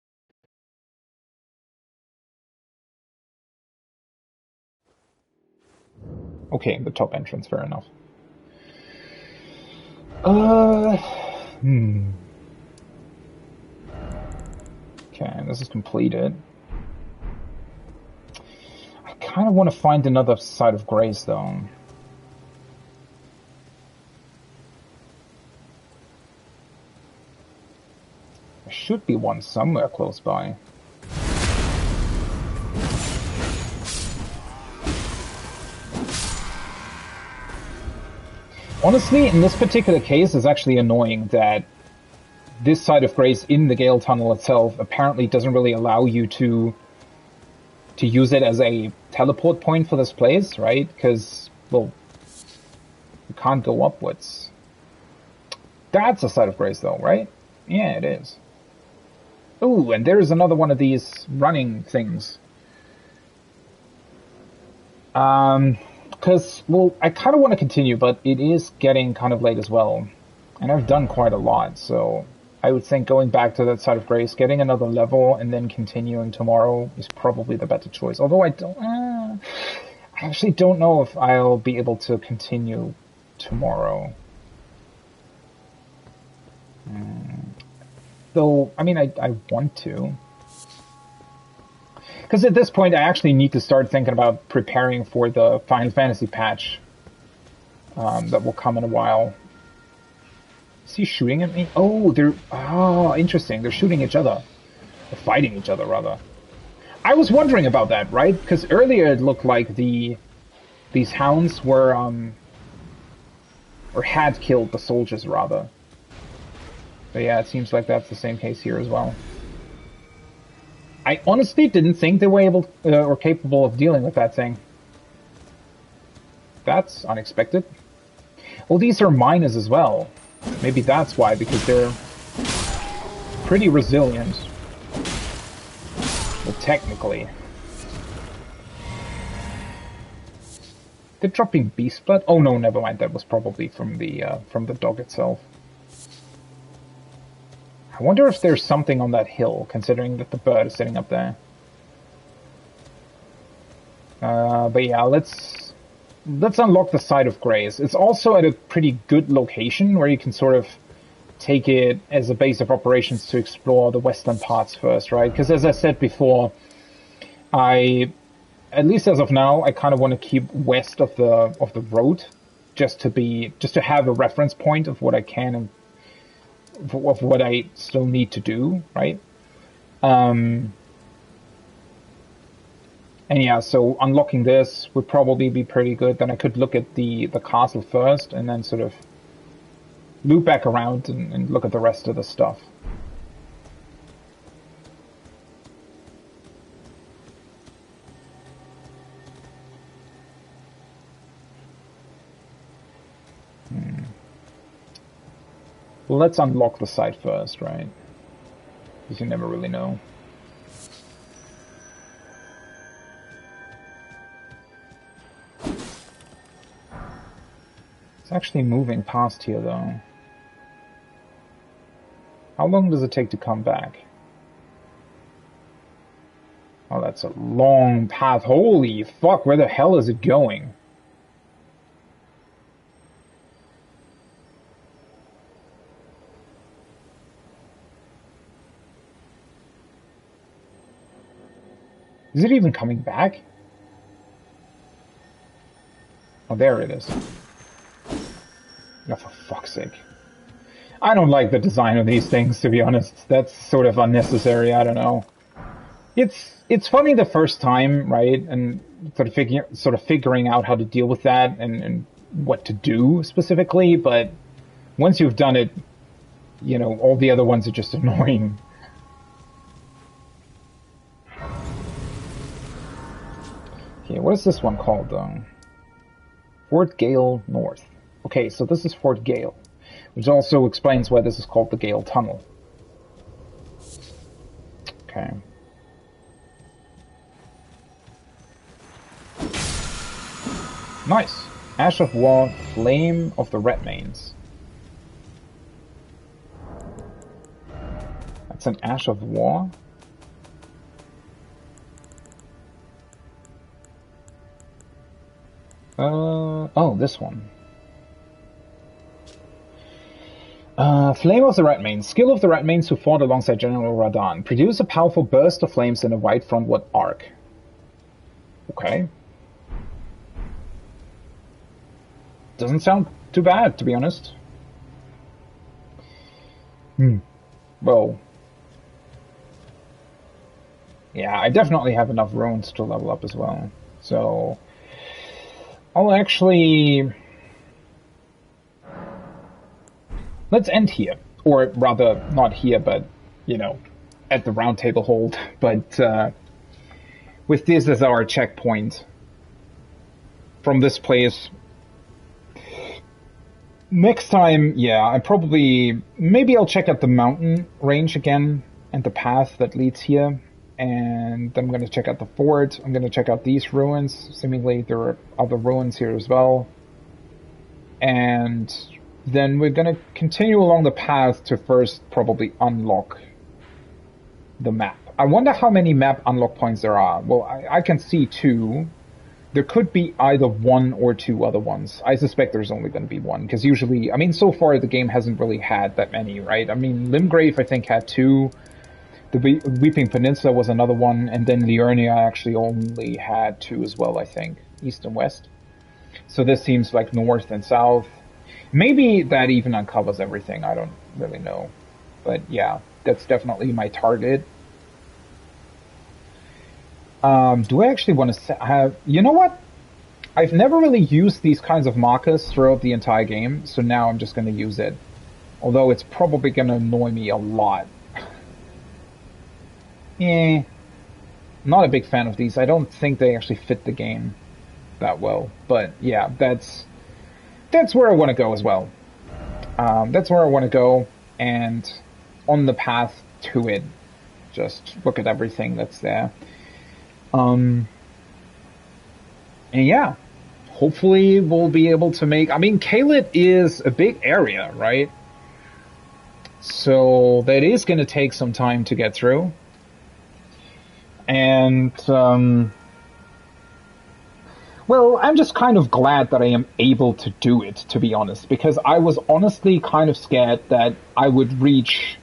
Okay, the top entrance, fair enough. Okay, this is completed. I kind of want to find another side of grace, though. There should be one somewhere close by. Honestly, in this particular case, it's actually annoying that this side of grace in the Gale Tunnel itself apparently doesn't really allow you to use it as a teleport point for this place, right? Because, well, you can't go upwards. That's a side of grace, though, right? Yeah, it is. Ooh, and there's another one of these running things. Because, well, I kind of want to continue, but it is getting kind of late as well. And I've done quite a lot, so I would think going back to that side of grace, getting another level, and then continuing tomorrow is probably the better choice. Although I actually don't know if I'll be able to continue tomorrow. Though, I mean, I want to. Because at this point, I actually need to start thinking about preparing for the Final Fantasy patch that will come in a while. Is he shooting at me? Oh, interesting. They're shooting each other. They're fighting each other, rather. I was wondering about that, right? Because earlier it looked like these hounds were, or had killed the soldiers, rather. But yeah, it seems like that's the same case here as well. I honestly didn't think they were able or capable of dealing with that thing. that's unexpected. Well, these are miners as well. Maybe that's why, because they're pretty resilient. Well, technically. They're dropping beast blood? Oh no, never mind. That was probably from the dog itself. I wonder if there's something on that hill, considering that the bird is sitting up there. But yeah, let's unlock the Site of Grace. It's also at a pretty good location where you can sort of take it as a base of operations to explore the western parts first, right? Because as I said before, at least as of now, I kind of want to keep west of the road, just to have a reference point of what I can and of what I still need to do, right? And yeah, so unlocking this would probably be pretty good. Then I could look at the castle first, and then sort of loop back around and look at the rest of the stuff. Well, let's unlock the site first, right? Because you never really know. It's actually moving past here, though. How long does it take to come back? Oh, that's a long path. Holy fuck, where the hell is it going? Is it even coming back? Oh, there it is. Oh, for fuck's sake. I don't like the design of these things, to be honest. That's sort of unnecessary, I don't know. It's funny the first time, right? And sort of figuring out how to deal with that and what to do specifically, but once you've done it, you know, all the other ones are just annoying. Okay, what is this one called, though? Fort Gale North. Okay, so this is Fort Gale, which also explains why this is called the Gale Tunnel. Okay. Nice. Ash of War, Flame of the Redmanes. That's an Ash of War? Oh, this one. Flame of the Redmanes. Skill of the Redmanes who fought alongside General Radahn. Produce a powerful burst of flames in a wide frontward arc. Okay. Doesn't sound too bad, to be honest. Well. Yeah, I definitely have enough runes to level up as well. So I'll actually... Let's end here. Or rather, not here, but, you know, at the round table hold. But with this as our checkpoint from this place. Next time, yeah, I probably... Maybe I'll check out the mountain range again and the path that leads here. And then I'm going to check out the fort. I'm going to check out these ruins. Seemingly there are other ruins here as well. And then we're going to continue along the path to first probably unlock the map. I wonder how many map unlock points there are. Well, I can see 2. There could be either 1 or 2 other ones. I suspect there's only going to be 1. Because usually, I mean, so far the game hasn't really had that many, right? I mean, Limgrave, I think, had 2. The Weeping Peninsula was another one, and then Liurnia actually only had 2 as well, I think. East and west. So this seems like north and south. Maybe that even uncovers everything, I don't really know. But yeah, that's definitely my target. Do I actually want to have... You know what? I've never really used these kinds of markers throughout the entire game, so now I'm just going to use it. Although it's probably going to annoy me a lot. Not a big fan of these. I don't think they actually fit the game. that well. But yeah, that's where I want to go as well. That's where I want to go, and on the path to it, just look at everything that's there. And yeah, hopefully we'll be able to make... I mean, Caelid is a big area, right? So that is going to take some time to get through. And, well, I'm just kind of glad that I am able to do it, to be honest, because I was honestly kind of scared that I would reach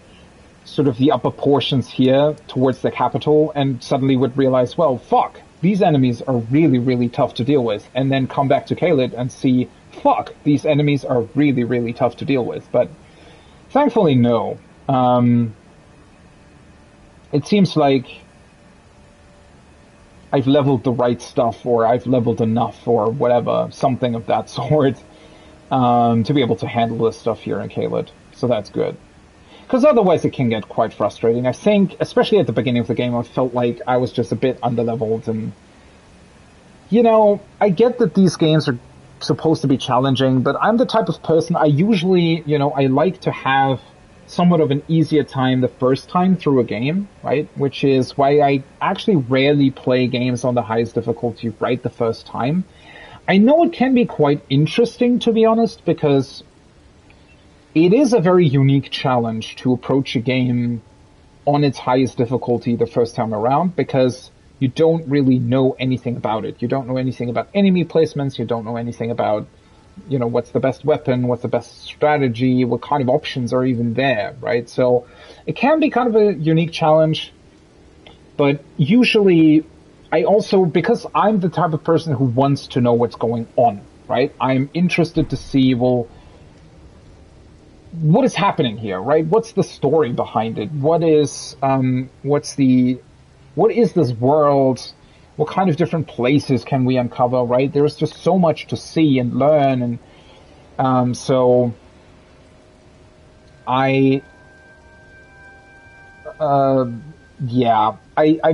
sort of the upper portions here towards the capital and suddenly would realize, well, fuck, these enemies are really, really tough to deal with, and then come back to Caelid and see, fuck, these enemies are really, really tough to deal with. But thankfully, no. It seems like I've leveled the right stuff, or I've leveled enough, or whatever, something of that sort, to be able to handle this stuff here in Caelid. So that's good. Because otherwise it can get quite frustrating. I think, especially at the beginning of the game, I felt like I was just a bit underleveled, and, you know, I get that these games are supposed to be challenging, but I'm the type of person, I usually, you know, I like to have somewhat of an easier time the first time through a game, right? Which is why I actually rarely play games on the highest difficulty right the first time. I know it can be quite interesting, to be honest, because it is a very unique challenge to approach a game on its highest difficulty the first time around, because you don't really know anything about it. You don't know anything about enemy placements, you don't know anything about, you know, what's the best weapon, what's the best strategy, what kind of options are even there, right? So it can be kind of a unique challenge, but usually I also, because I'm the type of person who wants to know what's going on, right? I'm interested to see, well, what is happening here, right? What's the story behind it? What is this world? What kind of different places can we uncover, right? There's just so much to see and learn, and so I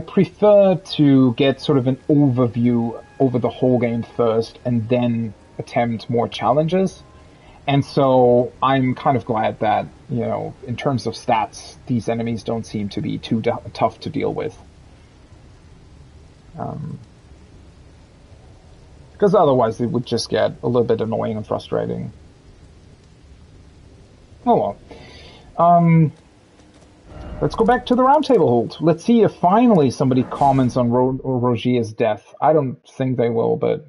prefer to get sort of an overview over the whole game first and then attempt more challenges. And so I'm kind of glad that, you know, in terms of stats, these enemies don't seem to be too tough to deal with. Because otherwise it would just get a little bit annoying and frustrating. Oh well. Let's go back to the roundtable hold. Let's see if finally somebody comments on Rogier's death. I don't think they will, but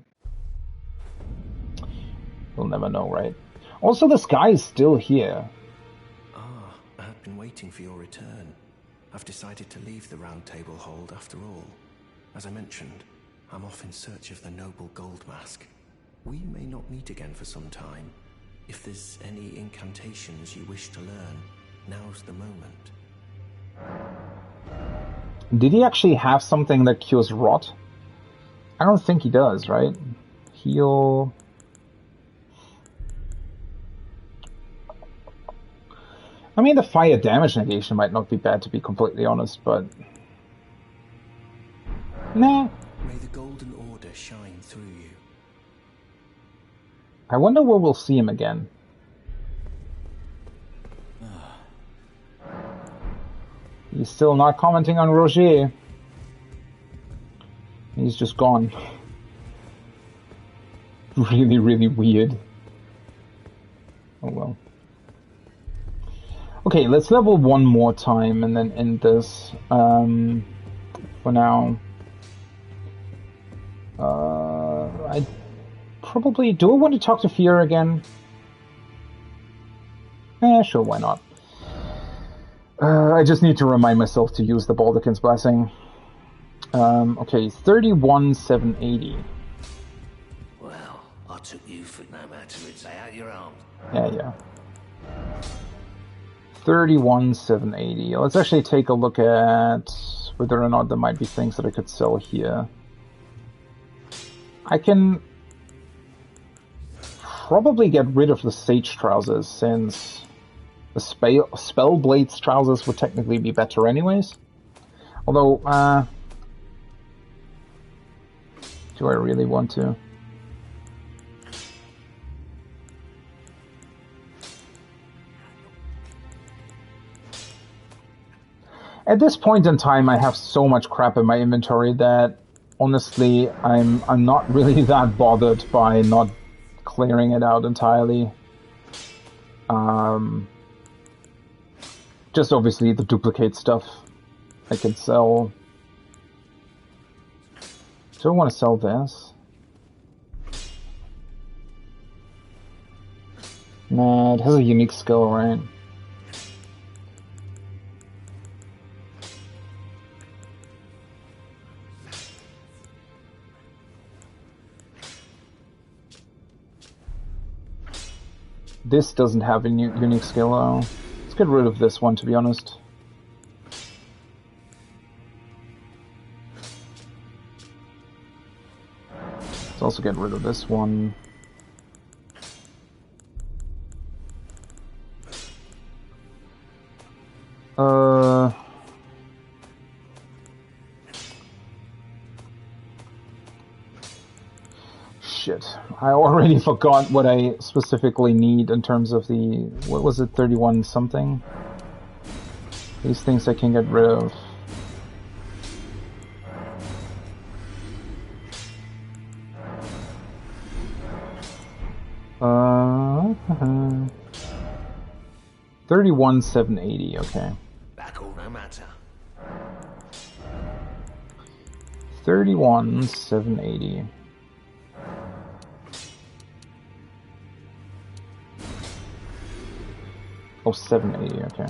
we'll never know, right? Also, this guy is still here. Ah, I've been waiting for your return. I've decided to leave the roundtable hold after all. As I mentioned, I'm off in search of the noble gold mask. We may not meet again for some time. If there's any incantations you wish to learn, now's the moment. Did he actually have something that cures rot? I don't think he does, right? Heal... I mean, the fire damage negation might not be bad, to be completely honest, but... Nah. May the Golden Order shine through you. I wonder where we'll see him again. He's still not commenting on Rogier. He's just gone. Really, really weird. Oh well. Okay, let's level one more time and then end this. For now. I probably... Do I want to talk to Fear again? Sure, why not? I just need to remind myself to use the Baldachin's Blessing. Okay, 31,780. Well, I took you for no matter it's out your arms. Yeah. 31,780. Let's actually take a look at whether or not there might be things that I could sell here. I can probably get rid of the Sage Trousers, since the Spellblade's trousers would technically be better anyways. Although, do I really want to? At this point in time, I have so much crap in my inventory that, honestly, I'm not really that bothered by not clearing it out entirely. Just obviously the duplicate stuff I can sell. Do I want to sell this? Nah, it has a unique skill, right? This doesn't have a unique skill, though. Let's get rid of this one, to be honest. Let's also get rid of this one. Shit. I already forgot what I specifically need in terms of the... What was it? 31 something? These things I can get rid of. Uh, 31,780, okay. Back all no matter. 31,780. Oh, 780, okay.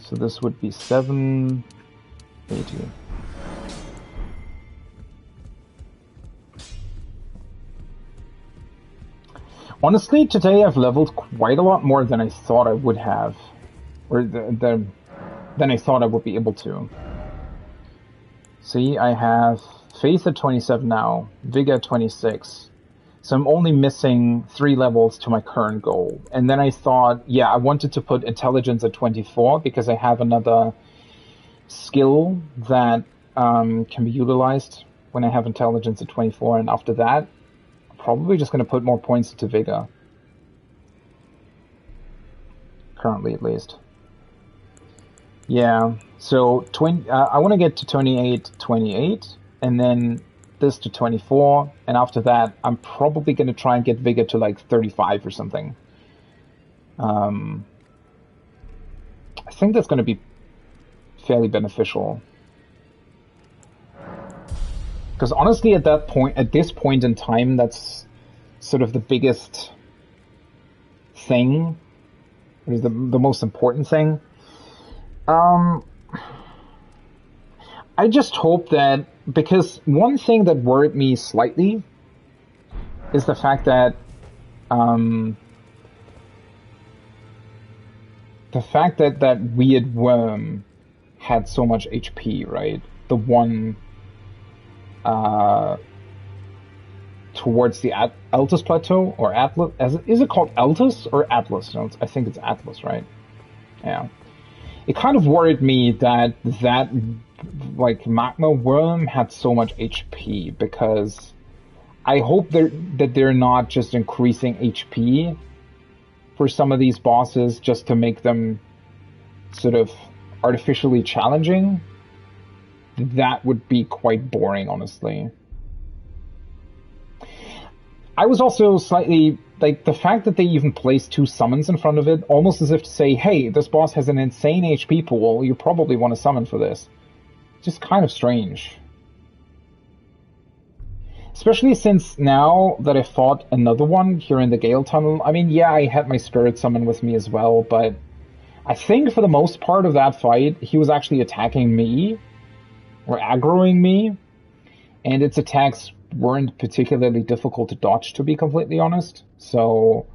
So this would be 780. Honestly, today I've leveled quite a lot more than I thought I would have. Or than I thought I would be able to. See, I have Faith at 27 now, Vigor at 26. So I'm only missing 3 levels to my current goal. And then I thought, yeah, I wanted to put Intelligence at 24 because I have another skill that can be utilized when I have Intelligence at 24. And after that, I'm probably just going to put more points into Vigor. Currently, at least. Yeah, so I want to get to 28, and then this to 24, and after that, I'm probably going to try and get Vigor to like 35 or something. I think that's going to be fairly beneficial. Because honestly, at this point in time, that's sort of the biggest thing, or the most important thing. I just hope that, because one thing that worried me slightly is the fact that that weird worm had so much HP, right? The one towards the Altus Plateau, or Atlas. Is it called Altus or Atlas? No, I think it's Atlas, right? Yeah. It kind of worried me that like magma worm had so much HP, because I hope that they're not just increasing HP for some of these bosses just to make them sort of artificially challenging. That would be quite boring, honestly. I was also slightly, like, the fact that they even placed 2 summons in front of it, almost as if to say, hey, this boss has an insane HP pool, you probably want to summon for this. Just kind of strange. Especially since now that I fought another one here in the Gale Tunnel, I mean, yeah, I had my spirit summon with me as well, but I think for the most part of that fight, he was actually attacking me, or aggroing me, and its attacks weren't particularly difficult to dodge, to be completely honest. So,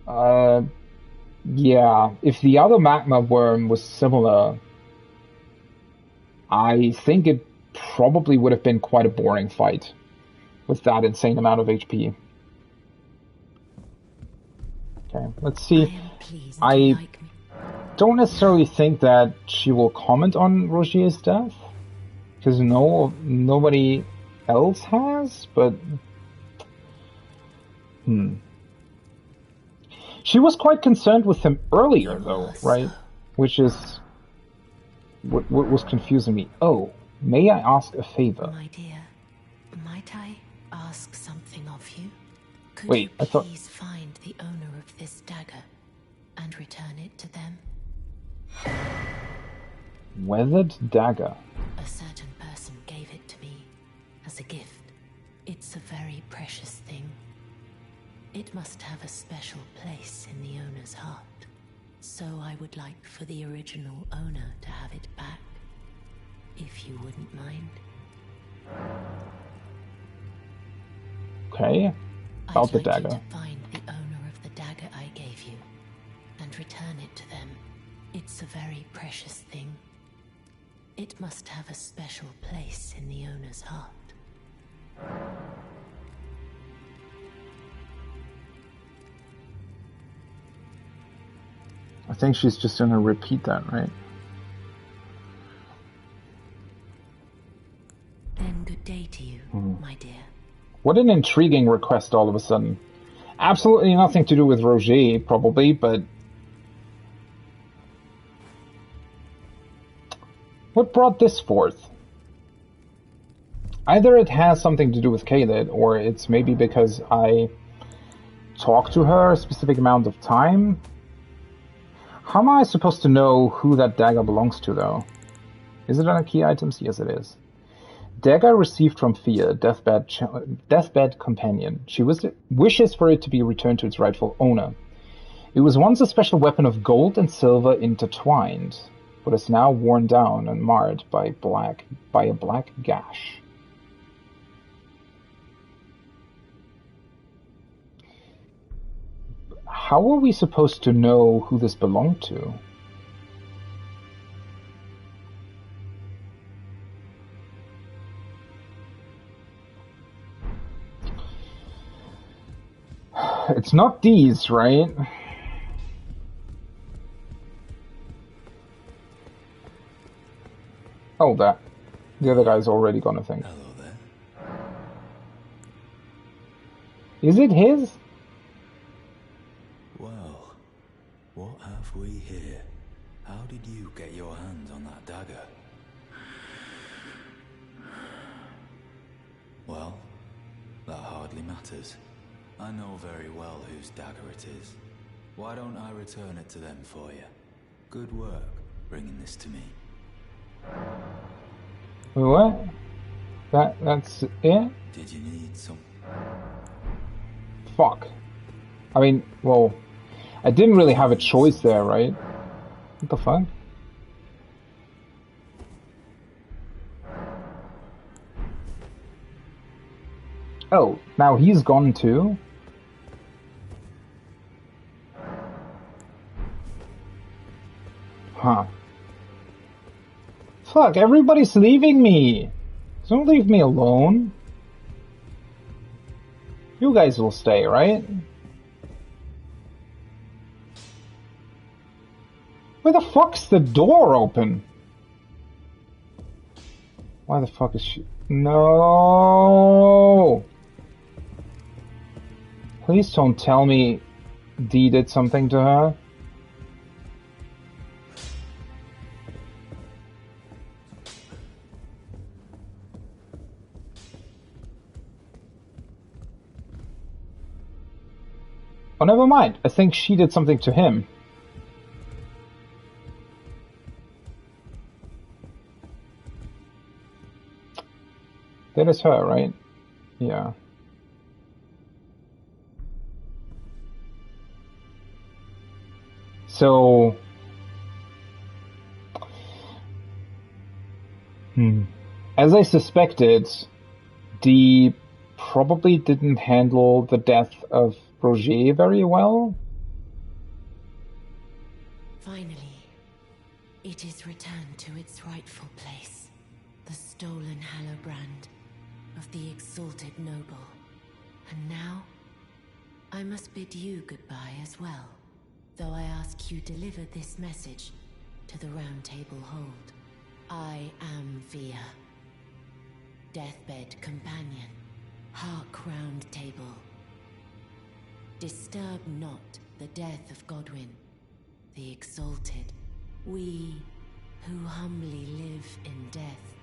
yeah, if the other magma worm was similar, I think it probably would have been quite a boring fight with that insane amount of HP. Okay, let's see. I don't necessarily think that she will comment on Rogier's death, because nobody else has, but she was quite concerned with him earlier, though, right? Which is what was confusing me. Oh, may I ask a favor? My dear, might I ask something of you? Could Wait, you I thought... please find the owner of this dagger and return it to them? Weathered dagger. A certain person gave it to me as a gift. It's a very precious thing. It must have a special place in the owner's heart. So I would like for the original owner to have it back, if you wouldn't mind. Okay. About the dagger. I'd like you to find the owner of the dagger I gave you and return it to them. It's a very precious thing. It must have a special place in the owner's heart. I think she's just gonna repeat that, right? Then good day to you, my dear. What an intriguing request all of a sudden. Absolutely nothing to do with Roger, probably, but... what brought this forth? Either it has something to do with Kaled, or it's maybe because I talked to her a specific amount of time. How am I supposed to know who that dagger belongs to, though? Is it on key items? Yes, it is. Dagger received from Fia, deathbed companion. She wishes for it to be returned to its rightful owner. It was once a special weapon of gold and silver intertwined, but is now worn down and marred by a black gash. How are we supposed to know who this belonged to? It's not these, right? Oh, that. The other guy's already gonna think. Hello there. Is it his? Well, what have we here? How did you get your hands on that dagger? Well, that hardly matters. I know very well whose dagger it is. Why don't I return it to them for you? Good work bringing this to me. What? That's it? Did you need some? Fuck. I mean, well, I didn't really have a choice there, right? What the fuck? Oh, now he's gone too? Huh. Fuck, everybody's leaving me! Don't leave me alone. You guys will stay, right? Where the fuck's the door open? Why the fuck is she... No! Please don't tell me Dee did something to her. Oh, never mind. I think she did something to him. That is her, right? Yeah. So... As I suspected, Dee probably didn't handle the death of Roger very well. Finally, it is returned to its rightful place. The stolen Hallowbrand of the exalted noble. And now, I must bid you goodbye as well, though I ask you deliver this message to the Round Table Hold. I am Via. deathbed companion, hark-crowned table. Disturb not the death of Godwyn, the exalted. We who humbly live in death,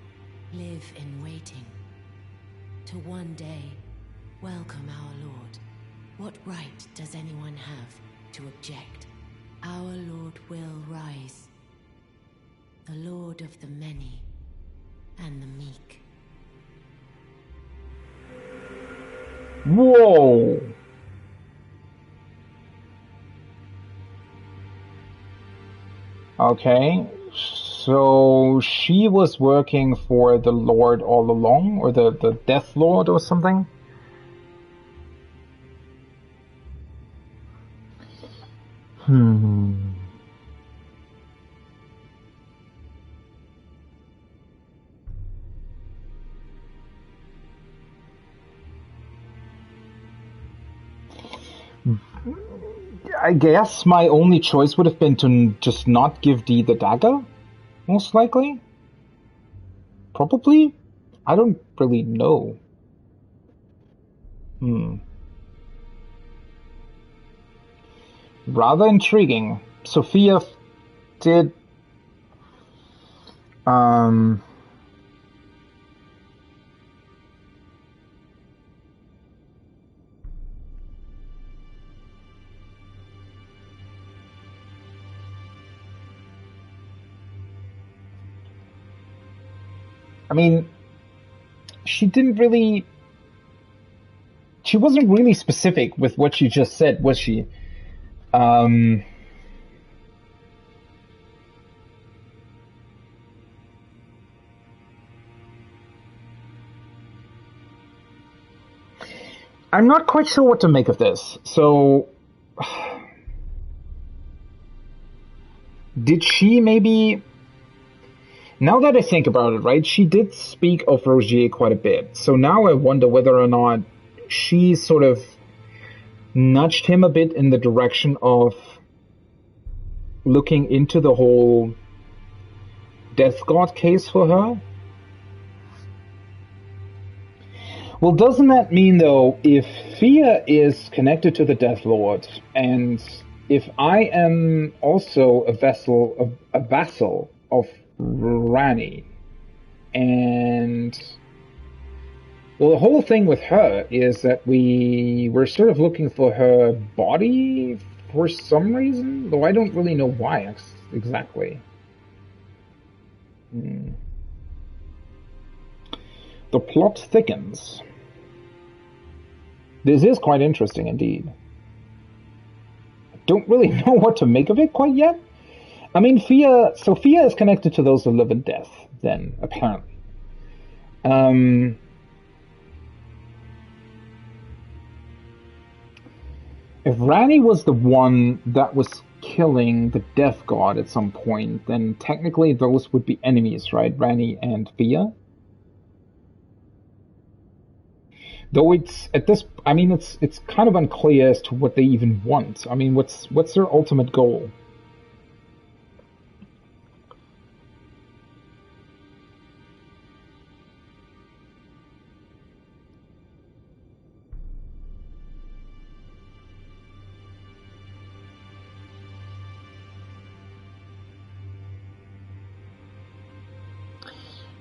live in waiting. To one day, welcome our Lord. What right does anyone have to object? Our Lord will rise. The Lord of the many and the meek. Whoa! Okay, so she was working for the Lord all along, or the Death Lord or something? I guess my only choice would have been to just not give Dee the dagger, most likely. Probably? I don't really know. Rather intriguing. Sophia did... I mean, she didn't really... She wasn't really specific with what she just said, was she? I'm not quite sure what to make of this. So... Did she maybe... Now that I think about it, right, she did speak of Rogier quite a bit. So now I wonder whether or not she sort of nudged him a bit in the direction of looking into the whole Death God case for her. Well, doesn't that mean, though, if Fia is connected to the Death Lord, and if I am also a vassal of Rani, and well, the whole thing with her is that we were sort of looking for her body for some reason, though I don't really know why exactly. The plot thickens. This is quite interesting indeed. I don't really know what to make of it quite yet. I mean, Sophia is connected to those who live in death, then, apparently. If Rani was the one that was killing the Death God at some point, then technically those would be enemies, right? Rani and Fia. Though it's at this, I mean, it's kind of unclear as to what they even want. I mean, what's their ultimate goal?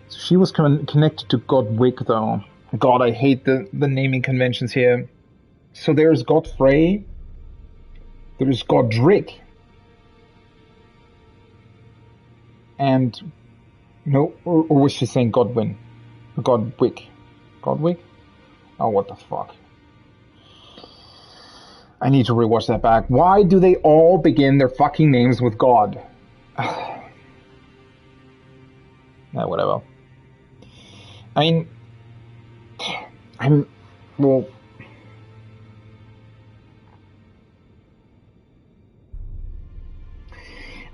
She was connected to Godwick, though. God, I hate the naming conventions here. So there's Godfrey. There's Godric. And... No, or was she saying Godwin? Godwick. Godwick? Oh, what the fuck. I need to rewatch that back. Why do they all begin their fucking names with God? Whatever. I mean, well,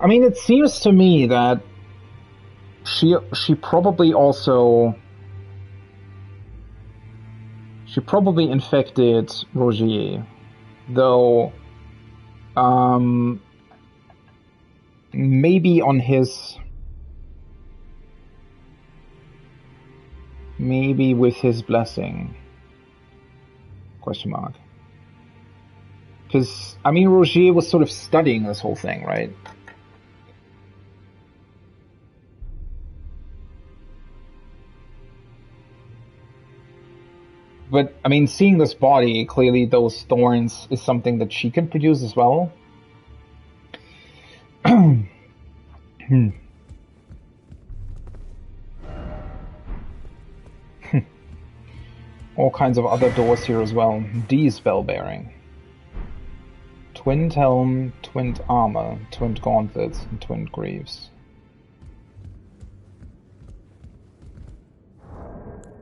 I mean, it seems to me that she probably infected Rogier, though, maybe on his Maybe with his blessing. Question mark. Because, I mean, Rogier was sort of studying this whole thing, right? But, I mean, seeing this body, clearly those thorns is something that she can produce as well. All kinds of other doors here as well. D spellbearing. Twinned helm, twinned armor, twinned gauntlets, and twinned greaves.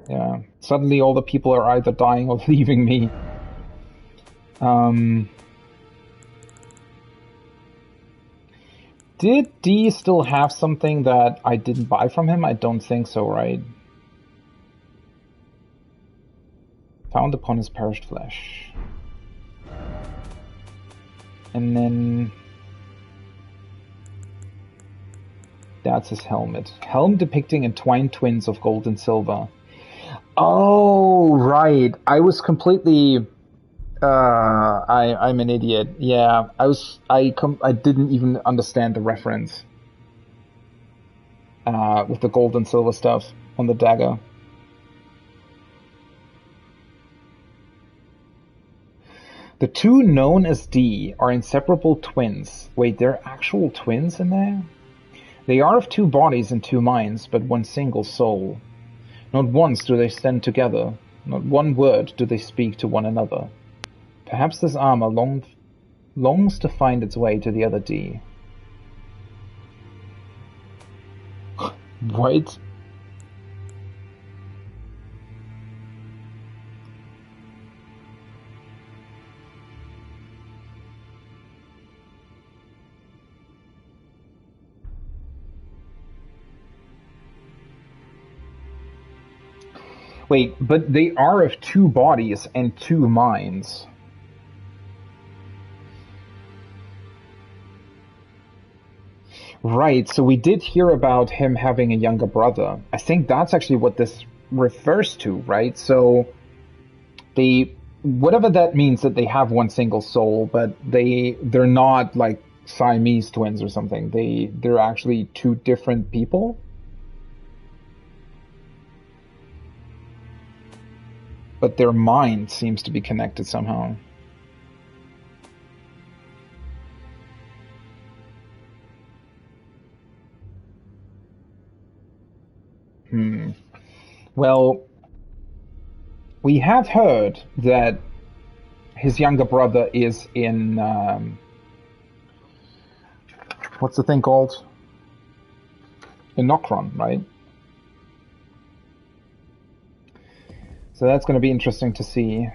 Yeah, suddenly all the people are either dying or leaving me. Did D still have something that I didn't buy from him? I don't think so, right? Found upon his perished flesh. And then... that's his helmet. Helm depicting entwined twins of gold and silver. Oh, right. I was completely... I'm an idiot. Yeah, I didn't even understand the reference. With the gold and silver stuff on the dagger. The two known as D are inseparable twins. Wait, they're actual twins in there? They are of two bodies and two minds, but one single soul. Not once do they stand together. Not one word do they speak to one another. Perhaps this armor longs to find its way to the other D. What? Wait, but they are of two bodies and two minds. Right, so we did hear about him having a younger brother. I think that's actually what this refers to, right? So they, whatever that means, that they have one single soul, but they're not like Siamese twins or something. They're actually two different people. But their mind seems to be connected somehow. Well, we have heard that his younger brother is in... what's the thing called? In Nokron, right? So that's going to be interesting to see.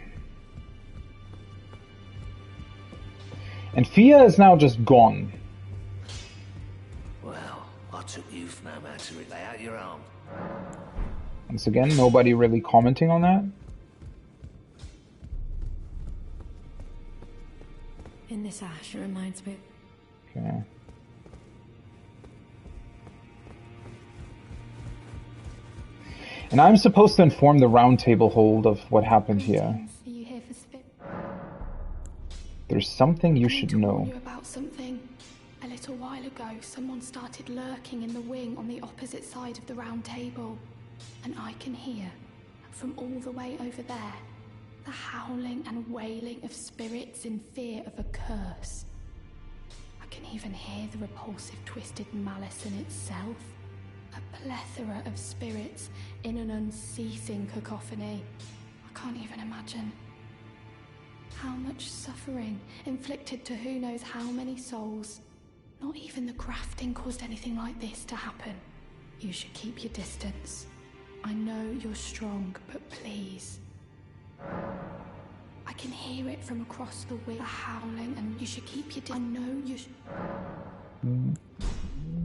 And Fia is now just gone. Well, I took you for no matter. Lay out your arm. Once again, nobody really commenting on that. In this ash, it reminds me. Okay. And I'm supposed to inform the round table hold of what happened here. Are you here for spit? There's something you should know. You about something. A little while ago, someone started lurking in the wing on the opposite side of the round table. And I can hear, from all the way over there, the howling and wailing of spirits in fear of a curse. I can even hear the repulsive twisted malice in itself. A plethora of spirits in an unceasing cacophony. I can't even imagine. How much suffering inflicted to who knows how many souls. Not even the grafting caused anything like this to happen. You should keep your distance. I know you're strong, but please. I can hear it from across the way, the howling, and you should keep your distance. I know you should...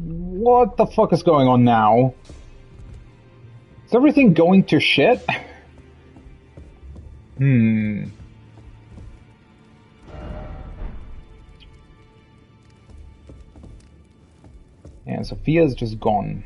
What the fuck is going on now? Is everything going to shit? Yeah, Sophia's just gone.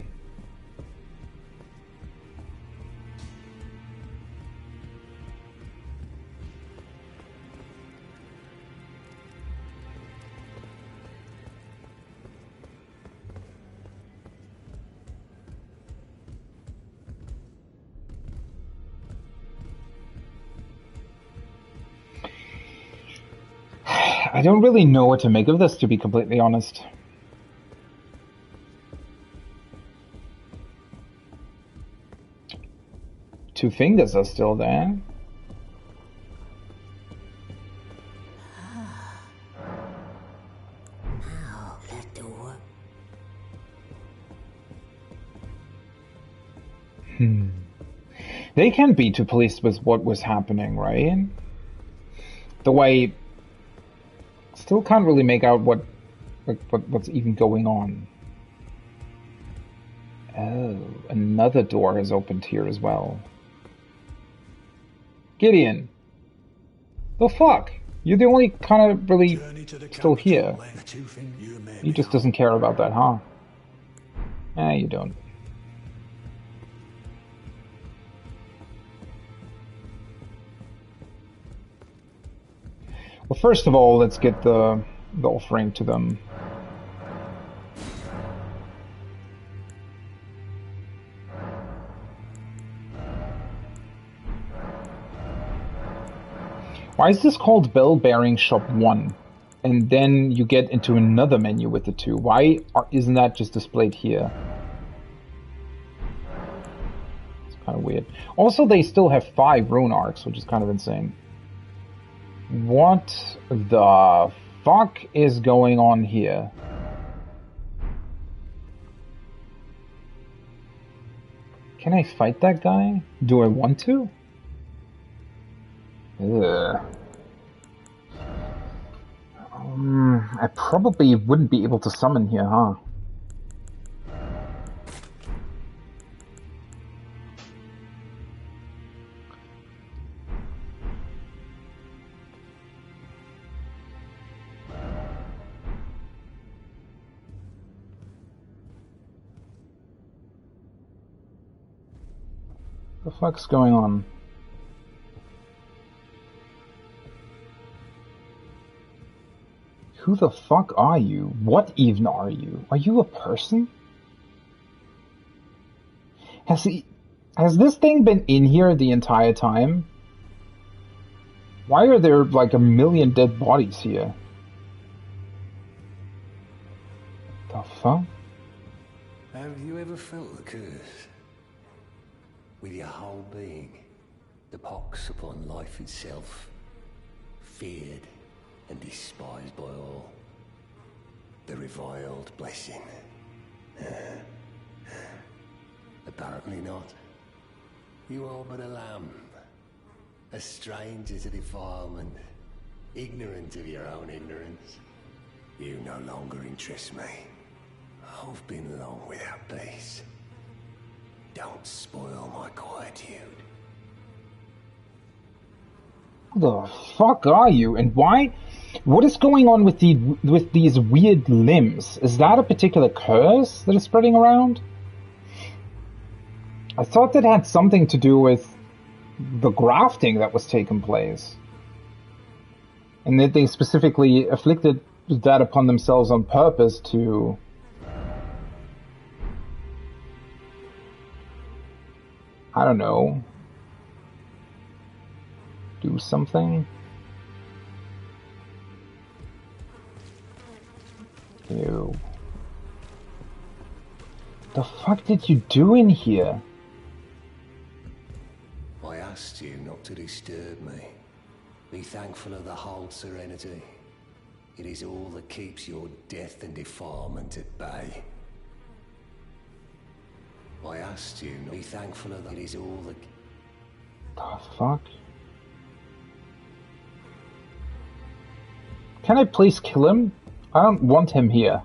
I don't really know what to make of this, to be completely honest. Two fingers are still there. Now, that door. They can't be too pleased with what was happening, right? The way... Still can't really make out what's even going on. Oh, another door has opened here as well. Gideon! The fuck? You're the only kind of really still here. He just doesn't care about that, huh? You don't. Well, first of all, let's get the offering to them. Why is this called Bell Bearing Shop 1? And then you get into another menu with the two. Why isn't that just displayed here? It's kind of weird. Also, they still have 5 rune arcs, which is kind of insane. What the fuck is going on here? Can I fight that guy? Do I want to? Ugh. I probably wouldn't be able to summon here, huh? What the fuck's going on? Who the fuck are you? What even are you? Are you a person? Has this thing been in here the entire time? Why are there like a million dead bodies here? The fuck? Have you ever felt the curse? With your whole being, the pox upon life itself, feared and despised by all. The reviled blessing. Apparently not. You are but a lamb, a stranger to defilement, ignorant of your own ignorance. You no longer interest me. I've been long without peace. Don't spoil my quietude. Who the fuck are you, and why? What is going on with these weird limbs? Is that a particular curse that is spreading around? I thought that had something to do with the grafting that was taking place, and that they specifically afflicted that upon themselves on purpose to... I don't know. Do something? Ew. The fuck did you do in here? I asked you not to disturb me. Be thankful of the whole serenity. It is all that keeps your death and defilement at bay. I asked you not to be thankful of that. It is all that... The fuck? Can I please kill him? I don't want him here.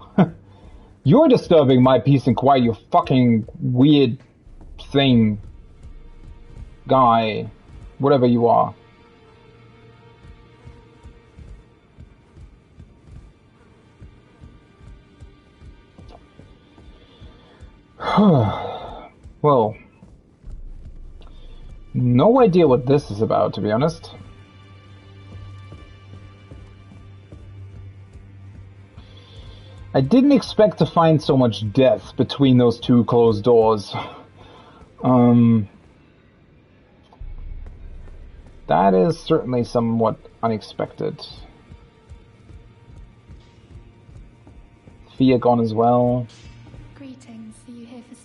You're disturbing my peace and quiet, you fucking weird thing. Guy. Whatever you are. Well. No idea what this is about, to be honest. I didn't expect to find so much death between those two closed doors. That is certainly somewhat unexpected. Fia gone as well. Greetings. Are you here for...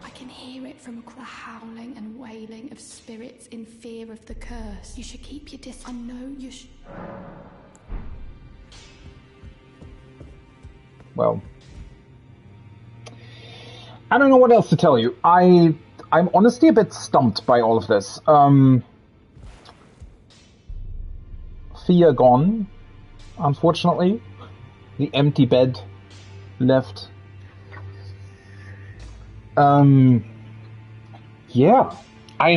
I can hear it from across the howling and wailing of spirits in fear of the curse. You should keep your distance. I know you should... Well, I don't know what else to tell you. I'm honestly a bit stumped by all of this. Fia gone, unfortunately. The empty bed left. Yeah, I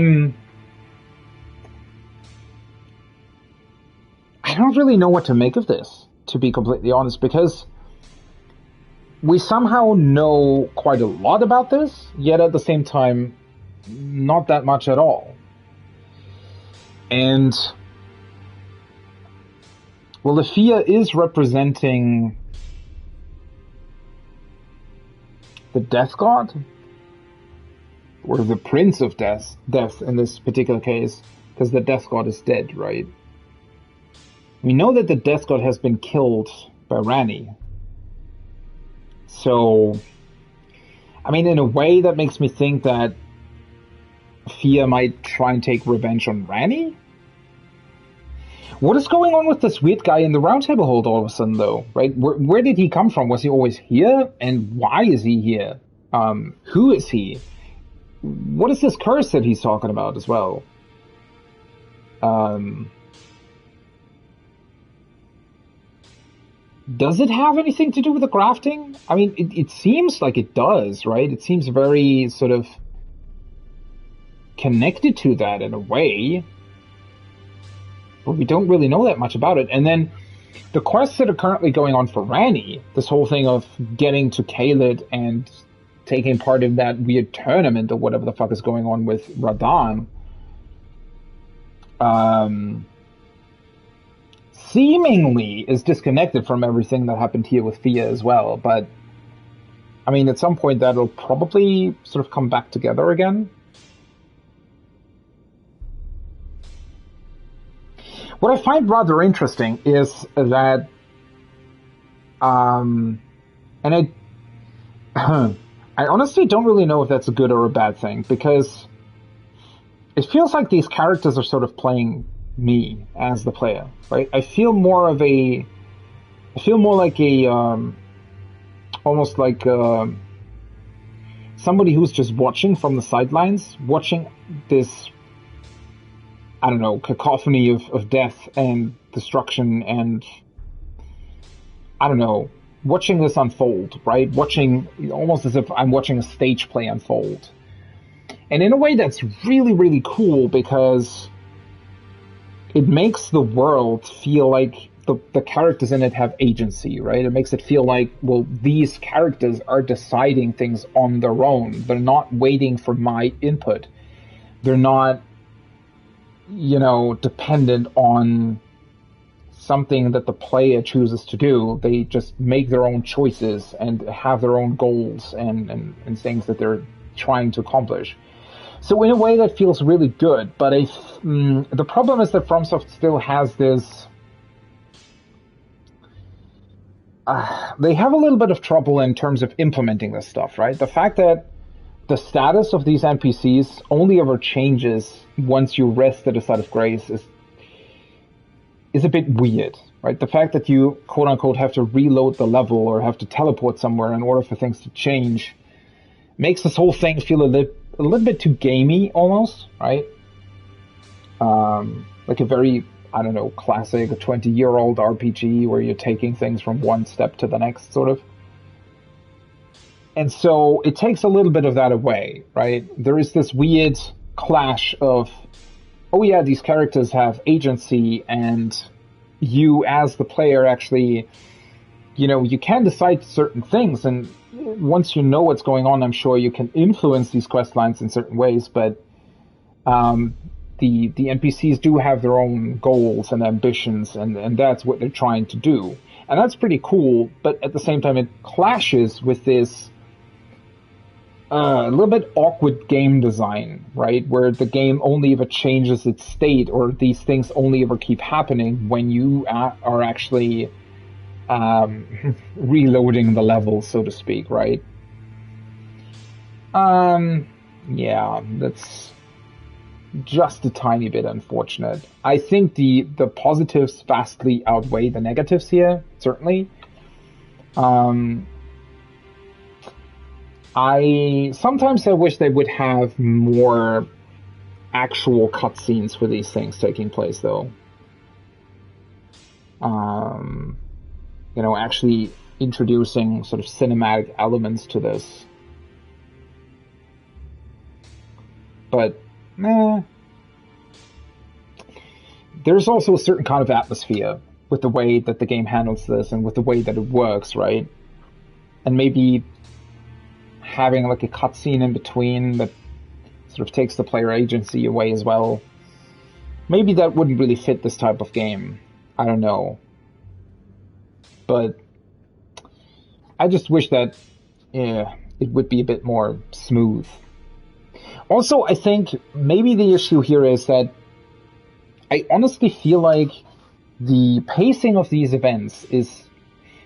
don't really know what to make of this, to be completely honest, because we somehow know quite a lot about this, yet at the same time, not that much at all. And, well, the Fia is representing the Death God, or the Prince of Death in this particular case, because the Death God is dead, right? We know that the Death God has been killed by Ranni. So, I mean, in a way that makes me think that Fia might try and take revenge on Ranni? What is going on with this weird guy in the Round Table Hold all of a sudden, though? Right? Where did he come from? Was he always here? And why is he here? Who is he? What is this curse that he's talking about as well? Does it have anything to do with the grafting? I mean, it seems like it does, right? It seems very sort of connected to that in a way. But we don't really know that much about it. And then the quests that are currently going on for Ranni, this whole thing of getting to Caelid and taking part in that weird tournament or whatever the fuck is going on with Radahn, seemingly is disconnected from everything that happened here with Fia as well. But, I mean, at some point that'll probably sort of come back together again. What I find rather interesting is that, and I honestly don't really know if that's a good or a bad thing, because it feels like these characters are sort of playing me as the player, right? I feel more like a, almost like somebody who's just watching from the sidelines, watching this, I don't know, cacophony of death and destruction and, I don't know, watching this unfold, right? Watching, almost as if I'm watching a stage play unfold. And in a way that's really, really cool, because it makes the world feel like the characters in it have agency, right? It makes it feel like, well, these characters are deciding things on their own. They're not waiting for my input. They're not, you know, dependent on something that the player chooses to do. They just make their own choices and have their own goals and things that they're trying to accomplish. So in a way that feels really good, but the problem is that FromSoft still has this... they have a little bit of trouble in terms of implementing this stuff, right? The fact that the status of these NPCs only ever changes once you rest at a site of grace is a bit weird, right? The fact that you, quote-unquote, have to reload the level or have to teleport somewhere in order for things to change makes this whole thing feel a little bit too gamey, almost, right? Like a very, I don't know, classic 20-year-old RPG where you're taking things from one step to the next, sort of. And so it takes a little bit of that away, right? There is this weird clash of, oh yeah, these characters have agency, and you as the player actually, you know, you can decide certain things, and once you know what's going on, I'm sure you can influence these quest lines in certain ways, but the NPCs do have their own goals and ambitions, and that's what they're trying to do. And that's pretty cool, but at the same time it clashes with this a little bit awkward game design, right? Where the game only ever changes its state, or these things only ever keep happening when you are actually reloading the level, so to speak, right? Yeah, that's just a tiny bit unfortunate. I think the positives vastly outweigh the negatives here, certainly. I sometimes wish they would have more actual cutscenes for these things taking place, though. You know, actually introducing sort of cinematic elements to this. But, there's also a certain kind of atmosphere with the way that the game handles this and with the way that it works, right? And maybe having like a cutscene in between that sort of takes the player agency away as well. Maybe that wouldn't really fit this type of game. I don't know. But I just wish that it would be a bit more smooth. Also, I think maybe the issue here is that I honestly feel like the pacing of these events is...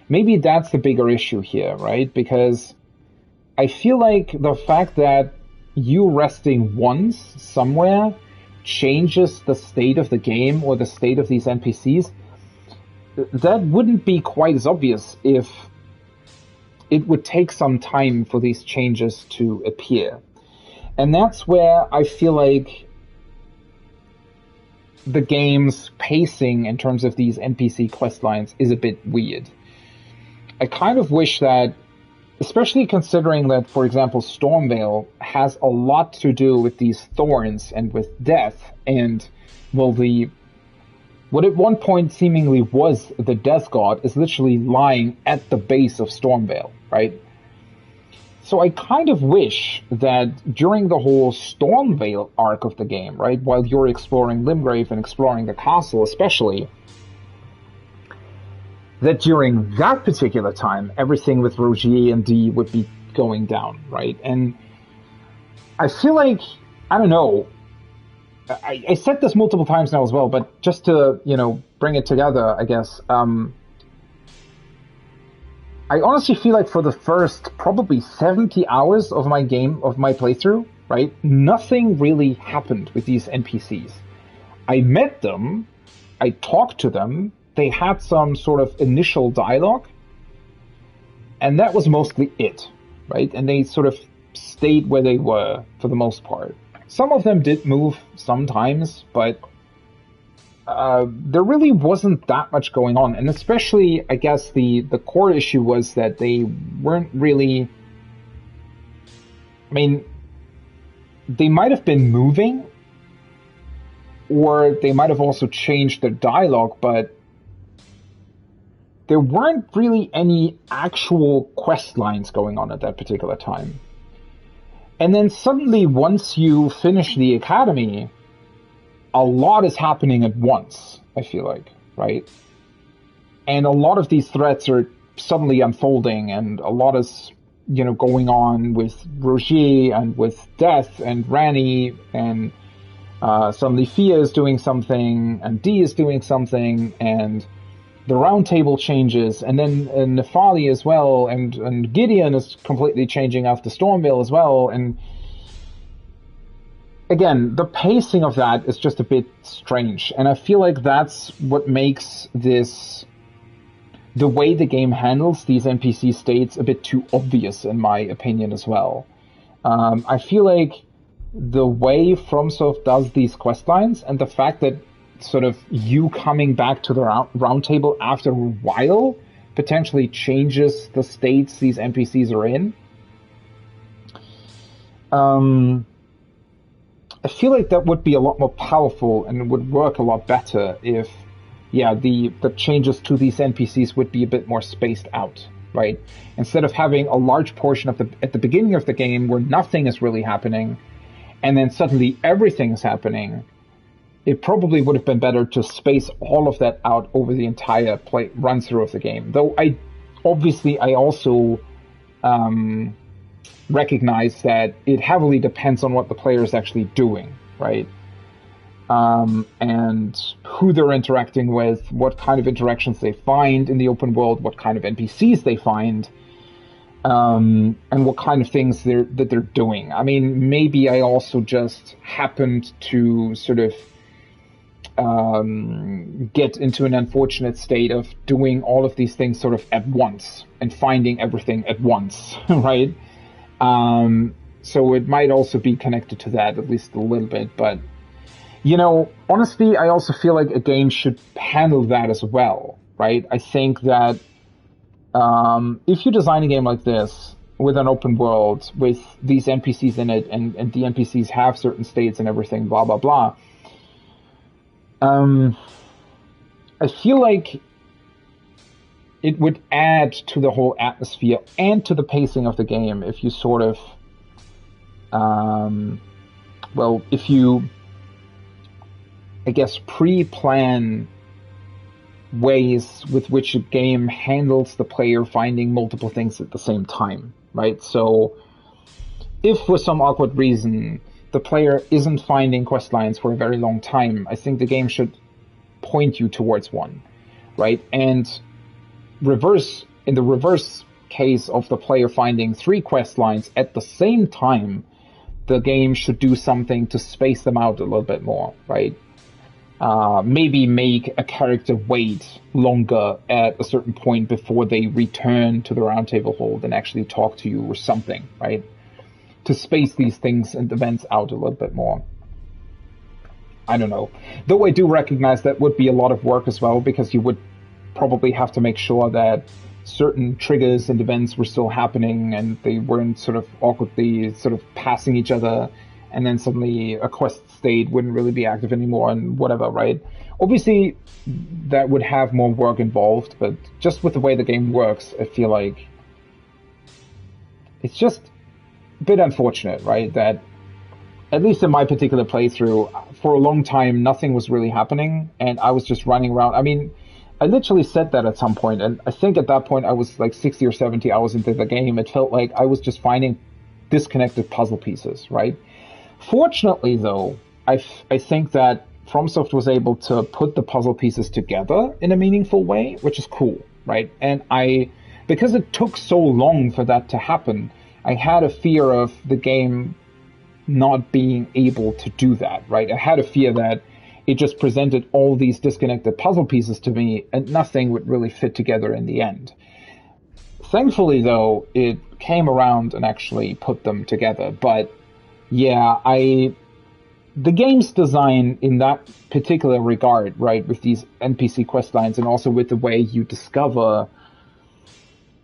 Maybe that's the bigger issue here, right? Because I feel like the fact that you resting once somewhere changes the state of the game or the state of these NPCs, that wouldn't be quite as obvious if it would take some time for these changes to appear. And that's where I feel like the game's pacing in terms of these NPC quest lines is a bit weird. I kind of wish that, especially considering that, for example, Stormvale has a lot to do with these thorns and with death, and, well, what at one point seemingly was the Death God is literally lying at the base of Stormvale, right? So I kind of wish that during the whole Stormvale arc of the game, right, while you're exploring Limgrave and exploring the castle especially, that during that particular time, everything with Rogier and Dee would be going down, right? And I feel like, I don't know, I said this multiple times now as well, but just to, you know, bring it together, I guess, I honestly feel like for the first probably 70 hours of my playthrough, right, nothing really happened with these NPCs. I met them, I talked to them, they had some sort of initial dialogue, and that was mostly it, right? And they sort of stayed where they were for the most part. Some of them did move sometimes, but there really wasn't that much going on. And especially, I guess, the core issue was that they weren't really... I mean, they might have been moving, or they might have also changed their dialogue, but there weren't really any actual quest lines going on at that particular time. And then suddenly, once you finish the academy, a lot is happening at once, I feel like, right? And a lot of these threats are suddenly unfolding, and a lot is, you know, going on with Rogier and with Death and Ranni, and suddenly Fia is doing something, and Dee is doing something, and the round table changes, and then Nefali as well, and Gideon is completely changing after Stormvale as well, and again, the pacing of that is just a bit strange, and I feel like that's what makes this, the way the game handles these NPC states, a bit too obvious in my opinion as well. I feel like the way FromSoft does these quest lines, and the fact that sort of you coming back to the round table after a while potentially changes the states these NPCs are in. I feel like that would be a lot more powerful and would work a lot better if, the changes to these NPCs would be a bit more spaced out, right? Instead of having a large portion of at the beginning of the game where nothing is really happening, and then suddenly everything is happening, it probably would have been better to space all of that out over the entire run-through of the game. Though I also recognize that it heavily depends on what the player is actually doing, right? and who they're interacting with, what kind of interactions they find in the open world, what kind of NPCs they find, and what kind of things they're doing. I mean, maybe I also just happened to sort of get into an unfortunate state of doing all of these things sort of at once and finding everything at once, right? So it might also be connected to that, at least a little bit. But, you know, honestly, I also feel like a game should handle that as well, right? I think that if you design a game like this with an open world, with these NPCs in it, and the NPCs have certain states and everything, blah, blah, blah, I feel like it would add to the whole atmosphere and to the pacing of the game if you sort of, if you, I guess, pre-plan ways with which a game handles the player finding multiple things at the same time, right? So if for some awkward reason the player isn't finding quest lines for a very long time, I think the game should point you towards one, right? And in the reverse case of the player finding 3 quest lines at the same time, the game should do something to space them out a little bit more, right? Maybe make a character wait longer at a certain point before they return to the roundtable hold and actually talk to you or something, right? To space these things and events out a little bit more. I don't know. Though I do recognize that would be a lot of work as well, because you would probably have to make sure that certain triggers and events were still happening and they weren't sort of awkwardly sort of passing each other, and then suddenly a quest state wouldn't really be active anymore and whatever, right? Obviously, that would have more work involved, but just with the way the game works, I feel like it's just a bit unfortunate, right? That, at least in my particular playthrough, for a long time, nothing was really happening, and I was just running around. I mean, I literally said that at some point, and I think at that point I was like 60 or 70 hours into the game. It felt like I was just finding disconnected puzzle pieces, right? Fortunately, though, I think that FromSoft was able to put the puzzle pieces together in a meaningful way, which is cool, right? And because it took so long for that to happen, I had a fear of the game not being able to do that, right? I had a fear that it just presented all these disconnected puzzle pieces to me and nothing would really fit together in the end. Thankfully, though, it came around and actually put them together. But yeah, the game's design in that particular regard, right, with these NPC quest lines and also with the way you discover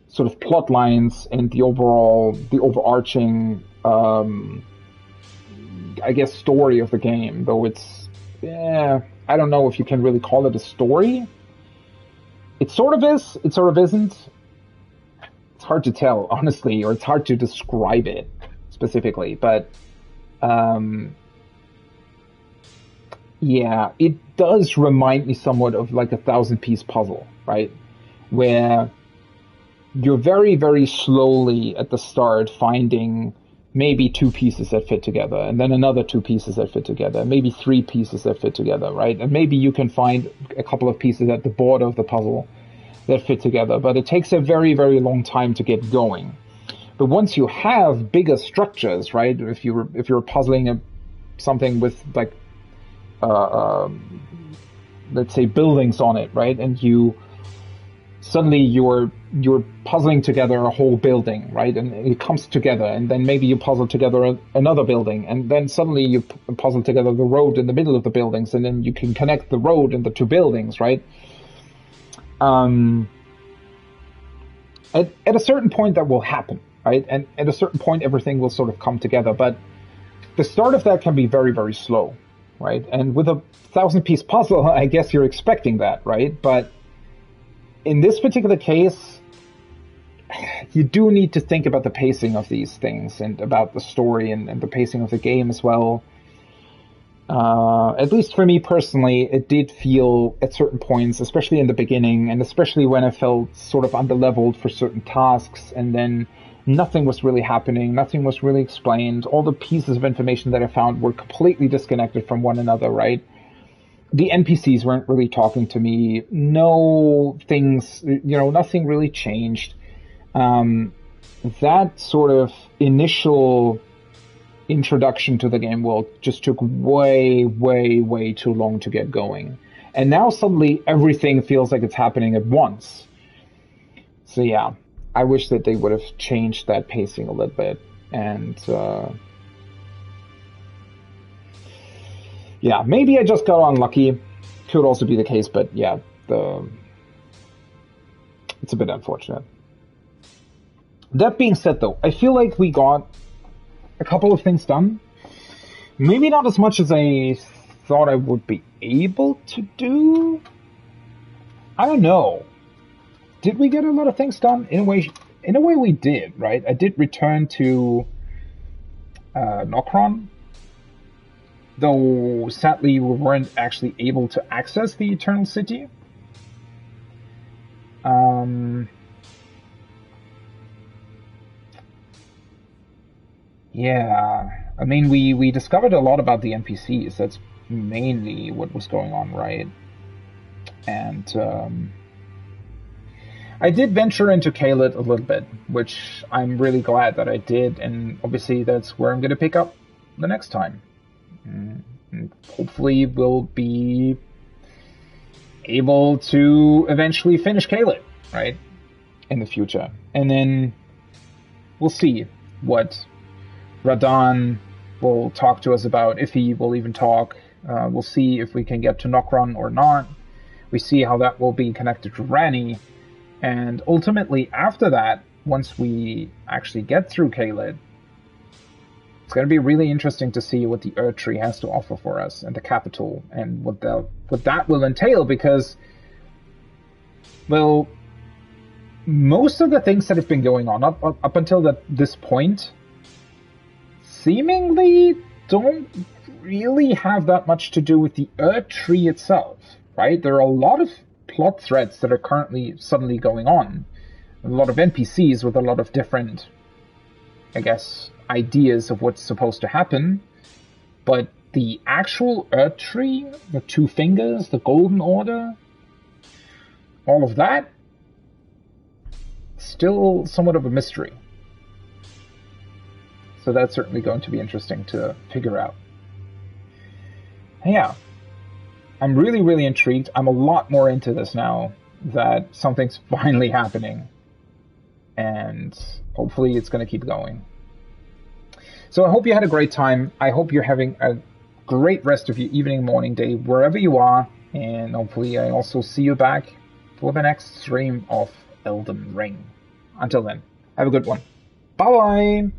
sort of plot lines and the overarching, I guess, story of the game, though I don't know if you can really call it a story. It sort of is, it sort of isn't. It's hard to tell, honestly, or it's hard to describe it specifically, but yeah, it does remind me somewhat of like a 1,000-piece puzzle, right? Where you're very, very slowly at the start finding maybe 2 pieces that fit together, and then another 2 pieces that fit together, maybe 3 pieces that fit together, right? And maybe you can find a couple of pieces at the border of the puzzle that fit together, but it takes a very, very long time to get going. But once you have bigger structures, right? If you're puzzling something with like, let's say buildings on it, right? And suddenly you're puzzling together a whole building, right? And it comes together, and then maybe you puzzle together another building, and then suddenly you puzzle together the road in the middle of the buildings, and then you can connect the road and the 2 buildings, right? At a certain point that will happen, right? And at a certain point everything will sort of come together, but the start of that can be very, very slow, right? And with a 1,000-piece puzzle, I guess you're expecting that, right? But in this particular case, you do need to think about the pacing of these things and about the story and the pacing of the game as well. At least for me personally, it did feel at certain points, especially in the beginning, and especially when I felt sort of underleveled for certain tasks, and then nothing was really happening, nothing was really explained. All the pieces of information that I found were completely disconnected from one another, right? The NPCs weren't really talking to me. No things, nothing really changed. That sort of initial introduction to the game world just took way, way, way too long to get going. And now suddenly everything feels like it's happening at once. So yeah, I wish that they would have changed that pacing a little bit. And yeah, maybe I just got unlucky. Could also be the case, but yeah, it's a bit unfortunate. That being said, though, I feel like we got a couple of things done. Maybe not as much as I thought I would be able to do. I don't know. Did we get a lot of things done? In a way we did, right? I did return to Nokron, though sadly we weren't actually able to access the Eternal City. Yeah, I mean, we discovered a lot about the NPCs. That's mainly what was going on, right? And I did venture into Caelid a little bit, which I'm really glad that I did, and obviously that's where I'm going to pick up the next time. And hopefully we'll be able to eventually finish Caelid, right? In the future. And then we'll see what Radahn will talk to us about, if he will even talk. We'll see if we can get to Nokron or not. We see how that will be connected to Ranni. And ultimately, after that, once we actually get through Caelid, it's going to be really interesting to see what the Erdtree has to offer for us, and the capital, and what that will entail, because, well, most of the things that have been going on up until this point seemingly don't really have that much to do with the Erdtree itself, right? There are a lot of plot threads that are currently suddenly going on. A lot of NPCs with a lot of different, I guess, ideas of what's supposed to happen. But the actual Erdtree, the Two Fingers, the Golden Order, all of that, still somewhat of a mystery. So that's certainly going to be interesting to figure out. Yeah. I'm really, really intrigued. I'm a lot more into this now that something's finally happening. And hopefully it's going to keep going. So I hope you had a great time. I hope you're having a great rest of your evening, morning, day, wherever you are. And hopefully I also see you back for the next stream of Elden Ring. Until then, have a good one. Bye-bye!